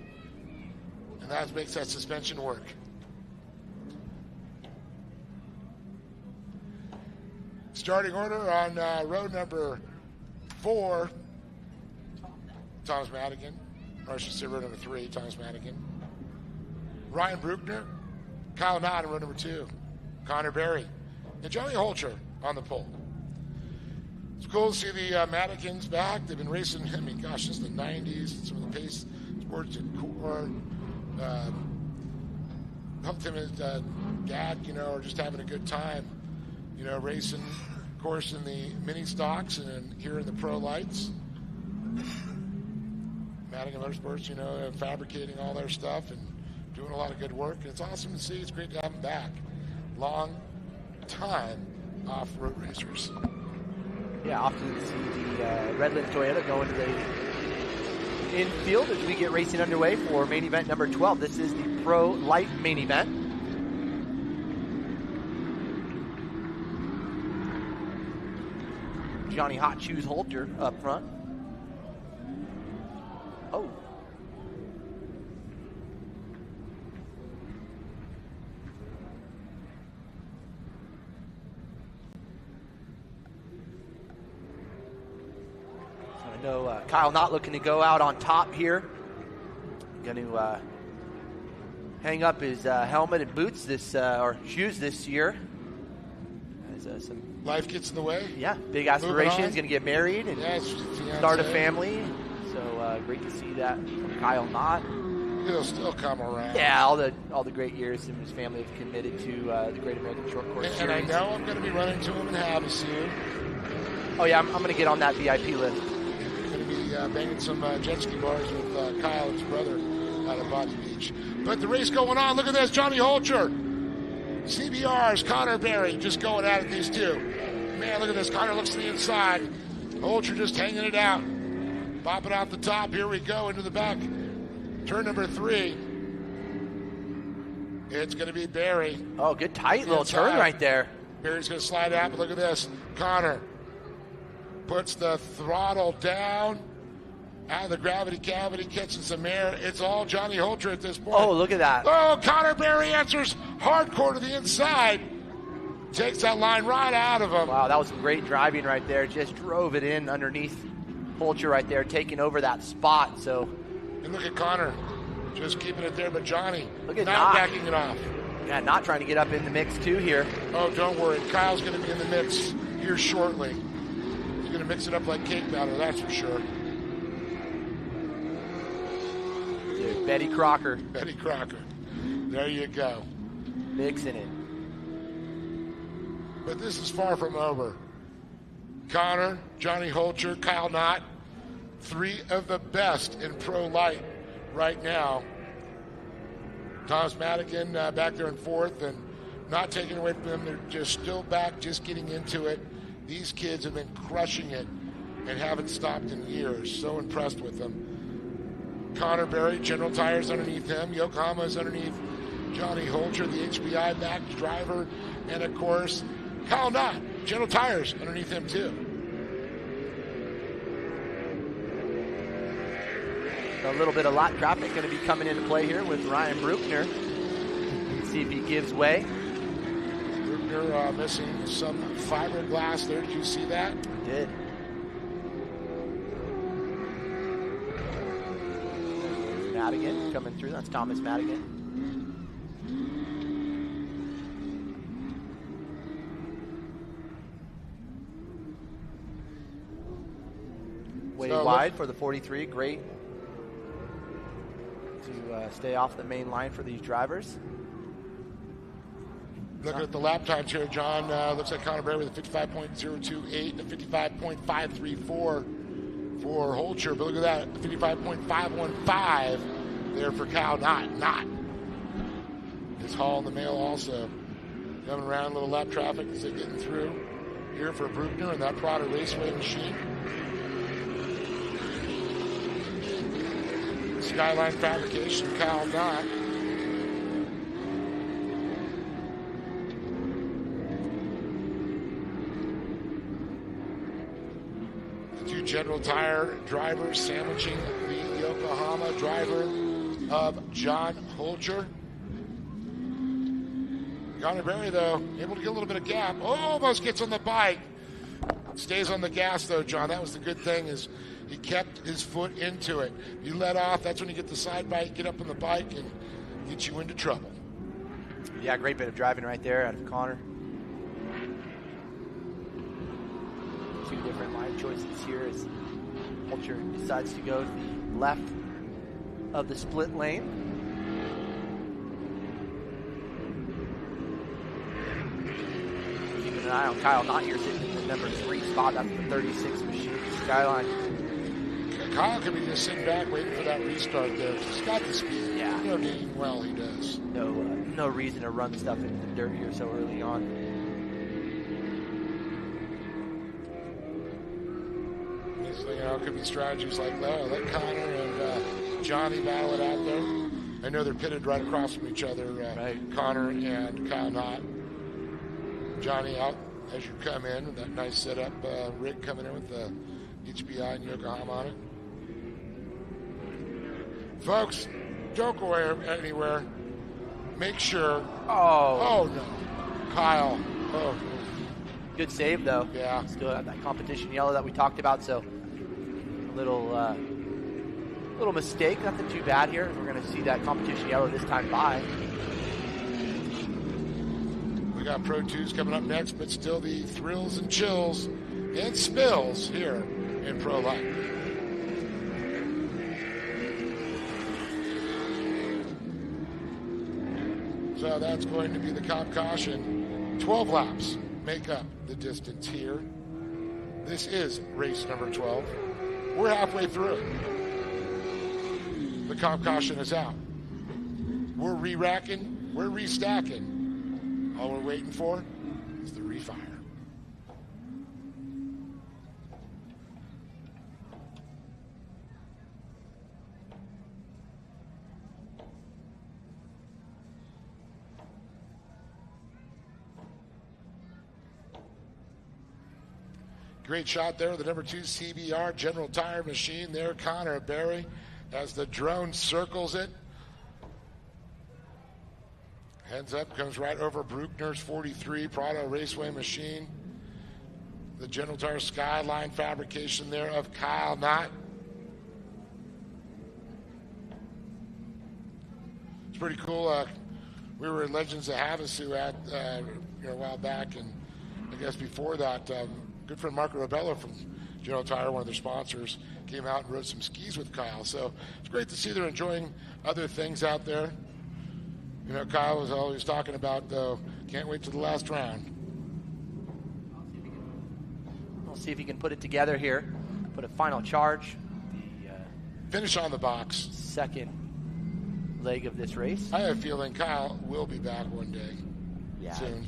S1: And that makes that suspension work. Starting order on row number 4, Thomas Madigan. Or I should say row number 3, Thomas Madigan. Ryan Bruckner, Kyle Knott in row number 2, Connor Berry, and Johnny Holcher on the pole. It's cool to see the Madigans back. They've been racing, I mean, gosh, since the 90s. Some of the pace sports at Core. Helped him and his dad, you know, are just having a good time, you know, racing, of course, in the mini stocks and here in the pro lights. Madigan Motorsports, you know, fabricating all their stuff and doing a lot of good work. And it's awesome to see. It's great to have them back. Long time off-road racers.
S6: Yeah, often see the Redlands Toyota go into the infield as we get racing underway for main event number 12. This is the Pro Light main event. Johnny Hot Shoes Holter up front. Oh. I know Kyle not looking to go out on top here. Going to hang up his helmet and boots or shoes this year. As some
S1: life gets in the way.
S6: Yeah, big aspirations. Going to get married and start a family. So great to see that from Kyle Knott.
S1: He'll still come around.
S6: Yeah, all the great years him and his family have committed to the Great American Short Course
S1: And I
S6: Series.
S1: know I'm going to be running to him in Havasu.
S6: Oh yeah, I'm going to get on that VIP list.
S1: Going to be banging some jet ski bars with Kyle and his brother out of Bobby Beach. But the race going on. Look at this, Johnny Holcher. CBR's Connor Berry just going at it, these two. Man, look at this. Connor looks to the inside. Holcher just hanging it out. Popping out the top. Here we go into the back. Turn number 3. It's going to be Berry.
S6: Oh, good tight little turn right there.
S1: Berry's going to slide out, but look at this. Connor puts the throttle down. Out of the gravity cavity, catching some air. It's all Johnny Holcher at this point.
S6: Oh, look at that.
S1: Oh, Connor Berry answers hardcore to the inside. Takes that line right out of him.
S6: Wow, that was some great driving right there. Just drove it in underneath Holcher right there, taking over that spot. So,
S1: and look at Connor, just keeping it there. But Johnny,
S6: look at
S1: not backing it off.
S6: Yeah, not trying to get up in the mix too here.
S1: Oh, don't worry. Kyle's going to be in the mix here shortly. He's going to mix it up like cake batter, that's for sure.
S6: Dude, Betty Crocker.
S1: Betty Crocker. There you go.
S6: Mixing it.
S1: But this is far from over. Connor, Johnny Holcher, Kyle Knott, 3 of the best in pro light right now. Thomas Madigan back there in 4th and not taking away from them. They're just still back, just getting into it. These kids have been crushing it and haven't stopped in years. So impressed with them. Connor Berry, General Tires underneath him. Yokohama is underneath Johnny Holcher, the HBI backed driver. And of course, Kyle Knott, General Tires underneath him too.
S6: A little bit of lot traffic going to be coming into play here with Ryan Bruckner. See if he gives way.
S1: Bruckner missing some fiberglass there. Did you see that?
S6: I did. Madigan coming through. That's Thomas Madigan. Way wide for the 43. Great to stay off the main line for these drivers.
S1: Looking at the lap times here, John, looks like Connor Berry with a 55.028 and a 55.534 for Holcher. But look at that, 55.515 there for Kyle Knott. His haul in the mail also. Coming around, a little lap traffic as they're getting through here for Bruckner and that Prada Raceway machine. Skyline Fabrication, Kyle Knott. The 2 General Tire drivers sandwiching the Yokohama driver of John Holcher. Connor Berry, though, able to get a little bit of gap. Almost gets on the bike. Stays on the gas, though, John. That was the good thing, is he kept his foot into it. You let off, that's when you get the side bite, get up on the bike, and get you into trouble.
S6: Yeah, great bit of driving right there out of Connor. 2 different line choices here as Vulture decides to go to the left of the split lane. Keeping an eye on Kyle Knott here, sitting in the number 3 spot. That's the 36 machine Skyline.
S1: Kyle could be just sitting back waiting for that restart there. He's got the speed.
S6: Yeah.
S1: You know, doing well, he does.
S6: No reason to run stuff into the dirt here so early on.
S1: It could be strategies like that. Let Connor and Johnny battle it out there. I know they're pitted right across from each other, Connor and Kyle Knott. Johnny out as you come in with that nice setup. Rick coming in with the HBI and Yokohama on it. Folks, don't go anywhere. Make sure. Oh no. Kyle. Oh.
S6: Good save, though.
S1: Yeah.
S6: Still got that competition yellow that we talked about, so a little mistake. Nothing too bad here. We're going to see that competition yellow this time by.
S1: We got Pro 2s coming up next, but still the thrills and chills and spills here in Pro Life. So that's going to be the comp caution. 12 laps make up the distance here. This is race number 12. We're halfway through it. The comp caution is out. We're re-racking, we're restacking. All we're waiting for is the refire. Great shot there, the number 2 CBR General Tire machine there, Connor Berry, as the drone circles it. Heads up, comes right over Bruckner's 43 Prado Raceway machine. The General Tire Skyline fabrication there of Kyle Knott. It's pretty cool. We were at Legends of Havasu a while back, and I guess before that, good friend Marco Ribello from General Tire, one of their sponsors, came out and rode some skis with Kyle. So it's great to see they're enjoying other things out there. You know, Kyle was always talking about, though, can't wait to the last round.
S6: We'll see if he can put it together here. Put a final charge.
S1: Finish on the box.
S6: Second leg of this race.
S1: I have a feeling Kyle will be back one day.
S6: Yeah.
S1: Soon.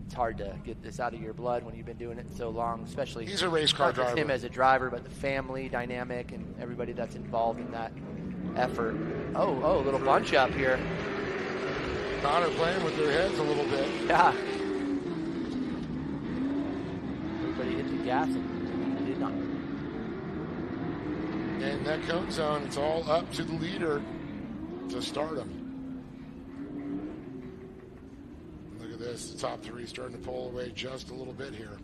S6: It's hard to get this out of your blood when you've been doing it so long, especially
S1: he's a race car
S6: not just
S1: driver.
S6: Him as a driver, but the family dynamic and everybody that's involved in that effort. Oh, a little bunch up here.
S1: Connor playing with their heads a little bit.
S6: Yeah. Everybody hit the gas and they did not.
S1: In that cone zone, it's all up to the leader to start him. Look at this, the top 3 starting to pull away just a little bit here.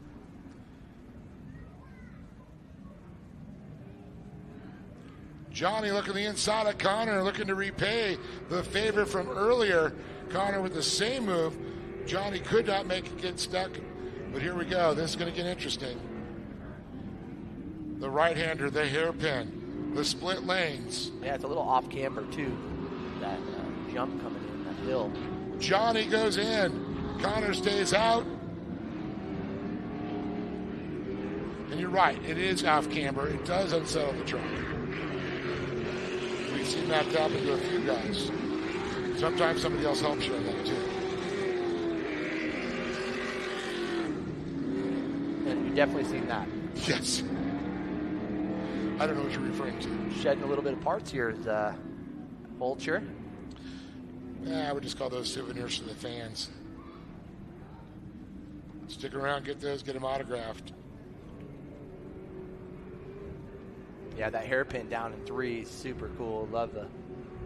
S1: Johnny looking the inside of Connor, looking to repay the favor from earlier. Connor with the same move. Johnny could not make it get stuck, but here we go. This is going to get interesting. The right-hander, the hairpin, the split lanes.
S6: Yeah, it's a little off camber too. That jump coming in, that hill.
S1: Johnny goes in. Connor stays out. And you're right, it is off camber. It does unsettle the truck. We've seen that happen to a few guys. Sometimes somebody else helps you on that too.
S6: And you've definitely seen that.
S1: Yes. I don't know what you're referring to.
S6: Shedding a little bit of parts here is Vulture.
S1: Yeah, I would just call those souvenirs to the fans. Stick around, get those, get them autographed.
S6: Yeah, that hairpin down in 3 is super cool. Love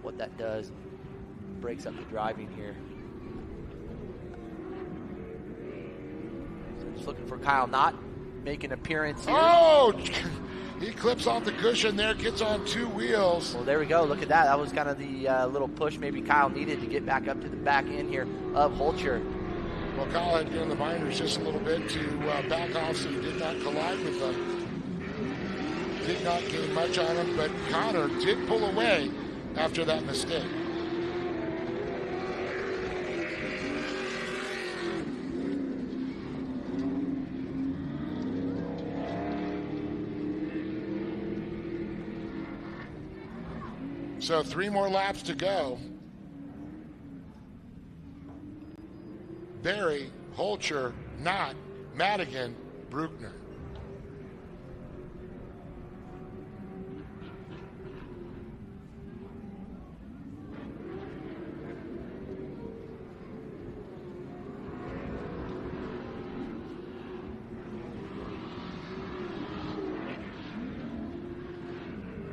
S6: what that does. Breaks up the driving here. So just looking for Kyle Knott. make an appearance here.
S1: Oh, he clips off the cushion there, gets on 2 wheels.
S6: Well, there we go. Look at that. That was kind of the little push maybe Kyle needed to get back up to the back end here of Holcher.
S1: Well, Kyle had given the binders just a little bit to back off so he did not collide with them. Did not gain much on him, but Connor did pull away after that mistake. So 3 more laps to go. Berry, Holcher, Knott, Madigan, Bruckner.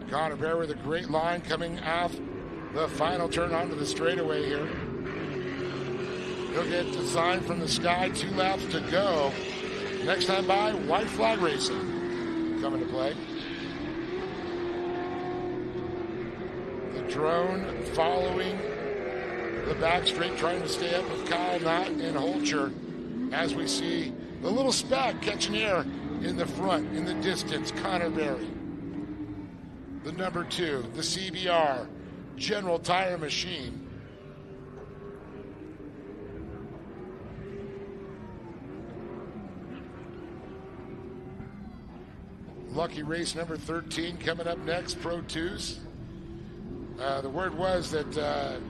S1: Connor Berry with a great line coming off the final turn onto the straightaway here. He'll get the sign from the sky, 2 laps to go. Next time by, white flag racing coming to play. The drone following the back straight, trying to stay up with Kyle Knott and Holcher as we see the little speck catching air in the front, in the distance, Connor Berry. The number 2, the CBR, General Tire Machine. Lucky race number 13 coming up next, Pro 2s. The word was that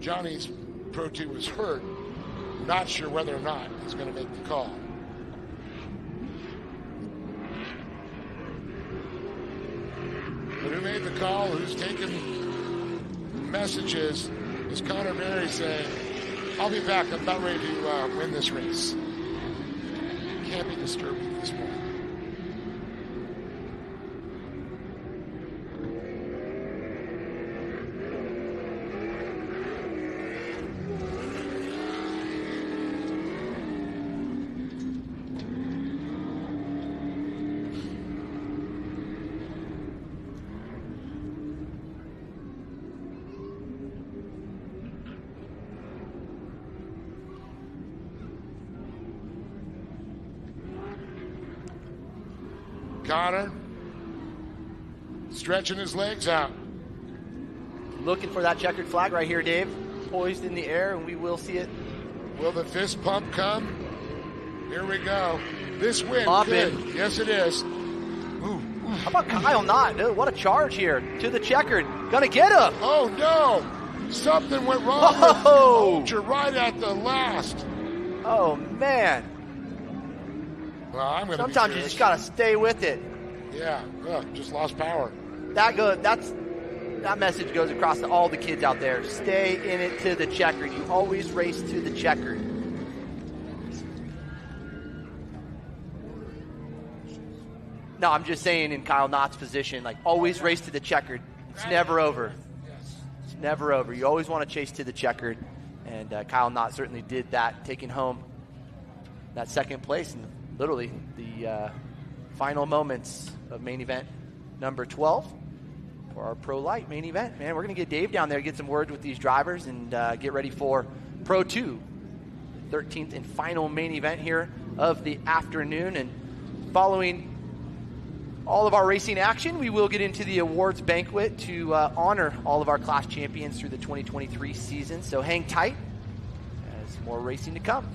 S1: Johnny's Pro 2 was hurt. Not sure whether or not he's going to make the call. But who made the call, who's taking messages, is Connor Berry saying, I'll be back, I'm about ready to win this race. Can't be disturbed at this point. Connor stretching his legs out.
S6: Looking for that checkered flag right here, Dave. Poised in the air, and we will see it.
S1: Will the fist pump come? Here we go. This win
S6: Popping.
S1: could. Yes, it is.
S6: How about Kyle Knott? Dude, what a charge here to the checkered. Gonna get him.
S1: Oh, no. Something went wrong with Holcher right at the last.
S6: Oh, man.
S1: Well, I'm going to
S6: Sometimes you just got to stay with it.
S1: Yeah, just lost power.
S6: That message goes across to all the kids out there. Stay in it to the checkered. You always race to the checkered. No, I'm just saying in Kyle Knott's position, like always race to the checkered. It's never over. It's never over. You always want to chase to the checkered. And Kyle Knott certainly did that, taking home that second place in literally the final moments of main event number 12 for our Pro Light main event. Man, we're going to get Dave down there, get some words with these drivers, and get ready for Pro 2, the 13th and final main event here of the afternoon. And following all of our racing action, we will get into the awards banquet to honor all of our class champions through the 2023 season. So hang tight, as more racing to come.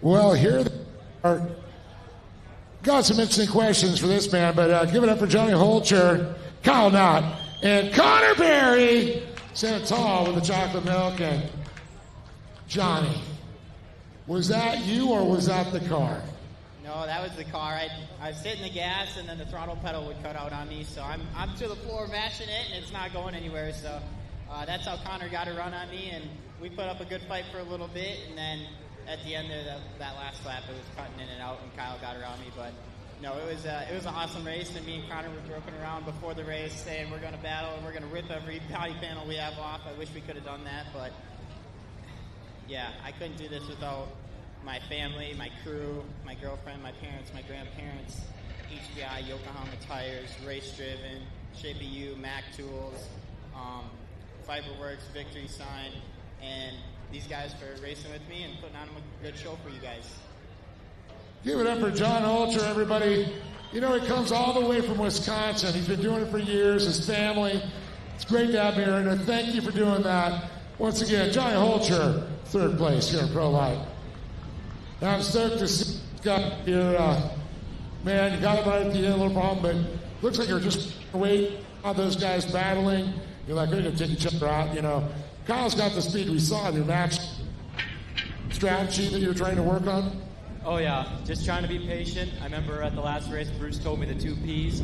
S1: Well, here are got some interesting questions for this man, but give it up for Johnny Holcher, Kyle Knott, and Connor Berry. Sent tall with the chocolate milk. And Johnny, was that you or was that the car?
S2: No, that was the car. I was hitting the gas and then the throttle pedal would cut out on me, so I'm to the floor mashing it and it's not going anywhere. So that's how Connor got a run on me, and we put up a good fight for a little bit, and then at the end of that last lap, it was cutting in and out, and Kyle got around me. But no, it was an awesome race, and me and Connor were joking around before the race, saying we're going to battle and we're going to rip every body panel we have off. I wish we could have done that, but yeah, I couldn't do this without my family, my crew, my girlfriend, my parents, my grandparents, HBI, Yokohama Tires, Race Driven, Shape of You, Mac Tools, Fiberworks, Victory Sign, and these guys for racing with me and putting on a good show for you guys.
S1: Give it up for John Holcher, everybody. You know, he comes all the way from Wisconsin. He's been doing it for years, his family. It's great to have him here, and thank you for doing that. Once again, Johnny Holcher, third place here in Pro Light. Now I'm stoked to see Scott here. Man, you got him right at the end, a little problem, but looks like you're just waiting on those guys battling. You're like, they're going to take each other out, you know. Kyle's got the speed we saw in your match strategy that you're trying to work on.
S13: Oh, yeah. Just trying to be patient. I remember at the last race, Bruce told me the 2 Ps.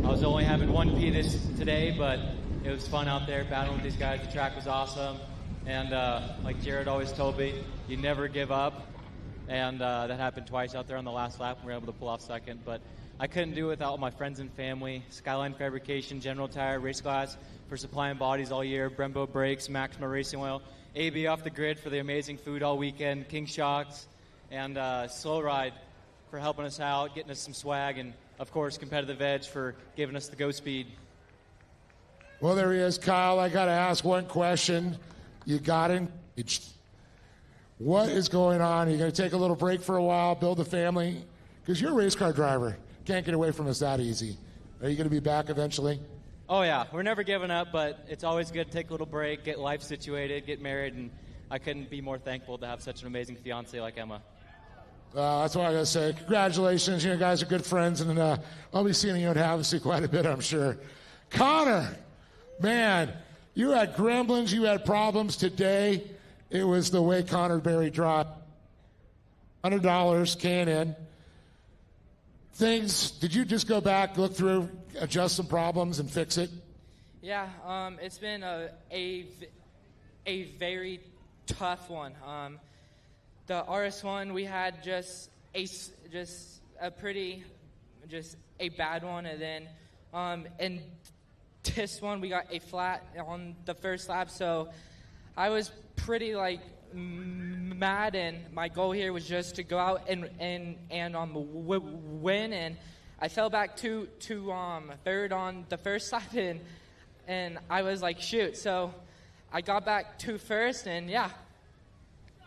S13: I was only having 1 P today, but it was fun out there battling with these guys. The track was awesome. And like Jared always told me, you never give up. And that happened twice out there on the last lap. We were able to pull off second. But I couldn't do it without all my friends and family. Skyline Fabrication, General Tire, Race Glass for supplying bodies all year. Brembo Brakes, Maxima Racing Oil. AB Off the Grid for the amazing food all weekend. King Shocks. And Slow Ride for helping us out, getting us some swag. And, of course, Competitive Edge for giving us the go speed.
S1: Well, there he is, Kyle. I got to ask one question. You got engaged. What is going on? Are you going to take a little break for a while, build a family? Because you're a race car driver. Can't get away from us that easy. Are you going to be back eventually?
S13: Oh, yeah. We're never giving up, but it's always good to take a little break, get life situated, get married, and I couldn't be more thankful to have such an amazing fiancée like Emma.
S1: That's what I got to say. Congratulations. You guys are good friends, and I'll be seeing you at Havasu quite a bit, I'm sure. Connor, man, you had gremlins, you had problems today. It was the way Connor Berry dropped. $100 K&N. Things, did you just go back, look through, adjust some problems, and fix it?
S15: Yeah, it's been a very tough one. The RS1, we had just a bad one, and then in this one we got a flat on the first lap, so I was pretty mad, and my goal here was just to go out and win, and I fell back to third on the first lap, and I was like, shoot, so I got back to first, and yeah.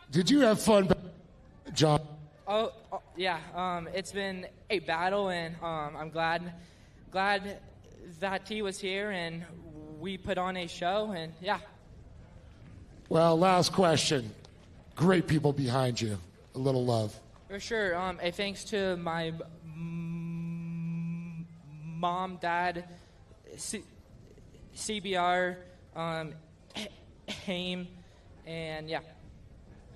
S1: Did you have fun, John?
S15: Oh yeah, it's been a battle, and I'm glad that he was here, and we put on a show, and yeah.
S1: Well, last question. Great people behind you. A little love.
S15: For sure. A thanks to my mom, dad, CBR, AIM, and yeah.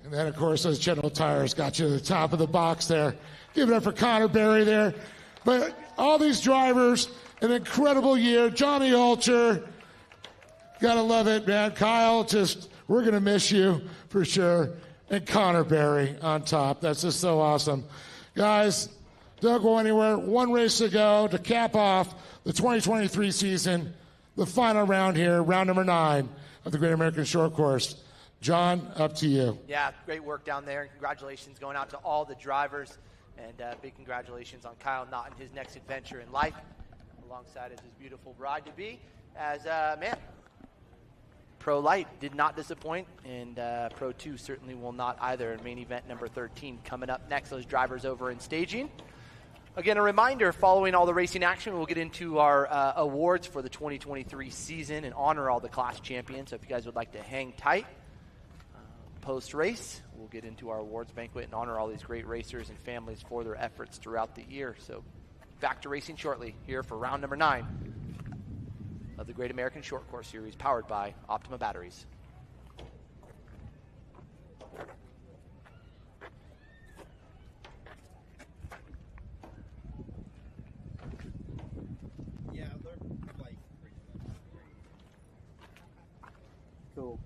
S1: And then, of course, those General Tires got you to the top of the box there. Give it up for Connor Berry there. But all these drivers, an incredible year. Johnny Holcher, gotta love it, man. Kyle, we're going to miss you for sure. And Connor Berry on top. That's just so awesome. Guys, don't go anywhere. One race to go to cap off the 2023 season. The final round here, round number 9 of the Great American Short Course. John, up to you.
S6: Yeah, great work down there. Congratulations going out to all the drivers. And big congratulations on Kyle Knott and his next adventure in life, alongside his beautiful bride-to-be. As, man, Pro Light did not disappoint, and Pro 2 certainly will not either. Main event number 13 coming up next. Those drivers over in staging. Again, a reminder, following all the racing action, we'll get into our awards for the 2023 season and honor all the class champions. So if you guys would like to hang tight, post-race, we'll get into our awards banquet and honor all these great racers and families for their efforts throughout the year. So back to racing shortly here for round number 9 of the Great American Short Course Series, powered by Optima Batteries.
S16: Yeah, they're like cool.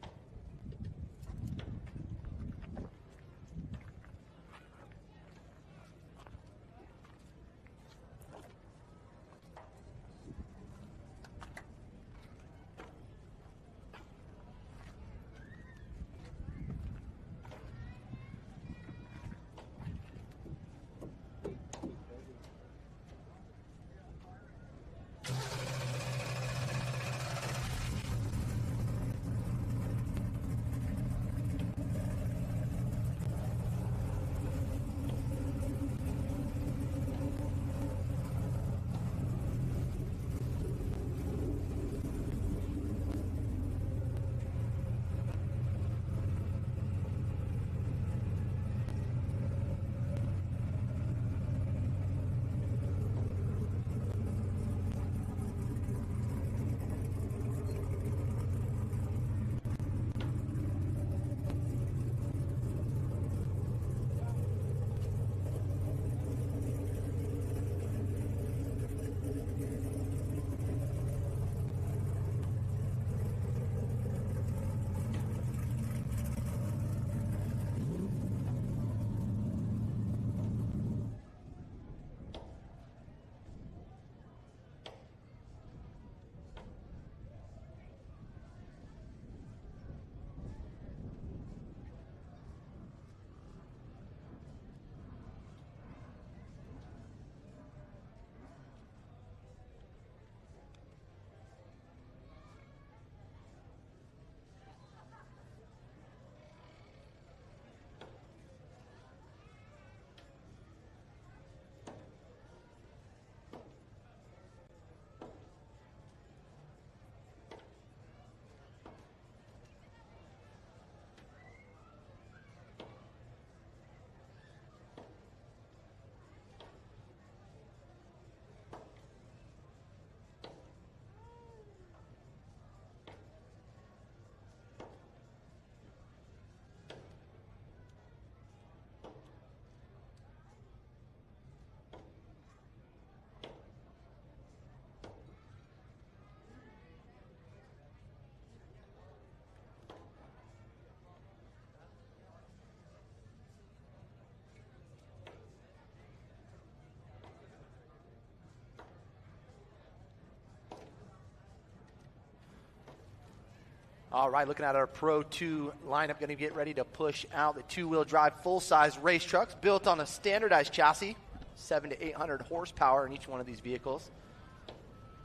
S6: All right, looking at our Pro 2 lineup, going to get ready to push out the two-wheel drive full-size race trucks built on a standardized chassis, 700 to 800 horsepower in each one of these vehicles,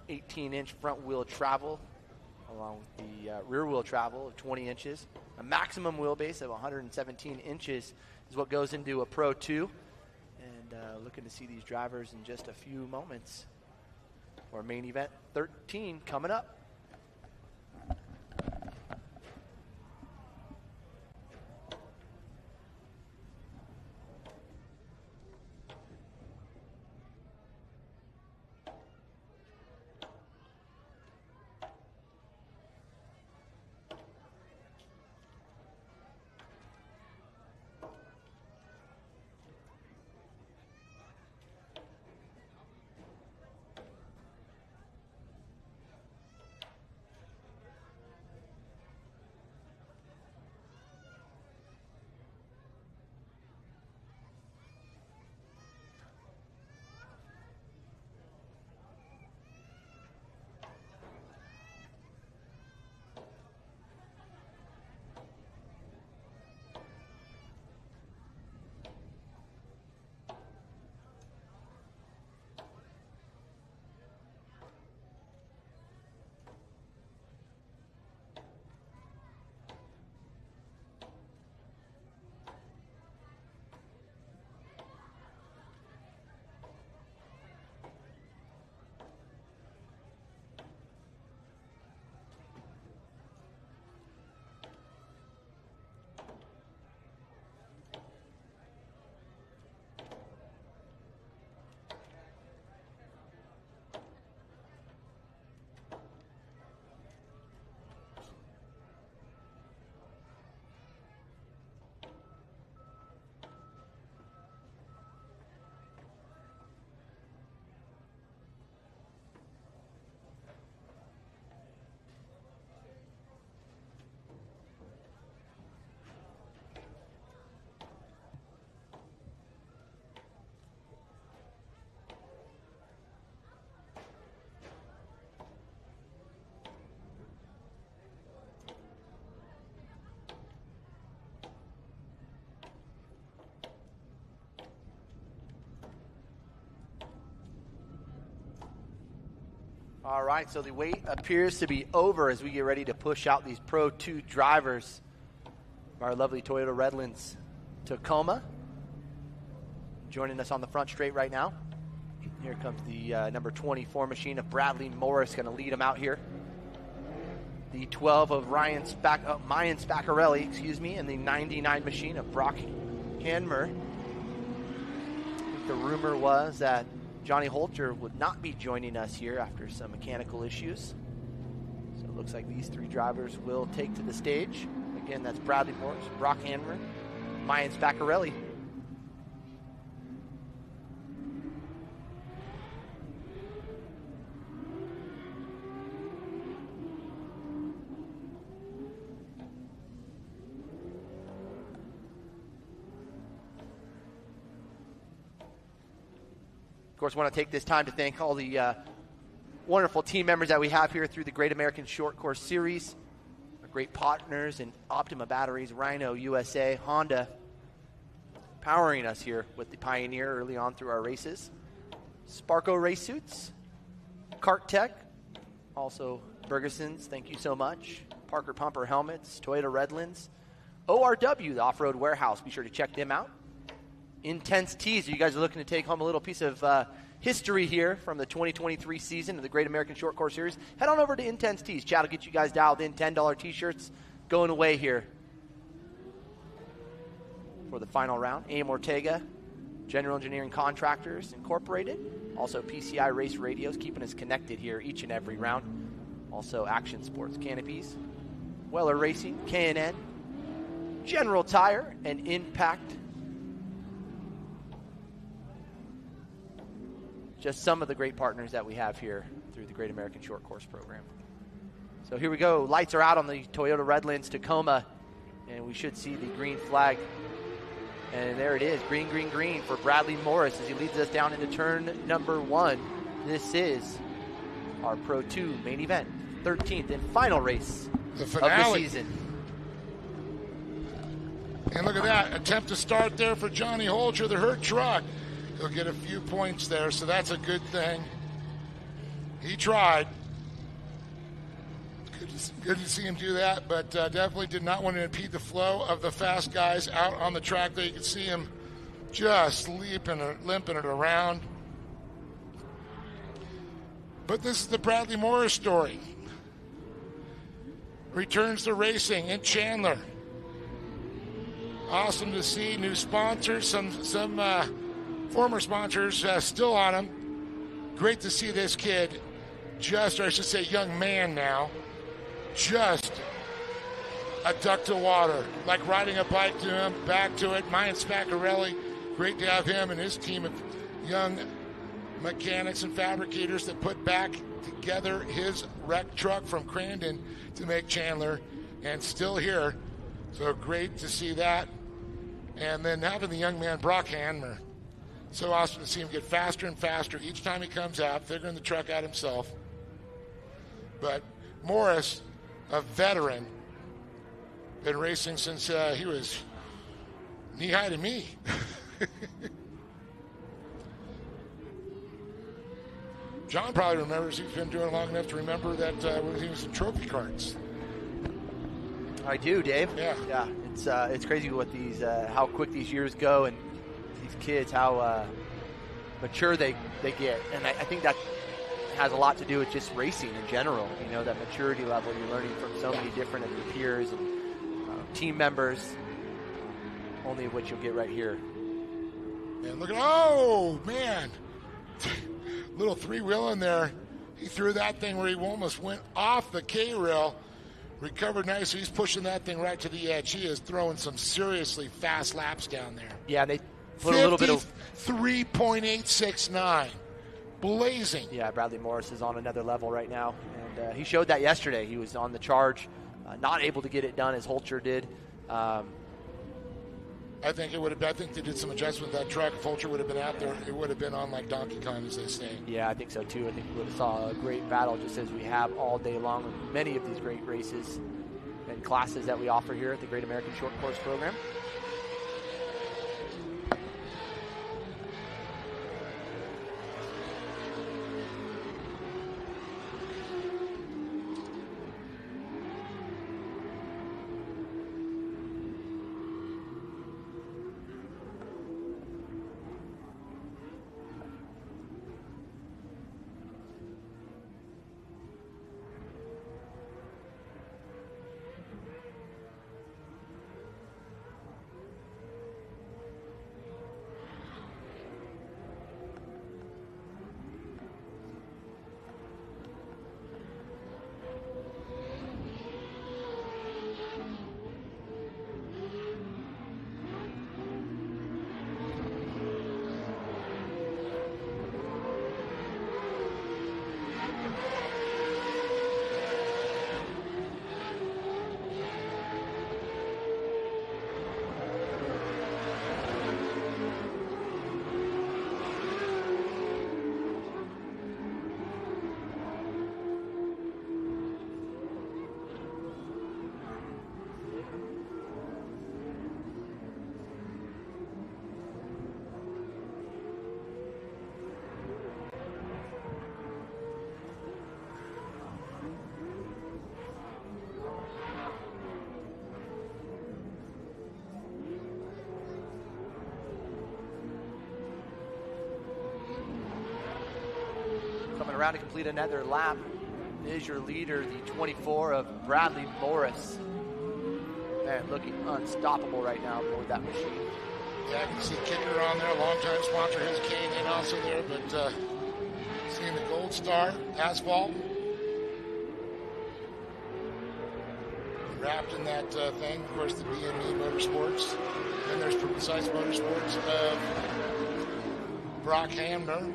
S6: 18-inch front-wheel travel, along with the rear-wheel travel of 20 inches. A maximum wheelbase of 117 inches is what goes into a Pro 2. And looking to see these drivers in just a few moments for main event 13 coming up. All right, so the wait appears to be over as we get ready to push out these Pro 2 drivers. Our lovely Toyota Redlands Tacoma. Joining us on the front straight right now. Here comes the number 24 machine of Bradley Morris, going to lead him out here. The 12 of Mayan Spaccarelli, and the 99 machine of Brock Hanmer. The rumor was that Johnny Holcher would not be joining us here after some mechanical issues. So it looks like these three drivers will take to the stage. Again, that's Bradley Morris, Brock Hanmer, Mayan Spaccarelli. Of course, I want to take this time to thank all the wonderful team members that we have here through the Great American Short Course Series. Our great partners in Optima Batteries, Rhino USA, Honda, powering us here with the Pioneer early on through our races. Sparco Race Suits, Kart Tech, also Bergeson's, thank you so much. Parker Pumper Helmets, Toyota Redlands, ORW, the Off-Road Warehouse, be sure to check them out. Intense Tees. You guys are looking to take home a little piece of history here from the 2023 season of the Great American Short Course Series. Head on over to Intense Tees. Chad will get you guys dialed in. $10 T-shirts going away here for the final round. A.M. Ortega, General Engineering Contractors Incorporated. Also PCI Race Radios, keeping us connected here each and every round. Also Action Sports Canopies, Weller Racing, K&N, General Tire, and Impact. Just some of the great partners that we have here through the Great American Short Course program. So here we go. Lights are out on the Toyota Redlands Tacoma, and we should see the green flag. And there it is, green, green, green for Bradley Morris as he leads us down into turn number 1. This is our Pro 2 main event, 13th and final race
S1: the
S6: of
S1: finale.
S6: the season.
S1: And look at that, attempt to start there for Johnny Holcher, the hurt truck. He'll get a few points there, so that's a good thing. He tried. Good to see him do that, but definitely did not want to impede the flow of the fast guys out on the track there. You can see him just limping it around. But this is the Bradley Morris story. Returns to racing in Chandler. Awesome to see new sponsors, some former sponsors still on him. Great to see this kid, or I should say young man now, just a duck to water, like riding a bike to him, back to it. Mayan Spaccarelli, great to have him and his team of young mechanics and fabricators that put back together his wrecked truck from Crandon to make Chandler, and still here. So great to see that. And then having the young man Brock Hanmer. So awesome to see him get faster and faster each time he comes out, figuring the truck out himself. But Morris, a veteran, been racing since he was knee-high to me. John probably remembers, he's been doing it long enough to remember that when he was in trophy carts.
S6: I do, Dave.
S1: Yeah.
S6: It's crazy what these how quick these years go, and these kids how mature they get, and I think that has a lot to do with just racing in general. You know, that maturity level you're learning from so many different of your peers and team members, only of which you'll get right here.
S1: And look at, oh man, little three-wheel in there. He threw that thing where he almost went off the K-rail. Recovered nicely. He's pushing that thing right to the edge. He is throwing some seriously fast laps down there.
S6: Yeah, they put a little bit of
S1: 3.869. Blazing.
S6: Yeah, Bradley Morris is on another level right now, and he showed that yesterday. He was on the charge, not able to get it done as Holcher did.
S1: I think they did some adjustment with that truck. If Holcher would have been out there, it would have been on like Donkey Kong, as they say.
S6: Yeah, I think so too. I think we would have saw a great battle, just as we have all day long with many of these great races and classes that we offer here at the Great American Short Course program. around to complete another lap is your leader, the 24 of Bradley Morris. Man, looking unstoppable right now aboard that machine.
S1: Yeah, I can see Kicker on there, longtime sponsor, his K&N also there, but seeing the Gold Star asphalt wrapped in that thing. Of course, the BME Motorsports. Then there's Precise Motorsports of Brock Hamner.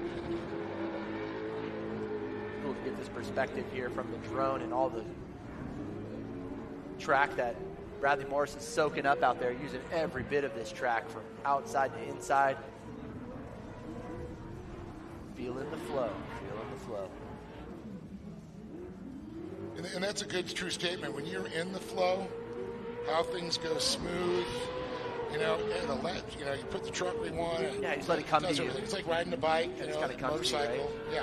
S6: Cool to get this perspective here from the drone and all the track that Bradley Morris is soaking up out there, using every bit of this track from outside to inside. Feeling the flow, feeling the flow.
S1: And that's a good, true statement. When you're in the flow, how things go smooth, you know, and you put the truck where you want it.
S6: Yeah, you just let it come to you.
S1: It's like riding a bike,
S6: you know, a motorcycle.
S1: You, right? Yeah.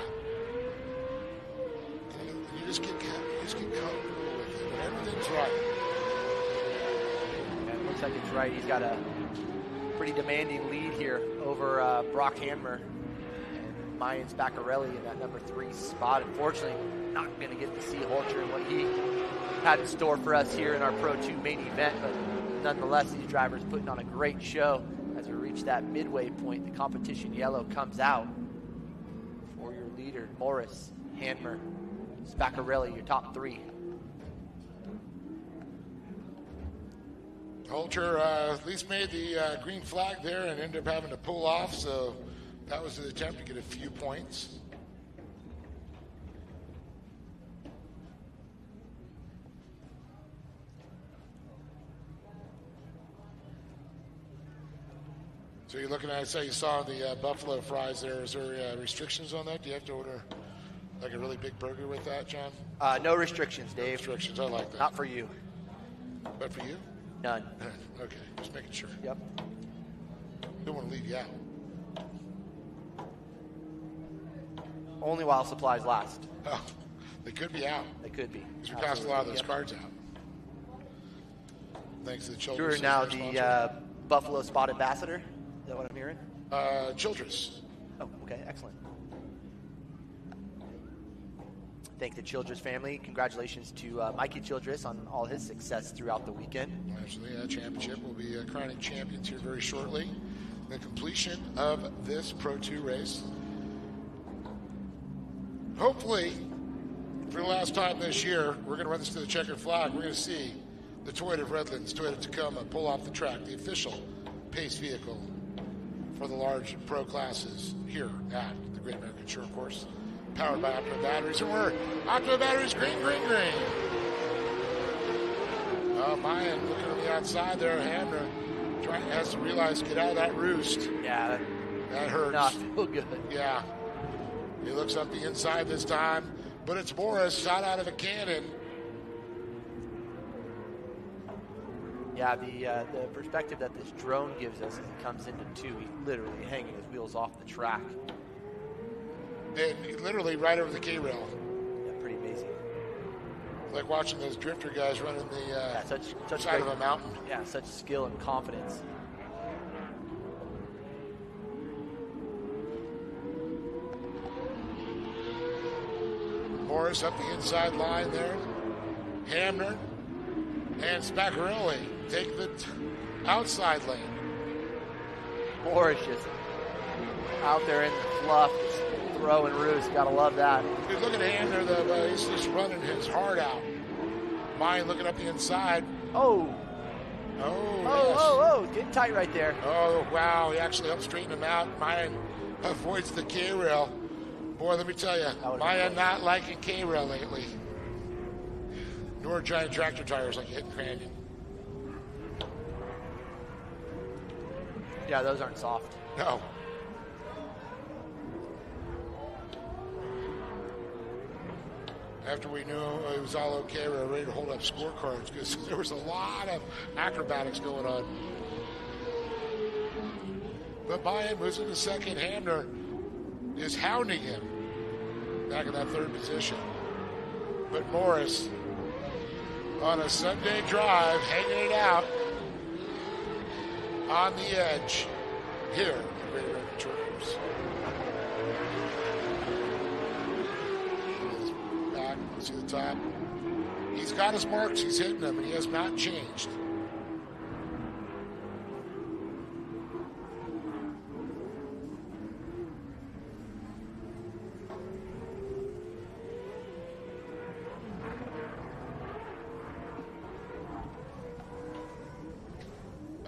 S1: And you just get comfortable with it. When everything's right.
S6: Yeah, it looks like it's right. He's got a pretty demanding lead here over Brock Hammer and Mayan Spaccarelli in that number 3 spot. Unfortunately, not going to get to see Holcher and what he had in store for us here in our Pro 2 main event, but nonetheless, these drivers putting on a great show. As we reach that midway point, the competition yellow comes out for your leader, Morris, Hammer, Spaccarelli, your top 3.
S1: Holter at least made the green flag there and ended up having to pull off, so that was an attempt to get a few points. So you're looking at, I say you saw the buffalo fries there. Is there restrictions on that? Do you have to order like a really big burger with that, John?
S6: No restrictions, Dave.
S1: No restrictions, I like that.
S6: Not for you.
S1: But for you?
S6: None.
S1: Okay, just making sure.
S6: Yep.
S1: Don't want to leave you out.
S6: Only while supplies last.
S1: Oh, they could be out.
S6: They could be.
S1: Because we passed a lot of those cards out. Thanks to the Childress.
S6: You're now the Buffalo Spot Ambassador. Is that what I'm hearing?
S1: Childress.
S6: Oh, okay, excellent. Thank the Childress family. Congratulations to Mikey Childress on all his success throughout the weekend.
S1: Absolutely, that championship will be crowning champions here very shortly. The completion of this Pro 2 race. Hopefully, for the last time this year, we're going to run this to the checkered flag. We're going to see the Toyota of Redlands, Toyota Tacoma, pull off the track, the official pace vehicle for the large pro classes here at the Great American Shortcourse, powered by Optima Batteries. And we're Optima Batteries, green, green, green. Oh, Mayan looking on the outside there. Hamner has to realize, get out of that roost.
S6: Yeah,
S1: that hurts.
S6: Not feel good.
S1: Yeah. He looks up the inside this time, but it's Morris shot out of a cannon.
S6: Yeah, the perspective that this drone gives us as he comes into 2, he's literally hanging his wheels off the track.
S1: And literally right over the K-rail.
S6: Yeah, pretty amazing.
S1: Like watching those drifter guys running the
S6: such
S1: side of a mountain.
S6: Yeah, such skill and confidence.
S1: Morris up the inside line there. Hamner and Spaccarelli take the outside lane.
S6: Morris just out there in the fluff, throwing roost. Gotta love that.
S1: Dude, look at Hamner, though. He's just running his heart out. Mayan looking up the inside.
S6: Oh.
S1: Oh,
S6: yes. Getting tight right there.
S1: Oh, wow. He actually helped straighten him out. Mayan avoids the K-rail. Boy, let me tell you, Mayan not liking K-rail lately. Nor giant tractor tires like hitting Canyon.
S6: Yeah, those aren't soft.
S1: No. After we knew it was all okay, we were ready to hold up scorecards because there was a lot of acrobatics going on. But Mayan moves into second. Hamner is hounding him back in that third position. But Morris on a Sunday drive, hanging it out on the edge here at the Great American Shortcourse. See the top? He's got his marks. He's hitting them, and he has not changed.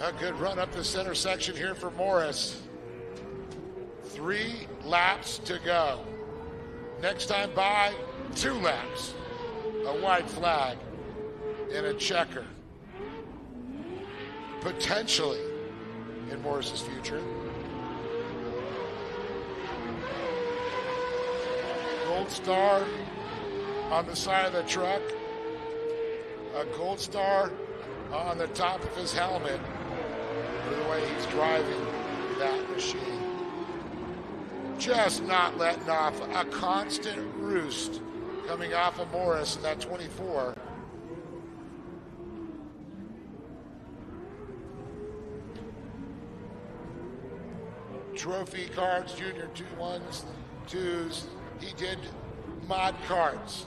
S1: A good run up the center section here for Morris. 3 laps to go. Next time by, 2 laps. A white flag and a checker. Potentially in Morris's future. Gold star on the side of the truck. A gold star on the top of his helmet for the way he's driving that machine. Just not letting off. A constant roost coming off of Morris in that 24. Trophy cards, junior 2-1s, 2s. He did mod cards.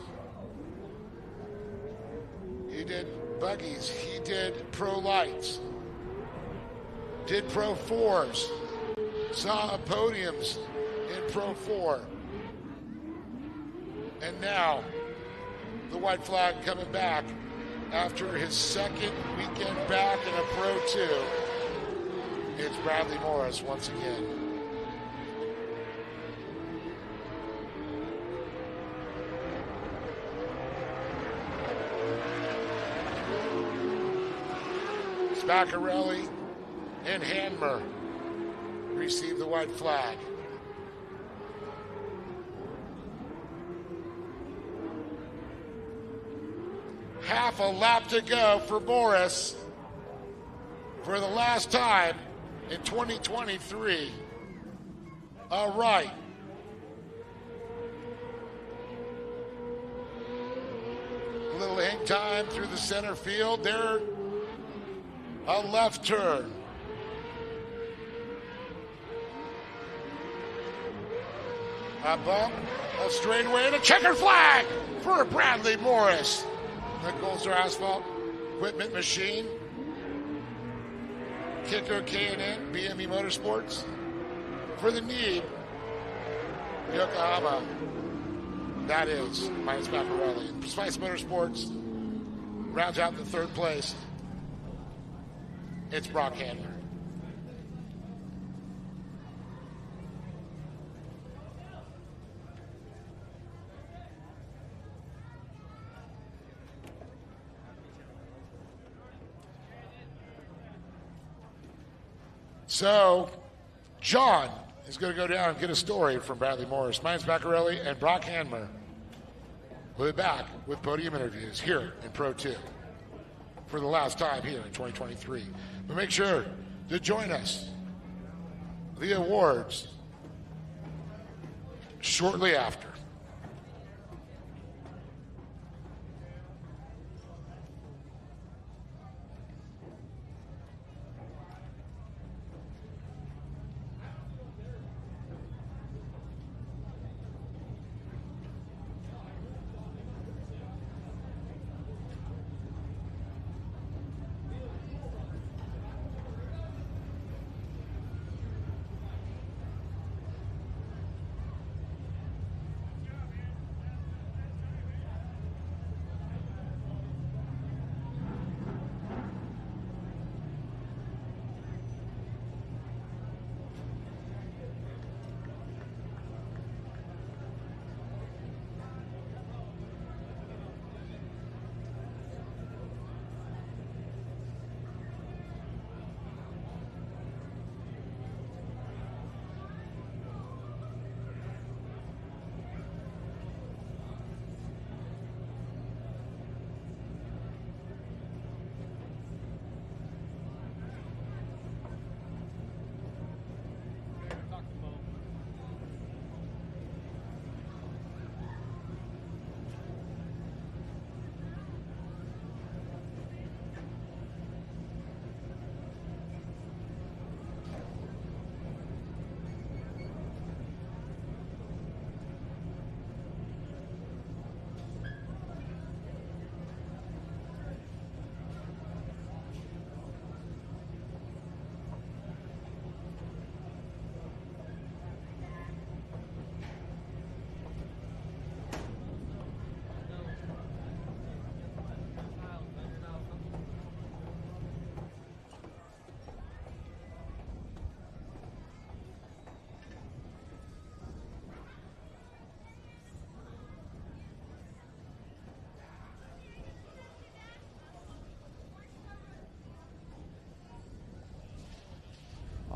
S1: He did buggies. He did pro lights. Did pro 4s. Saw podiums in pro 4. And now, the white flag coming back after his second weekend back in a Pro 2. It's Bradley Morris once again. Spaccarelli and Hanmer receive the white flag. Half a lap to go for Morris for the last time in 2023. All right. A little hang time through the center field. There, a left turn. A bump, a straightaway, and a checkered flag for Bradley Morris. The Gold Star Asphalt Equipment Machine. Kicker K&N, BME Motorsports. For the Need, Yokohama. That is minus Spaccarelli. Spice Motorsports rounds out the third place. It's Brock Handler. So, John is going to go down and get a story from Bradley Morris. Mine's Baccarelli and Brock Handler. We'll be back with podium interviews here in Pro 2 for the last time here in 2023. But make sure to join us. The awards shortly after.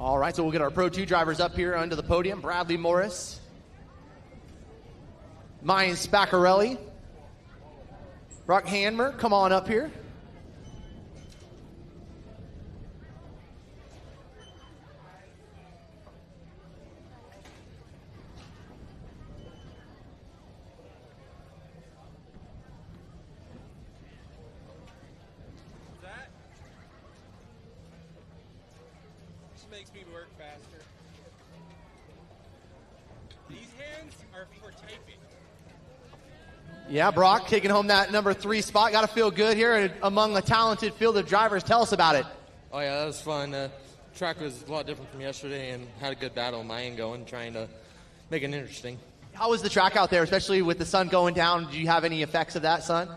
S6: All right, so we'll get our Pro 2 drivers up here onto the podium. Bradley Morris, Mayan Spaccarelli, Brock Hanmer, come on up here.
S17: Makes me work faster. These hands are for taping.
S6: Yeah, Brock taking home that number 3 spot. Got to feel good here among a talented field of drivers. Tell us about it.
S18: Oh, yeah, that was fun. Track was a lot different from yesterday and had a good battle in my end going, trying to make it interesting.
S6: How was the track out there, especially with the sun going down? Did you have any effects of that sun?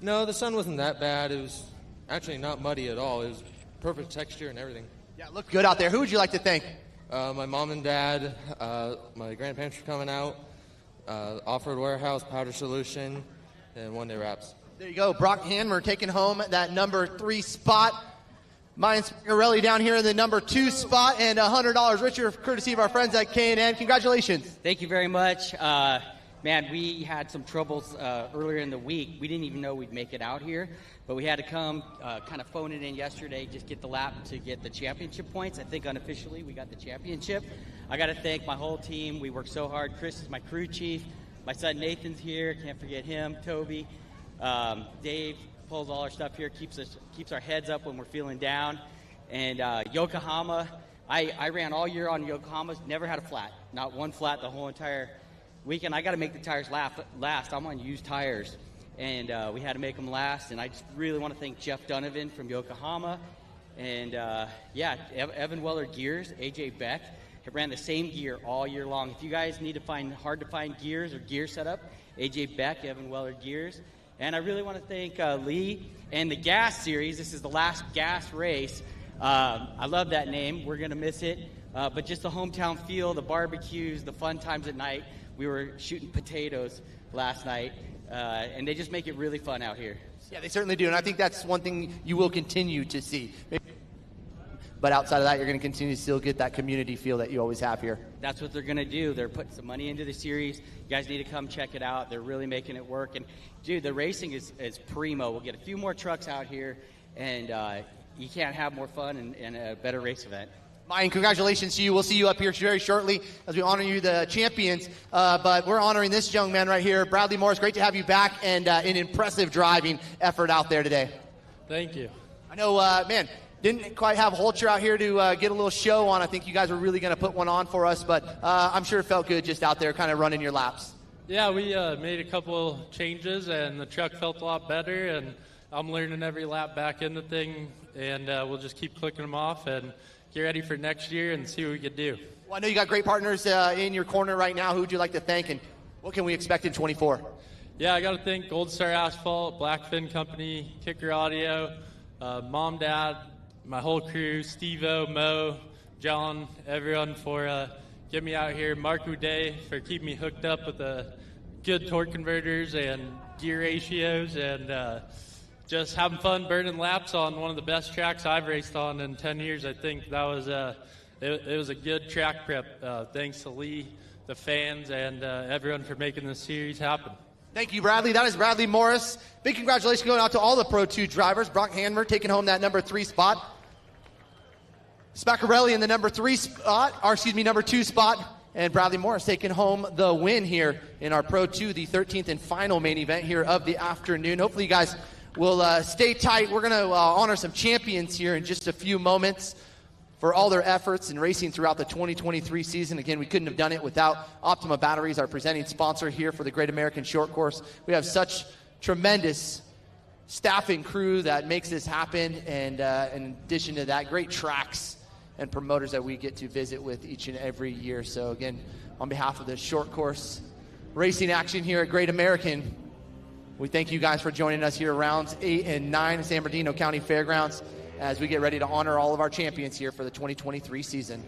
S18: No, the sun wasn't that bad. It was actually not muddy at all. It was perfect texture and everything.
S6: Yeah, it looked good out there. Who would you like to thank?
S18: My mom and dad, my grandparents for coming out, Off-Road Warehouse, Powder Solution, and One Day Wraps.
S6: There you go. Brock Hanmer taking home that number 3 spot. Mayan Spaccarelli down here in the number 2 spot, and $100 richer courtesy of our friends at K&N. Congratulations.
S19: Thank you very much. Man, we had some troubles earlier in the week. We didn't even know we'd make it out here, but we had to come kind of phone it in yesterday, just get the lap to get the championship points. I think unofficially we got the championship. I got to thank my whole team. We worked so hard. Chris is my crew chief. My son Nathan's here. Can't forget him. Toby. Dave pulls all our stuff here, keeps our heads up when we're feeling down. And Yokohama, I ran all year on Yokohamas, never had a flat. Not one flat the whole entire weekend. I got to make the tires last. I'm on used tires, and we had to make them last. And I just really want to thank Jeff Donovan from Yokohama, and Evan Weller Gears, AJ Beck have ran the same gear all year long. If you guys need to find hard to find gears or gear setup, AJ Beck, Evan Weller Gears. And I really want to thank Lee and the Gas Series. This is the last gas race. I love that name. We're going to miss it. But just the hometown feel, the barbecues, the fun times at night. We were shooting potatoes last night, and they just make it really fun out here.
S6: Yeah, they certainly do, and I think that's one thing you will continue to see. But outside of that, you're going to continue to still get that community feel that you always have here.
S19: That's what they're going to do. They're putting some money into the series. You guys need to come check it out. They're really making it work. And, dude, the racing is primo. We'll get a few more trucks out here, and you can't have more fun and a better race event.
S6: Mayan, congratulations to you. We'll see you up here very shortly as we honor you, the champions. But we're honoring this young man right here, Bradley Morris. Great to have you back, and an impressive driving effort out there today.
S20: Thank you.
S6: I know, didn't quite have Holcher out here to get a little show on. I think you guys were really going to put one on for us, but I'm sure it felt good just out there kind of running your laps.
S20: Yeah, we made a couple changes, and the truck felt a lot better, and I'm learning every lap back in the thing, and we'll just keep clicking them off and get ready for next year and see what we can do.
S6: Well, I know you got great partners in your corner right now. Who would you like to thank, and what can we expect in 24?
S20: Yeah, I got to thank Gold Star Asphalt, Blackfin Company, Kicker Audio, Mom, Dad, my whole crew, Steve-O, Mo, John, everyone for getting me out here. Mark Uday for keeping me hooked up with the good torque converters and gear ratios, and just having fun burning laps on one of the best tracks I've raced on in 10 years. I think that was it was a good track prep. Thanks to Lee, the fans, and everyone for making this series happen.
S6: Thank you, Bradley. That is Bradley Morris. Big congratulations going out to all the Pro 2 drivers. Brock Hanmer taking home that number 3 spot. Spaccarelli in the number 2 spot. And Bradley Morris taking home the win here in our Pro 2, the 13th and final main event here of the afternoon. Hopefully you guys will stay tight. We're going to honor some champions here in just a few moments for all their efforts in racing throughout the 2023 season. Again, we couldn't have done it without Optima Batteries, our presenting sponsor here for the Great American Short Course. We have such tremendous staff and crew that makes this happen, and in addition to that, great tracks and promoters that we get to visit with each and every year. So again, on behalf of the Short Course racing action here at Great American, we thank you guys for joining us here rounds 8 and 9 at San Bernardino County Fairgrounds as we get ready to honor all of our champions here for the 2023 season.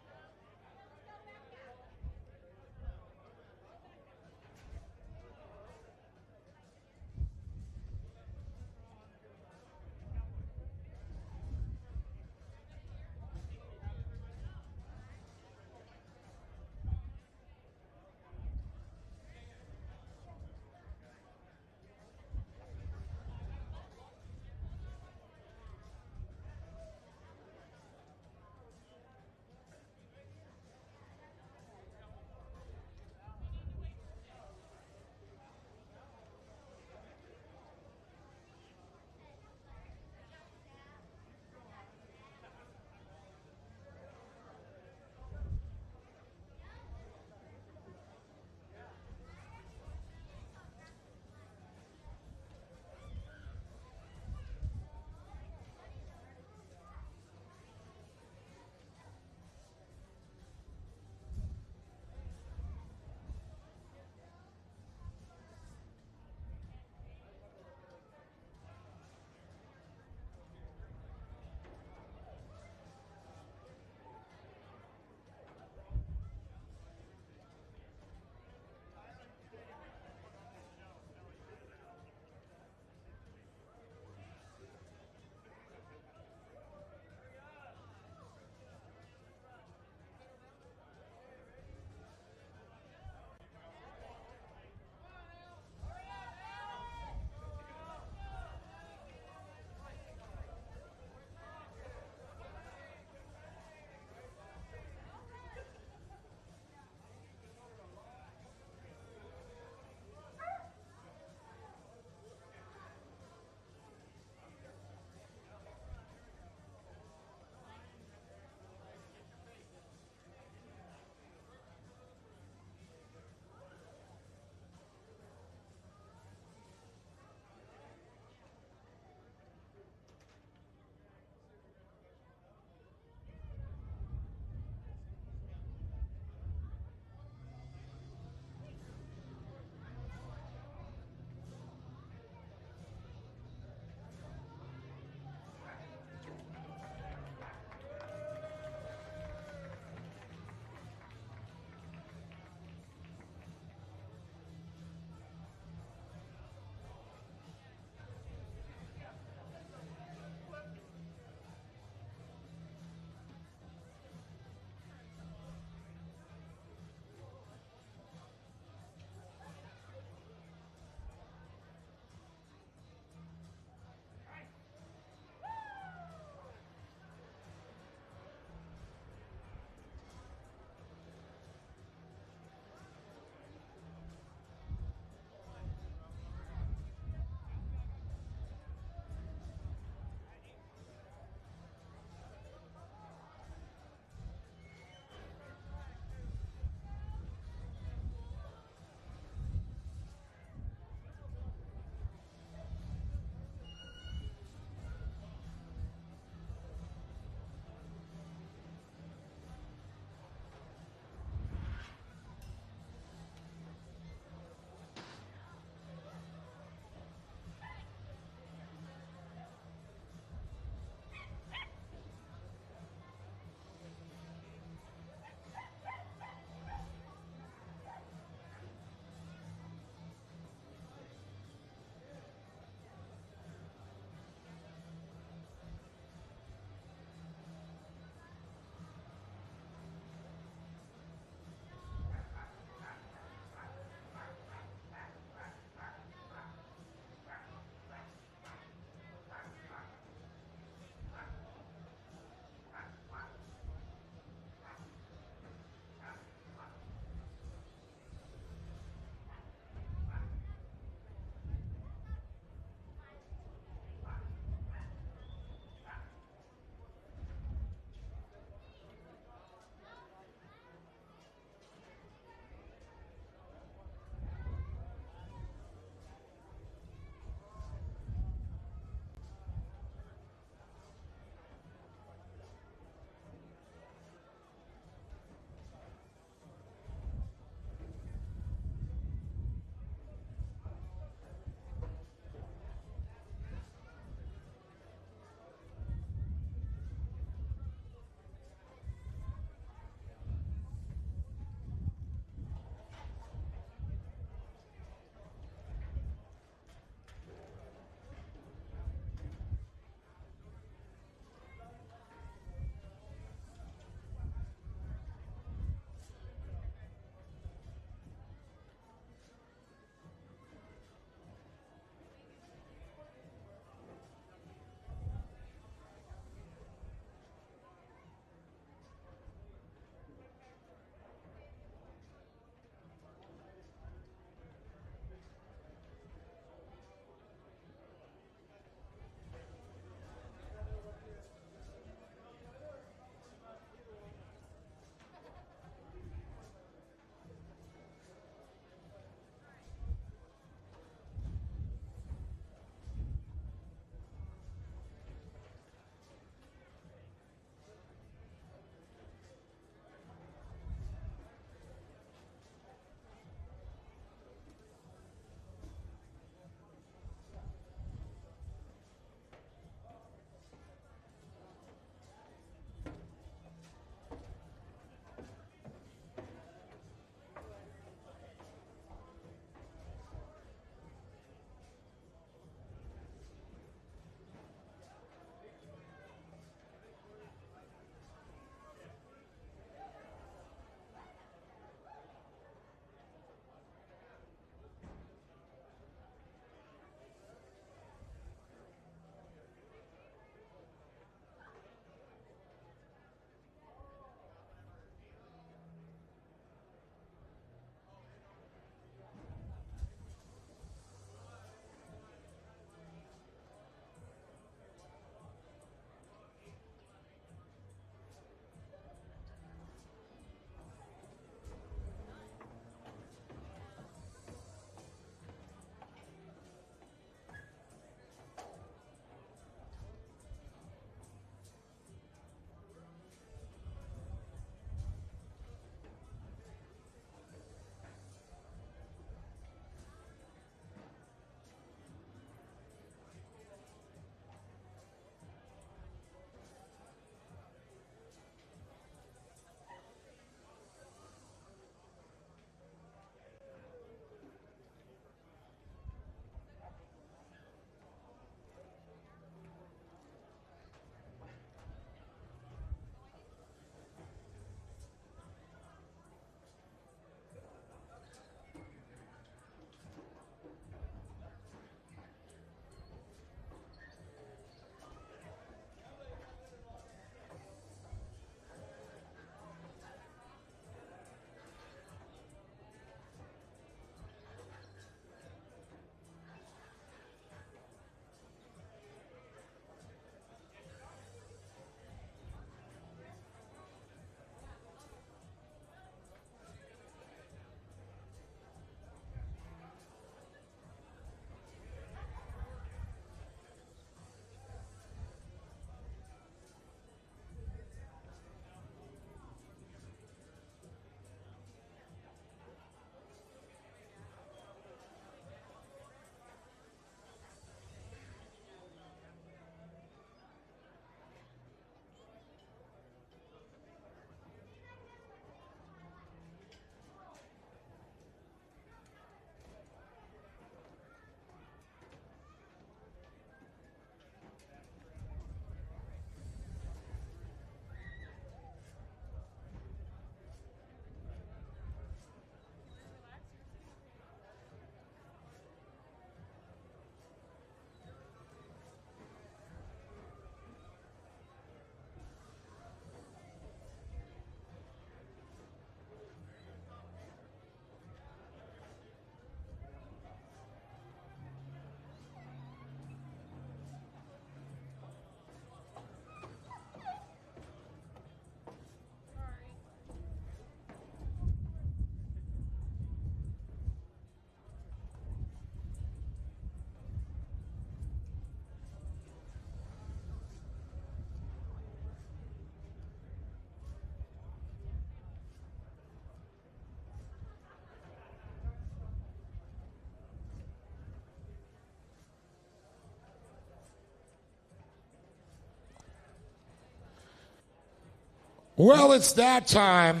S1: Well, it's that time.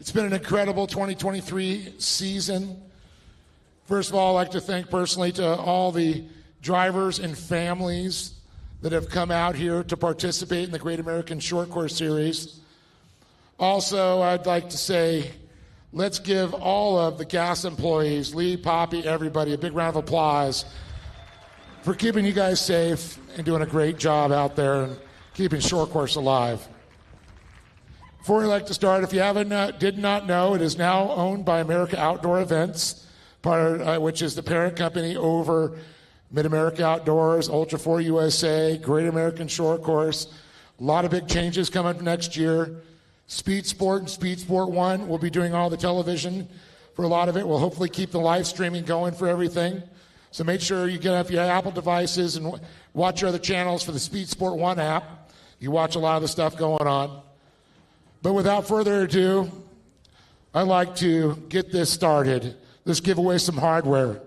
S1: It's been an incredible 2023 season. First of all, I'd like to thank personally to all the drivers and families that have come out here to participate in the Great American Short Course Series. Also, I'd like to say, let's give all of the gas employees, Lee, Poppy, everybody, a big round of applause for keeping you guys safe and doing a great job out there and keeping Short Course alive. Before we like to start, if you did not know, it is now owned by America Outdoor Events, which is the parent company over Mid-America Outdoors, Ultra 4 USA, Great American Short Course. A lot of big changes coming next year. Speed Sport and Speed Sport 1 will be doing all the television for a lot of it. We'll hopefully keep the live streaming going for everything. So make sure you get up your Apple devices and watch your other channels for the Speed Sport 1 app. You watch a lot of the stuff going on. But without further ado, I'd like to get this started. Let's give away some hardware.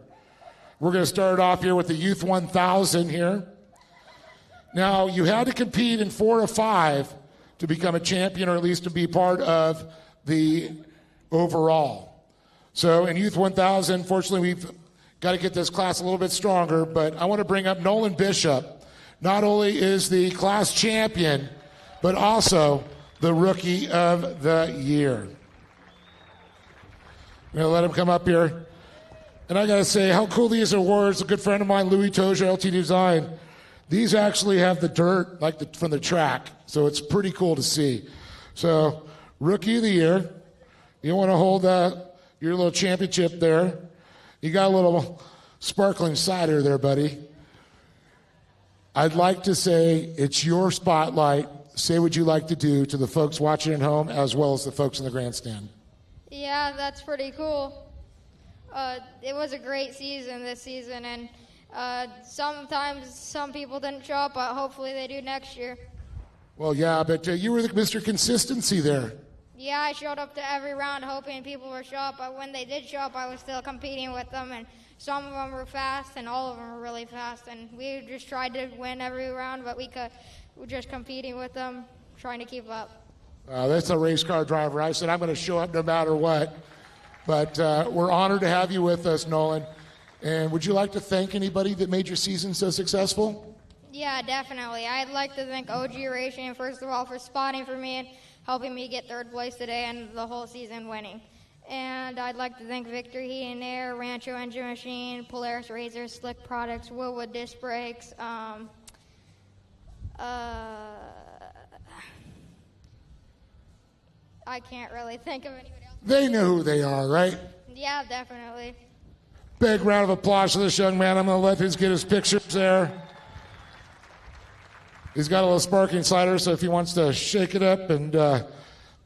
S1: We're going to start off here with the Youth 1000 here. Now, you had to compete in 4 of 5 to become a champion, or at least to be part of the overall. So in Youth 1000, fortunately, we've got to get this class a little bit stronger, but I want to bring up Nolan Bishop. Not only is the class champion, but also the Rookie of the Year. I'm going to let him come up here. And I got to say, how cool these awards. A good friend of mine, Louis Toja, LT Design. These actually have the dirt from the track, so it's pretty cool to see. So, Rookie of the Year. You want to hold your little championship there. You got a little sparkling cider there, buddy. I'd like to say it's your spotlight. Say what you like to do to the folks watching at home as well as the folks in the grandstand.
S3: Yeah, that's pretty cool. It was a great season this season, and sometimes some people didn't show up, but hopefully they do next year.
S1: Well, yeah, but you were the Mr. Consistency there.
S3: Yeah, I showed up to every round hoping people would show up, but when they did show up, I was still competing with them, and some of them were fast, and all of them were really fast, and we just tried to win every round, but we're just competing with them, trying to keep up.
S1: That's a race car driver. I said I'm going to show up no matter what. But we're honored to have you with us, Nolan. And would you like to thank anybody that made your season so successful?
S3: Yeah, definitely. I'd like to thank OG Racing, first of all, for spotting for me and helping me get 3rd place today and the whole season winning. And I'd like to thank Victory Heat and Air, Rancho Engine Machine, Polaris Razor, Slick Products, Willwood Disc Brakes, I can't really think of anybody else.
S1: They know who they are, right?
S3: Yeah, definitely.
S1: Big round of applause for this young man. I'm going to let him get his pictures there. He's got a little sparkling cider, so if he wants to shake it up and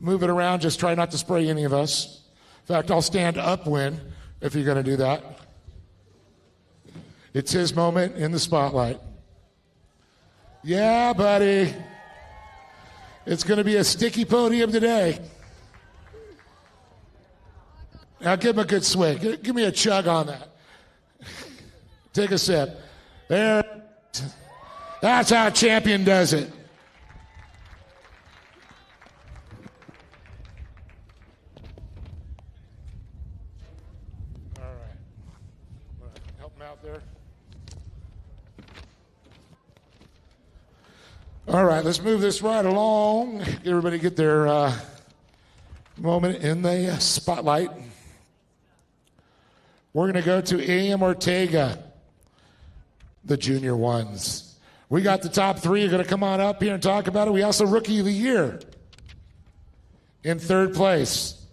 S1: move it around, just try not to spray any of us. In fact, I'll stand upwind if you're going to do that. It's his moment in the spotlight. Yeah, buddy. It's going to be a sticky podium today. Now give him a good swig. Give me a chug on that. Take a sip. There. That's how a champion does it. All right. Help him out there. All right, let's move this right along. Everybody get their moment in the spotlight. We're going to go to A.M. Ortega, the junior ones. We got the top 3. You're going to come on up here and talk about it. We also Rookie of the Year in 3rd place.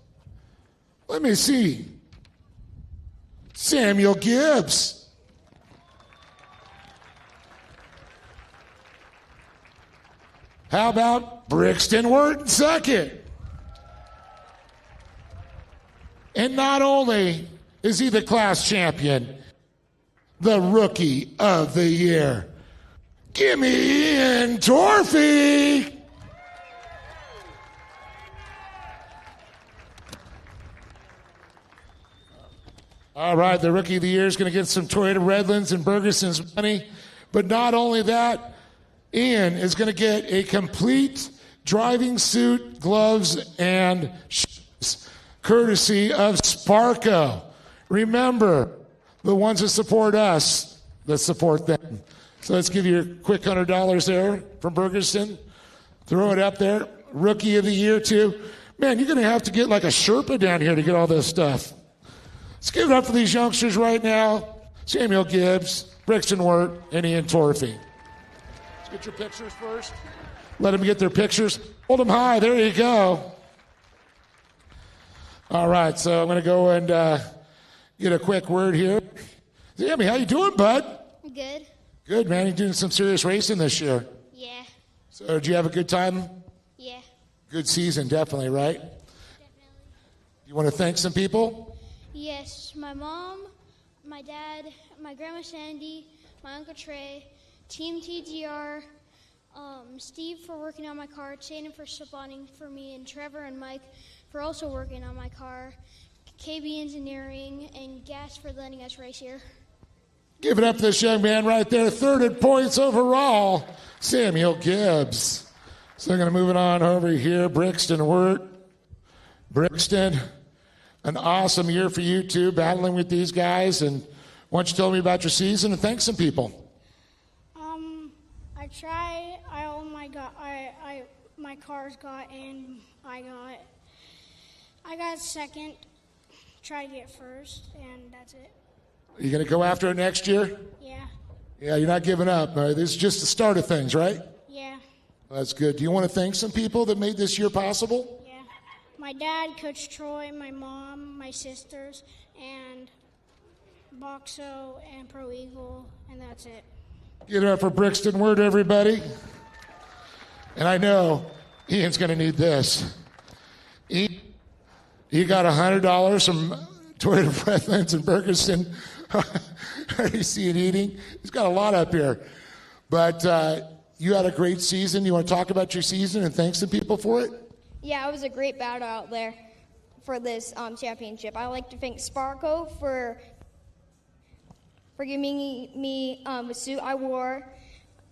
S1: Let me see. Samuel Gibbs. How about Brixton Wharton 2nd? And not only is he the class champion, the Rookie of the Year. Give me Ian Torfey. All right, the Rookie of the Year is going to get some Toyota Redlands and Bergeson's money. But not only that, Ian is going to get a complete driving suit, gloves, and shoes, courtesy of Sparco. Remember, the ones that support us, let's support them. So let's give you a quick $100 there from Bergerston. Throw it up there. Rookie of the year, too. Man, you're going to have to get like a Sherpa down here to get all this stuff. Let's give it up for these youngsters right now. Samuel Gibbs, Brixton Wirt, and Ian Torfey. Let's get your pictures first. Let them get their pictures. Hold them high. There you go. All right, so I'm going to go and get a quick word here. Sammy, how you doing, bud?
S4: Good.
S1: Good, man. You're doing some serious racing this year.
S4: Yeah.
S1: So did you have a good time?
S4: Yeah.
S1: Good season, definitely, right? Definitely. You want to thank some people?
S4: Yes, my mom, my dad, my grandma Sandy, my uncle Trey, Team TGR, Steve for working on my car, Shannon for spawning for me, and Trevor and Mike for also working on my car, KB Engineering, and Gas for letting us race here.
S1: Give it up to this young man right there, third in points overall, Samuel Gibbs. So I'm going to move it on over here, Brixton Wirt. Brixton, an awesome year for you too, battling with these guys. And why don't you tell me about your season and thank some people?
S4: I tried. My cars got in. I got second. Tried to get first, and that's it.
S1: Are you going to go after it next year?
S4: Yeah.
S1: Yeah, you're not giving up. This is just the start of things, right?
S4: Yeah.
S1: That's good. Do you want to thank some people that made this year possible?
S4: Yeah. My dad, Coach Troy, my mom, my sisters, and Boxo and Pro Eagle, and that's it.
S1: Give it up for Brixton Wirt, everybody. And I know Ian's going to need this. He got $100 from Toyota Breathlands and Bergerston. REC and Eating. He's got a lot up here. But you had a great season. You want to talk about your season and thank some people for it?
S3: Yeah, it was a great battle out there for this championship. I'd like to thank Sparco for giving me the suit I wore,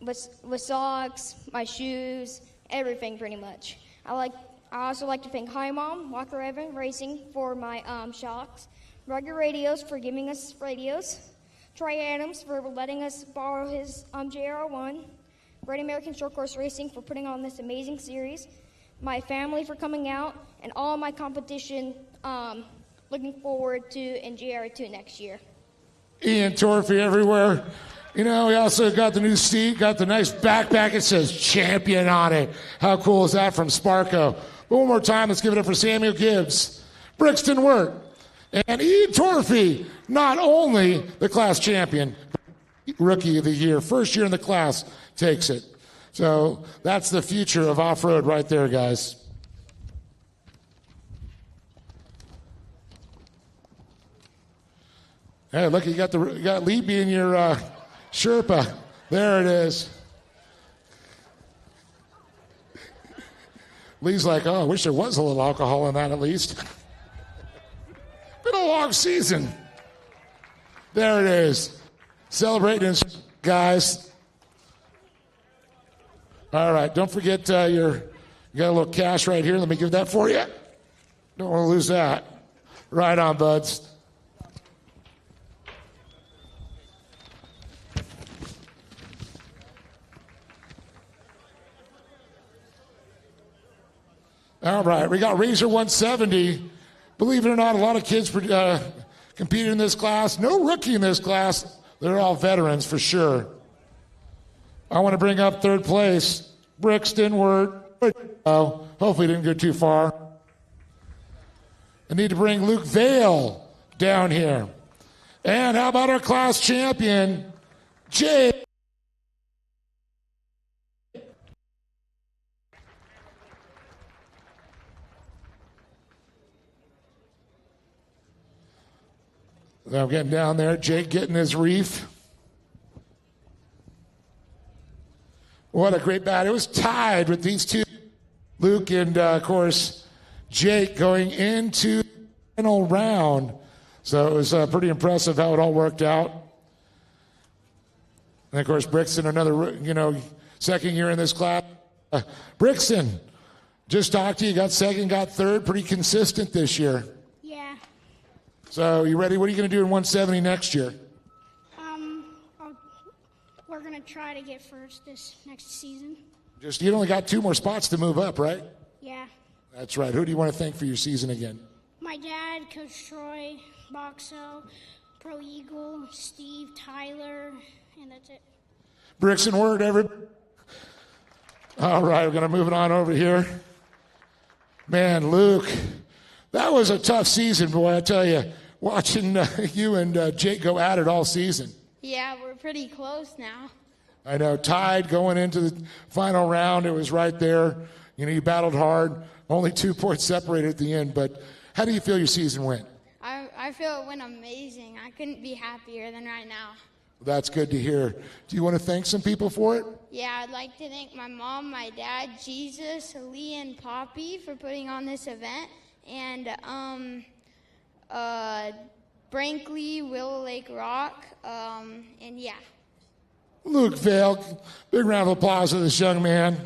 S3: with socks, my shoes, everything pretty much. I also like to thank Hi Mom, Walker Evan Racing for my shocks, Rugged Radios for giving us radios, Troy Adams for letting us borrow his JR1, Great American Shortcourse Racing for putting on this amazing series, my family for coming out, and all my competition looking forward to in JR2 next year.
S1: Ian Torfey everywhere. You know, we also got the new seat, got the nice backpack. It says champion on it. How cool is that from Sparco? But one more time, let's give it up for Samuel Gibbs, Brixton Wirt, and Ian Torfey, not only the class champion, rookie of the year, first year in the class, takes it. So that's the future of off-road right there, guys. Hey, look, you got Libby in your Sherpa. There it is. Lee's like, oh, I wish there was a little alcohol in that at least. Been a long season. There it is. Celebrating, guys. All right, don't forget you got a little cash right here. Let me give that for you. Don't want to lose that. Right on, buds. All right, we got Razor 170. Believe it or not, a lot of kids competed in this class. No rookie in this class. They're all veterans for sure. I want to bring up third place, Brixton Wirt. Oh, hopefully didn't go too far. I need to bring Luke Vale down here. And how about our class champion, Jay? I'm getting down there. Jake getting his reef. What a great battle. It was tied with these two. Luke and, of course, Jake going into the final round. So it was pretty impressive how it all worked out. And, of course, Brixton, another, second year in this class. Brixton, Just talked to you. Got second, got third. Pretty consistent this year.
S4: Yeah.
S1: So you ready? What are you going to do in 170 next year?
S4: We're going to try to get first this next season.
S1: You only got 2 more spots to move up, right?
S4: Yeah.
S1: That's right. Who do you want to thank for your season again?
S4: My dad, Coach Troy, Boxo, Pro Eagle, Steve, Tyler, and that's it.
S1: Bricks and word, everybody. All right, we're going to move it on over here. Man, Luke, that was a tough season, boy. I tell you, watching you and Jake go at it all season.
S4: Yeah, we're pretty close now.
S1: I know, tied going into the final round. It was right there. You know, you battled hard. Only 2 points separated at the end. But how do you feel your season went?
S4: I feel it went amazing. I couldn't be happier than right now.
S1: That's good to hear. Do you want to thank some people for it?
S4: Yeah, I'd like to thank my mom, my dad, Jesus, Lee, and Poppy for putting on this event. And Brinkley, Willow Lake Rock, and yeah.
S1: Luke Vale, big round of applause for this young man.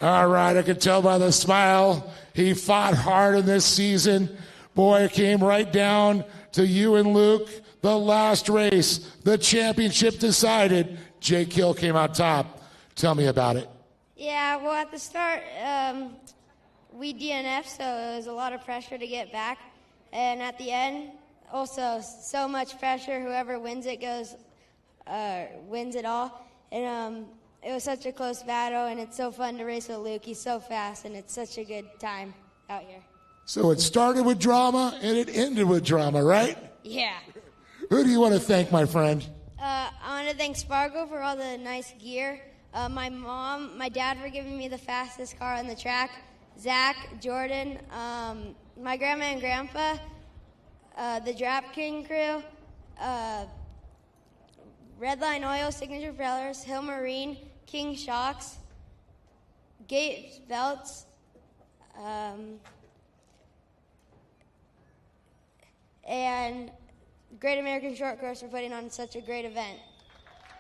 S1: All right, I can tell by the smile. He fought hard in this season. Boy, it came right down to you and Luke. The last race, the championship decided. Jake Hill came out top. Tell me about it.
S3: Yeah, well, at the start, we DNF, so it was a lot of pressure to get back. And at the end, also so much pressure. Whoever wins it wins it all. And it was such a close battle, and it's so fun to race with Luke. He's so fast, and it's such a good time out here.
S1: So it started with drama, and it ended with drama, right?
S3: Yeah.
S1: Who do you want to thank, my friend?
S3: I want to thank Spargo for all the nice gear. My mom, my dad for giving me the fastest car on the track. Zach, Jordan, my grandma and grandpa, the Drap King crew, Redline Oil, Signature Propellers, Hill Marine, King Shocks, Gates Belts, and Great American Shortcourse for putting on such a great event.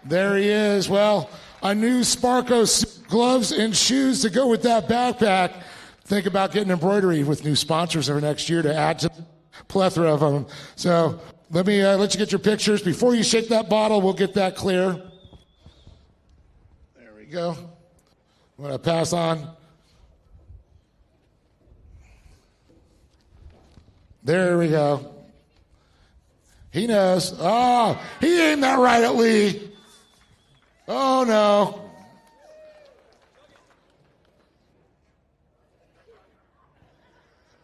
S1: There he is. Well, a new Sparko gloves and shoes to go with that backpack. Think about getting embroidery with new sponsors over next year to add to the plethora of them. So let me let you get your pictures. Before you shake that bottle, we'll get that clear. There we go. I'm going to pass on. There we go. He knows. Oh, he aimed that right at Lee. Oh, no.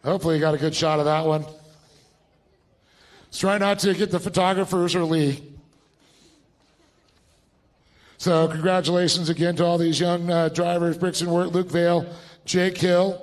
S1: Hopefully you got a good shot of that one. Let's try not to get the photographers or Lee. So congratulations again to all these young drivers, Bricks and Wirt, Luke Vale, Jake Hill.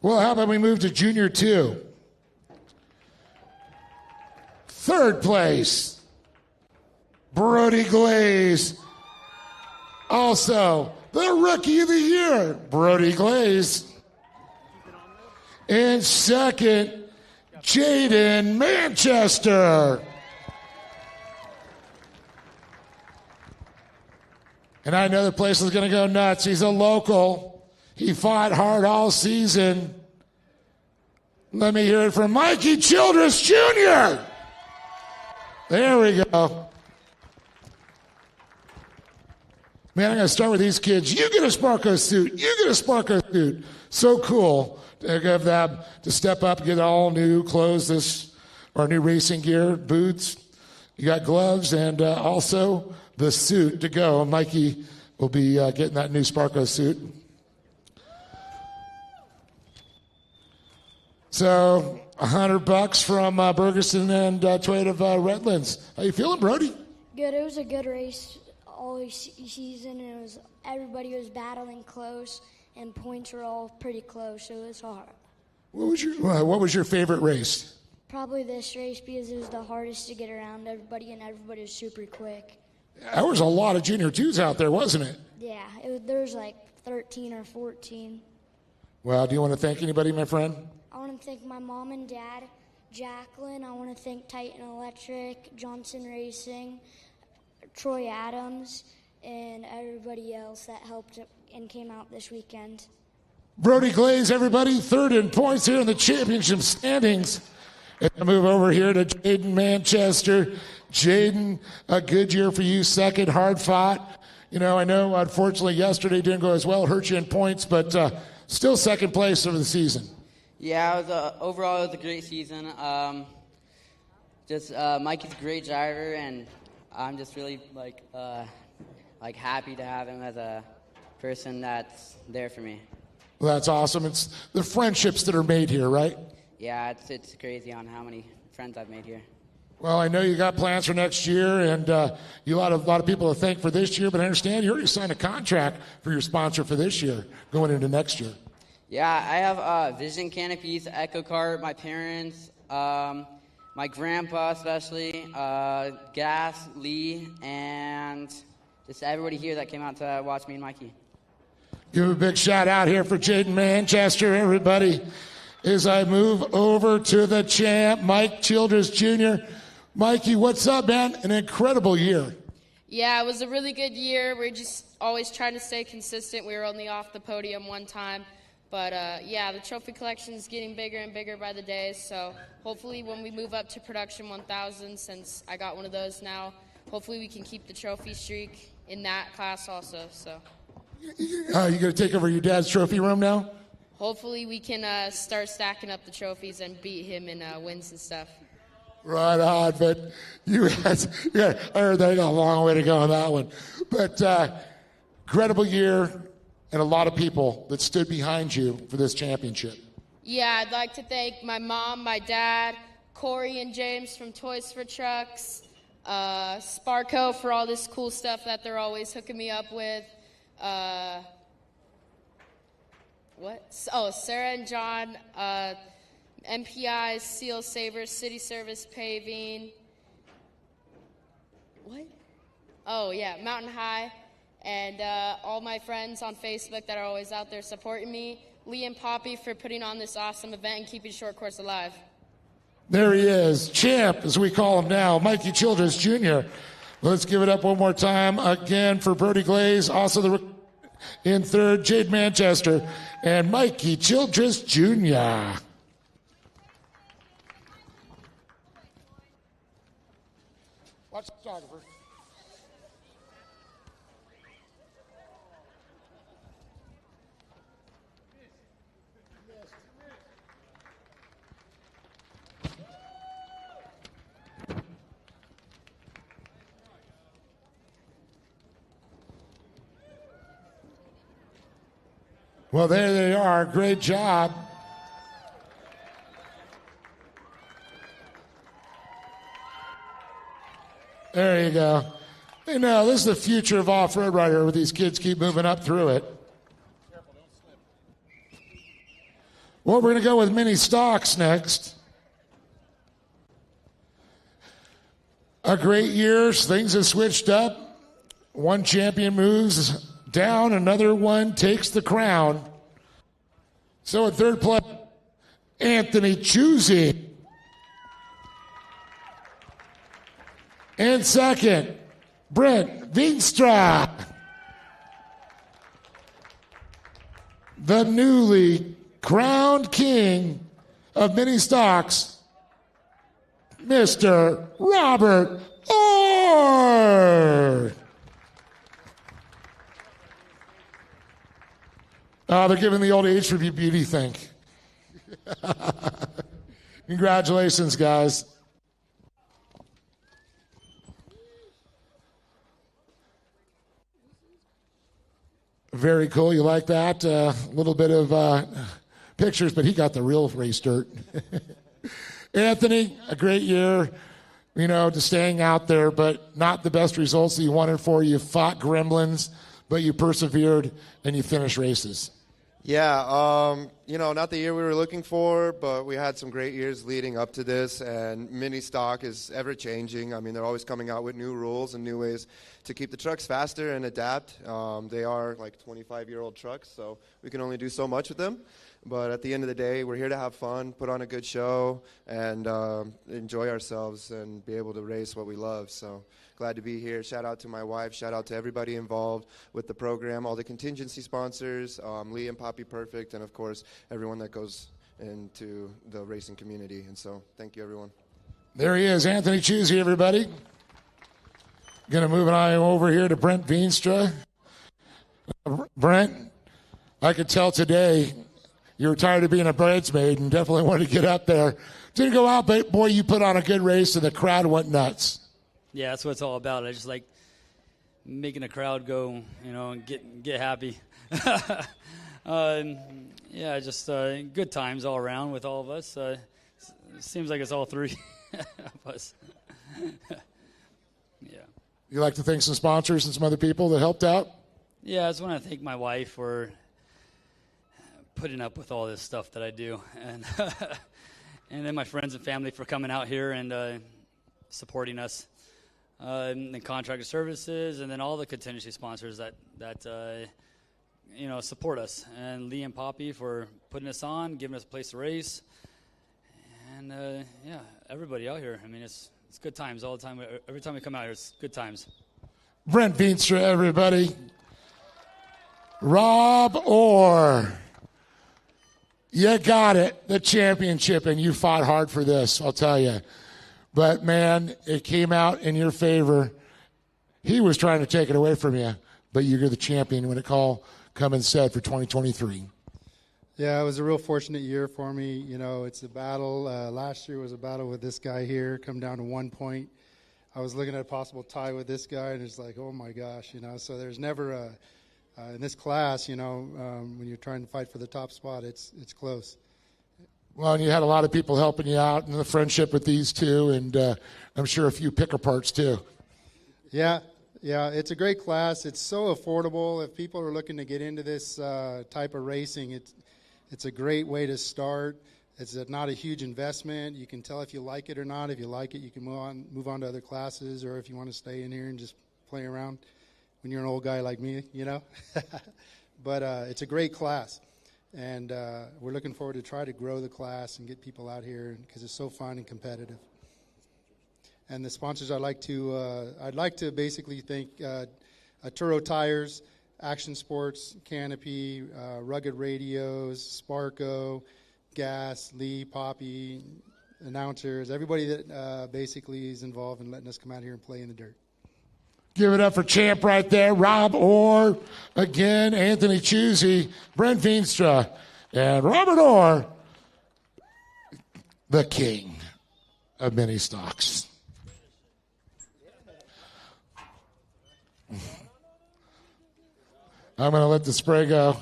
S1: Well, how about we move to Junior 2? Third place, Brody Glaze. Also, the Rookie of the Year, Brody Glaze. And second, Jaden Manchester. And I know the place is going to go nuts. He's a local. He fought hard all season. Let me hear it from Mikey Childress Jr. There we go. Man, I'm going to start with these kids. You get a Sparko suit. You get a Sparko suit. So cool to give them to step up and get all new clothes, or new racing gear, boots. You got gloves and also the suit to go. Mikey will be getting that new Sparko suit. So $100 from Bergerson and Toyota of Redlands. How you feeling, Brody?
S4: Good. It was a good race all season. Everybody was battling close,
S5: and points were all pretty close, so it was hard.
S1: What was your favorite race?
S5: Probably this race because it was the hardest to get around everybody, and everybody was super quick.
S1: There was a lot of Junior 2s out there, wasn't it?
S5: Yeah, there was like 13 or 14.
S1: Well, do you want to thank anybody, my friend?
S5: I want to thank my mom and dad, Jacqueline. I want to thank Titan Electric, Johnson Racing, Troy Adams, and everybody else that helped and came out this weekend.
S1: Brody Glaze, everybody, third in points here in the championship standings. And I move over here to Jaden Manchester. Jaden, a good year for you, second, hard fought. You know, I know, unfortunately, yesterday didn't go as well, hurt you in points, but still second place over the season.
S9: Yeah, it was overall it was a great season. Mikey's a great driver, and I'm just really happy to have him as a person that's there for me.
S1: Well, that's awesome. It's the friendships that are made here, right?
S9: Yeah, it's crazy on how many friends I've made here.
S1: Well, I know you got plans for next year, and you a lot of people to thank for this year, but I understand you already signed a contract for your sponsor for this year, going into next year.
S9: Yeah, I have Vision Canopies, Echo Cart, my parents, my grandpa especially, Gas, Lee, and just everybody here that came out to watch me and Mikey.
S1: Give a big shout out here for Jaden Manchester, everybody. As I move over to the champ, Mike Childress Jr. Mikey, what's up, man? An incredible year.
S21: Yeah, it was a really good year. We're just always trying to stay consistent. We were only off the podium one time. But, the trophy collection is getting bigger and bigger by the day. So hopefully when we move up to production 1,000, since I got one of those now, hopefully we can keep the trophy streak in that class also. So
S1: You going to take over your dad's trophy room now?
S21: hopefully we can start stacking up the trophies and beat him in wins and stuff.
S1: Right on, but I heard they got a long way to go on that one. But incredible year and a lot of people that stood behind you for this championship.
S21: Yeah, I'd like to thank my mom, my dad, Corey and James from Toys for Trucks, Sparko for all this cool stuff that they're always hooking me up with. Sarah and John, MPI, Seal Savers, City Service Paving. What? Oh, yeah, Mountain High. And all my friends on Facebook that are always out there supporting me. Lee and Poppy for putting on this awesome event and keeping Shortcourse alive.
S1: There he is, champ, as we call him now, Mikey Childress Jr. Let's give it up one more time again for Brody Glaze, also in third, Jade Manchester, and Mikey Childress Jr. Watch the photographer. Well, there they are. Great job. There you go. You know, this is the future of off-road right here, where these kids keep moving up through it. Well, we're going to go with mini stocks next. A great year. Things have switched up. One champion moves down, another one takes the crown. So at third place, Anthony Chusey. And second, Brent Veenstra. The newly crowned king of mini stocks, Mr. Robert Orr. They're giving the old age review beauty thing. Congratulations, guys. Very cool. You like that? A little bit of pictures, but he got the real race dirt. Anthony, a great year, you know, to staying out there, but not the best results that you wanted for. You fought gremlins, but you persevered and you finished races.
S8: Yeah, not the year we were looking for, but we had some great years leading up to this, and mini stock is ever changing. I mean, they're always coming out with new rules and new ways to keep the trucks faster and adapt. They are like 25-year-old trucks, so we can only do so much with them. But at the end of the day, we're here to have fun, put on a good show, and enjoy ourselves and be able to race what we love. So glad to be here. Shout out to my wife. Shout out to everybody involved with the program, all the contingency sponsors, Lee and Poppy Perfect, and, of course, everyone that goes into the racing community. And so thank you, everyone.
S1: There he is, Anthony Chusey, everybody. Going to move on over here to Brent Veenstra. Brent, I could tell today you were tired of being a bridesmaid and definitely wanted to get up there. Didn't go out, but, boy, you put on a good race, and the crowd went nuts.
S22: Yeah, that's what it's all about. I just like making the crowd go, and get happy. Just good times all around with all of us. Seems like it's all three of us. Yeah.
S1: You like to thank some sponsors and some other people that helped out?
S22: Yeah, I just want to thank my wife for putting up with all this stuff that I do, and and then my friends and family for coming out here and supporting us. And contractor services, and then all the contingency sponsors that support us, and Lee and Poppy for putting us on, giving us a place to race, and everybody out here. I mean, it's good times all the time. Every time we come out here, it's good times.
S1: Brent Veenstra, everybody. Rob Orr, you got it, the championship, and you fought hard for this, I'll tell you. But, man, it came out in your favor. He was trying to take it away from you, but you're the champion when it all come and said for 2023.
S23: Yeah, it was a real fortunate year for me. It's a battle. Last year was a battle with this guy here, come down to 1 point. I was looking at a possible tie with this guy, and it's like, oh, my gosh, So there's never in this class, when you're trying to fight for the top spot, it's close.
S1: Well, and you had a lot of people helping you out in the friendship with these two, and I'm sure a few picker parts too.
S23: Yeah, it's a great class. It's so affordable. If people are looking to get into this type of racing, it's a great way to start. It's not a huge investment. You can tell if you like it or not. If you like it, you can move on to other classes, or if you want to stay in here and just play around when you're an old guy like me, But it's a great class. And we're looking forward to try to grow the class and get people out here because it's so fun and competitive. And the sponsors I'd like to basically thank Turo Tires, Action Sports, Canopy, Rugged Radios, Sparco, Gas, Lee, Poppy, announcers, everybody that basically is involved in letting us come out here and play in the dirt.
S1: Give it up for champ right there. Rob Orr, again, Anthony Chusey, Brent Veenstra, and Robert Orr, the king of mini stocks. I'm going to let the spray go.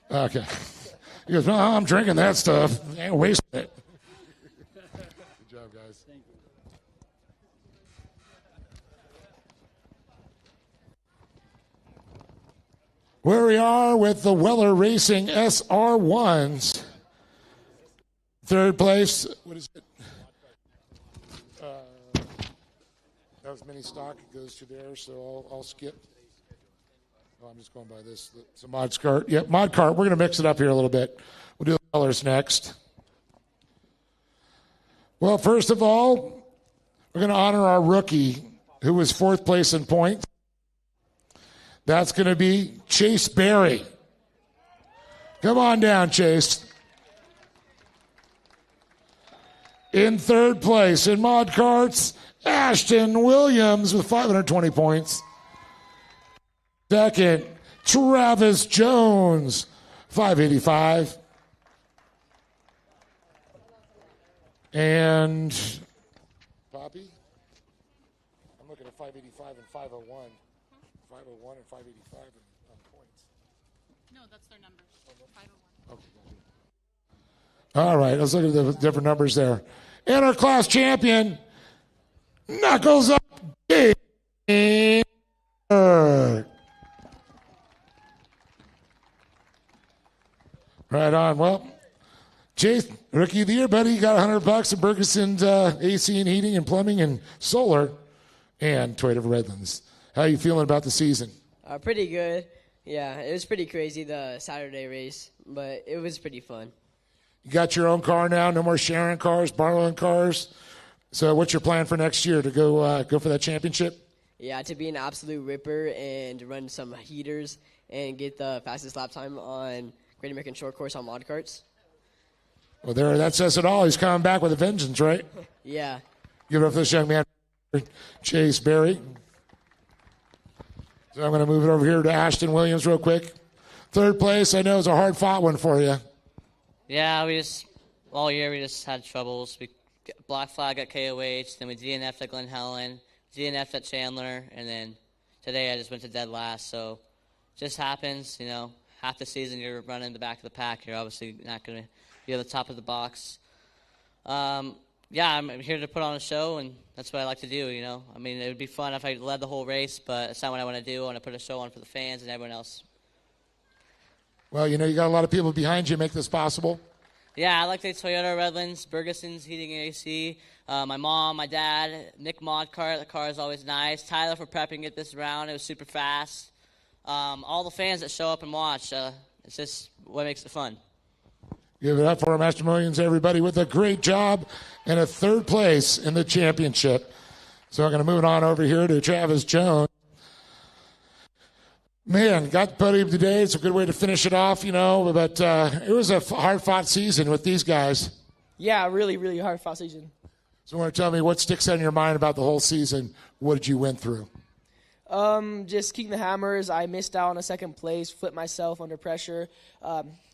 S1: Okay. He goes, no, I'm drinking that stuff. I ain't wasting it. Good job, guys. Thank you. Where we are with the Weller Racing SR1s. Third place. What is it? That was mini stock. It goes to there, so I'll skip. Oh, I'm just going by this. It's a mod cart. Yep, mod cart. We're going to mix it up here a little bit. We'll do the colors next. Well, first of all, we're going to honor our rookie who was fourth place in points. That's going to be Chase Berry. Come on down, Chase. In third place in mod carts, Ashton Williams with 520 points. Second, Travis Jones, 585. And Poppy? I'm looking at 585 and 501. 501 and 585 on points.
S24: No, that's their numbers. 501.
S1: Okay. All right, let's look at the different numbers there. And our class champion, Knuckles Up Gamer. Right on. Well, Chase, Rookie of the Year, buddy. You got $100 at Bergeson's AC and Heating and Plumbing and Solar and Toyota Redlands. How you feeling about the season?
S7: Pretty good. Yeah, it was pretty crazy, the Saturday race, but it was pretty fun.
S1: You got your own car now, no more sharing cars, borrowing cars. So what's your plan for next year to go for that championship?
S7: Yeah, to be an absolute ripper and run some heaters and get the fastest lap time on Great American Short Course on mod carts.
S1: Well, that says it all. He's coming back with a vengeance, right?
S7: Yeah.
S1: Give it up for this young man, Chase Berry. So I'm going to move it over here to Ashton Williams real quick. Third place, I know, is a hard-fought one for you.
S10: Yeah, all year we just had troubles. We black flag at KOH, then we DNF'd at Glen Helen, DNF'd at Chandler, and then today I just went to dead last. So just happens, half the season you're running the back of the pack. You're obviously not going to be at the top of the box. Yeah, I'm here to put on a show, and that's what I like to do, I mean, it would be fun if I led the whole race, but it's not what I want to do. I want to put a show on for the fans and everyone else.
S1: Well, you got a lot of people behind you make this possible.
S10: Yeah, I like the Toyota Redlands, Bergeson's Heating and AC, my mom, my dad, Nick Modcart, the car is always nice, Tyler for prepping it this round, it was super fast. All the fans that show up and watch, it's just what makes it fun.
S1: Give it up for Ashton Williams, everybody, with a great job and a third place in the championship. So I'm going to move it on over here to Travis Jones. Man, got the podium today. It's a good way to finish it off, but it was a hard-fought season with these guys.
S11: Yeah, really, really hard-fought season.
S1: So you want to tell me what sticks out in your mind about the whole season? What did you went through?
S11: Just keeping the hammers. I missed out on a second place, flipped myself under pressure.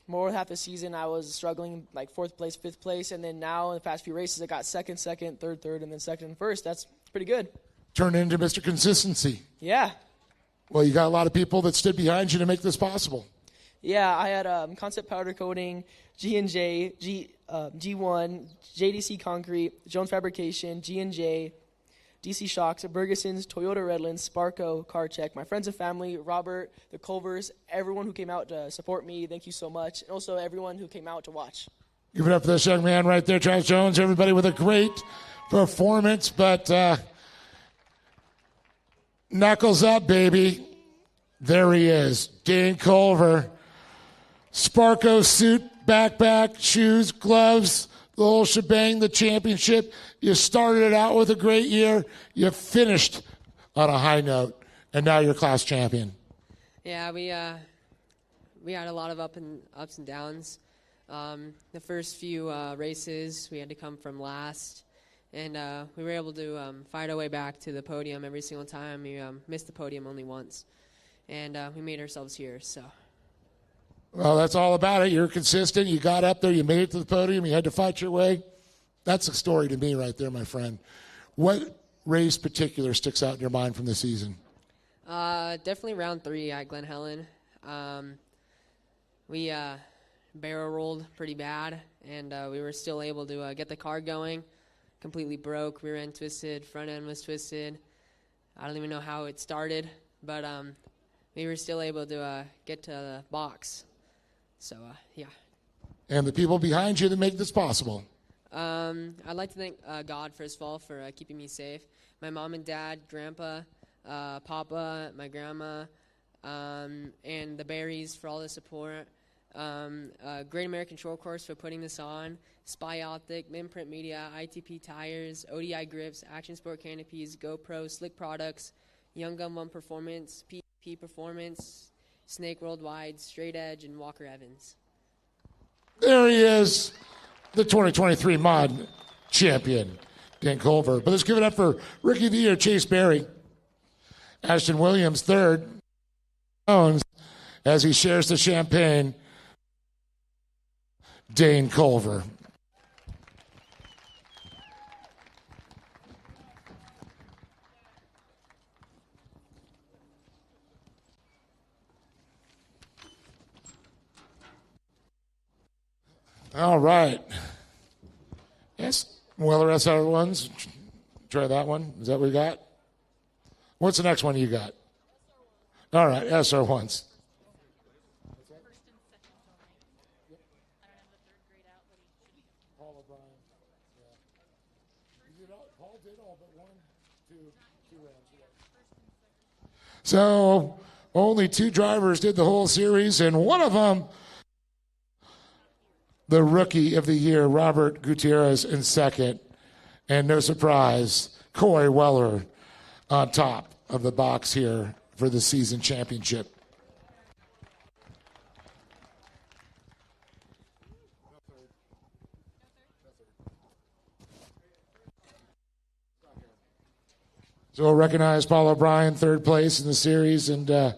S11: More than half the season, I was struggling, like fourth place, fifth place, and then now in the past few races, I got second, third, and then second and first. That's pretty good.
S1: Turned into Mr. Consistency.
S11: Yeah.
S1: Well, you got a lot of people that stood behind you to make this possible.
S11: Yeah, I had Concept Powder Coating, G&J, G1, JDC Concrete, Jones Fabrication, G&J, DC Shocks, Bergeson's, Toyota Redlands, Sparco, Car Check, my friends and family, Robert, the Culvers, everyone who came out to support me, thank you so much, and also everyone who came out to watch.
S1: Give it up for this young man right there, Travis Jones, everybody with a great performance, but knuckles up, baby. There he is, Dane Culver. Sparco suit, backpack, shoes, gloves, the whole shebang, the championship. You started out with a great year. You finished on a high note, and now you're class champion.
S14: Yeah, we had a lot of ups and downs. The first few races, we had to come from last, and we were able to fight our way back to the podium every single time. We missed the podium only once, and we made ourselves here. So.
S1: Well, that's all about it. You're consistent. You got up there. You made it to the podium. You had to fight your way. That's a story to me right there, my friend. What race particular sticks out in your mind from the season?
S14: Definitely round 3 at Glen Helen. We barrel rolled pretty bad, and we were still able to get the car going. Completely broke. Rear end twisted. Front end was twisted. I don't even know how it started, but we were still able to get to the box. So, yeah.
S1: And the people behind you that make this possible.
S14: I'd like to thank God, first of all, for keeping me safe. My mom and dad, grandpa, papa, my grandma, and the Berries for all the support. Great American Short Course for putting this on. Spy Optic, Minprint Media, ITP Tires, ODI Grips, Action Sport Canopies, GoPro, Slick Products, Young Gun 1 Performance, PP Performance, Snake Worldwide, Straight Edge, and Walker Evans.
S1: There he is, the 2023 mod champion, Dan Culver. But let's give it up for Rookie of the Year, Chase Berry. Ashton Williams, third. As he shares the champagne, Dane Culver. All right. Yes. Weller SR ones. Try that one. Is that what we got? What's the next one you got? All right. SR ones. Paul did all but two rounds. So only 2 drivers did the whole series, and one of them, the rookie of the year, Robert Gutierrez, in second. And no surprise, Corey Weller on top of the box here for the season championship. So we'll recognize Paul O'Brien, third place in the series, and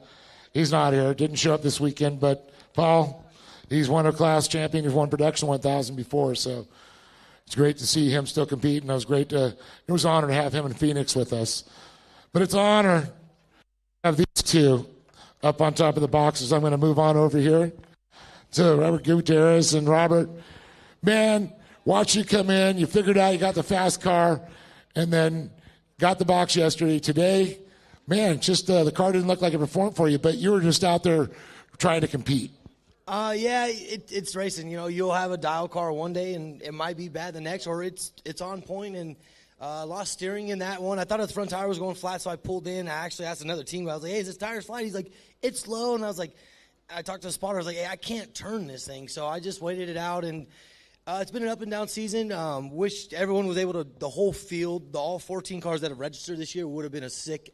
S1: he's not here. Didn't show up this weekend, but Paul, he's won a class champion. He's won production 1,000 before, so it's great to see him still compete, and it was an honor to have him in Phoenix with us. But it's an honor to have these two up on top of the boxes. I'm going to move on over here to Robert Gutierrez. And Robert, man, watch you come in. You figured out you got the fast car, and then got the box yesterday. Today, man, just the car didn't look like it performed for you, but you were just out there trying to compete.
S2: Yeah, it's racing. You know, you'll have a dial car one day, and it might be bad the next, or it's on point. And lost steering in that one. I thought the front tire was going flat, so I pulled in. I actually asked another team. I was like, "Hey, is this tire flat?" He's like, "It's slow." And I was like, I talked to the spotter. I was like, "Hey, I can't turn this thing." So I just waited it out, and it's been an up and down season. Wish everyone was able to, the whole field, all 14 cars that have registered this year would have been a sick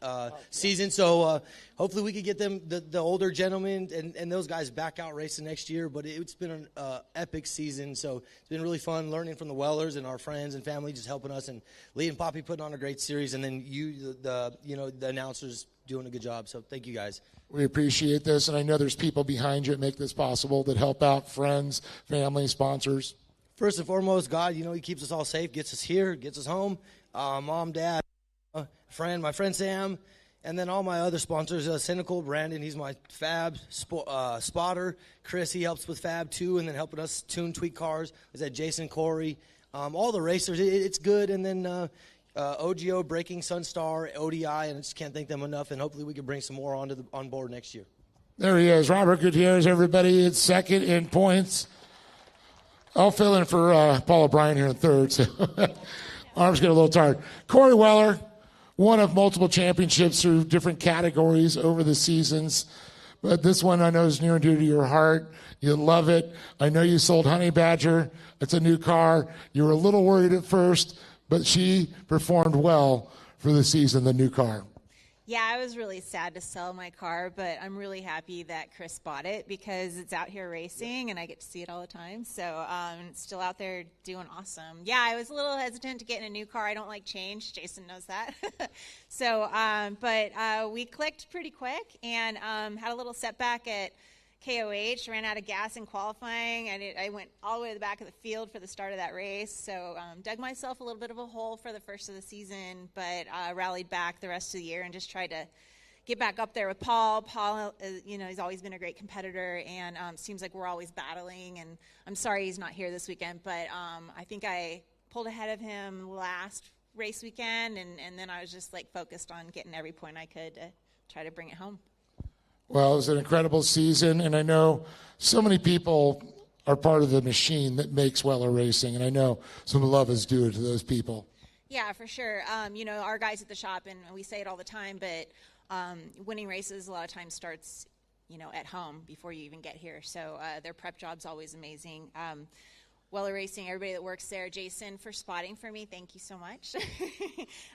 S2: season. So hopefully we could get them, the older gentlemen and those guys back out racing next year. But it's been an epic season. So it's been really fun learning from the Wellers and our friends and family just helping us, and Lee and Poppy putting on a great series. And then the announcers doing a good job. So thank you guys.
S1: We appreciate this. And I know there's people behind you that make this possible, that help out, friends, family, sponsors.
S2: First and foremost, God, He keeps us all safe, gets us here, gets us home. Mom, Dad, my friend Sam, and then all my other sponsors, Cynical, Brandon, he's my fab spotter. Chris, he helps with fab too, and then helping us tune, tweak cars. Is that Jason, Corey, all the racers, it's good. And then OGO, Breaking, Sunstar, ODI, and I just can't thank them enough, and hopefully we can bring some more on board next year.
S1: There he is, Robert Gutierrez, everybody. It's second in points. I'll fill in for Paul O'Brien here in third, so arms get a little tired. Corey Weller, one of multiple championships through different categories over the seasons. But this one I know is near and dear to your heart. You love it. I know you sold Honey Badger. It's a new car. You were a little worried at first, but she performed well for the season, the new car.
S12: Yeah, I was really sad to sell my car, but I'm really happy that Chris bought it because it's out here racing and I get to see it all the time. So it's still out there doing awesome. Yeah, I was a little hesitant to get in a new car. I don't like change. Jason knows that. But we clicked pretty quick and had a little setback at KOH, ran out of gas in qualifying, and I went all the way to the back of the field for the start of that race. So dug myself a little bit of a hole for the first of the season, but rallied back the rest of the year and just tried to get back up there with Paul. Paul, he's always been a great competitor, and seems like we're always battling. And I'm sorry he's not here this weekend, but I think I pulled ahead of him last race weekend, and then I was just focused on getting every point I could to try to bring it home.
S1: Well, it was an incredible season, and I know so many people are part of the machine that makes Weller Racing, and I know some love is due to those people.
S12: Yeah, for sure. Our guys at the shop, and we say it all the time, but winning races a lot of times starts, at home before you even get here. So their prep job's always amazing. Weller Racing, everybody that works there, Jason for spotting for me, thank you so much.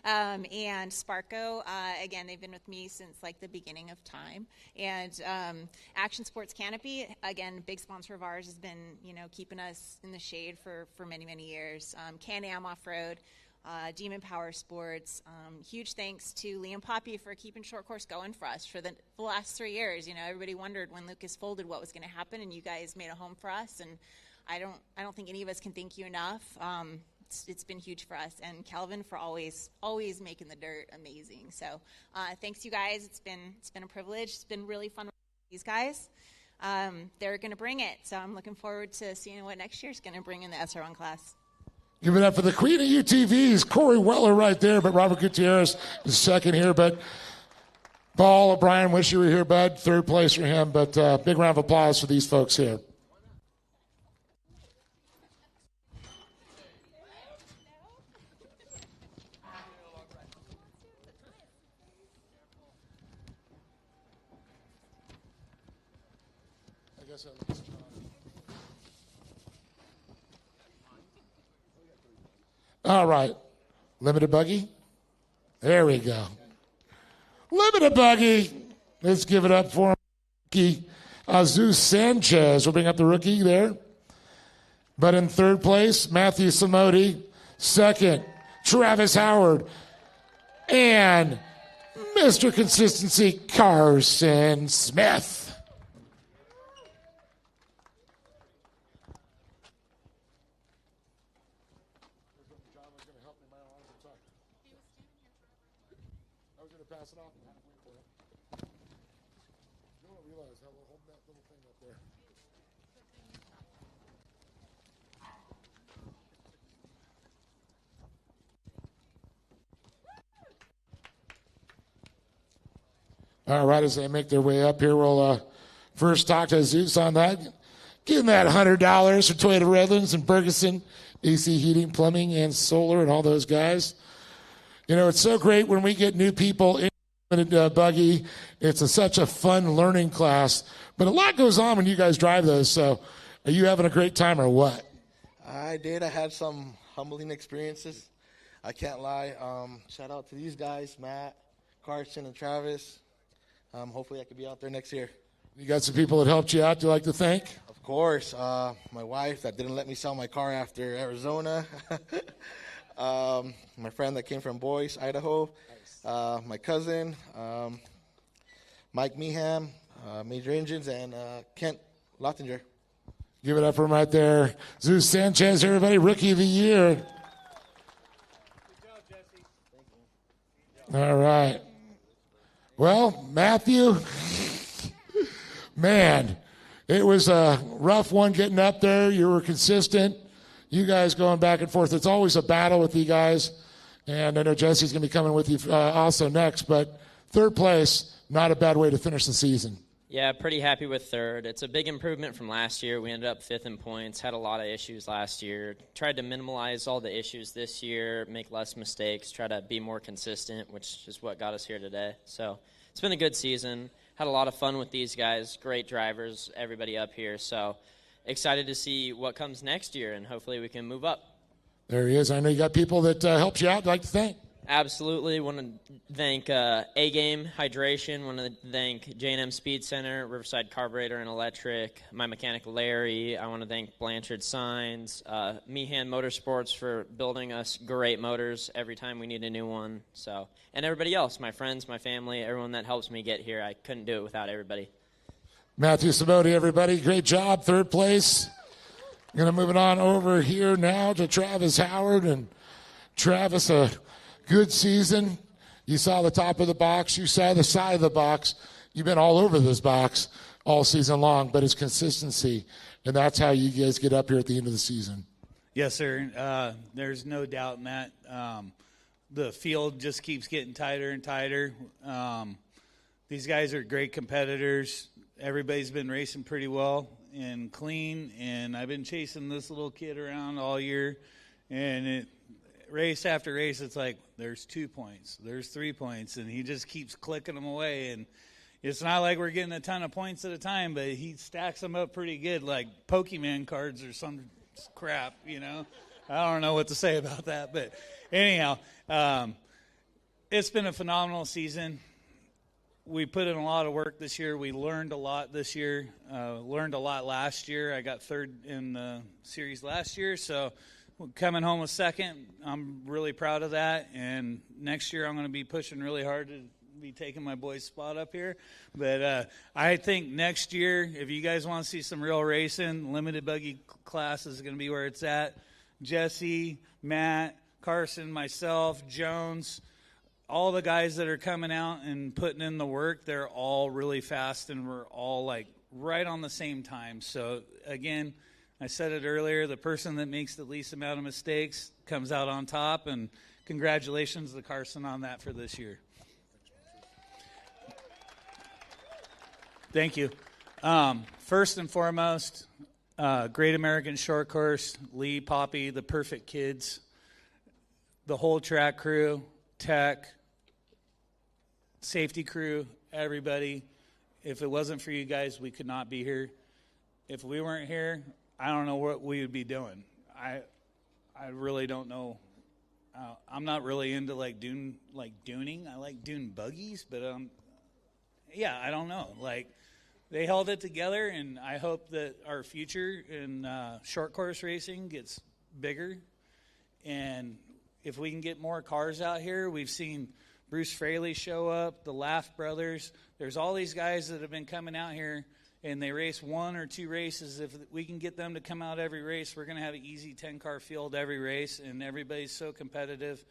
S12: And Sparko, again, they've been with me since the beginning of time. And Action Sports Canopy, again, big sponsor of ours, has been keeping us in the shade for many, many years. Can-Am Off-Road, Demon Power Sports. Huge thanks to Liam Poppy for keeping Short Course going for us for the last 3 years. Everybody wondered when Lucas folded what was going to happen, and you guys made a home for us. And I don't think any of us can thank you enough. It's been huge for us, and Calvin for always making the dirt amazing. So thanks you guys. It's been a privilege. It's been really fun with these guys. They're going to bring it, so I'm looking forward to seeing what next year's going to bring in the SR1 class.
S1: Give it up for the queen of UTVs, Corey Weller right there, but Robert Gutierrez is second here. But Paul O'Brien, wish you were here, bud. Third place for him, but big round of applause for these folks here. guess at least. All right. Limited buggy. There we go. Limited buggy. Let's give it up for rookie Jesus Sanchez. We'll bring up the rookie there. But in third place, Matthew Samodi. Second, Travis Howard. And Mr. Consistency, Carson Smith. All right, as they make their way up here, we'll first talk to Zeus on that. Give him that $100 for Toyota Redlands and Ferguson, AC Heating, Plumbing, and Solar, and all those guys. You know, it's so great when we get new people in buggy. It's such a fun learning class. But a lot goes on when you guys drive those. So are you having a great time or what?
S13: I did. I had some humbling experiences. I can't lie. Shout out to these guys, Matt, Carson, and Travis. Hopefully I could be out there next year.
S1: You got some people that helped you out you like to thank?
S13: Of course. My wife that didn't let me sell my car after Arizona. My friend that came from Boise, Idaho. My cousin, Mike Meeham, Major Engines, and Kent Lottinger.
S1: Give it up for him right there. Zeus Sanchez, everybody, Rookie of the Year. Good
S13: job, Jesse.
S1: All right. Well, Matthew, man, it was a rough one getting up there. You were consistent. You guys going back and forth. It's always a battle with you guys. And I know Jesse's going to be coming with you also next. But third place, not a bad way to finish the season.
S15: Yeah, pretty happy with third. It's a big improvement from last year. We ended up fifth in points, had a lot of issues last year. Tried to minimize all the issues this year, make less mistakes, try to be more consistent, which is what got us here today. So it's been a good season. Had a lot of fun with these guys, great drivers, everybody up here. So excited to see what comes next year, and hopefully we can move up.
S1: There he is. I know you got people that helped you out. I'd like to thank.
S15: Absolutely. Want to thank A-Game Hydration. Want to thank J&M Speed Center, Riverside Carburetor and Electric, my mechanic Larry. I want to thank Blanchard Signs, Meehan Motorsports for building us great motors every time we need a new one. So, and everybody else, my friends, my family, everyone that helps me get here. I couldn't do it without everybody.
S1: Matthew Saboti, everybody. Great job. Third place. Going to move it on over here now to Travis Howard. And Travis, a good season. You saw the top of the box. You saw the side of the box. You've been all over this box all season long, but it's consistency. And that's how you guys get up here at the end of the season.
S16: Yes, sir. There's no doubt in that. The field just keeps getting tighter and tighter. These guys are great competitors. Everybody's been racing pretty well and clean, and I've been chasing this little kid around all year, and race after race, it's like there's 2 points, there's 3 points, and he just keeps clicking them away. And it's not like we're getting a ton of points at a time, but he stacks them up pretty good, like Pokemon cards or some crap, you know. I don't know what to say about that, but anyhow, it's been a phenomenal season. We put in a lot of work this year. We learned a lot this year, learned a lot last year. I got third in the series last year, so coming home with second, I'm really proud of that. And next year I'm going to be pushing really hard to be taking my boy's spot up here. But I think next year, if you guys want to see some real racing, limited buggy class is going to be where it's at. Jesse, Matt, Carson, myself, Jones, all the guys that are coming out and putting in the work, they're all really fast, and we're all like right on the same time. So again, I said it earlier, the person that makes the least amount of mistakes comes out on top, and congratulations to Carson on that for this year. Thank you. First and foremost, Great American Short Course, Lee, Poppy, the perfect kids, the whole track crew, tech, safety crew, everybody. If it wasn't for you guys, we could not be here. if we weren't here, I don't know what we would be doing. I really don't know. I'm not really into duning. I like dune buggies, but yeah, I don't know. They held it together, and I hope that our future in short course racing gets bigger. And if we can get more cars out here, we've seen Bruce Fraley show up, the Laugh brothers. There's all these guys that have been coming out here, and they race 1 or 2 races. If we can get them to come out every race, we're going to have an easy 10-car field every race, and everybody's so competitive.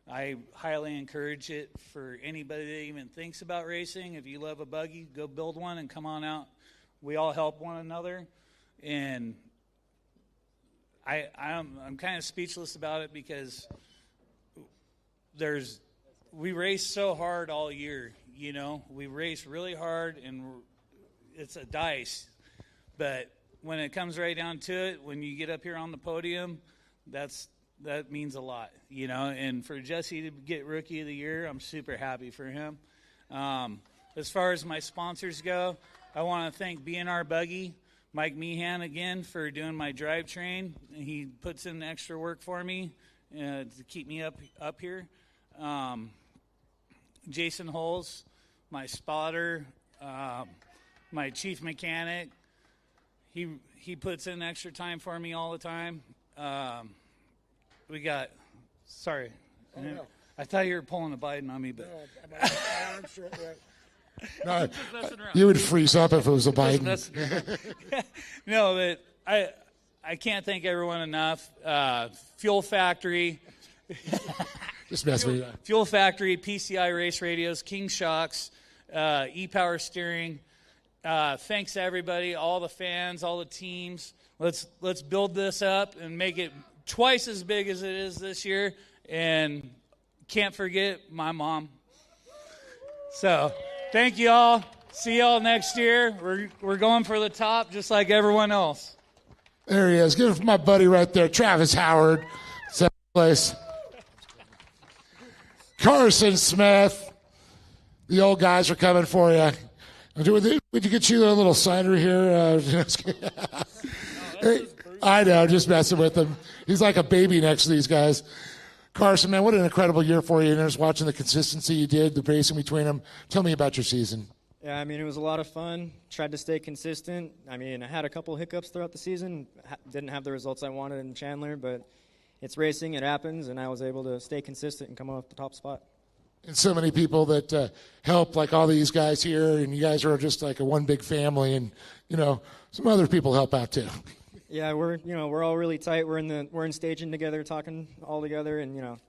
S16: I highly encourage it for anybody that even thinks about racing. If you love a buggy, go build one and come on out. We all help one another, and I'm kind of speechless about it because we race so hard all year. We race really hard, and it's a dice. But when it comes right down to it, when you get up here on the podium, that means a lot, And for Jesse to get Rookie of the Year, I'm super happy for him. As far as my sponsors go, I want to thank B&R Buggy, Mike Meehan again for doing my drivetrain. He puts in extra work for me to keep me up here. Jason Holes, my spotter, my chief mechanic. He puts in extra time for me all the time. We got, sorry.
S1: Oh, no.
S16: I thought you were pulling a Biden on me, but.
S1: No, you would freeze up if it was a Biden.
S16: No, but I can't thank everyone enough. Fuel Factory.
S1: Just mess with you.
S16: Fuel Factory, PCI Race Radios, King Shocks, E-Power Steering. Thanks to everybody, all the fans, all the teams. Let's build this up and make it twice as big as it is this year. And can't forget my mom. So thank you all. See y'all next year. We're going for the top just like everyone else.
S1: There he is. Give it for my buddy right there, Travis Howard. Second place. Carson Smith. The old guys are coming for you. Would you get you a little cider here? I know, just messing with him. He's like a baby next to these guys. Carson, man, what an incredible year for you. And just watching the consistency you did, the racing between them. Tell me about your season.
S17: Yeah, it was a lot of fun. Tried to stay consistent. I had a couple hiccups throughout the season. Didn't have the results I wanted in Chandler, but it's racing. It happens, and I was able to stay consistent and come off the top spot.
S1: And so many people that help, like all these guys here, and you guys are just like a one big family, and some other people help out too.
S17: Yeah, we're all really tight. We're in staging together, talking all together, and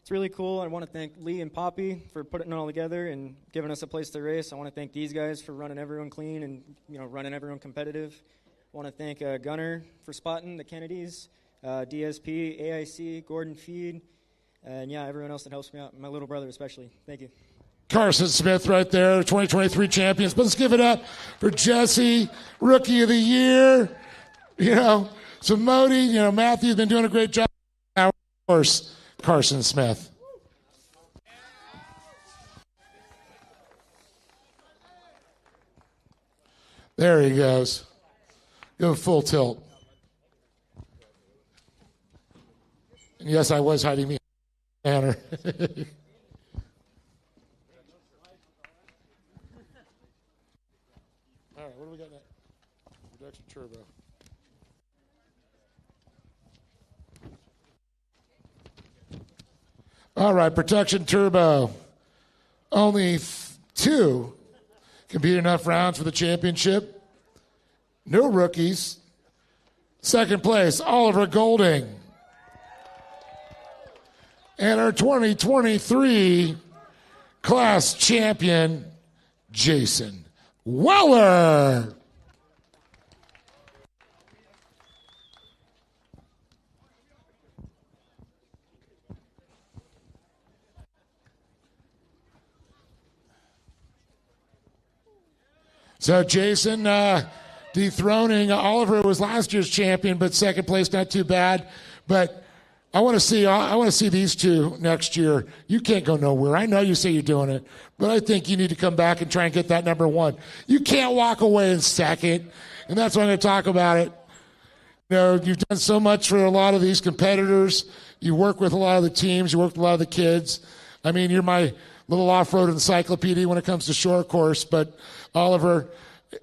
S17: it's really cool. I want to thank Lee and Poppy for putting it all together and giving us a place to race. I want to thank these guys for running everyone clean and running everyone competitive. I want to thank Gunner for spotting the Kennedys, DSP, AIC, Gordon Feed, and everyone else that helps me out. My little brother especially. Thank you.
S1: Carson Smith right there, 2023 champions. But let's give it up for Jesse, Rookie of the Year. So Modi, Matthew's been doing a great job. Of course, Carson Smith. There he goes. Go full tilt. And yes, I was hiding the banner. All right, what do we got next? Production Turbo. All right, Protection Turbo. Only 2 can be enough rounds for the championship. No rookies. Second place, Oliver Golding. And our 2023 class champion, Jason Weller. So Jason dethroning Oliver was last year's champion, but second place not too bad. But I want to see these two next year. You can't go nowhere. I know you say you're doing it, but I think you need to come back and try and get that number 1. You can't walk away in second and that's why I'm going to talk about it. You know, you've done so much for a lot of these competitors. You work with a lot of the teams. You work with a lot of the kids. I mean, you're my little off-road encyclopedia when it comes to short course. But Oliver,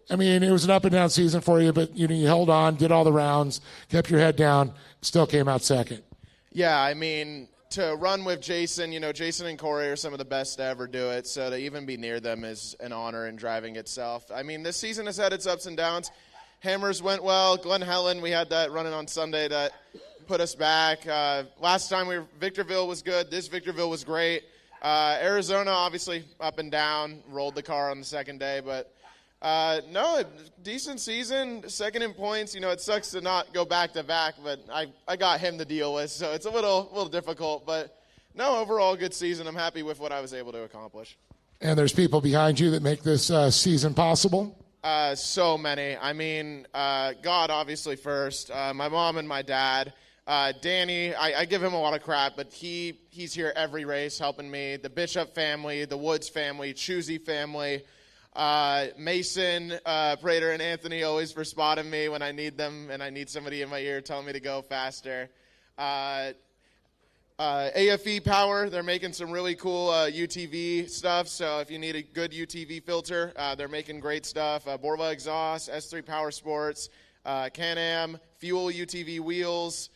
S1: I mean, it was an up-and-down season for you, but you held on, did all the rounds, kept your head down, still came out second.
S6: Yeah, I mean, to run with Jason, Jason and Corey are some of the best to ever do it, so to even be near them is an honor in driving itself. I mean, this season has had its ups and downs. Hammers went well. Glen Helen, we had that running on Sunday that put us back. Last time Victorville was good. This Victorville was great. Arizona, obviously, up and down, rolled the car on the second day, but no, decent season, second in points. It sucks to not go back-to-back, but I got him to deal with, so it's a little difficult. But, no, overall good season. I'm happy with what I was able to accomplish.
S1: And there's people behind you that make this season possible?
S6: So many. I mean, God, obviously, first. My mom and my dad. Danny, I give him a lot of crap, but he's here every race helping me. The Bishop family, the Woods family, Choosy family. Mason, Prater, and Anthony always for spotting me when I need them and I need somebody in my ear telling me to go faster. AFE Power, they're making some really cool UTV stuff, so if you need a good UTV filter, they're making great stuff. Borla Exhaust, S3 Power Sports, Can-Am, Fuel UTV Wheels.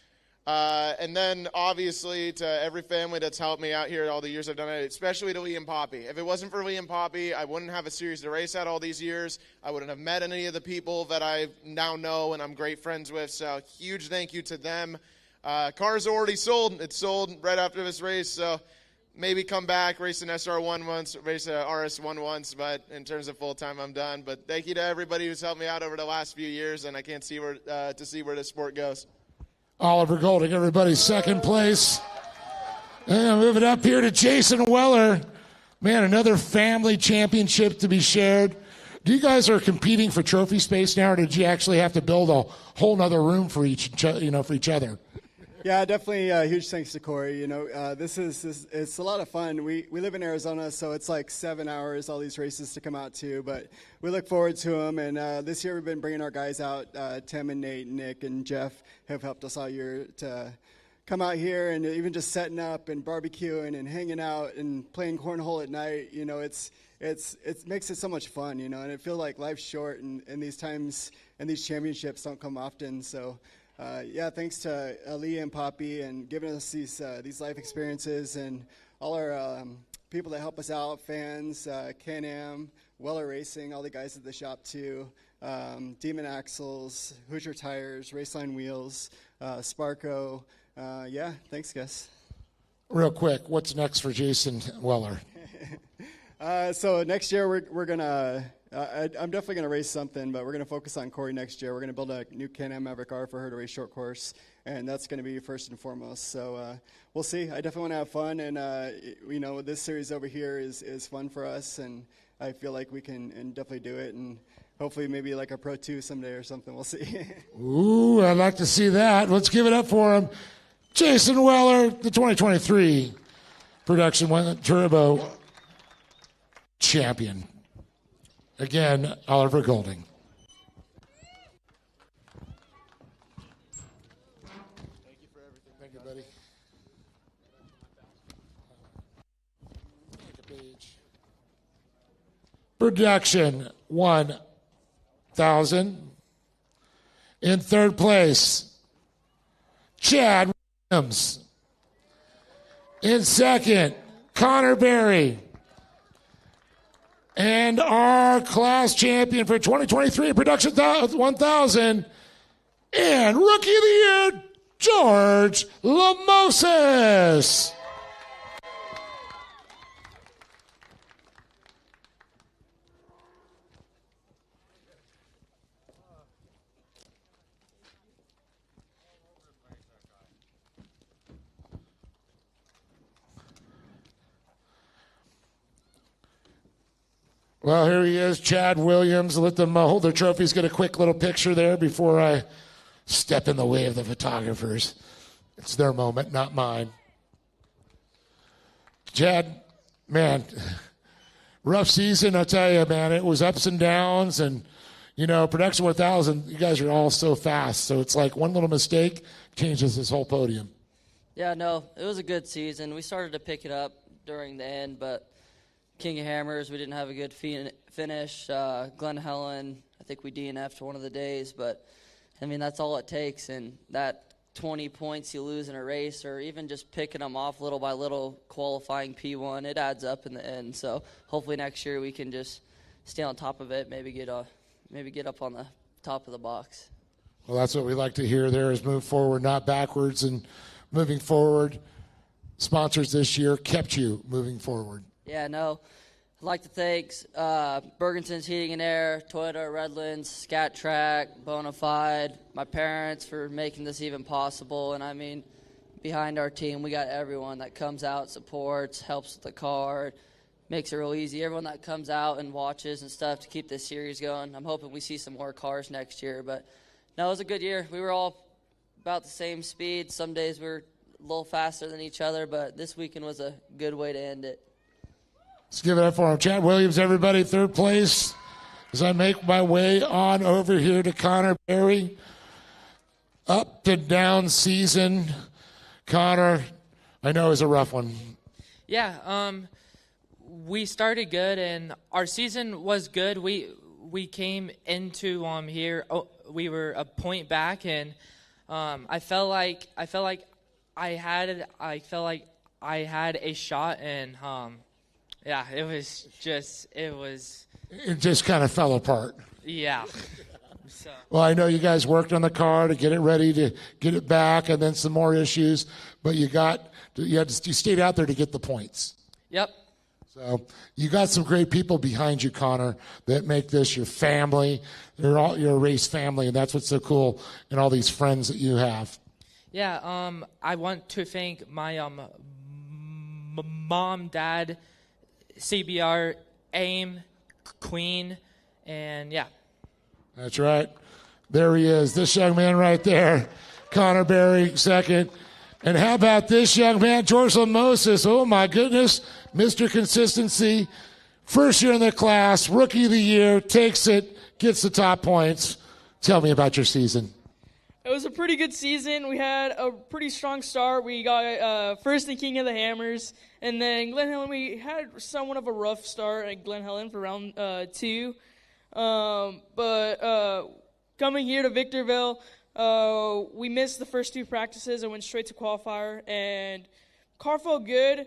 S6: And then, obviously, to every family that's helped me out here all the years I've done it, especially to Lee and Poppy. If it wasn't for Lee and Poppy, I wouldn't have a series to race at all these years. I wouldn't have met any of the people that I now know and I'm great friends with. So, huge thank you to them. Car's already sold. It's sold right after this race. So, maybe come back, race an SR1 once, race a RS1 once. But in terms of full-time, I'm done. But thank you to everybody who's helped me out over the last few years. And I can't see where the sport goes.
S1: Oliver Golding, everybody's second place. And move it up here to Jason Weller. Man, another family championship to be shared. Do you guys are competing for trophy space now, or did you actually have to build a whole nother room for each other?
S18: Yeah, definitely. Huge thanks to Corey. It's a lot of fun. We live in Arizona, so it's like 7 hours, all these races to come out to, but we look forward to them. And this year we've been bringing our guys out. Tim and Nate, Nick, and Jeff have helped us all year to come out here, and even just setting up and barbecuing and hanging out and playing cornhole at night. It makes it so much fun, and it feels like life's short, and these times and these championships don't come often. So. Thanks to Aaliyah and Poppy and giving us these life experiences, and all our people that help us out, fans, Can-Am, Weller Racing, all the guys at the shop too, Demon Axles, Hoosier Tires, Raceline Wheels, Sparco. Thanks, guys.
S1: Real quick, what's next for Jason Weller?
S18: So next year we're gonna. I'm definitely going to race something, but we're going to focus on Corey next year. We're going to build a new Can-Am Maverick R for her to race short course, and that's going to be first and foremost. So we'll see. I definitely want to have fun, and this series over here is fun for us, and I feel like we can definitely do it, and hopefully maybe like a Pro 2 someday or something. We'll see.
S1: Ooh, I'd like to see that. Let's give it up for him. Jason Weller, the 2023 Production 1 Turbo champion. Again, Oliver Golding.
S6: Thank you for everything.
S1: Thank you, buddy. Production 1,000. In third place, Chad Williams. In second, Connor Berry. And our class champion for 2023 Production 1000 and Rookie of the Year, George Lamosis. Well, here he is, Chad Williams. Let them hold their trophies, get a quick little picture there before I step in the way of the photographers. It's their moment, not mine. Chad, man, rough season, I'll tell you, man. It was ups and downs, and, You know, Production 1000, you guys are all so fast. So it's like one little mistake changes this whole podium.
S3: Yeah, no, it was a good season. We started to pick it up during the end, but King of Hammers, we didn't have a good finish. Glen Helen, I think we DNF'd one of the days, but, I mean, that's all it takes. And that 20 points you lose in a race, or even just picking them off little by little, qualifying P1, it adds up in the end. So hopefully next year we can just stay on top of it, maybe get up on the top of the box.
S1: Well, that's what we like to hear there, is move forward, not backwards. And moving forward, sponsors this year kept you moving forward.
S3: Yeah, no. I'd like to thank Bergenson's Heating and Air, Toyota, Redlands, Scat Track, Bonafide, my parents for making this even possible. And, I mean, behind our team, we got everyone that comes out, supports, helps with the car, makes it real easy. Everyone that comes out and watches and stuff to keep this series going. I'm hoping we see some more cars next year. But, no, it was a good year. We were all about the same speed. Some days we were a little faster than each other, but this weekend was a good way to end it.
S1: Let's give it up for him. Chad Williams, everybody, third place. As I make my way on over here to Connor Berry. Up and down season. Connor, I know, is a rough one.
S4: Yeah, we started good, and our season was good. We came into here. We were a point back, and I felt like I had a shot, and yeah, it
S1: just kind of fell apart.
S4: Yeah. So.
S1: Well, I know you guys worked on the car to get it ready to get it back, and then some more issues, but you stayed out there to get the points.
S4: Yep.
S1: So you got some great people behind you, Connor, that make this your family. You're a race family, and that's what's so cool, and all these friends that you have.
S4: Yeah, I want to thank my mom, dad, CBR, AIM, Queen, and yeah.
S1: That's right. There he is, this young man right there, Connor Berry, second. And how about this young man, George Lamoses? Oh, my goodness, Mr. Consistency. First year in the class, rookie of the year, takes it, gets the top points. Tell me about your season.
S11: It was a pretty good season. We had a pretty strong start. We got first in King of the Hammers. And then Glen Helen, we had somewhat of a rough start at Glen Helen for round 2. But coming here to Victorville, we missed the first 2 practices and went straight to qualifier. And car felt good.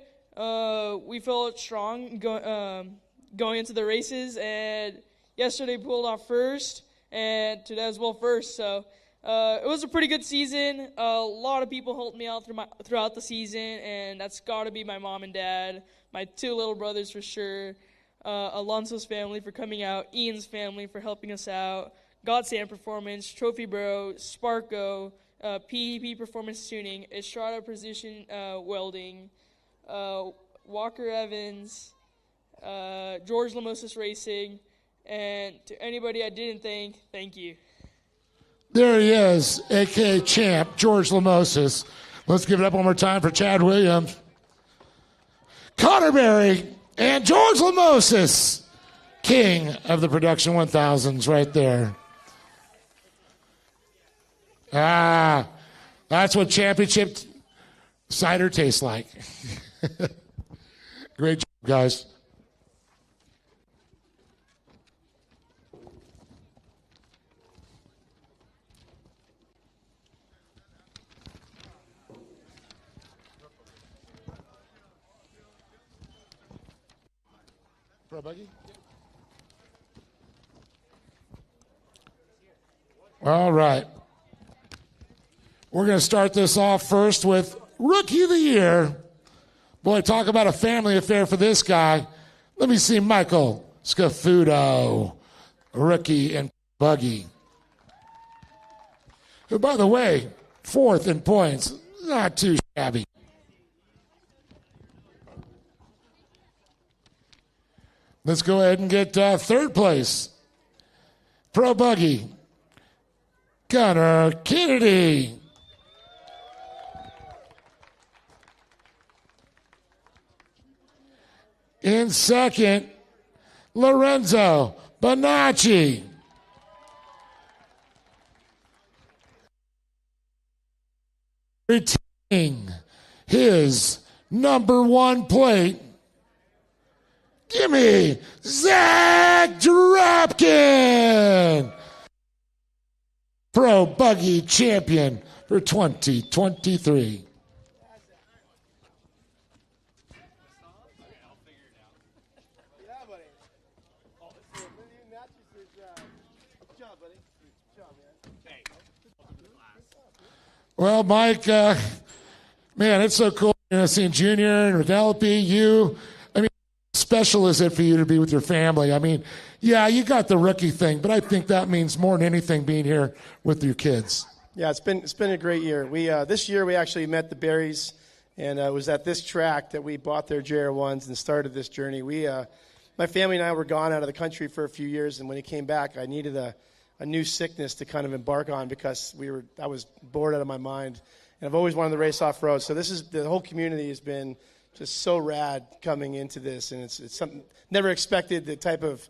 S11: We felt strong going into the races. And yesterday pulled off first, and today as well first. So it was a pretty good season. A lot of people helped me out throughout the season, and that's got to be my mom and dad, my 2 little brothers for sure, Alonso's family for coming out, Ian's family for helping us out, Godsand Performance, Trophy Bro, Sparko, PEP Performance Tuning, Estrada Precision Welding, Walker Evans, George Lamoses Racing, and to anybody I didn't thank you.
S1: There he is, a.k.a. Champ, George Lamoses. Let's give it up one more time for Chad Williams, Connor Berry, and George Lamoses, king of the Production 1000s right there. That's what championship cider tastes like. Great job, guys. Pro buggy? All right. We're going to start this off first with Rookie of the Year. Boy, talk about a family affair for this guy. Let me see Michael Scafuto, rookie and buggy. Who, by the way, 4th in points. Not too shabby. Let's go ahead and get 3rd place. Pro buggy, Gunnar Kennedy. In 2nd, Lorenzo Bonacci. retaining his number 1 plate. Give me Zach Dropkin, Pro Buggy Champion for 2023. Well, Mike, man, it's so cool seeing Junior and Penelope, you. I mean, how special is it for you to be with your family? I mean, yeah, you got the rookie thing, but I think that means more than anything being here with your kids.
S5: Yeah, it's been a great year. We this year we actually met the Berries, and it was at this track that we bought their JR1s and started this journey. My family and I were gone out of the country for a few years, and when he came back, I needed a new sickness to kind of embark on because I was bored out of my mind, and I've always wanted to race off road. So the whole community has been just so rad coming into this, and it's something never expected. The type of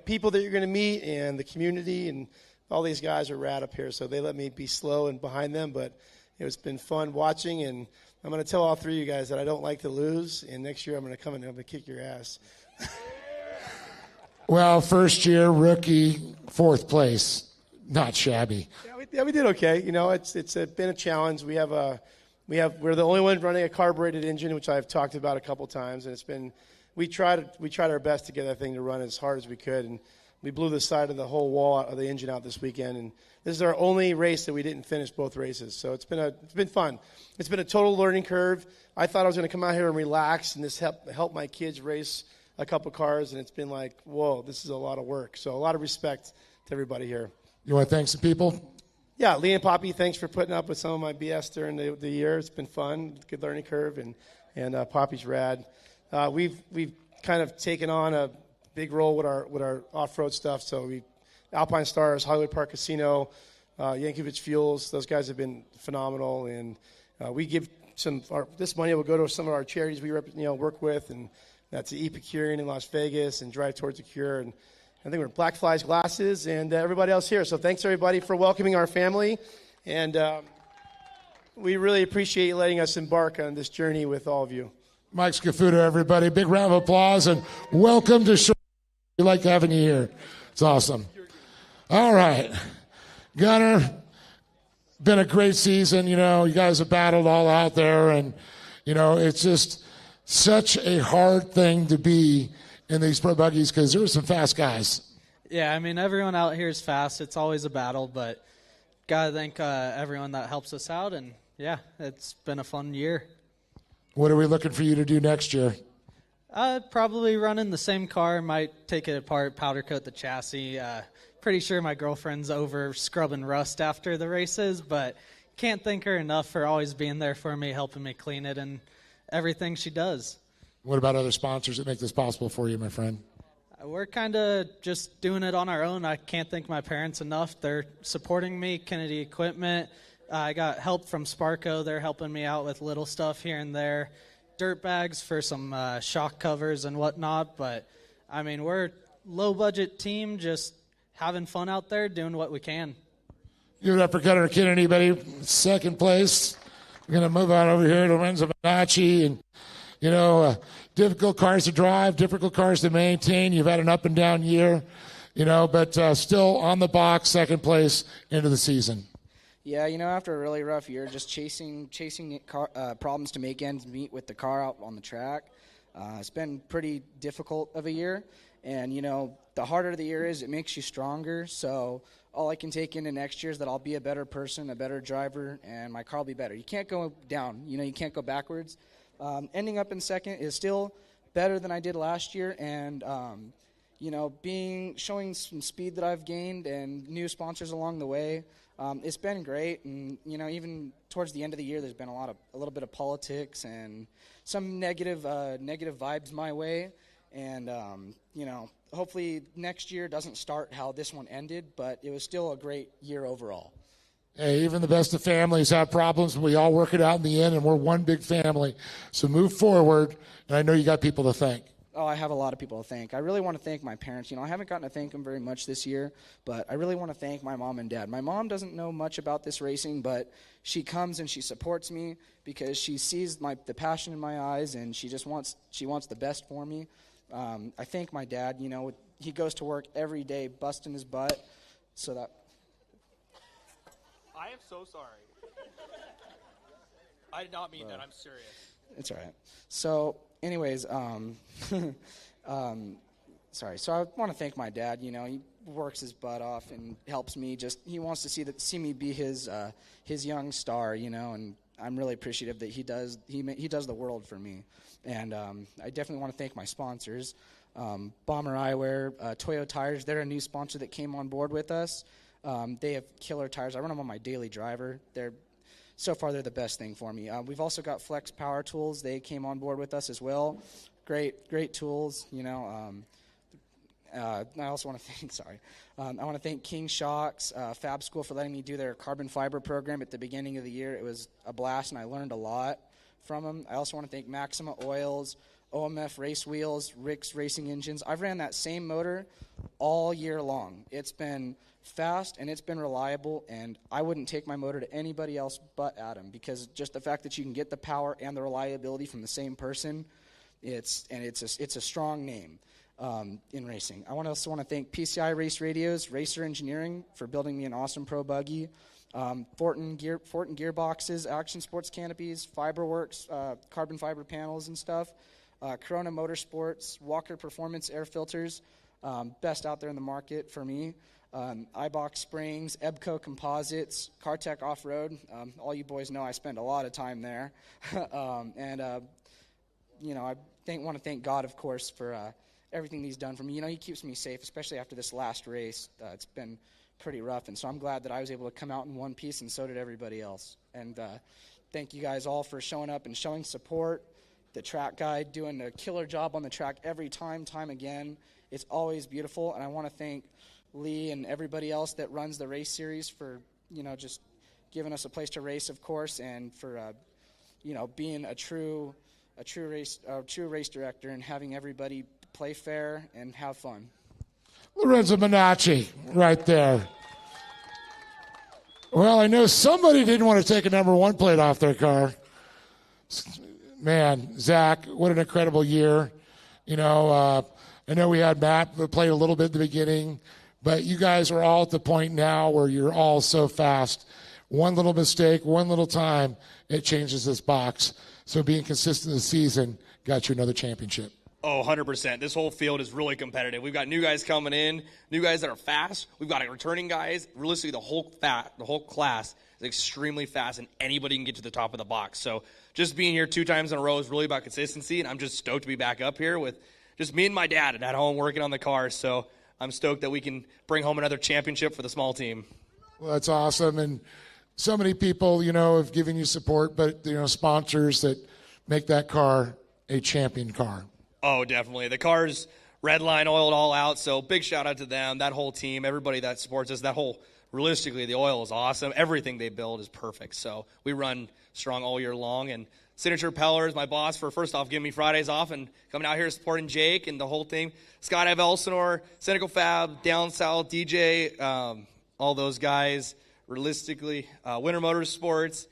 S5: people that you're going to meet and the community, and all these guys are rad up here. So they let me be slow and behind them, but it's been fun watching. And I'm going to tell all 3 of you guys that I don't like to lose, and next year I'm going to come in and I'm going to kick your ass.
S1: Well, first year rookie, 4th place, not shabby.
S5: Yeah, we did okay. It's been a challenge. We're the only one running a carbureted engine, which I've talked about a couple times, and we tried our best to get that thing to run as hard as we could, and we blew the side of the whole wall of the engine out this weekend, and this is our only race that we didn't finish both races. So it's been fun. It's been a total learning curve. I thought I was going to come out here and relax and just help my kids race a couple cars, and it's been like, whoa, this is a lot of work. So a lot of respect to everybody here.
S1: You want to thank some people?
S5: Yeah, Lee and Poppy, thanks for putting up with some of my BS during the year. It's been fun, good learning curve, and Poppy's rad. We've kind of taken on a big role with our off-road stuff. So Alpine Stars, Hollywood Park Casino, Yankovic Fuels, those guys have been phenomenal, and we give this money will go to some of our charities we work with, and that's the Epicurean in Las Vegas and Drive Towards a Cure, and I think we're Black Flies Glasses and everybody else here. So thanks everybody for welcoming our family, and we really appreciate you letting us embark on this journey with all of you.
S1: Mike Scafuto, everybody. Big round of applause, and welcome to Shortcourse. We like having you here. It's awesome. All right. Gunner, been a great season. You guys have battled all out there, and, it's just such a hard thing to be in these pro buggies because there were some fast guys.
S9: Yeah, I mean, everyone out here is fast. It's always a battle, but got to thank everyone that helps us out, and, yeah, it's been a fun year.
S1: What are we looking for you to do next year?
S9: Probably running the same car. Might take it apart, powder coat the chassis. Pretty sure my girlfriend's over scrubbing rust after the races, but can't thank her enough for always being there for me, helping me clean it, and everything she does.
S1: What about other sponsors that make this possible for you, my friend?
S9: We're kind of just doing it on our own. I can't thank my parents enough. They're supporting me, Kennedy Equipment. I got help from Sparco. They're helping me out with little stuff here and there. Dirt bags for some shock covers and whatnot. But, I mean, we're a low-budget team just having fun out there, doing what we can.
S1: Give it up for Gunner Kennedy, buddy. 2nd place. We're going to move on over here to Lorenzo Minacci. And, difficult cars to drive, difficult cars to maintain. You've had an up-and-down year, but still on the box, 2nd place into the season.
S19: Yeah, after a really rough year, just chasing problems to make ends meet with the car out on the track. It's been pretty difficult of a year. And, the harder the year is, it makes you stronger. So all I can take into next year is that I'll be a better person, a better driver, and my car will be better. You can't go down. You can't go backwards. Ending up in 2nd is still better than I did last year. And, showing some speed that I've gained and new sponsors along the way. It's been great, and even towards the end of the year, there's been a little bit of politics and some negative vibes my way, and hopefully next year doesn't start how this one ended, but it was still a great year overall.
S1: Hey, even the best of families have problems, and we all work it out in the end, and we're one big family. So move forward, and I know you got people to thank.
S19: Oh, I have a lot of people to thank. I really want to thank my parents. You know, I haven't gotten to thank them very much this year, but I really want to thank my mom and dad. My mom doesn't know much about this racing, but she comes and she supports me because she sees the passion in my eyes, and she wants the best for me. I thank my dad. You know, he goes to work every day busting his butt so that.
S8: I am so sorry. I did not mean that. I'm serious.
S19: It's all right. So, anyways, sorry. So I want to thank my dad. You know, he works his butt off and helps me. He wants to see me be his young star. You know, and I'm really appreciative that he does the world for me. And I definitely want to thank my sponsors, Bomber Eyewear, Toyo Tires. They're a new sponsor that came on board with us. They have killer tires. I run them on my daily driver. So far, they're the best thing for me. We've also got Flex Power Tools. They came on board with us as well. Great tools. You know, I also want to thank. I want to thank King Shocks, Fab School for letting me do their carbon fiber program at the beginning of the year. It was a blast, and I learned a lot from them. I also want to thank Maxima Oils, OMF Race Wheels, Rick's Racing Engines. I've ran that same motor all year long. It's been fast and it's been reliable, and I wouldn't take my motor to anybody else but Adam, because just the fact that you can get the power and the reliability from the same person, it's a strong name in racing. I also want to thank PCI Race Radios, Racer Engineering for building me an awesome pro buggy, Fortin Gearboxes, Action Sports Canopies, Fiberworks, carbon fiber panels and stuff, Corona Motorsports, Walker Performance air filters, best out there in the market for me. iBox Springs, Ebco Composites, CarTech Off-Road. All you boys know I spend a lot of time there. You know, I want to thank God, of course, for everything he's done for me. You know, he keeps me safe, especially after this last race. It's been pretty rough, and so I'm glad that I was able to come out in one piece, and so did everybody else. And thank you guys all for showing up and showing support. The track guide doing a killer job on the track every time again. It's always beautiful, and I want to thank Lee and everybody else that runs the race series for, you know, just giving us a place to race, of course, and for, you know, being a true race director and having everybody play fair and have fun.
S1: Lorenzo Minacci, right there. Well, I know somebody didn't want to take a number 1 plate off their car. Man, Zach, what an incredible year. You know, I know we had Matt that played a little bit at the beginning, but you guys are all at the point now where you're all so fast. One little mistake, one little time, it changes this box. So being consistent this season got you another championship.
S8: Oh, 100%. This whole field is really competitive. We've got new guys coming in, new guys that are fast. We've got returning guys. Realistically, the whole class is extremely fast, and anybody can get to the top of the box. So just being here 2 times in a row is really about consistency, and I'm just stoked to be back up here with just me and my dad and at home working on the car. So I'm stoked that we can bring home another championship for the small team.
S1: Well, that's awesome. And so many people, you know, have given you support, but, you know, sponsors that make that car a champion car.
S8: Oh, definitely. The car's redline oiled all out, so big shout out to them, that whole team, everybody that supports us. Realistically, the oil is awesome. Everything they build is perfect. So we run strong all year long. And Signature Peller is my boss for, first off, giving me Fridays off and coming out here supporting Jake and the whole thing. Scott Ev Elsinore, Cynical Fab, Down South, DJ, all those guys. Realistically, Winter Motorsports,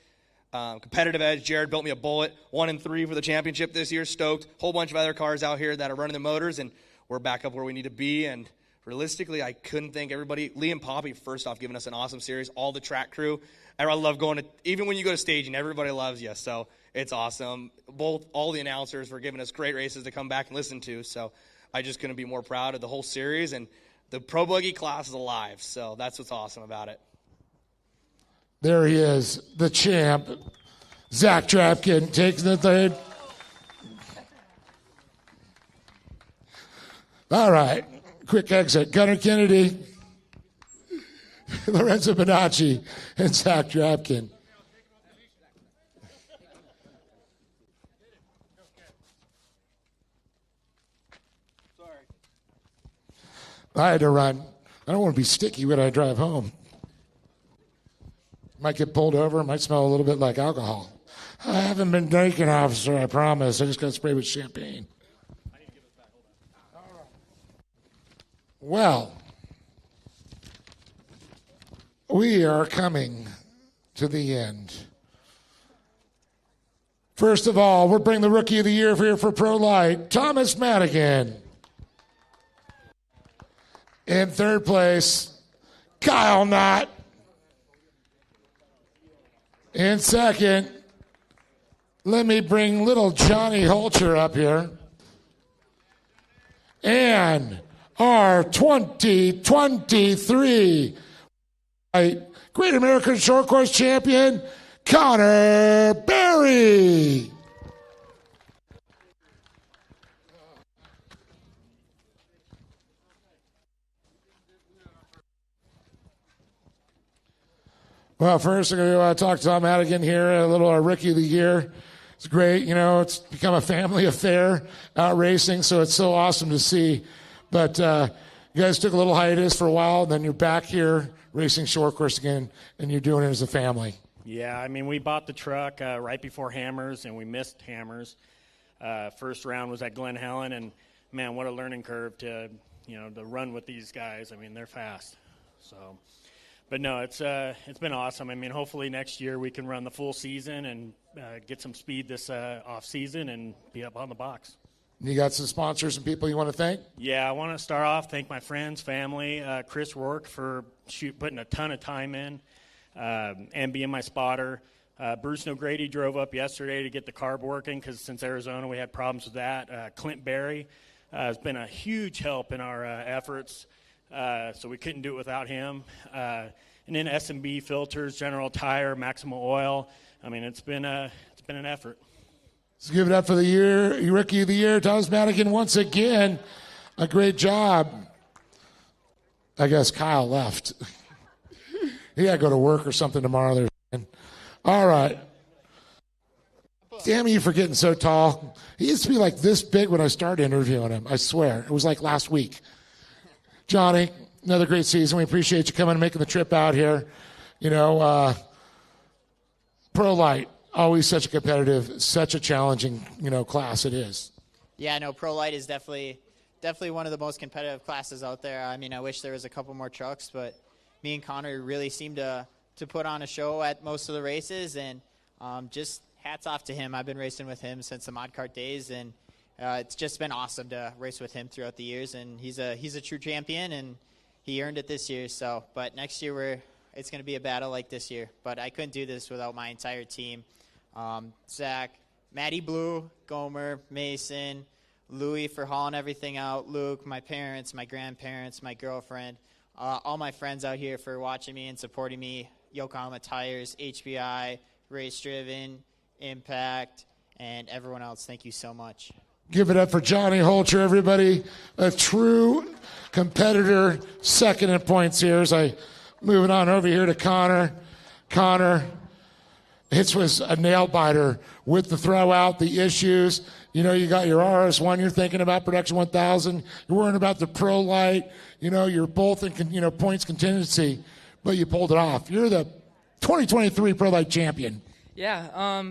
S8: Competitive Edge. Jared built me a Bullet, 1 and 3 for the championship this year. Stoked. Whole bunch of other cars out here that are running the motors, and we're back up where we need to be. And realistically, I couldn't thank everybody. Lee and Poppy, first off, giving us an awesome series. All the track crew. I love going to, even when you go to staging, everybody loves you. So it's awesome. All the announcers were giving us great races to come back and listen to. So I just couldn't be more proud of the whole series. And the Pro Buggy class is alive. So that's what's awesome about it.
S1: There he is, the champ, Zach Drapkin, taking the third. All right, quick exit. Gunnar Kennedy, Lorenzo Bonacci, and Zach Drapkin. I had to run. I don't want to be sticky when I drive home. Might get pulled over. Might smell a little bit like alcohol. I haven't been drinking, officer, I promise. I just got sprayed with champagne. Well, we are coming to the end. First of all, we're bringing the Rookie of the Year here for Pro Light, Thomas Madigan. In third place, Kyle Knott. In second, let me bring little Johnny Holcher up here. And our 2023 Great American Short Course Champion, Connor Berry. Well, first I'm going to talk to Tom Madigan here, a little Rookie of the Year. It's great, it's become a family affair out racing, so it's so awesome to see. But you guys took a little hiatus for a while, and then you're back here racing short course again, and you're doing it as a family.
S20: Yeah, we bought the truck right before Hammers, and we missed Hammers. First round was at Glen Helen, and man, what a learning curve to run with these guys. They're fast. So, but no, it's been awesome. Hopefully next year we can run the full season and get some speed this off season and be up on the box.
S1: You got some sponsors and people you want to thank?
S20: Yeah, I want to start off, thank my friends, family, Chris Rourke for putting a ton of time in and being my spotter. Bruce O'Grady drove up yesterday to get the carb working because since Arizona we had problems with that. Clint Berry has been a huge help in our efforts, so we couldn't do it without him. And then S&B Filters, General Tire, Maxima Oil. It's been an effort.
S1: Let's give it up for the Rookie of the Year, Thomas Madigan, once again. A great job. I guess Kyle left. He got to go to work or something tomorrow. All right. Damn you for getting so tall. He used to be like this big when I started interviewing him. I swear. It was like last week. Johnny, another great season. We appreciate you coming and making the trip out here. Pro Light. Always such a competitive, such a challenging, class it is.
S21: Yeah, no, Pro Light is definitely one of the most competitive classes out there. I wish there was a couple more trucks, but me and Connor really seem to put on a show at most of the races, and just hats off to him. I've been racing with him since the Mod Kart days, and it's just been awesome to race with him throughout the years, and he's a true champion, and he earned it this year. So, but next year it's going to be a battle like this year, but I couldn't do this without my entire team. Zach, Maddie Blue, Gomer, Mason, Louie for hauling everything out, Luke, my parents, my grandparents, my girlfriend, all my friends out here for watching me and supporting me, Yokohama Tires, HBI, Race Driven, Impact, and everyone else. Thank you so much.
S1: Give it up for Johnny Holcher, everybody. A true competitor, second in points here. As I moving on over here to Connor. Connor. It was a nail biter with the throw out, the issues. You got your RS1, you're thinking about Production 1000. You're worrying about the Pro Light. You're both in, points contingency, but you pulled it off. You're the 2023 Pro Light champion.
S4: Yeah,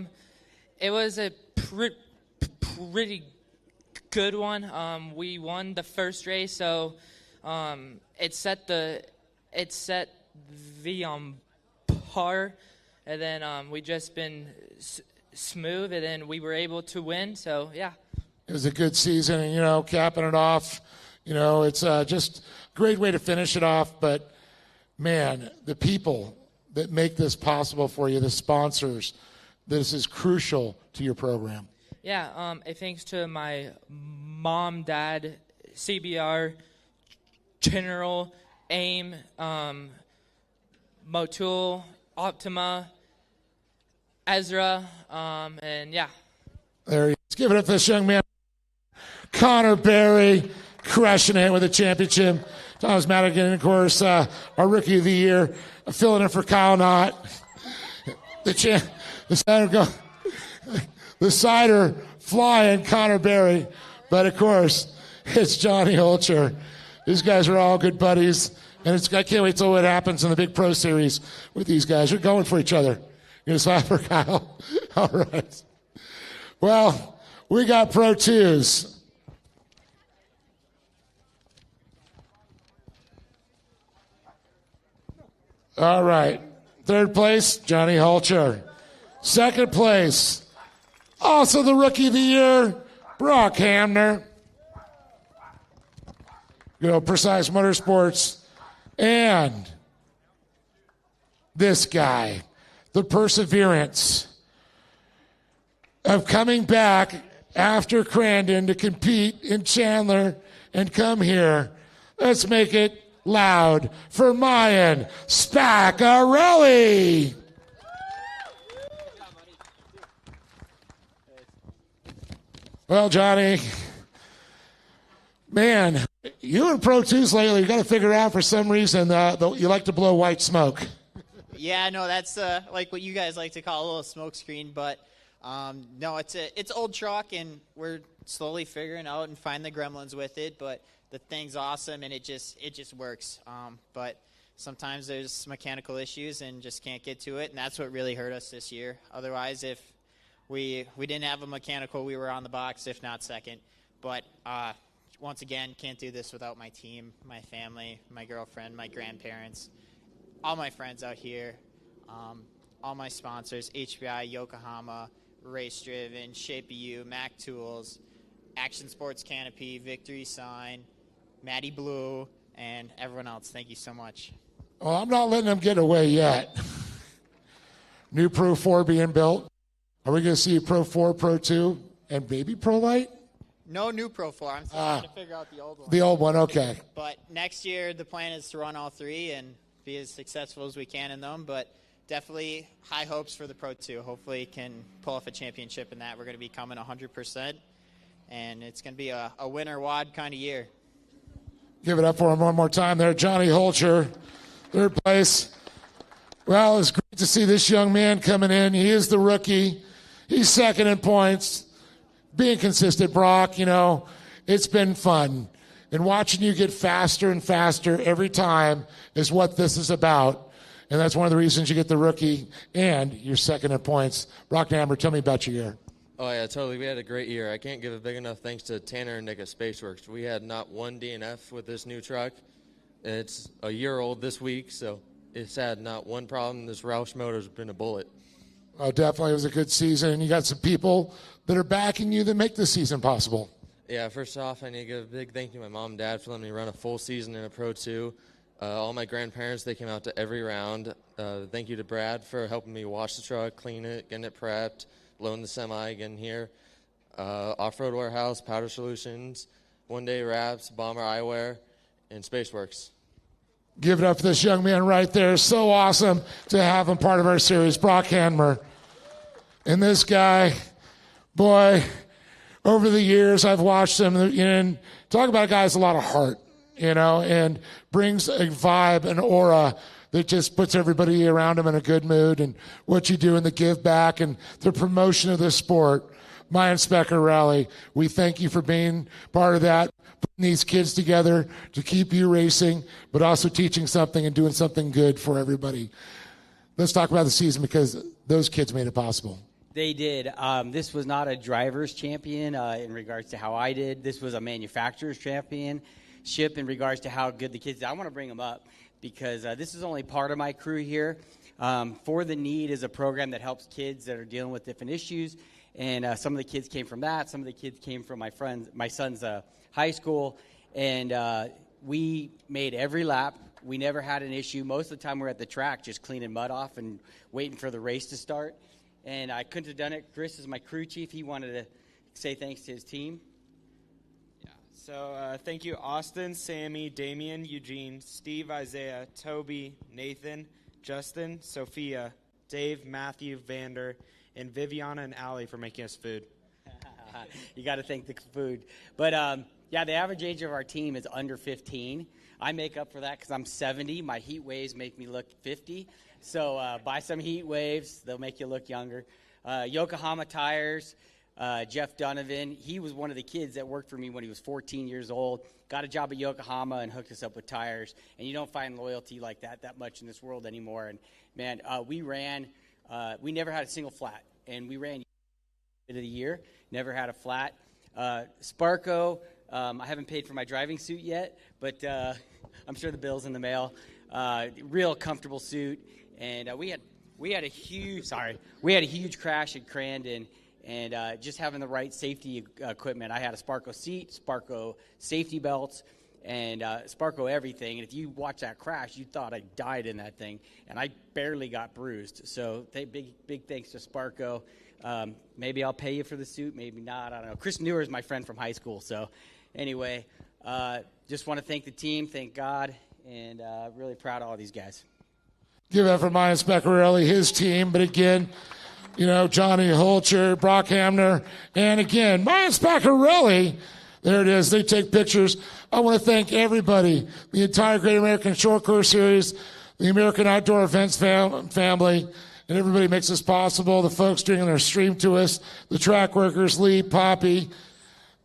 S4: it was a pretty good one. We won the first race, so it set the par. And then we just been smooth, and then we were able to win. So, yeah.
S1: It was a good season, and, capping it off. It's just a great way to finish it off. But, man, the people that make this possible for you, the sponsors, this is crucial to your program.
S4: Yeah, thanks to my mom, dad, CBR, General, AIM, Motul, Optima, Ezra, and yeah.
S1: There he is. Give it up for this young man. Connor Berry, crushing it with a championship. Thomas Madigan, of course, our Rookie of the Year, filling in for Kyle Knott. The cider flying, Connor Berry. But, of course, it's Johnny Holcher. These guys are all good buddies. And I can't wait till what happens in the big pro series with these guys. They're going for each other. You're going to slap for Kyle? All right. Well, we got Pro 2s. All right. Third place, Johnny Hulcher. Second place, also the Rookie of the Year, Brock Hamner. Precise Motorsports. And this guy, the perseverance of coming back after Crandon to compete in Chandler and come here. Let's make it loud for Mayan Spaccarelli. Well, Johnny, man, you in Pro 2s lately, you got to figure out for some reason you like to blow white smoke.
S21: Yeah, no, that's like what you guys like to call a little smoke screen, but no, it's old truck, and we're slowly figuring out and find the gremlins with it, but the thing's awesome, and it just works. But sometimes there's mechanical issues and just can't get to it, and that's what really hurt us this year. Otherwise, if we didn't have a mechanical, we were on the box, if not second. But once again, can't do this without my team, my family, my girlfriend, my grandparents, all my friends out here, all my sponsors, HBI, Yokohama, Race Driven, Shape of You, Mac Tools, Action Sports Canopy, Victory Sign, Matty Blue, and everyone else. Thank you so much.
S1: Well, I'm not letting them get away yet. New Pro 4 being built. Are we going to see Pro 4, Pro 2, and maybe Pro Light?
S21: No new Pro 4. I'm still trying to figure out the old one.
S1: The old one, okay.
S21: But next year, the plan is to run all three and be as successful as we can in them. But definitely high hopes for the Pro 2. Hopefully can pull off a championship in that. We're going to be coming 100%, and it's going to be a winner WOD kind of year.
S1: Give it up for him one more time there. Johnny Hulcher, third place. Well, it's great to see this young man coming in. He is the rookie. He's second in points. Being consistent, Brock, it's been fun. And watching you get faster and faster every time is what this is about. And that's one of the reasons you get the rookie and you're second in points. Brock Hammer, tell me about your year.
S7: Oh, yeah, totally. We had a great year. I can't give a big enough thanks to Tanner and Nick at Spaceworks. We had not one DNF with this new truck. It's a year old this week, so it's had not one problem. This Roush motor's been a bullet.
S1: Oh, definitely. It was a good season. And you got some people that are backing you that make this season possible.
S7: Yeah, first off, I need to give a big thank you to my mom and dad for letting me run a full season in a Pro 2. All my grandparents, they came out to every round. Thank you to Brad for helping me wash the truck, clean it, getting it prepped, loan the semi, getting here. Off-Road Warehouse, Powder Solutions, One Day Wraps, Bomber Eyewear, and Spaceworks.
S1: Give it up for this young man right there. So awesome to have him part of our series, Brock Hammer. And this guy, boy, over the years I've watched him, and talk about a guy who has a lot of heart, and brings a vibe, an aura that just puts everybody around him in a good mood, and what you do in the give back and the promotion of this sport. Mayan Spaccarelli, we thank you for being part of that, putting these kids together to keep you racing, but also teaching something and doing something good for everybody. Let's talk about the season because those kids made it possible.
S22: They did. This was not a driver's champion in regards to how I did. This was a manufacturer's championship in regards to how good the kids did. I want to bring them up because this is only part of my crew here. For the Need is a program that helps kids that are dealing with different issues. And some of the kids came from that. Some of the kids came from my son's high school. And we made every lap. We never had an issue. Most of the time we're at the track just cleaning mud off and waiting for the race to start. And I couldn't have done it. Chris is my crew chief. He wanted to say thanks to his team.
S23: Yeah. So thank you, Austin, Sammy, Damian, Eugene, Steve, Isaiah, Toby, Nathan, Justin, Sophia, Dave, Matthew, Vander, and Viviana and Allie for making us food.
S22: You got to thank the food. But, yeah, the average age of our team is under 15. I make up for that because I'm 70. My heat waves make me look 50. So buy some heat waves. They'll make you look younger. Yokohama Tires, Jeff Donovan. He was one of the kids that worked for me when he was 14 years old. Got a job at Yokohama and hooked us up with tires. And you don't find loyalty like that much in this world anymore. And, man, we ran – we never had a single flat, and we ran of the year, never had a flat. Sparko, I haven't paid for my driving suit yet, but I'm sure the bill's in the mail. real comfortable suit, and we had a huge crash at Crandon, and just having the right safety equipment. I had a Sparco seat, Sparco safety belts, and Sparco everything. And if you watch that crash, you thought I died in that thing, and I barely got bruised. So big thanks to Sparco. Maybe I'll pay you for the suit, maybe not. I don't know. Chris Newer is my friend from high school. So anyway, just want to thank the team, thank God, and really proud of all these guys.
S1: Give that for Maya Speccarelli, his team. But again, Johnny Holcher, Brock Hamner, and again, Maya Speccarelli. There it is. They take pictures. I want to thank everybody, the entire Great American Short Course Series, the American Outdoor Events family, and everybody makes this possible. The folks doing their stream to us, the track workers, Lee, Poppy.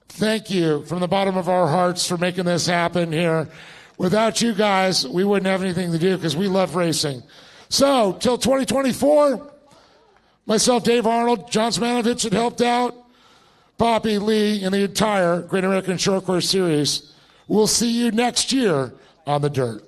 S1: Thank you from the bottom of our hearts for making this happen here. Without you guys, we wouldn't have anything to do because we love racing. So, till 2024, myself, Dave Arnold, John Smanovich had helped out, Poppy, Lee, and the entire Great American Short Course Series. We'll see you next year on the dirt.